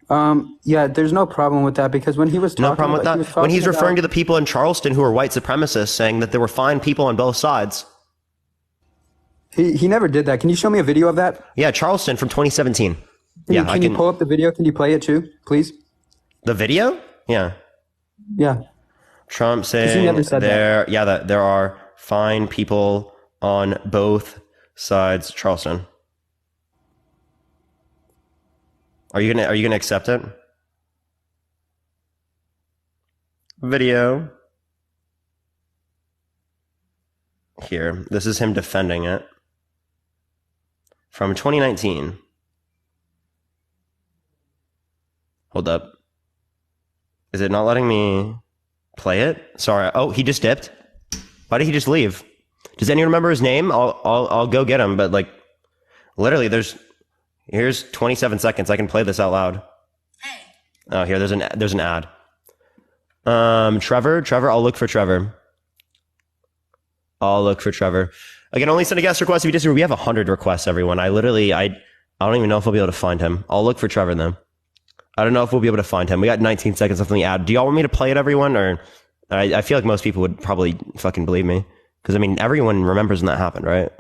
[SPEAKER 14] Yeah, there's no problem with that because when he was talking,
[SPEAKER 1] no problem with that. When he's referring to the people in Charleston who are white supremacists, saying that there were fine people on both sides.
[SPEAKER 14] He never did that. Can you show me a video of that?
[SPEAKER 1] Yeah, Charleston from 2017.
[SPEAKER 14] Can you pull up the video? Can you play it too, please?
[SPEAKER 1] The video? Yeah.
[SPEAKER 14] Yeah.
[SPEAKER 1] Trump saying there are fine people on both sides. Charleston. Are you gonna accept it? Video. Here. This is him defending it. From 2019. Hold up. Is it not letting me play it? Sorry. Oh, he just dipped. Why did he just leave? Does anyone remember his name? I'll go get him, but like literally here's 27 seconds. I can play this out loud. Hey. Oh, here there's an ad. Trevor, I'll look for Trevor. Again, only send a guest request if you disagree. We have 100 requests, everyone. I don't even know if we'll be able to find him. I'll look for Trevor though. I don't know if we'll be able to find him. We got 19 seconds left on the ad. Do y'all want me to play it, everyone? Or I feel like most people would probably fucking believe me. Because, I mean, everyone remembers when that happened, right?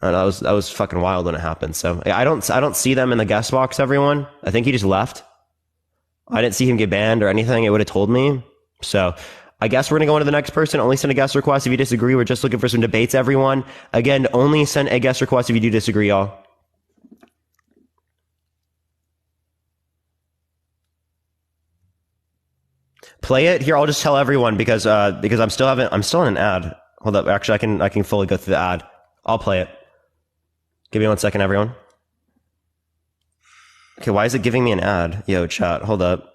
[SPEAKER 1] That was fucking wild when it happened. So I don't see them in the guest box, everyone. I think he just left. I didn't see him get banned or anything. It would have told me. So I guess we're going to go on to the next person. Only send a guest request if you disagree. We're just looking for some debates, everyone. Again, only send a guest request if you do disagree, y'all. Play it here. I'll just tell everyone because I'm still in an ad. Hold up. Actually, I can fully go through the ad. I'll play it. Give me 1 second, everyone. Okay, why is it giving me an ad? Yo, chat. Hold up.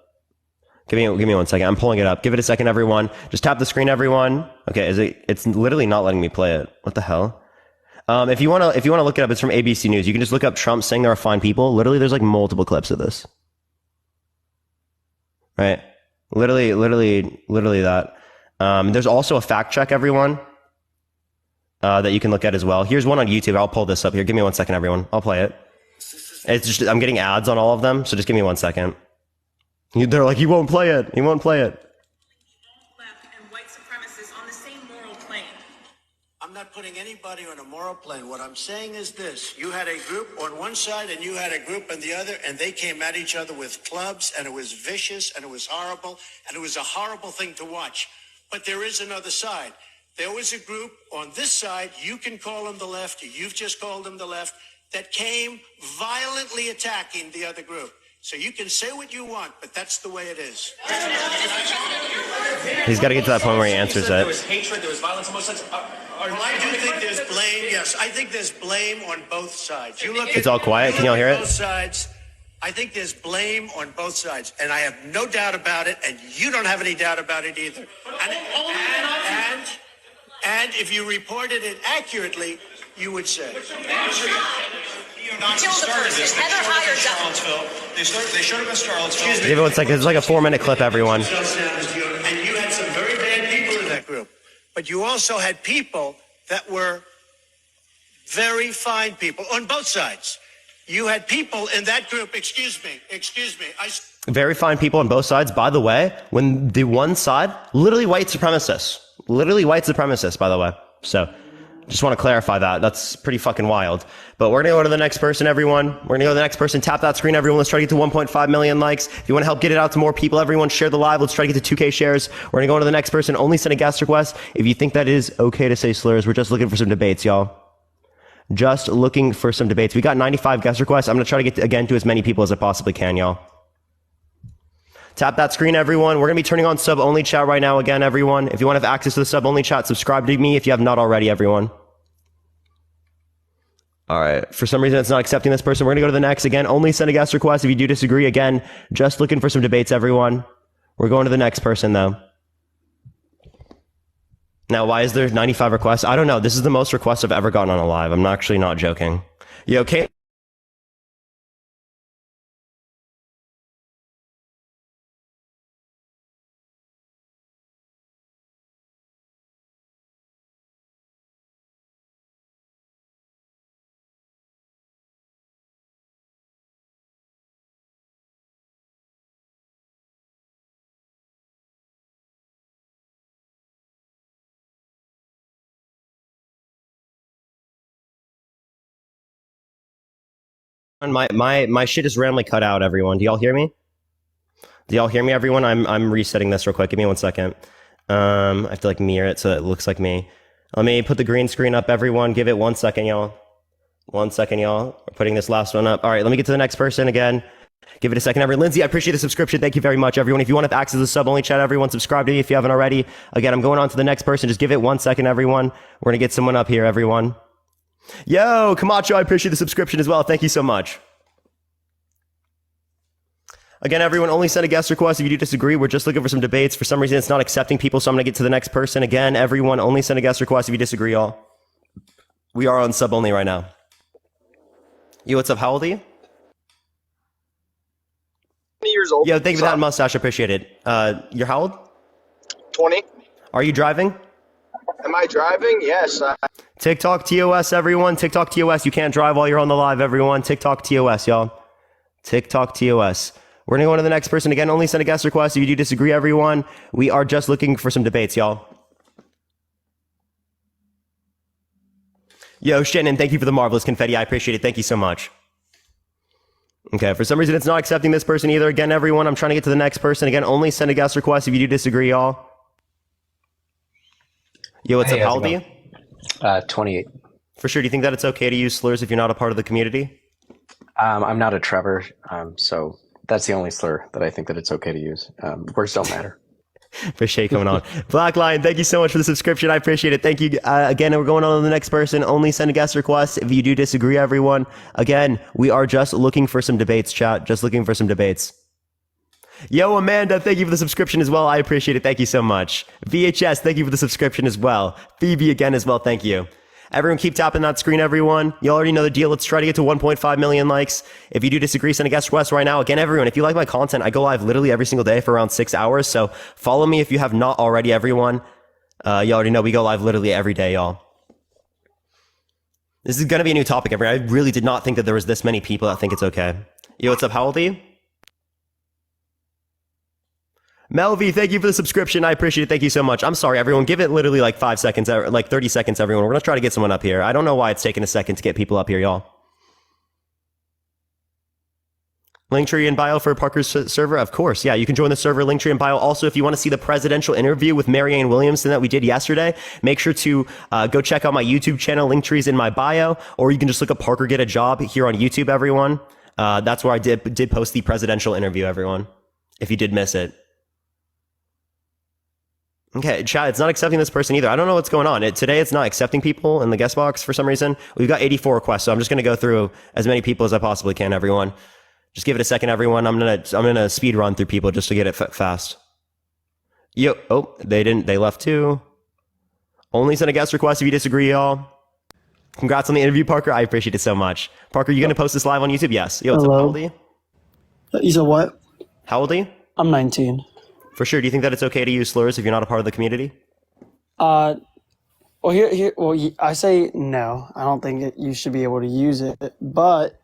[SPEAKER 1] Give me 1 second. I'm pulling it up. Give it a second, everyone. Just tap the screen, everyone. Okay, it's literally not letting me play it. What the hell? If you wanna look it up, it's from ABC News. You can just look up Trump saying there are fine people. Literally, there's like multiple clips of this. Right? Literally that. There's also a fact check, everyone, that you can look at as well. Here's one on YouTube. I'll pull this up here. Give me 1 second, everyone. I'll play it. It's just, I'm getting ads on all of them, so just give me 1 second. They're like, he won't play it. He won't play it.
[SPEAKER 15] Left and white supremacists on the same moral plane.
[SPEAKER 16] I'm not putting anybody on a moral plane. What I'm saying is this. You had a group on one side and you had a group on the other, and they came at each other with clubs, and it was vicious, and it was horrible, and it was a horrible thing to watch. But there is another side. There was a group on this side, you can call them the left, you've just called them the left, that came violently attacking the other group. So you can say what you want, but that's the way it is.
[SPEAKER 1] He's got to get to that point where he answers it.
[SPEAKER 16] There was hatred, there was violence on both sides. I do think there's blame, yes. I think there's blame on both sides. You look
[SPEAKER 1] it's all quiet. Can y'all hear it?
[SPEAKER 16] Both sides. I think there's blame on both sides, and I have no doubt about it, and you don't have any doubt about it either. And if you reported it accurately, you would say.
[SPEAKER 15] Nazis started this.
[SPEAKER 16] They showed up in Charlottesville.
[SPEAKER 1] Give it 1 second. It's like a 4-minute clip, everyone.
[SPEAKER 16] And you had some very bad people in that group. But you also had people that were very fine people on both sides. You had people in that group, excuse me.
[SPEAKER 1] Very fine people on both sides. By the way, when the one side, literally white supremacists, by the way. So just want to clarify that. That's pretty fucking wild. But we're going to go to the next person, everyone. We're going to go to the next person. Tap that screen, everyone. Let's try to get to 1.5 million likes. If you want to help get it out to more people, everyone, share the live. Let's try to get to 2K shares. We're going to go on to the next person. Only send a guest request. If you think that is okay to say slurs, we're just looking for some debates, y'all. Just looking for some debates. We got 95 guest requests. I'm going to try to get again to as many people as I possibly can, y'all. Tap that screen, everyone. We're going to be turning on sub-only chat right now again, everyone. If you want to have access to the sub-only chat, subscribe to me if you have not already, everyone. All right. For some reason, it's not accepting this person. We're going to go to the next. Again, only send a guest request if you do disagree. Again, just looking for some debates, everyone. We're going to the next person, though. Now, why is there 95 requests? I don't know. This is the most requests I've ever gotten on a live. I'm actually not joking. Yo, Kate. My shit is randomly cut out, everyone. Do y'all hear me? Do y'all hear me, everyone? I'm resetting this real quick. Give me 1 second. I have to like mirror it so it looks like me. Let me put the green screen up, everyone. Give it 1 second, y'all. 1 second, y'all. We're putting this last one up. All right, let me get to the next person again. Give it a second, everyone. Lindsay, I appreciate the subscription. Thank you very much, everyone. If you want to have access to the sub-only chat, everyone, subscribe to me if you haven't already. Again, I'm going on to the next person. Just give it 1 second, everyone. We're going to get someone up here, everyone. Yo, Camacho, I appreciate the subscription as well. Thank you so much. Again, everyone, only send a guest request if you do disagree. We're just looking for some debates. For some reason, it's not accepting people, so I'm going to get to the next person. Again, everyone, only send a guest request if you disagree, y'all. We are on sub only right now. Yo, what's up? How old are you?
[SPEAKER 17] 20 years old.
[SPEAKER 1] Yo, thank you for that mustache. Appreciate it. You're how old?
[SPEAKER 17] 20.
[SPEAKER 1] Are you driving?
[SPEAKER 17] Am I driving? Yes.
[SPEAKER 1] TikTok TOS, everyone. TikTok TOS. You can't drive while you're on the live, everyone. TikTok TOS, y'all. TikTok TOS. We're going to go on to the next person. Again, only send a guest request if you do disagree, everyone. We are just looking for some debates, y'all. Yo, Shannon, thank you for the marvelous confetti. I appreciate it. Thank you so much. Okay, for some reason, it's not accepting this person either. Again, everyone, I'm trying to get to the next person. Again, only send a guest request if you do disagree, y'all. Yo, what's up? How old are you?
[SPEAKER 18] 28.
[SPEAKER 1] For sure. Do you think that it's okay to use slurs if you're not a part of the community?
[SPEAKER 18] I'm not a Trevor, so that's the only slur that I think that it's okay to use. Words don't matter.
[SPEAKER 1] Appreciate you coming on. Black Lion, thank you so much for the subscription. I appreciate it. Thank you. Again, we're going on to the next person. Only send a guest request if you do disagree, everyone. Again, we are just looking for some debates, chat. Just looking for some debates. Yo, Amanda, thank you for the subscription as well. I appreciate it. Thank you so much. VHS, thank you for the subscription as well. Phoebe again as well. Thank you. Everyone keep tapping that screen, everyone. You already know the deal. Let's try to get to 1.5 million likes. If you do disagree, send a guest request right now. Again, everyone, if you like my content, I go live literally every single day for around 6 hours. So follow me if you have not already, everyone. You already know we go live literally every day, y'all. This is going to be a new topic, everyone. I really did not think that there was this many people that think it's okay. Yo, what's up? How old are you? Melvi, thank you for the subscription. I appreciate it. Thank you so much. I'm sorry, everyone. Give it literally like 5 seconds, like 30 seconds, everyone. We're going to try to get someone up here. I don't know why it's taking a second to get people up here, y'all. Linktree in bio for Parker's server? Of course. Yeah, you can join the server, Linktree in bio. Also, if you want to see the presidential interview with Marianne Williamson that we did yesterday, make sure to go check out my YouTube channel. Linktree's in my bio. Or you can just look up Parker Get a Job here on YouTube, everyone. That's where I did post the presidential interview, everyone, if you did miss it. Okay, chat, it's not accepting this person either. I don't know what's going on. Today it's not accepting people in the guest box for some reason. We've got 84 requests, so I'm just going to go through as many people as I possibly can, everyone. Just give it a second, everyone. I'm gonna speed run through people just to get it fast. Yo, oh, they didn't. They left too. Only send a guest request if you disagree, y'all. Congrats on the interview, Parker. I appreciate it so much. Parker, you going to post this live on YouTube? Yes. Yo, what's up? How old are you?
[SPEAKER 19] You said what?
[SPEAKER 1] How old are you?
[SPEAKER 19] I'm 19.
[SPEAKER 1] For sure. Do you think that it's okay to use slurs if you're not a part of the community?
[SPEAKER 19] Well, I say no. I don't think you should be able to use it. But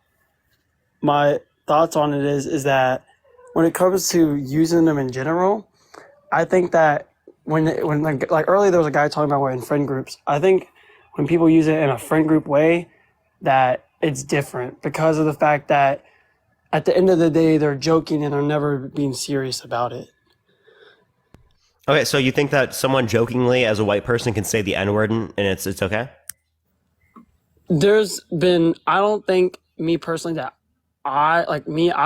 [SPEAKER 19] my thoughts on it is that when it comes to using them in general, I think that when like earlier there was a guy talking about in friend groups. I think when people use it in a friend group way, that it's different because of the fact that at the end of the day they're joking and they're never being serious about it.
[SPEAKER 1] Okay, so you think that someone jokingly as a white person can say the N-word and it's okay?
[SPEAKER 19] There's been, I don't think me personally that I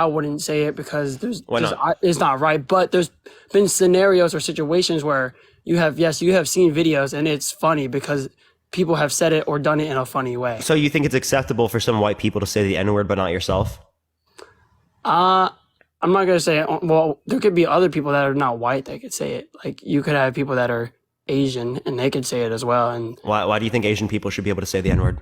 [SPEAKER 19] wouldn't say it because it's not right. But there's been scenarios or situations where you have seen videos and it's funny because people have said it or done it in a funny way.
[SPEAKER 1] So you think it's acceptable for some white people to say the N-word but not yourself?
[SPEAKER 19] I'm not going to say it. Well, there could be other people that are not white that could say it. Like you could have people that are Asian and they could say it as well. And
[SPEAKER 1] why do you think Asian people should be able to say the N-word?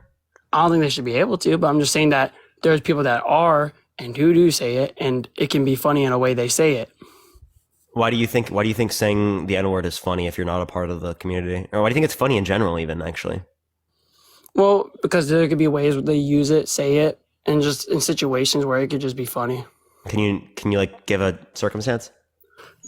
[SPEAKER 19] I don't think they should be able to, but I'm just saying that there's people that are and who do say it, and it can be funny in a way they say it.
[SPEAKER 1] Why do you think saying the N-word is funny if you're not a part of the community? Or why do you think it's funny in general even, actually?
[SPEAKER 19] Well, because there could be ways where they use it, say it, and just in situations where it could just be funny.
[SPEAKER 1] Can you like give a circumstance?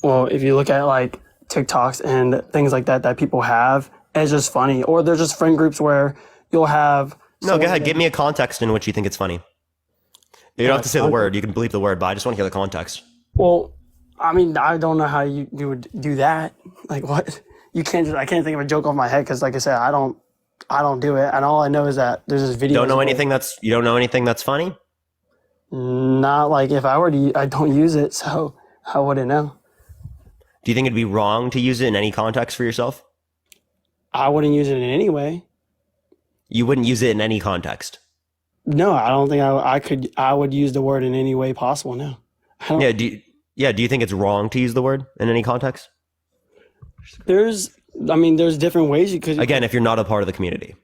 [SPEAKER 19] Well, if you look at like TikToks and things like that people have, it's just funny. Or there's just friend groups where you'll have...
[SPEAKER 1] No, go ahead. Give me a context in which you think it's funny. You don't have to say the word. You can bleep the word, but I just want to hear the context.
[SPEAKER 19] Well, I mean, I don't know how you would do that. Like, what? I can't think of a joke off my head because, like I said, I don't do it. And all I know is that there's this video.
[SPEAKER 1] You don't know anything that's funny?
[SPEAKER 19] Not like if I were to, I don't use it, so I wouldn't know.
[SPEAKER 1] Do you think it'd be wrong to use it in any context for yourself?
[SPEAKER 19] I wouldn't use it in any way.
[SPEAKER 1] You wouldn't use it in any context?
[SPEAKER 19] No, I don't think I would use the word in any way possible, no.
[SPEAKER 1] Do you think it's wrong to use the word in any context?
[SPEAKER 19] There's different ways you could.
[SPEAKER 1] Again, if you're not a part of the community.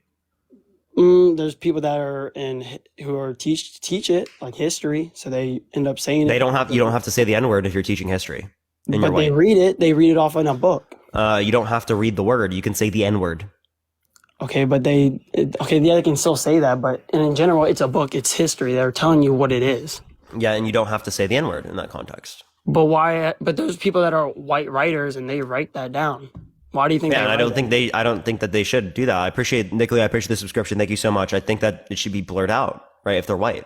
[SPEAKER 19] There's people that are teach it, like history, so they end up saying it.
[SPEAKER 1] You don't have to say the N-word if you're teaching history.
[SPEAKER 19] But they read it off in a book.
[SPEAKER 1] You don't have to read the word. You can say the N-word.
[SPEAKER 19] Okay, but they can still say that, but in general, it's a book, it's history. They're telling you what it is.
[SPEAKER 1] Yeah, and you don't have to say the N-word in that context.
[SPEAKER 19] But why? But there's people that are white writers and they write that down. Why do you think?
[SPEAKER 1] Yeah, and I don't think that they should do that. I appreciate the subscription. Thank you so much. I think that it should be blurred out, right? If they're white.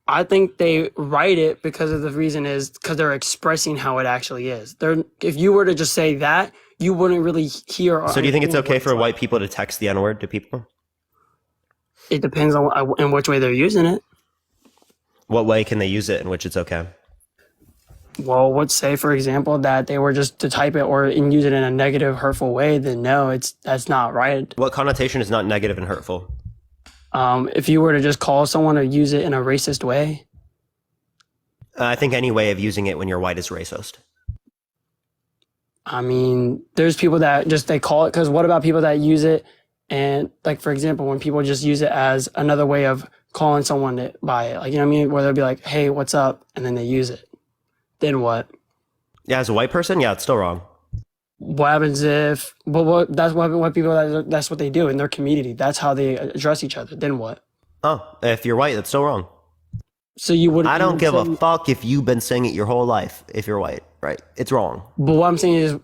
[SPEAKER 19] I think they write it because of the reason is because they're expressing how it actually is. If you were to just say that, you wouldn't really hear.
[SPEAKER 1] So do you think it's okay for white people to text the N-word to people?
[SPEAKER 19] It depends on in which way they're using it.
[SPEAKER 1] What way can they use it in which it's okay?
[SPEAKER 19] Well, let's say, for example, that they were just to type it or use it in a negative, hurtful way, then no, that's not right.
[SPEAKER 1] What connotation is not negative and hurtful?
[SPEAKER 19] If you were to just call someone or use it in a racist way.
[SPEAKER 1] I think any way of using it when you're white is racist.
[SPEAKER 19] I mean, there's people that they call it, because what about people that use it and, like, for example, when people just use it as another way of calling someone by it, like, you know what I mean? Where they'll be like, hey, what's up? And then they use it. Then what?
[SPEAKER 1] Yeah, as a white person, yeah, it's still wrong.
[SPEAKER 19] What happens if? Well, that's what people. That's what they do in their community. That's how they address each other. Then what?
[SPEAKER 1] Oh, if you're white, that's still wrong.
[SPEAKER 19] So you would.
[SPEAKER 1] I don't give a fuck if you've been saying it your whole life. If you're white, right? It's wrong.
[SPEAKER 19] But what I'm saying is,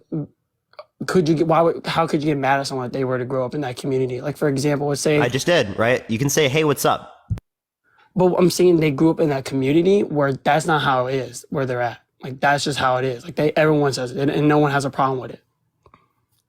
[SPEAKER 19] how could you get mad at someone if they were to grow up in that community? Like, for example, let's say
[SPEAKER 1] I just did, right? You can say, "Hey, what's up?"
[SPEAKER 19] But I'm saying they grew up in that community where that's not how it is, where they're at. Like, that's just how it is. Like, everyone says it, and no one has a problem with it.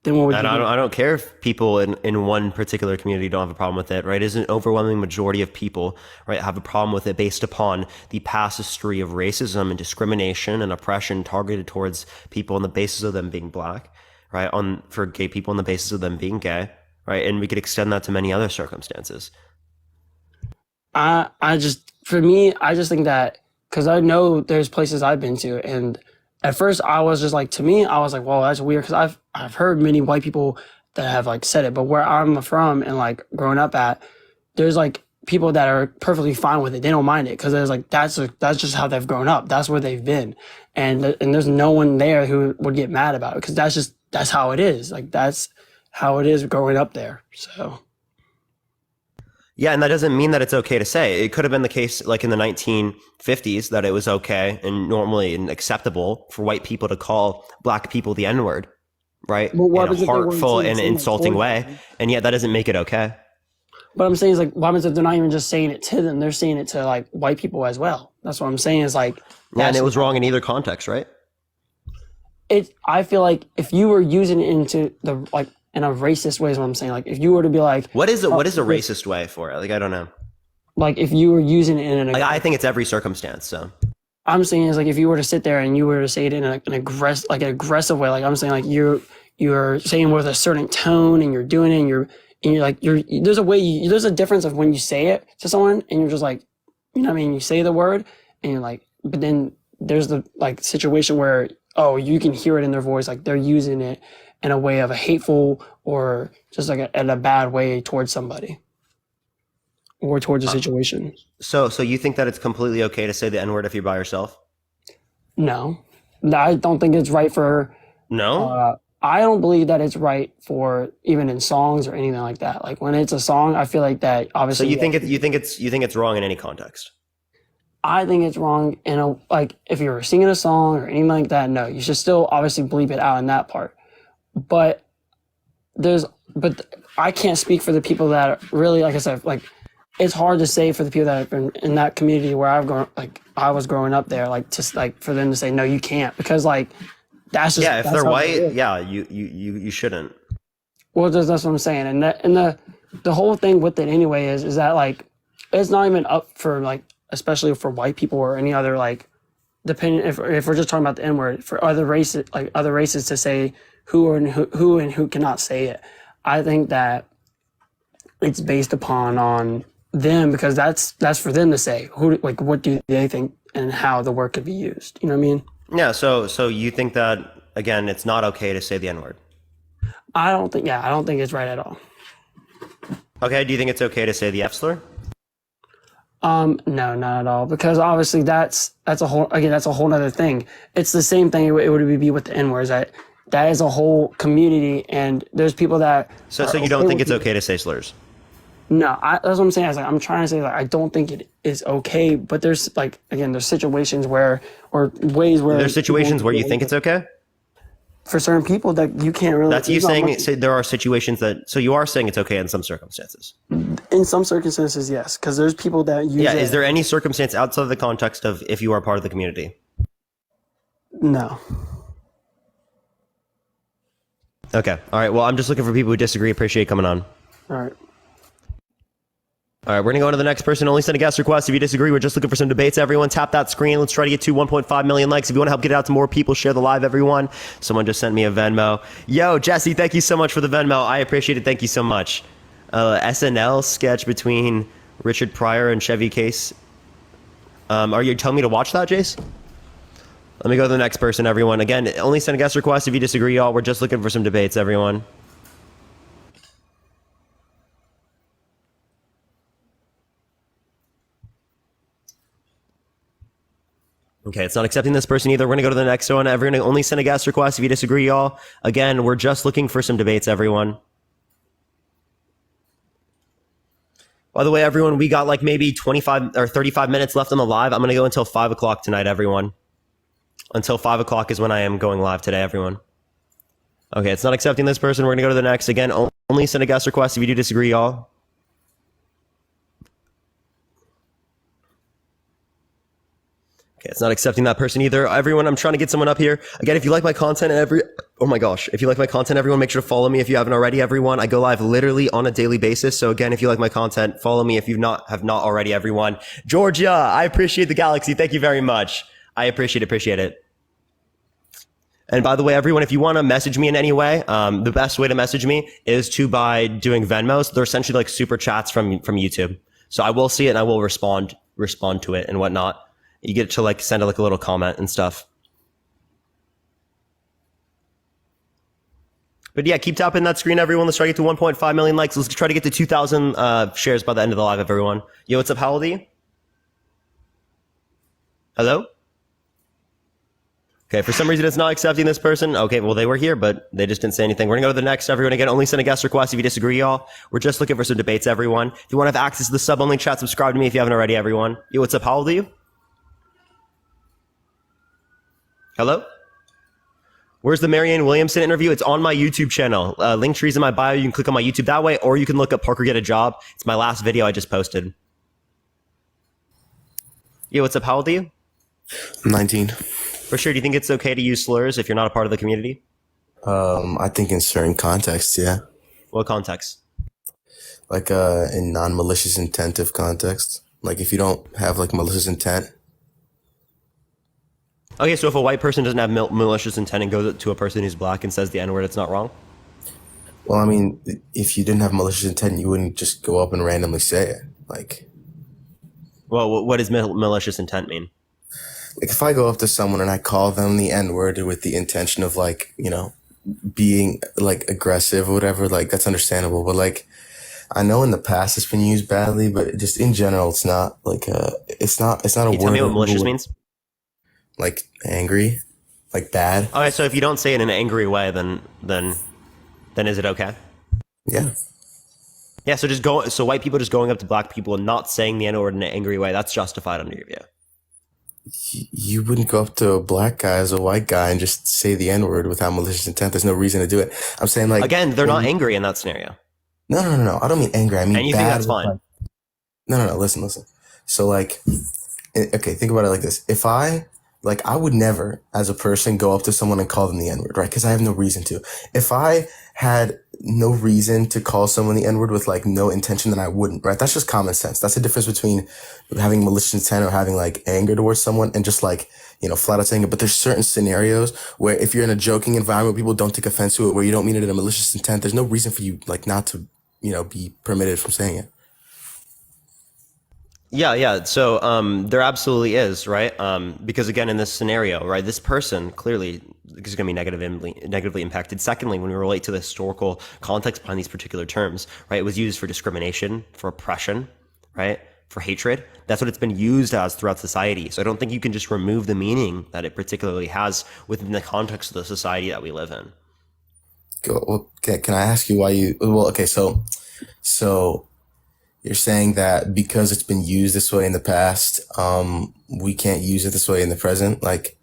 [SPEAKER 19] Then what would you do?
[SPEAKER 1] I don't care if people in one particular community don't have a problem with it, right? Is an overwhelming majority of people, right, have a problem with it based upon the past history of racism and discrimination and oppression targeted towards people on the basis of them being black, right? For gay people on the basis of them being gay, right? And we could extend that to many other circumstances.
[SPEAKER 19] I just think that, because I know there's places I've been to, and at first I was just like, to me, I was like, well, that's weird, because I've heard many white people that have like said it, but where I'm from and like growing up at, there's like people that are perfectly fine with it. They don't mind it because there's like that's just how they've grown up. That's where they've been, and there's no one there who would get mad about it because that's how it is. Like, that's how it is growing up there. So.
[SPEAKER 1] Yeah, and that doesn't mean that it's okay to say. It could have been the case like in the 1950s that it was okay and normally and acceptable for white people to call black people the N-word, right?
[SPEAKER 19] Well,
[SPEAKER 1] in a heartful and insulting way. And yet that doesn't make it okay.
[SPEAKER 19] But I'm saying is like, what happens if they're not even just saying it to them? They're saying it to like white people as well. That's what I'm saying is like.
[SPEAKER 1] Yeah, and it was wrong in either context, right?
[SPEAKER 19] I feel like if you were using it into the like, in a racist way is what I'm saying. Like, if you were to be like,
[SPEAKER 1] what is a racist way for it? Like, I don't know.
[SPEAKER 19] Like, if you were using it in
[SPEAKER 1] I think it's every circumstance. So
[SPEAKER 19] I'm saying is like, if you were to sit there and you were to say it in an aggressive way, like I'm saying, like you're saying with a certain tone and you're doing it and you're like, there's a way there's a difference of when you say it to someone and you're just like, you know what I mean? You say the word and you're like, but then there's the like situation where, oh, you can hear it in their voice. Like, they're using it in a way of a hateful or just like in a bad way towards somebody or towards a situation.
[SPEAKER 1] So you think that it's completely okay to say the N-word if you're by yourself?
[SPEAKER 19] No, I don't think it's right for.
[SPEAKER 1] No,
[SPEAKER 19] I don't believe that it's right for even in songs or anything like that. Like, when it's a song, I feel like that obviously.
[SPEAKER 1] So you think it's wrong in any context?
[SPEAKER 19] I think it's wrong like if you're singing a song or anything like that. No, you should still obviously bleep it out in that part. But I can't speak for the people that really, like I said, like it's hard to say for the people that have been in that community where I was growing up there, like just like for them to say no, you can't, because like that's just
[SPEAKER 1] if they're white, you shouldn't.
[SPEAKER 19] Well, that's what I'm saying, and the whole thing with it anyway is that like it's not even up for like, especially for white people or any other like, depending if we're just talking about the N word, for other races to say who and who cannot say it. I think that it's based upon on them, because that's for them to say who, like, what do they think and how the word could be used. You know what I mean?
[SPEAKER 1] Yeah. So you think that, again, it's not okay to say the N word?
[SPEAKER 19] I don't think it's right at all.
[SPEAKER 1] Okay. Do you think it's okay to say the F slur?
[SPEAKER 19] No, not at all. Because obviously that's a whole other thing. It's the same thing it would be with the N words. That is a whole community, and there's people that.
[SPEAKER 1] So you don't think it's okay to say slurs?
[SPEAKER 19] No, that's what I'm saying. I'm trying to say, like, I don't think it is okay, but there's like, again, there's situations where, or ways where.
[SPEAKER 1] There's situations where you think it's okay?
[SPEAKER 19] For certain people that you can't really.
[SPEAKER 1] That's you saying. Say there are situations that. So you are saying it's okay in some circumstances.
[SPEAKER 19] In some circumstances, yes, because there's people that use.
[SPEAKER 1] Yeah. Is there any circumstance outside of the context of if you are part of the community?
[SPEAKER 19] No.
[SPEAKER 1] Okay. All right. Well, I'm just looking for people who disagree. Appreciate you coming on.
[SPEAKER 19] All right.
[SPEAKER 1] All right, we're going to go on to the next person. Only send a guest request. If you disagree, we're just looking for some debates. Everyone, tap that screen. Let's try to get to 1.5 million likes. If you want to help get it out to more people, share the live, everyone. Someone just sent me a Venmo. Yo, Jesse, thank you so much for the Venmo. I appreciate it. Thank you so much. SNL sketch between Richard Pryor and Chevy Chase. Are you telling me to watch that, Jace? Let me go to the next person, everyone. Again, only send a guest request. If you disagree, y'all, we're just looking for some debates, everyone. Okay, it's not accepting this person either. We're going to go to the next one. Everyone, only send a guest request if you disagree, y'all. Again, we're just looking for some debates, everyone. By the way, everyone, we got like maybe 25 or 35 minutes left on the live. I'm going to go until 5 o'clock tonight, everyone. Until 5 o'clock is when I am going live today, everyone. Okay, it's not accepting this person. We're going to go to the next. Again, only send a guest request if you do disagree, y'all. Okay, it's not accepting that person either. Everyone, I'm trying to get someone up here. Again, if you like my content, oh my gosh, if you like my content, everyone, make sure to follow me if you haven't already, everyone. I go live literally on a daily basis. So again, if you like my content, follow me if you have not already, everyone. Georgia, I appreciate the galaxy. Thank you very much. I appreciate it. And by the way, everyone, if you want to message me in any way, the best way to message me is by doing Venmos. They're essentially like super chats from YouTube. So I will see it and I will respond to it and whatnot. You get to like send like a little comment and stuff. But yeah, keep tapping that screen, everyone. Let's try to get to 1.5 million likes. Let's try to get to 2,000 shares by the end of the live, everyone. Yo, what's up? How old are you? Hello? Okay, for some reason it's not accepting this person. Okay, well, they were here, but they just didn't say anything. We're going to go to the next, everyone. Again, only send a guest request if you disagree, y'all. We're just looking for some debates, everyone. If you want to have access to the sub-only chat, subscribe to me if you haven't already, everyone. Yo, what's up? How old are you? Hello? Where's the Marianne Williamson interview? It's on my YouTube channel. Linktree's in my bio. You can click on my YouTube that way, or you can look up Parker Get a Job. It's my last video I just posted. Yo, what's up? How old are you?
[SPEAKER 20] 19.
[SPEAKER 1] For sure. Do you think it's okay to use slurs if you're not a part of the community?
[SPEAKER 20] I think in certain contexts, yeah.
[SPEAKER 1] What context?
[SPEAKER 20] Like in non-malicious intentive context. Like if you don't have like malicious intent.
[SPEAKER 1] Okay, so if a white person doesn't have malicious intent and goes to a person who's black and says the N-word, it's not wrong?
[SPEAKER 20] Well, I mean, if you didn't have malicious intent, you wouldn't just go up and randomly say it. Like,
[SPEAKER 1] well, what does malicious intent mean?
[SPEAKER 20] Like if I go up to someone and I call them the N-word with the intention of like, you know, being like aggressive or whatever, like that's understandable. But like, I know in the past it's been used badly, but just in general, it's not like it's not a word.
[SPEAKER 1] Tell me what malicious means.
[SPEAKER 20] Like angry, like bad.
[SPEAKER 1] All right, so if you don't say it in an angry way, then is it okay?
[SPEAKER 20] Yeah.
[SPEAKER 1] Yeah, so white people just going up to black people and not saying the N-word in an angry way, that's justified under your view.
[SPEAKER 20] You wouldn't go up to a black guy as a white guy and just say the N-word without malicious intent. There's no reason to do it. I'm saying like
[SPEAKER 1] again, they're not angry in that scenario.
[SPEAKER 20] No. I don't mean angry. I mean
[SPEAKER 1] and you
[SPEAKER 20] bad.
[SPEAKER 1] think that's fine?
[SPEAKER 20] No. Listen. So like, okay, think about it like this. If I would never, as a person, go up to someone and call them the N-word, right? Because I have no reason to. If I had no reason to call someone the N-word with like no intention, then I wouldn't, right? That's just common sense. That's the difference between having malicious intent or having like anger towards someone and just like, flat out saying it. But there's certain scenarios where if you're in a joking environment, people don't take offense to it, where you don't mean it in a malicious intent. There's no reason for you like not to, be permitted from saying it.
[SPEAKER 1] Yeah. So there absolutely is, right? Because again, in this scenario, right, this person clearly is going to be negatively impacted. Secondly, when we relate to the historical context behind these particular terms, right, it was used for discrimination, for oppression, right, for hatred. That's what it's been used as throughout society. So I don't think you can just remove the meaning that it particularly has within the context of the society that we live in.
[SPEAKER 20] Well, can I ask you why you? Well, okay, so. You're saying that because it's been used this way in the past, we can't use it this way in the present? Like,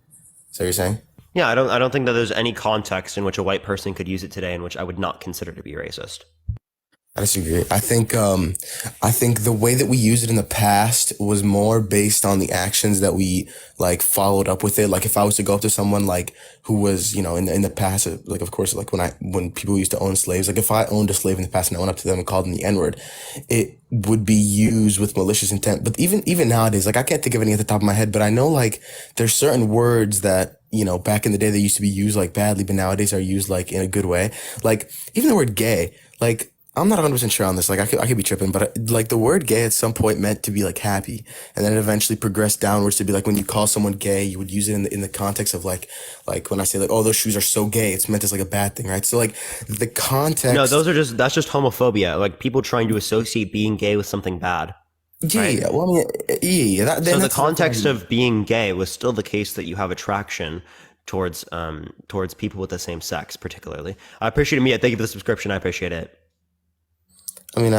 [SPEAKER 20] is that what you're saying?
[SPEAKER 1] Yeah, I don't think that there's any context in which a white person could use it today in which I would not consider to be racist.
[SPEAKER 20] I disagree. I think the way that we used it in the past was more based on the actions that we like followed up with it. Like if I was to go up to someone like who was, in the past, like of course, like when people used to own slaves, like if I owned a slave in the past and I went up to them and called them the N-word, it would be used with malicious intent. But even nowadays, like I can't think of any at the top of my head, but I know like there's certain words that, back in the day they used to be used like badly, but nowadays are used like in a good way. Like even the word gay, like I'm not 100% sure on this. Like I could be tripping, but like the word gay at some point meant to be like happy, and then it eventually progressed downwards to be like when you call someone gay, you would use it in the context of like when I say like, oh, those shoes are so gay, it's meant as like a bad thing, right? So like the context.
[SPEAKER 1] No, that's just homophobia. Like people trying to associate being gay with something bad.
[SPEAKER 20] Yeah,
[SPEAKER 1] right?
[SPEAKER 20] yeah. Well, I mean, yeah.
[SPEAKER 1] So the context of being gay was still the case that you have attraction towards people with the same sex, particularly. I appreciate it, Mia. Thank you for the subscription. I appreciate it.
[SPEAKER 20] I mean,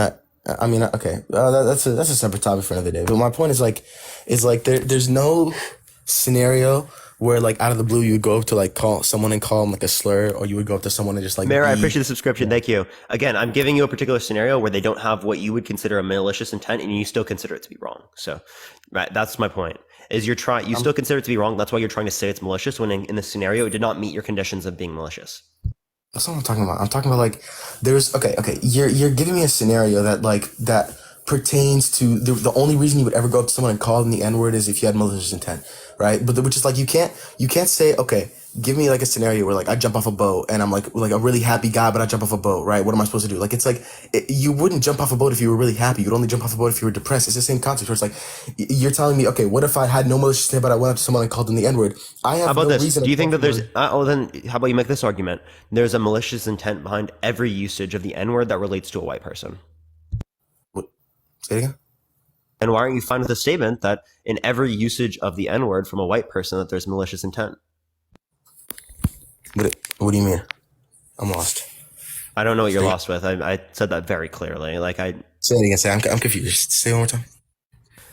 [SPEAKER 20] okay. That's a separate topic for another day. But my point is there's no scenario where like out of the blue you would go up to like call someone and call them like a slur, or you would go up to someone and just like.
[SPEAKER 1] Mayor, I appreciate the subscription. Thank you. Again, I'm giving you a particular scenario where they don't have what you would consider a malicious intent, and you still consider it to be wrong. So, right, that's my point. Is you still consider it to be wrong. That's why you're trying to say it's malicious when in the scenario it did not meet your conditions of being malicious.
[SPEAKER 20] That's not what I'm talking about. I'm talking about like there's okay. You're giving me a scenario that pertains to the only reason you would ever go up to someone and call them the N-word is if you had malicious intent, right? But which is like you can't say, okay, give me like a scenario where like I jump off a boat and I'm like a really happy guy, but I jump off a boat, right? What am I supposed to do? Like it's like you wouldn't jump off a boat if you were really happy. You'd only jump off a boat if you were depressed. It's the same concept where it's like you're telling me, okay, what if I had no malicious intent but I went up to someone and called them the N-word? I have
[SPEAKER 1] how about
[SPEAKER 20] no
[SPEAKER 1] this?
[SPEAKER 20] reason.
[SPEAKER 1] Do you think that there's then how about you make this argument? There's a malicious intent behind every usage of the N-word that relates to a white person.
[SPEAKER 20] What? Say it again.
[SPEAKER 1] And why aren't you fine with the statement that in every usage of the N-word from a white person that there's malicious intent?
[SPEAKER 20] What do you mean? I'm lost.
[SPEAKER 1] I don't know what you're lost with. I said that very clearly.
[SPEAKER 20] Say it again. I'm confused. Say it one more time.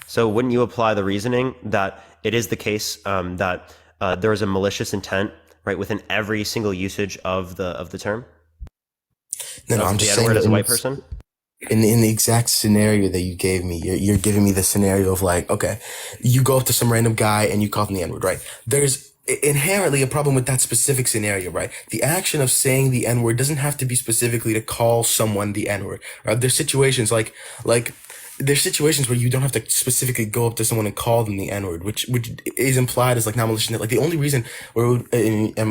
[SPEAKER 1] So wouldn't you apply the reasoning that it is the case that there is a malicious intent right within every single usage of the term?
[SPEAKER 20] No, I'm just saying
[SPEAKER 1] as a white person.
[SPEAKER 20] In the exact scenario that you gave me, you're giving me the scenario of like, okay, you go up to some random guy and you call him the N-word, right? There's inherently a problem with that specific scenario, right? The action of saying the N-word doesn't have to be specifically to call someone the N-word, right? There's situations there's situations where you don't have to specifically go up to someone and call them the N-word, which is implied as like not malicious intent. Like the only reason where it would,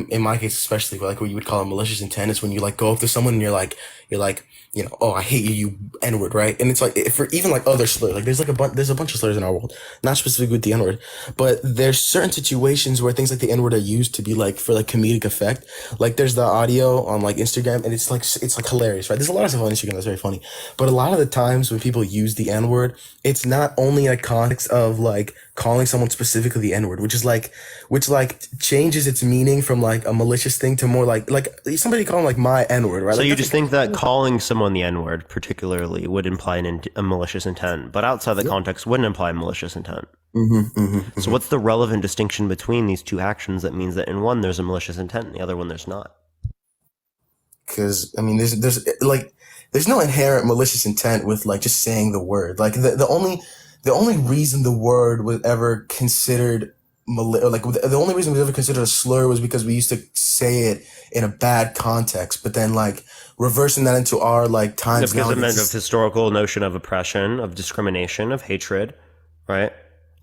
[SPEAKER 20] in my case especially, where you would call it malicious intent is when you like go up to someone and you're like, oh, I hate you N-word, right? And it's like for even like other slurs, like there's a bunch of slurs in our world, not specifically with the N-word, but there's certain situations where things like the N-word are used to be like for like comedic effect. Like there's the audio on like Instagram, and it's like hilarious, right? There's a lot of stuff on Instagram that's very funny, but a lot of the times when people use the N-word, it's not only a context of like calling someone specifically the N-word, which changes its meaning from like a malicious thing to more like somebody calling like my N-word, right?
[SPEAKER 1] So
[SPEAKER 20] like,
[SPEAKER 1] you just think that calling someone the N-word particularly would imply a malicious intent, but outside the context wouldn't imply malicious intent. So what's the relevant distinction between these two actions that means that in one there's a malicious intent and the other one there's not?
[SPEAKER 20] Because I mean, there's like there's no inherent malicious intent with like just saying the word. Like the only reason the word was ever considered the only reason we ever considered a slur was because we used to say it in a bad context, but then like reversing that into our like times
[SPEAKER 1] because
[SPEAKER 20] now.
[SPEAKER 1] it meant of historical notion of oppression, of discrimination, of hatred, right?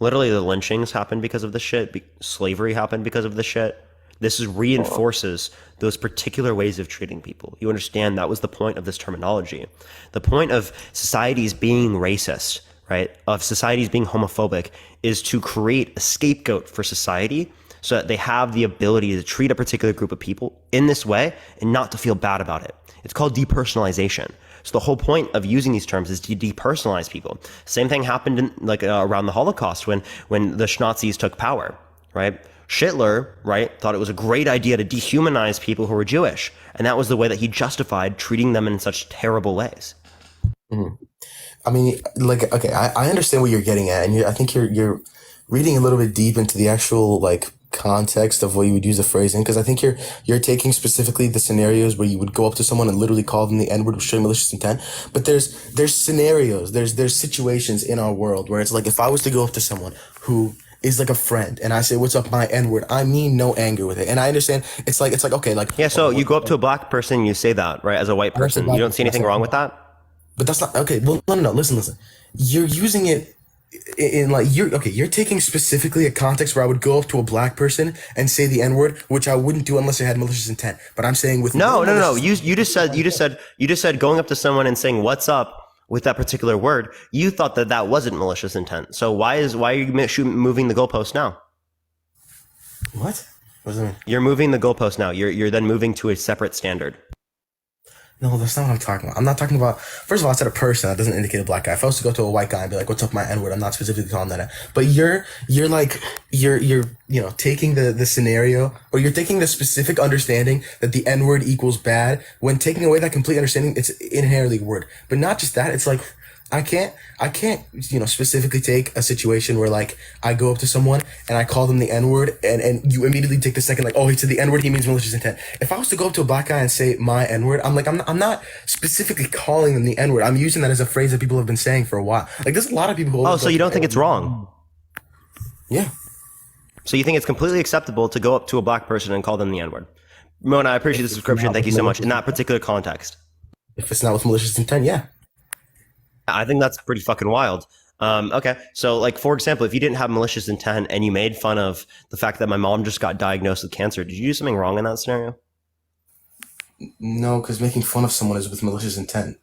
[SPEAKER 1] Literally the lynchings happened because of the shit. Slavery happened because of the shit. This reinforces those particular ways of treating people. You understand that was the point of this terminology. The point of societies being racist, right, of societies being homophobic, is to create a scapegoat for society so that they have the ability to treat a particular group of people in this way and not to feel bad about it. It's called depersonalization. So the whole point of using these terms is to depersonalize people. Same thing happened in, around the Holocaust when the Nazis took power, right? Hitler, right, thought it was a great idea to dehumanize people who were Jewish. And that was the way that he justified treating them in such terrible ways.
[SPEAKER 20] Mm-hmm. I mean, like, okay, I understand what you're getting at, and I think you're reading a little bit deep into the actual like context of what you would use the phrase in, because I think you're taking specifically the scenarios where you would go up to someone and literally call them the N-word with showing malicious intent. But there's scenarios, there's situations in our world where it's like if I was to go up to someone who is like a friend and I say, "What's up, my N-word?" I mean no anger with it, and I understand it's like okay, like
[SPEAKER 1] yeah. So you go up to a black person, and you say that, right, as a white person, you don't see anything wrong with that.
[SPEAKER 20] But that's not okay. Well, no. Listen. You're using it in like you're taking specifically a context where I would go up to a black person and say the N-word, which I wouldn't do unless I had malicious intent. But I'm saying with
[SPEAKER 1] no. You just said going up to someone and saying "What's up" with that particular word. You thought that wasn't malicious intent. So why are you moving the goalpost now?
[SPEAKER 20] What? What does that mean?
[SPEAKER 1] You're moving the goalpost now. You're then moving to a separate standard.
[SPEAKER 20] No, that's not what I'm talking about. I'm not talking about, first of all, I said a person. That doesn't indicate a black guy. If I was to go to a white guy and be like, "What's up, my N-word?" I'm not specifically calling that out. But you're taking the scenario, or you're taking the specific understanding that the N-word equals bad. When taking away that complete understanding, it's inherently a word. But not just that, it's like, I can't, specifically take a situation where like I go up to someone and I call them the N-word and you immediately take the second like, "Oh, he said the N-word, he means malicious intent." If I was to go up to a black guy and say my N-word, I'm not specifically calling them the N-word. I'm using that as a phrase that people have been saying for a while. Like there's a lot of people who
[SPEAKER 1] so you don't think it's wrong?
[SPEAKER 20] Yeah.
[SPEAKER 1] So you think it's completely acceptable to go up to a black person and call them the N-word? Mona, I appreciate the subscription. Thank you so much. In that particular context.
[SPEAKER 20] If it's not with malicious intent, yeah.
[SPEAKER 1] I think that's pretty fucking wild. Okay. So like, for example, if you didn't have malicious intent and you made fun of the fact that my mom just got diagnosed with cancer, did you do something wrong in that scenario?
[SPEAKER 20] No, because making fun of someone is with malicious intent.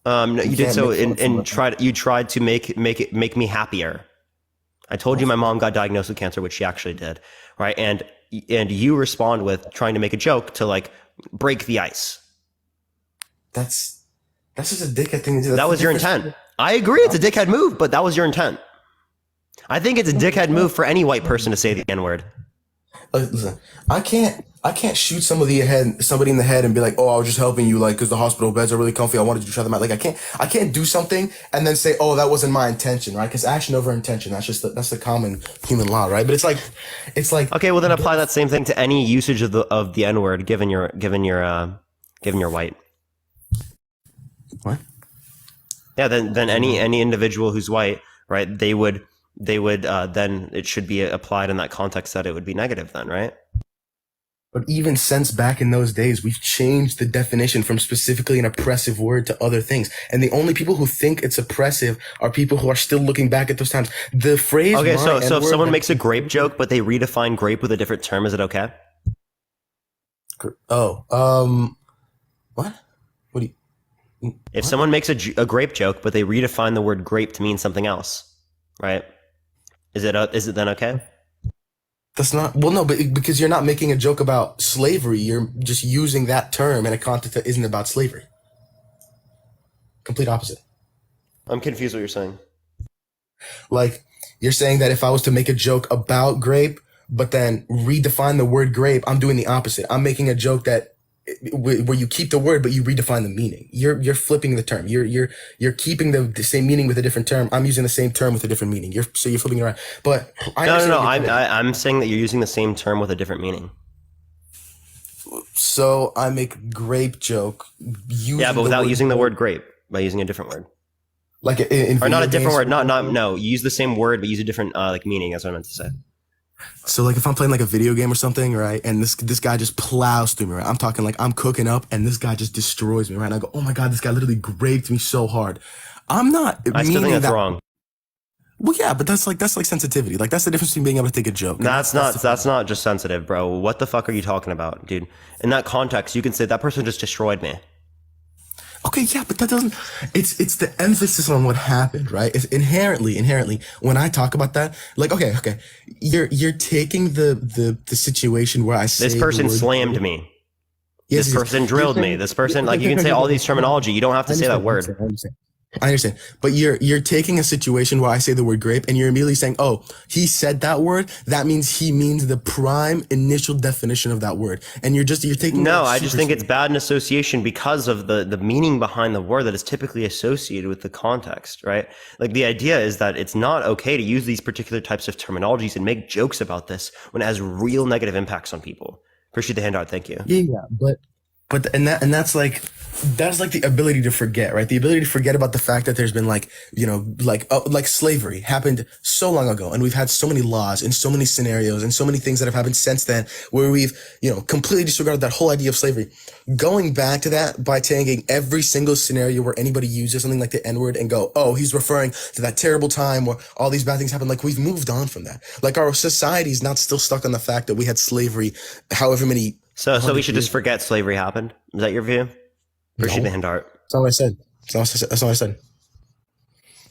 [SPEAKER 1] No, you did so and tried to make me happier. I told you my mom got diagnosed with cancer, which she actually did, right? And you respond with trying to make a joke to like break the ice.
[SPEAKER 20] That's just a dickhead thing to do.
[SPEAKER 1] That was your intent. I agree, it's a dickhead move, but that was your intent. I think it's a dickhead move for any white person to say the N-word.
[SPEAKER 20] Listen, I can't shoot somebody in the head and be like, "Oh, I was just helping you, like, because the hospital beds are really comfy. I wanted you to try them out." Like, I can't do something and then say, "Oh, that wasn't my intention," right? Because action over intention, that's the common human law, right? But it's like
[SPEAKER 1] okay, well then apply that same thing to any usage of the N-word given your white.
[SPEAKER 20] What?
[SPEAKER 1] Yeah, then any individual who's white, right? They would then it should be applied in that context that it would be negative then, right?
[SPEAKER 20] But even since back in those days, we've changed the definition from specifically an oppressive word to other things. And the only people who think it's oppressive are people who are still looking back at those times. The phrase.
[SPEAKER 1] Okay, so if someone makes a grape joke, but they redefine grape with a different term, is it okay?
[SPEAKER 20] Oh, what? What do you?
[SPEAKER 1] If someone makes a grape joke, but they redefine the word grape to mean something else, right? Is it then okay?
[SPEAKER 20] That's not, well, no, but because you're not making a joke about slavery, you're just using that term in a context that isn't about slavery. Complete opposite.
[SPEAKER 1] I'm confused what you're saying.
[SPEAKER 20] Like, you're saying that if I was to make a joke about grape, but then redefine the word grape, I'm doing the opposite. I'm making a joke that where you keep the word, but you redefine the meaning. You're flipping the term. You're keeping the same meaning with a different term. I'm using the same term with a different meaning. You're flipping it around. But
[SPEAKER 1] no. I'm saying that you're using the same term with a different meaning.
[SPEAKER 20] So I make a grape joke.
[SPEAKER 1] Yeah, but without using the word grape, by using a different word.
[SPEAKER 20] Like in
[SPEAKER 1] or not a different word. No. You use the same word, but use a different like meaning. That's what I meant to say.
[SPEAKER 20] So like if I'm playing like a video game or something, right, and this guy just plows through me, right? I'm talking like I'm cooking up, and this guy just destroys me, right? And I go, oh my god, this guy literally graped me so hard. I'm not.
[SPEAKER 1] I still think that's wrong.
[SPEAKER 20] Well, yeah, but that's like sensitivity. Like that's the difference between being able to take a joke.
[SPEAKER 1] That's not just sensitive, bro. What the fuck are you talking about, dude? In that context, you can say that person just destroyed me.
[SPEAKER 20] Okay, yeah, but that doesn't. It's the emphasis on what happened, right? It's inherently. When I talk about that, like, okay, you're taking the situation where I say
[SPEAKER 1] this person slammed me. Yes, this person drilled me. This person, like, you can say all these terminology. You don't have to say that word.
[SPEAKER 20] I understand, but you're taking a situation where I say the word grape, and you're immediately saying, "Oh, he said that word. That means he means the prime initial definition of that word." And you're taking.
[SPEAKER 1] No, I just think it's bad in association because of the meaning behind the word that is typically associated with the context, right? Like the idea is that it's not okay to use these particular types of terminologies and make jokes about this when it has real negative impacts on people. Appreciate the handout. Thank you.
[SPEAKER 20] Yeah, but that's like the ability to forget, right? The ability to forget about the fact that there's been like slavery happened so long ago, and we've had so many laws and so many scenarios and so many things that have happened since then where we've, completely disregarded that whole idea of slavery. Going back to that by taking every single scenario where anybody uses something like the N-word and go, oh, he's referring to that terrible time where all these bad things happened. Like, we've moved on from that. Like, our society is not still stuck on the fact that we had slavery however many.
[SPEAKER 1] So we should just forget slavery happened? Is that your view? Appreciate the hand art.
[SPEAKER 20] That's all I said. That's all I said.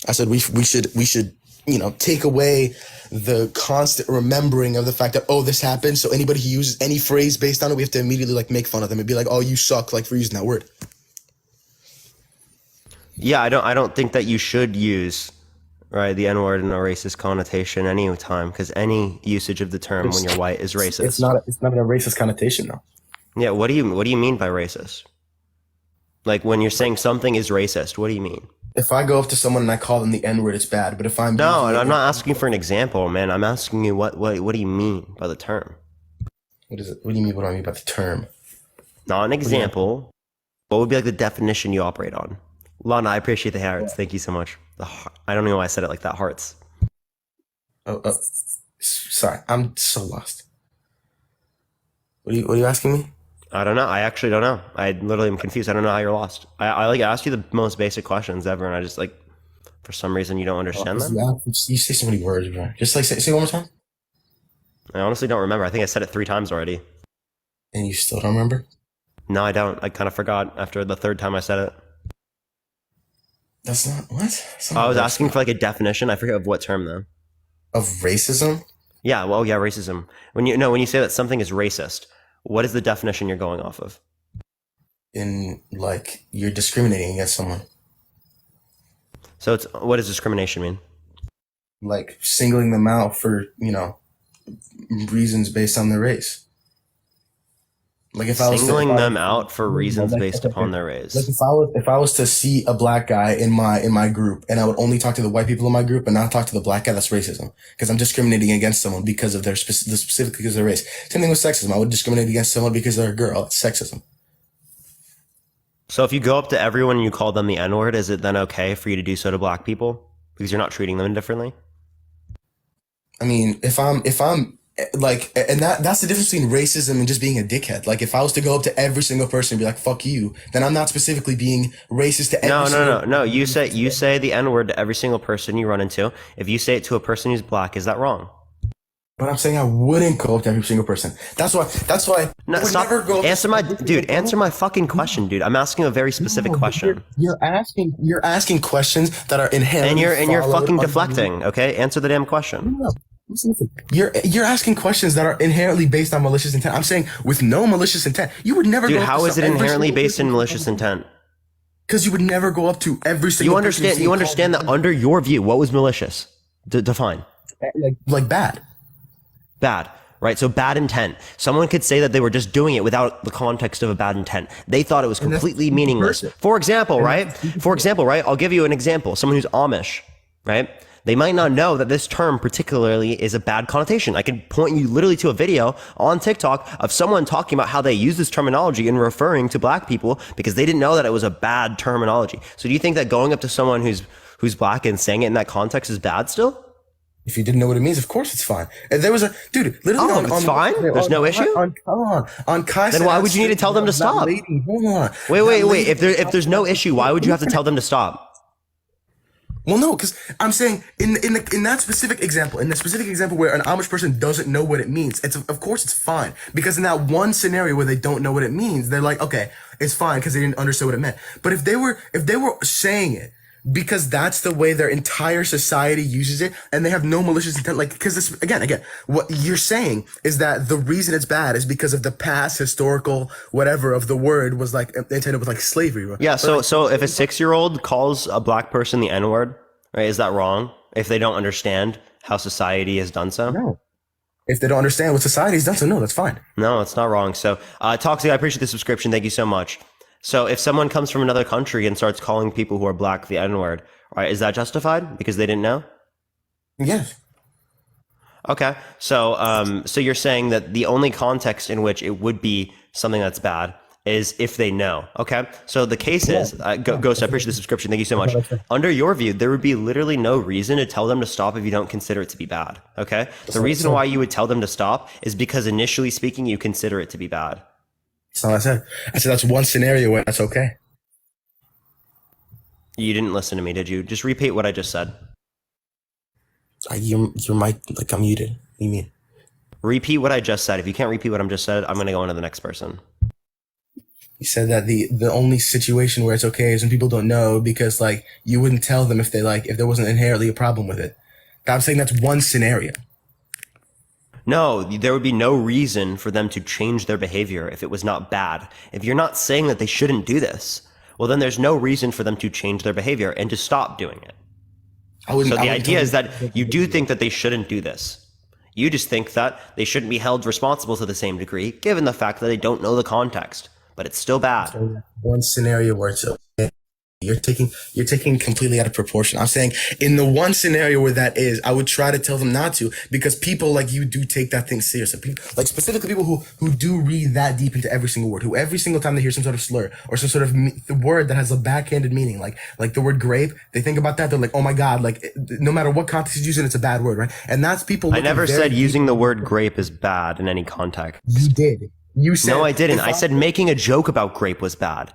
[SPEAKER 20] I said we should take away the constant remembering of the fact that, oh, this happened. So anybody who uses any phrase based on it, we have to immediately like make fun of them and be like, oh, you suck, like, for using that word.
[SPEAKER 1] Yeah, I don't think that you should use, right, the N-word in a racist connotation any time, because any usage of the term when you're white is racist.
[SPEAKER 20] It's not a racist connotation, though.
[SPEAKER 1] Yeah, what do you mean by racist? Like, when you're saying something is racist, what do you mean?
[SPEAKER 20] If I go up to someone and I call them the N-word, it's bad. But if I'm
[SPEAKER 1] no, and I'm not asking for an example, man. I'm asking you what do you mean by the term?
[SPEAKER 20] What is it? What do you mean? What do I mean by the term?
[SPEAKER 1] Not an example. What would be like the definition you operate on? Lana, I appreciate the hearts. Thank you so much. I don't know why I said it like that. Hearts.
[SPEAKER 20] Oh, sorry. I'm so lost. What are you asking me?
[SPEAKER 1] I don't know. I actually don't know. I literally am confused. I don't know how you're lost. I like asked you the most basic questions ever, and I just like, for some reason, you don't understand them.
[SPEAKER 20] You say so many words, bro. Just like say one more time.
[SPEAKER 1] I honestly don't remember. I think I said it 3 times already.
[SPEAKER 20] And you still don't remember?
[SPEAKER 1] No, I don't. I kind of forgot after the 3rd time I said it.
[SPEAKER 20] That's not what?
[SPEAKER 1] I was asking for like a definition. I forget of what term though.
[SPEAKER 20] Of racism?
[SPEAKER 1] Yeah. Well, yeah, racism. When you say that something is racist, what is the definition you're going off of?
[SPEAKER 20] In like you're discriminating against someone.
[SPEAKER 1] So what does discrimination mean?
[SPEAKER 20] Like singling them out for, reasons based on their race. Like if I was
[SPEAKER 1] singling them out for reasons based upon their race.
[SPEAKER 20] Like if I was to see a black guy in my group, and I would only talk to the white people in my group and not talk to the black guy, that's racism. Because I'm discriminating against someone because of specifically because of their race. Same thing with sexism. I would discriminate against someone because they're a girl. It's sexism.
[SPEAKER 1] So if you go up to everyone and you call them the N-word, is it then okay for you to do so to black people because you're not treating them differently?
[SPEAKER 20] I mean, if I'm like, and that's the difference between racism and just being a dickhead. Like, if I was to go up to every single person and be like, fuck you, then I'm not specifically being racist to every single
[SPEAKER 1] No. You say the N-word to every single person you run into. If you say it to a person who's black, is that wrong?
[SPEAKER 20] But I'm saying I wouldn't go up to every single person. That's why.
[SPEAKER 1] No, stop. Answer my fucking question, dude. I'm asking a very specific question.
[SPEAKER 20] You're asking questions that are inherently
[SPEAKER 1] and you're fucking deflecting. Okay, answer the damn question.
[SPEAKER 20] No. You're asking questions that are inherently based on malicious intent. I'm saying with no malicious intent, you would never.
[SPEAKER 1] Dude, how is it inherently based in malicious intent?
[SPEAKER 20] Because you would never go up to every single.
[SPEAKER 1] You understand that under your view, what was malicious? Define.
[SPEAKER 20] Like bad.
[SPEAKER 1] Bad, right? So bad intent. Someone could say that they were just doing it without the context of a bad intent. They thought it was completely meaningless. For example, right? I'll give you an example. Someone who's Amish, right? They might not know that this term particularly is a bad connotation. I can point you literally to a video on TikTok of someone talking about how they use this terminology and referring to black people because they didn't know that it was a bad terminology. So do you think that going up to someone who's black and saying it in that context is bad still?
[SPEAKER 20] If you didn't know what it means, of course it's fine. And there was a dude, literally.
[SPEAKER 1] It's fine. There's no issue.
[SPEAKER 20] On Kai.
[SPEAKER 1] Then why would you need to tell them to stop?
[SPEAKER 20] Hold on.
[SPEAKER 1] Wait. If there's no issue, why would you have to tell them to stop?
[SPEAKER 20] Well, no, because I'm saying in that specific example, where an Amish person doesn't know what it means, of course it's fine. Because in that one scenario where they don't know what it means, they're like, okay, it's fine because they didn't understand what it meant. But if they were saying it because that's the way their entire society uses it, and they have no malicious intent, like, because this, again, what you're saying is that the reason it's bad is because of the past historical whatever of the word was like intended with like slavery. Right?
[SPEAKER 1] Yeah. So if a 6-year-old calls a black person the N-word, right, is that wrong? If they don't understand how society has done so?
[SPEAKER 20] No. If they don't understand what society has done so, no, that's fine.
[SPEAKER 1] No, it's not wrong. So, Toxic, I appreciate the subscription. Thank you so much. So if someone comes from another country and starts calling people who are black the N-word, right, is that justified because they didn't know?
[SPEAKER 20] Yes.
[SPEAKER 1] Okay. So you're saying that the only context in which it would be something that's bad is if they know. Okay. So the case is, Ghost, I appreciate the subscription. Thank you so much. Under your view, there would be literally no reason to tell them to stop if you don't consider it to be bad. Okay. The reason why you would tell them to stop is because initially speaking, you consider it to be bad.
[SPEAKER 20] That's all I said. I said that's one scenario where that's okay.
[SPEAKER 1] You didn't listen to me, did you? Just repeat what I just said.
[SPEAKER 20] Your mic, like, I'm muted. What do you mean?
[SPEAKER 1] Repeat what I just said. If you can't repeat what I'm just said, I'm going to go on to the next person.
[SPEAKER 20] You said that the only situation where it's okay is when people don't know because, like, you wouldn't tell them if there wasn't inherently a problem with it. I'm saying that's one scenario.
[SPEAKER 1] No, there would be no reason for them to change their behavior if it was not bad. If you're not saying that they shouldn't do this, well, then there's no reason for them to change their behavior and to stop doing it. So the idea is that you do think that they shouldn't do this. You just think that they shouldn't be held responsible to the same degree, given the fact that they don't know the context. But it's still bad.
[SPEAKER 20] One scenario where it's okay. You're taking completely out of proportion. I'm saying in the one scenario where that is, I would try to tell them not to because people like you do take that thing seriously. People, like specifically people who do read that deep into every single word, who every single time they hear some sort of slur or some sort of the word that has a backhanded meaning, like the word grape, they think about that. They're like, oh my God, like no matter what context you use it, it's a bad word, right? And that's people.
[SPEAKER 1] I never said using the word grape is bad in any context.
[SPEAKER 20] You did. You said.
[SPEAKER 1] No, I didn't. I said making a joke about grape was bad.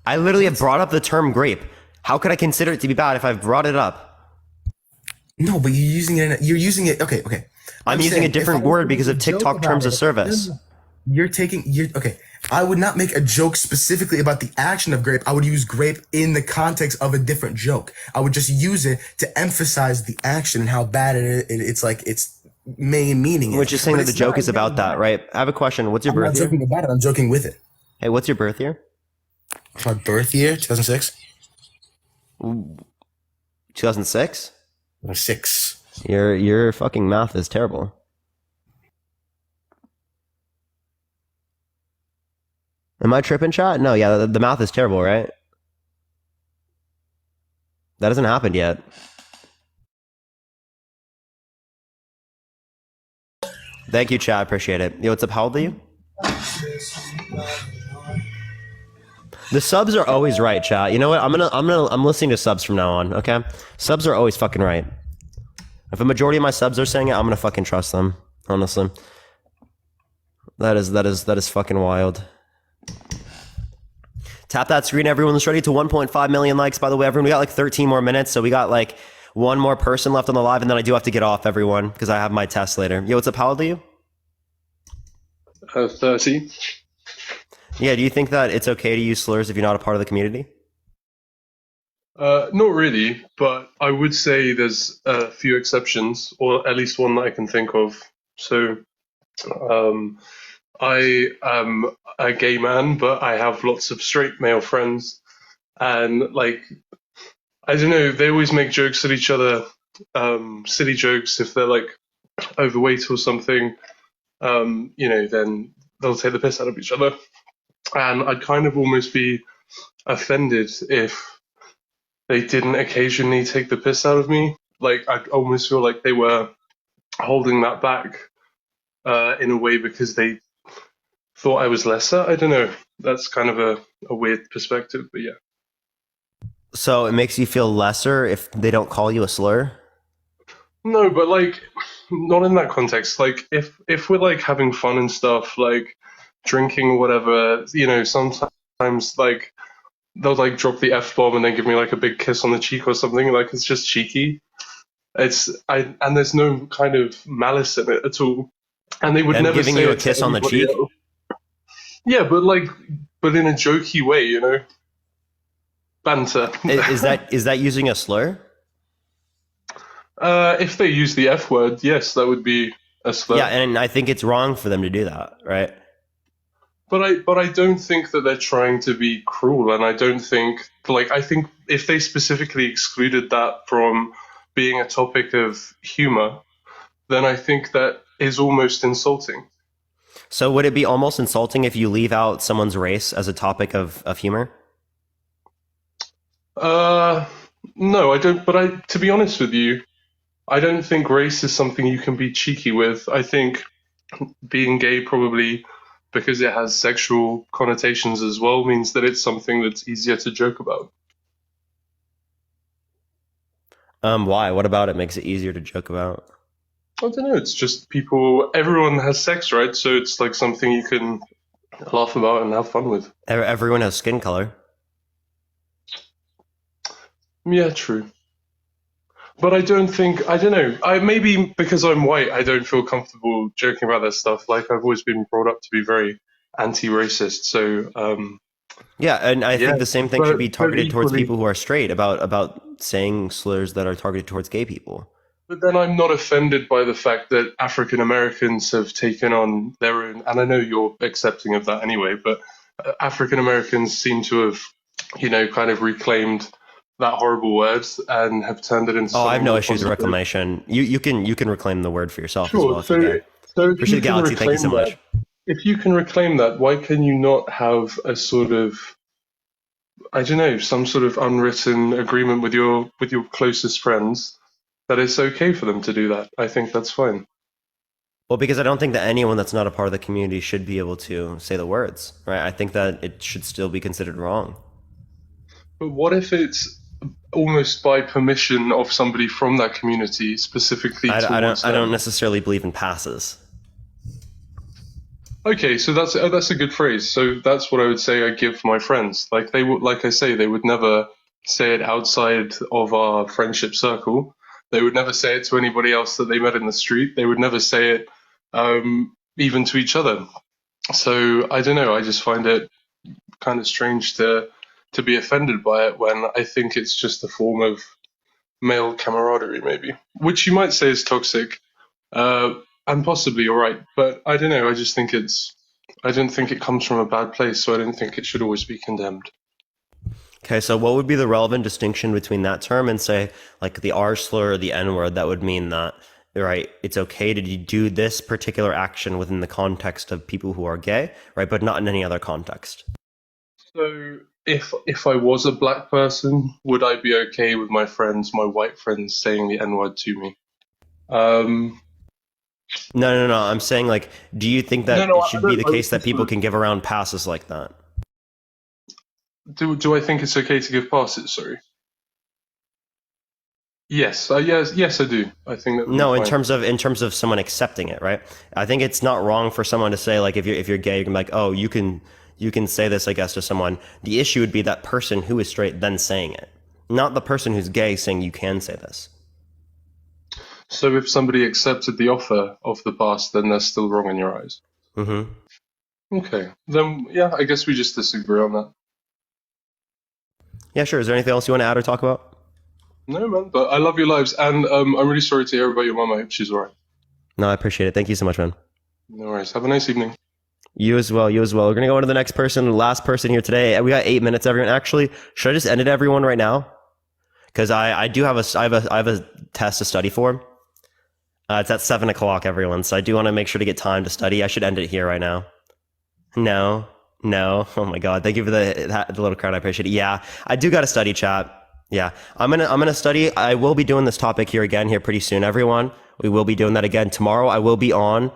[SPEAKER 1] I literally have brought up the term grape. How could I consider it to be bad if I've brought it up?
[SPEAKER 20] No, but you're using it. Okay.
[SPEAKER 1] I'm using a different word because of TikTok terms of service.
[SPEAKER 20] Okay. I would not make a joke specifically about the action of grape. I would use grape in the context of a different joke. I would just use it to emphasize the action and how bad it's like its main meaning.
[SPEAKER 1] Which is saying that the joke is about that, right? I have a question. What's your birth year?
[SPEAKER 20] I'm not joking about it. I'm joking with it.
[SPEAKER 1] Hey, what's your birth year?
[SPEAKER 20] My birth year, 2006.
[SPEAKER 1] 2006?
[SPEAKER 20] 6.
[SPEAKER 1] Your fucking math is terrible. Am I tripping, chat? No, yeah, the math is terrible, right? That hasn't happened yet. Thank you, chat. I appreciate it. Yo, what's up? How old are you? The subs are always right, chat. You know what? I'm listening to subs from now on, okay? Subs are always fucking right. If a majority of my subs are saying it, I'm gonna fucking trust them, honestly. That is fucking wild. Tap that screen, everyone. Let's ready to 1.5 million likes, by the way, everyone. We got like 13 more minutes, so we got like one more person left on the live, and then I do have to get off, everyone, because I have my test later. Yo, what's up? How old are you?
[SPEAKER 21] 30.
[SPEAKER 1] Yeah, do you think that it's okay to use slurs if you're not a part of the community?
[SPEAKER 21] Not really, but I would say there's a few exceptions, or at least one that I can think of. So, I am a gay man, but I have lots of straight male friends, and like, I don't know, they always make jokes at each other, silly jokes if they're like overweight or something, then they'll take the piss out of each other. And I'd kind of almost be offended if they didn't occasionally take the piss out of me. Like, I almost feel like they were holding that back in a way because they thought I was lesser. I don't know. That's kind of a weird perspective, but yeah.
[SPEAKER 1] So it makes you feel lesser if they don't call you a slur?
[SPEAKER 21] No, but like, not in that context. Like, if we're like having fun and stuff, like drinking or whatever, you know, sometimes like they'll like drop the F-bomb and then give me like a big kiss on the cheek or something. Like, it's just cheeky. And there's no kind of malice in it at all. And they would never
[SPEAKER 1] giving
[SPEAKER 21] say
[SPEAKER 1] you a
[SPEAKER 21] it to
[SPEAKER 1] kiss on the
[SPEAKER 21] anybody
[SPEAKER 1] cheek?
[SPEAKER 21] else. Yeah, but in a jokey way, you know, banter.
[SPEAKER 1] Is that using a slur?
[SPEAKER 21] If they use the F word, yes, that would be a slur.
[SPEAKER 1] Yeah, and I think it's wrong for them to do that, right?
[SPEAKER 21] But I don't think that they're trying to be cruel, and I don't think I think if they specifically excluded that from being a topic of humor, then I think that is almost insulting.
[SPEAKER 1] So would it be almost insulting if you leave out someone's race as a topic of humor?
[SPEAKER 21] No, I don't. But to be honest with you, I don't think race is something you can be cheeky with. I think being gay probably, because it has sexual connotations as well, means that it's something that's easier to joke about.
[SPEAKER 1] Why? What about it makes it easier to joke about?
[SPEAKER 21] I don't know. It's just everyone has sex, right? So it's like something you can laugh about and have fun with.
[SPEAKER 1] Everyone has skin color.
[SPEAKER 21] Yeah, true. But I don't know. Maybe because I'm white, I don't feel comfortable joking about that stuff. Like, I've always been brought up to be very anti-racist. So,
[SPEAKER 1] yeah, and I think the same thing should be targeted towards
[SPEAKER 21] equally,
[SPEAKER 1] people who are straight about saying slurs that are targeted towards gay people.
[SPEAKER 21] But then I'm not offended by the fact that African Americans have taken on their own, and I know you're accepting of that anyway, but African Americans seem to have, kind of reclaimed that horrible word and have turned it into.
[SPEAKER 1] Oh, I have no issues with reclamation. You can reclaim the word for yourself
[SPEAKER 21] sure,
[SPEAKER 1] as well.
[SPEAKER 21] So
[SPEAKER 1] appreciate the Galaxy. Thank you so much.
[SPEAKER 21] If you can reclaim that, why can you not have a sort of, I don't know, some sort of unwritten agreement with your closest friends that it's okay for them to do that? I think that's fine.
[SPEAKER 1] Well, because I don't think that anyone that's not a part of the community should be able to say the words, right? I think that it should still be considered wrong.
[SPEAKER 21] But what if it's almost by permission of somebody from that community specifically?
[SPEAKER 1] I don't necessarily believe in passes.
[SPEAKER 21] Okay, so that's a good phrase. So that's what I would say I give my friends. Like, they would, like I say, they would never say it outside of our friendship circle. They would never say it to anybody else that they met in the street. They would never say it even to each other. So I don't know. I just find it kind of strange to be offended by it when I think it's just a form of male camaraderie, maybe, which you might say is toxic. And possibly you're right, but I don't know. I just think I don't think it comes from a bad place, so I don't think it should always be condemned.
[SPEAKER 1] Okay, so what would be the relevant distinction between that term and, say, like the R slur or the N word? That would mean that, right, it's okay to do this particular action within the context of people who are gay, right, but not in any other context.
[SPEAKER 21] So if I was a black person, would I be okay with my white friends, saying the N word to me?
[SPEAKER 1] No. I'm saying, like, do you think that it should be the case that people can give around passes like that?
[SPEAKER 21] Do I think it's okay to give passes? Sorry. Yes, yes, I do. I think that.
[SPEAKER 1] No, in terms of someone accepting it, right? I think it's not wrong for someone to say, like, if you're gay, you can be like, oh, you can say this, I guess, to someone. The issue would be that person who is straight then saying it, not the person who's gay saying you can say this.
[SPEAKER 21] So if somebody accepted the offer of the pass, then they're still wrong in your eyes.
[SPEAKER 1] Mm-hmm.
[SPEAKER 21] Okay, then yeah, I guess we just disagree on that.
[SPEAKER 1] Yeah, sure. Is there anything else you want to add or talk about?
[SPEAKER 21] No, man, but I love your lives, and I'm really sorry to hear about your mum. I hope she's all right.
[SPEAKER 1] No, I appreciate it. Thank you so much, man.
[SPEAKER 21] No worries. Have a nice evening.
[SPEAKER 1] You as well. We're going to go on to the next person, the last person here today. We got 8 minutes, everyone. Actually, should I just end it, everyone, right now? Because I have a test to study for. It's at 7 o'clock, everyone. So I do want to make sure to get time to study. I should end it here right now. No. Oh my God. Thank you for the little crowd. I appreciate it. Yeah, I do got to study, chat. Yeah, I'm gonna study. I will be doing this topic here again here pretty soon, everyone. We will be doing that again tomorrow. I will be on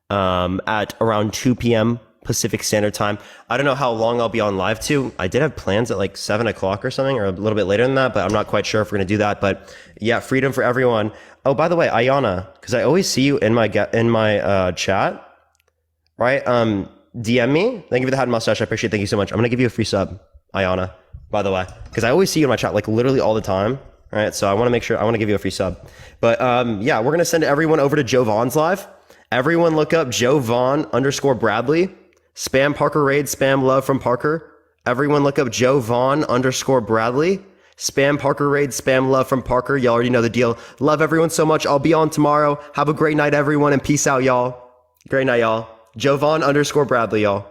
[SPEAKER 1] at around 2 p.m. Pacific Standard Time. I don't know how long I'll be on live to. I did have plans at like 7 o'clock or something, or a little bit later than that, but I'm not quite sure if we're gonna do that. But yeah, freedom for everyone. Oh, by the way, Ayana, because I always see you in my chat, right? DM me. Thank you for the hat and mustache. I appreciate it. Thank you so much. I'm gonna give you a free sub, Ayana, by the way, because I always see you in my chat like literally all the time. All right, so I want to make sure I want to give you a free sub. But yeah, we're gonna send everyone over to Joe Vaughn's live. Everyone look up Joe Vaughn _ Bradley. Spam Parker raid, spam love from Parker. Everyone look up Joe Vaughn _ Bradley. Spam Parker raid, spam love from Parker. Y'all already know the deal. Love everyone so much. I'll be on tomorrow. Have a great night, everyone, and peace out, y'all. Great night, y'all. Joe Vaughn _ Bradley, y'all.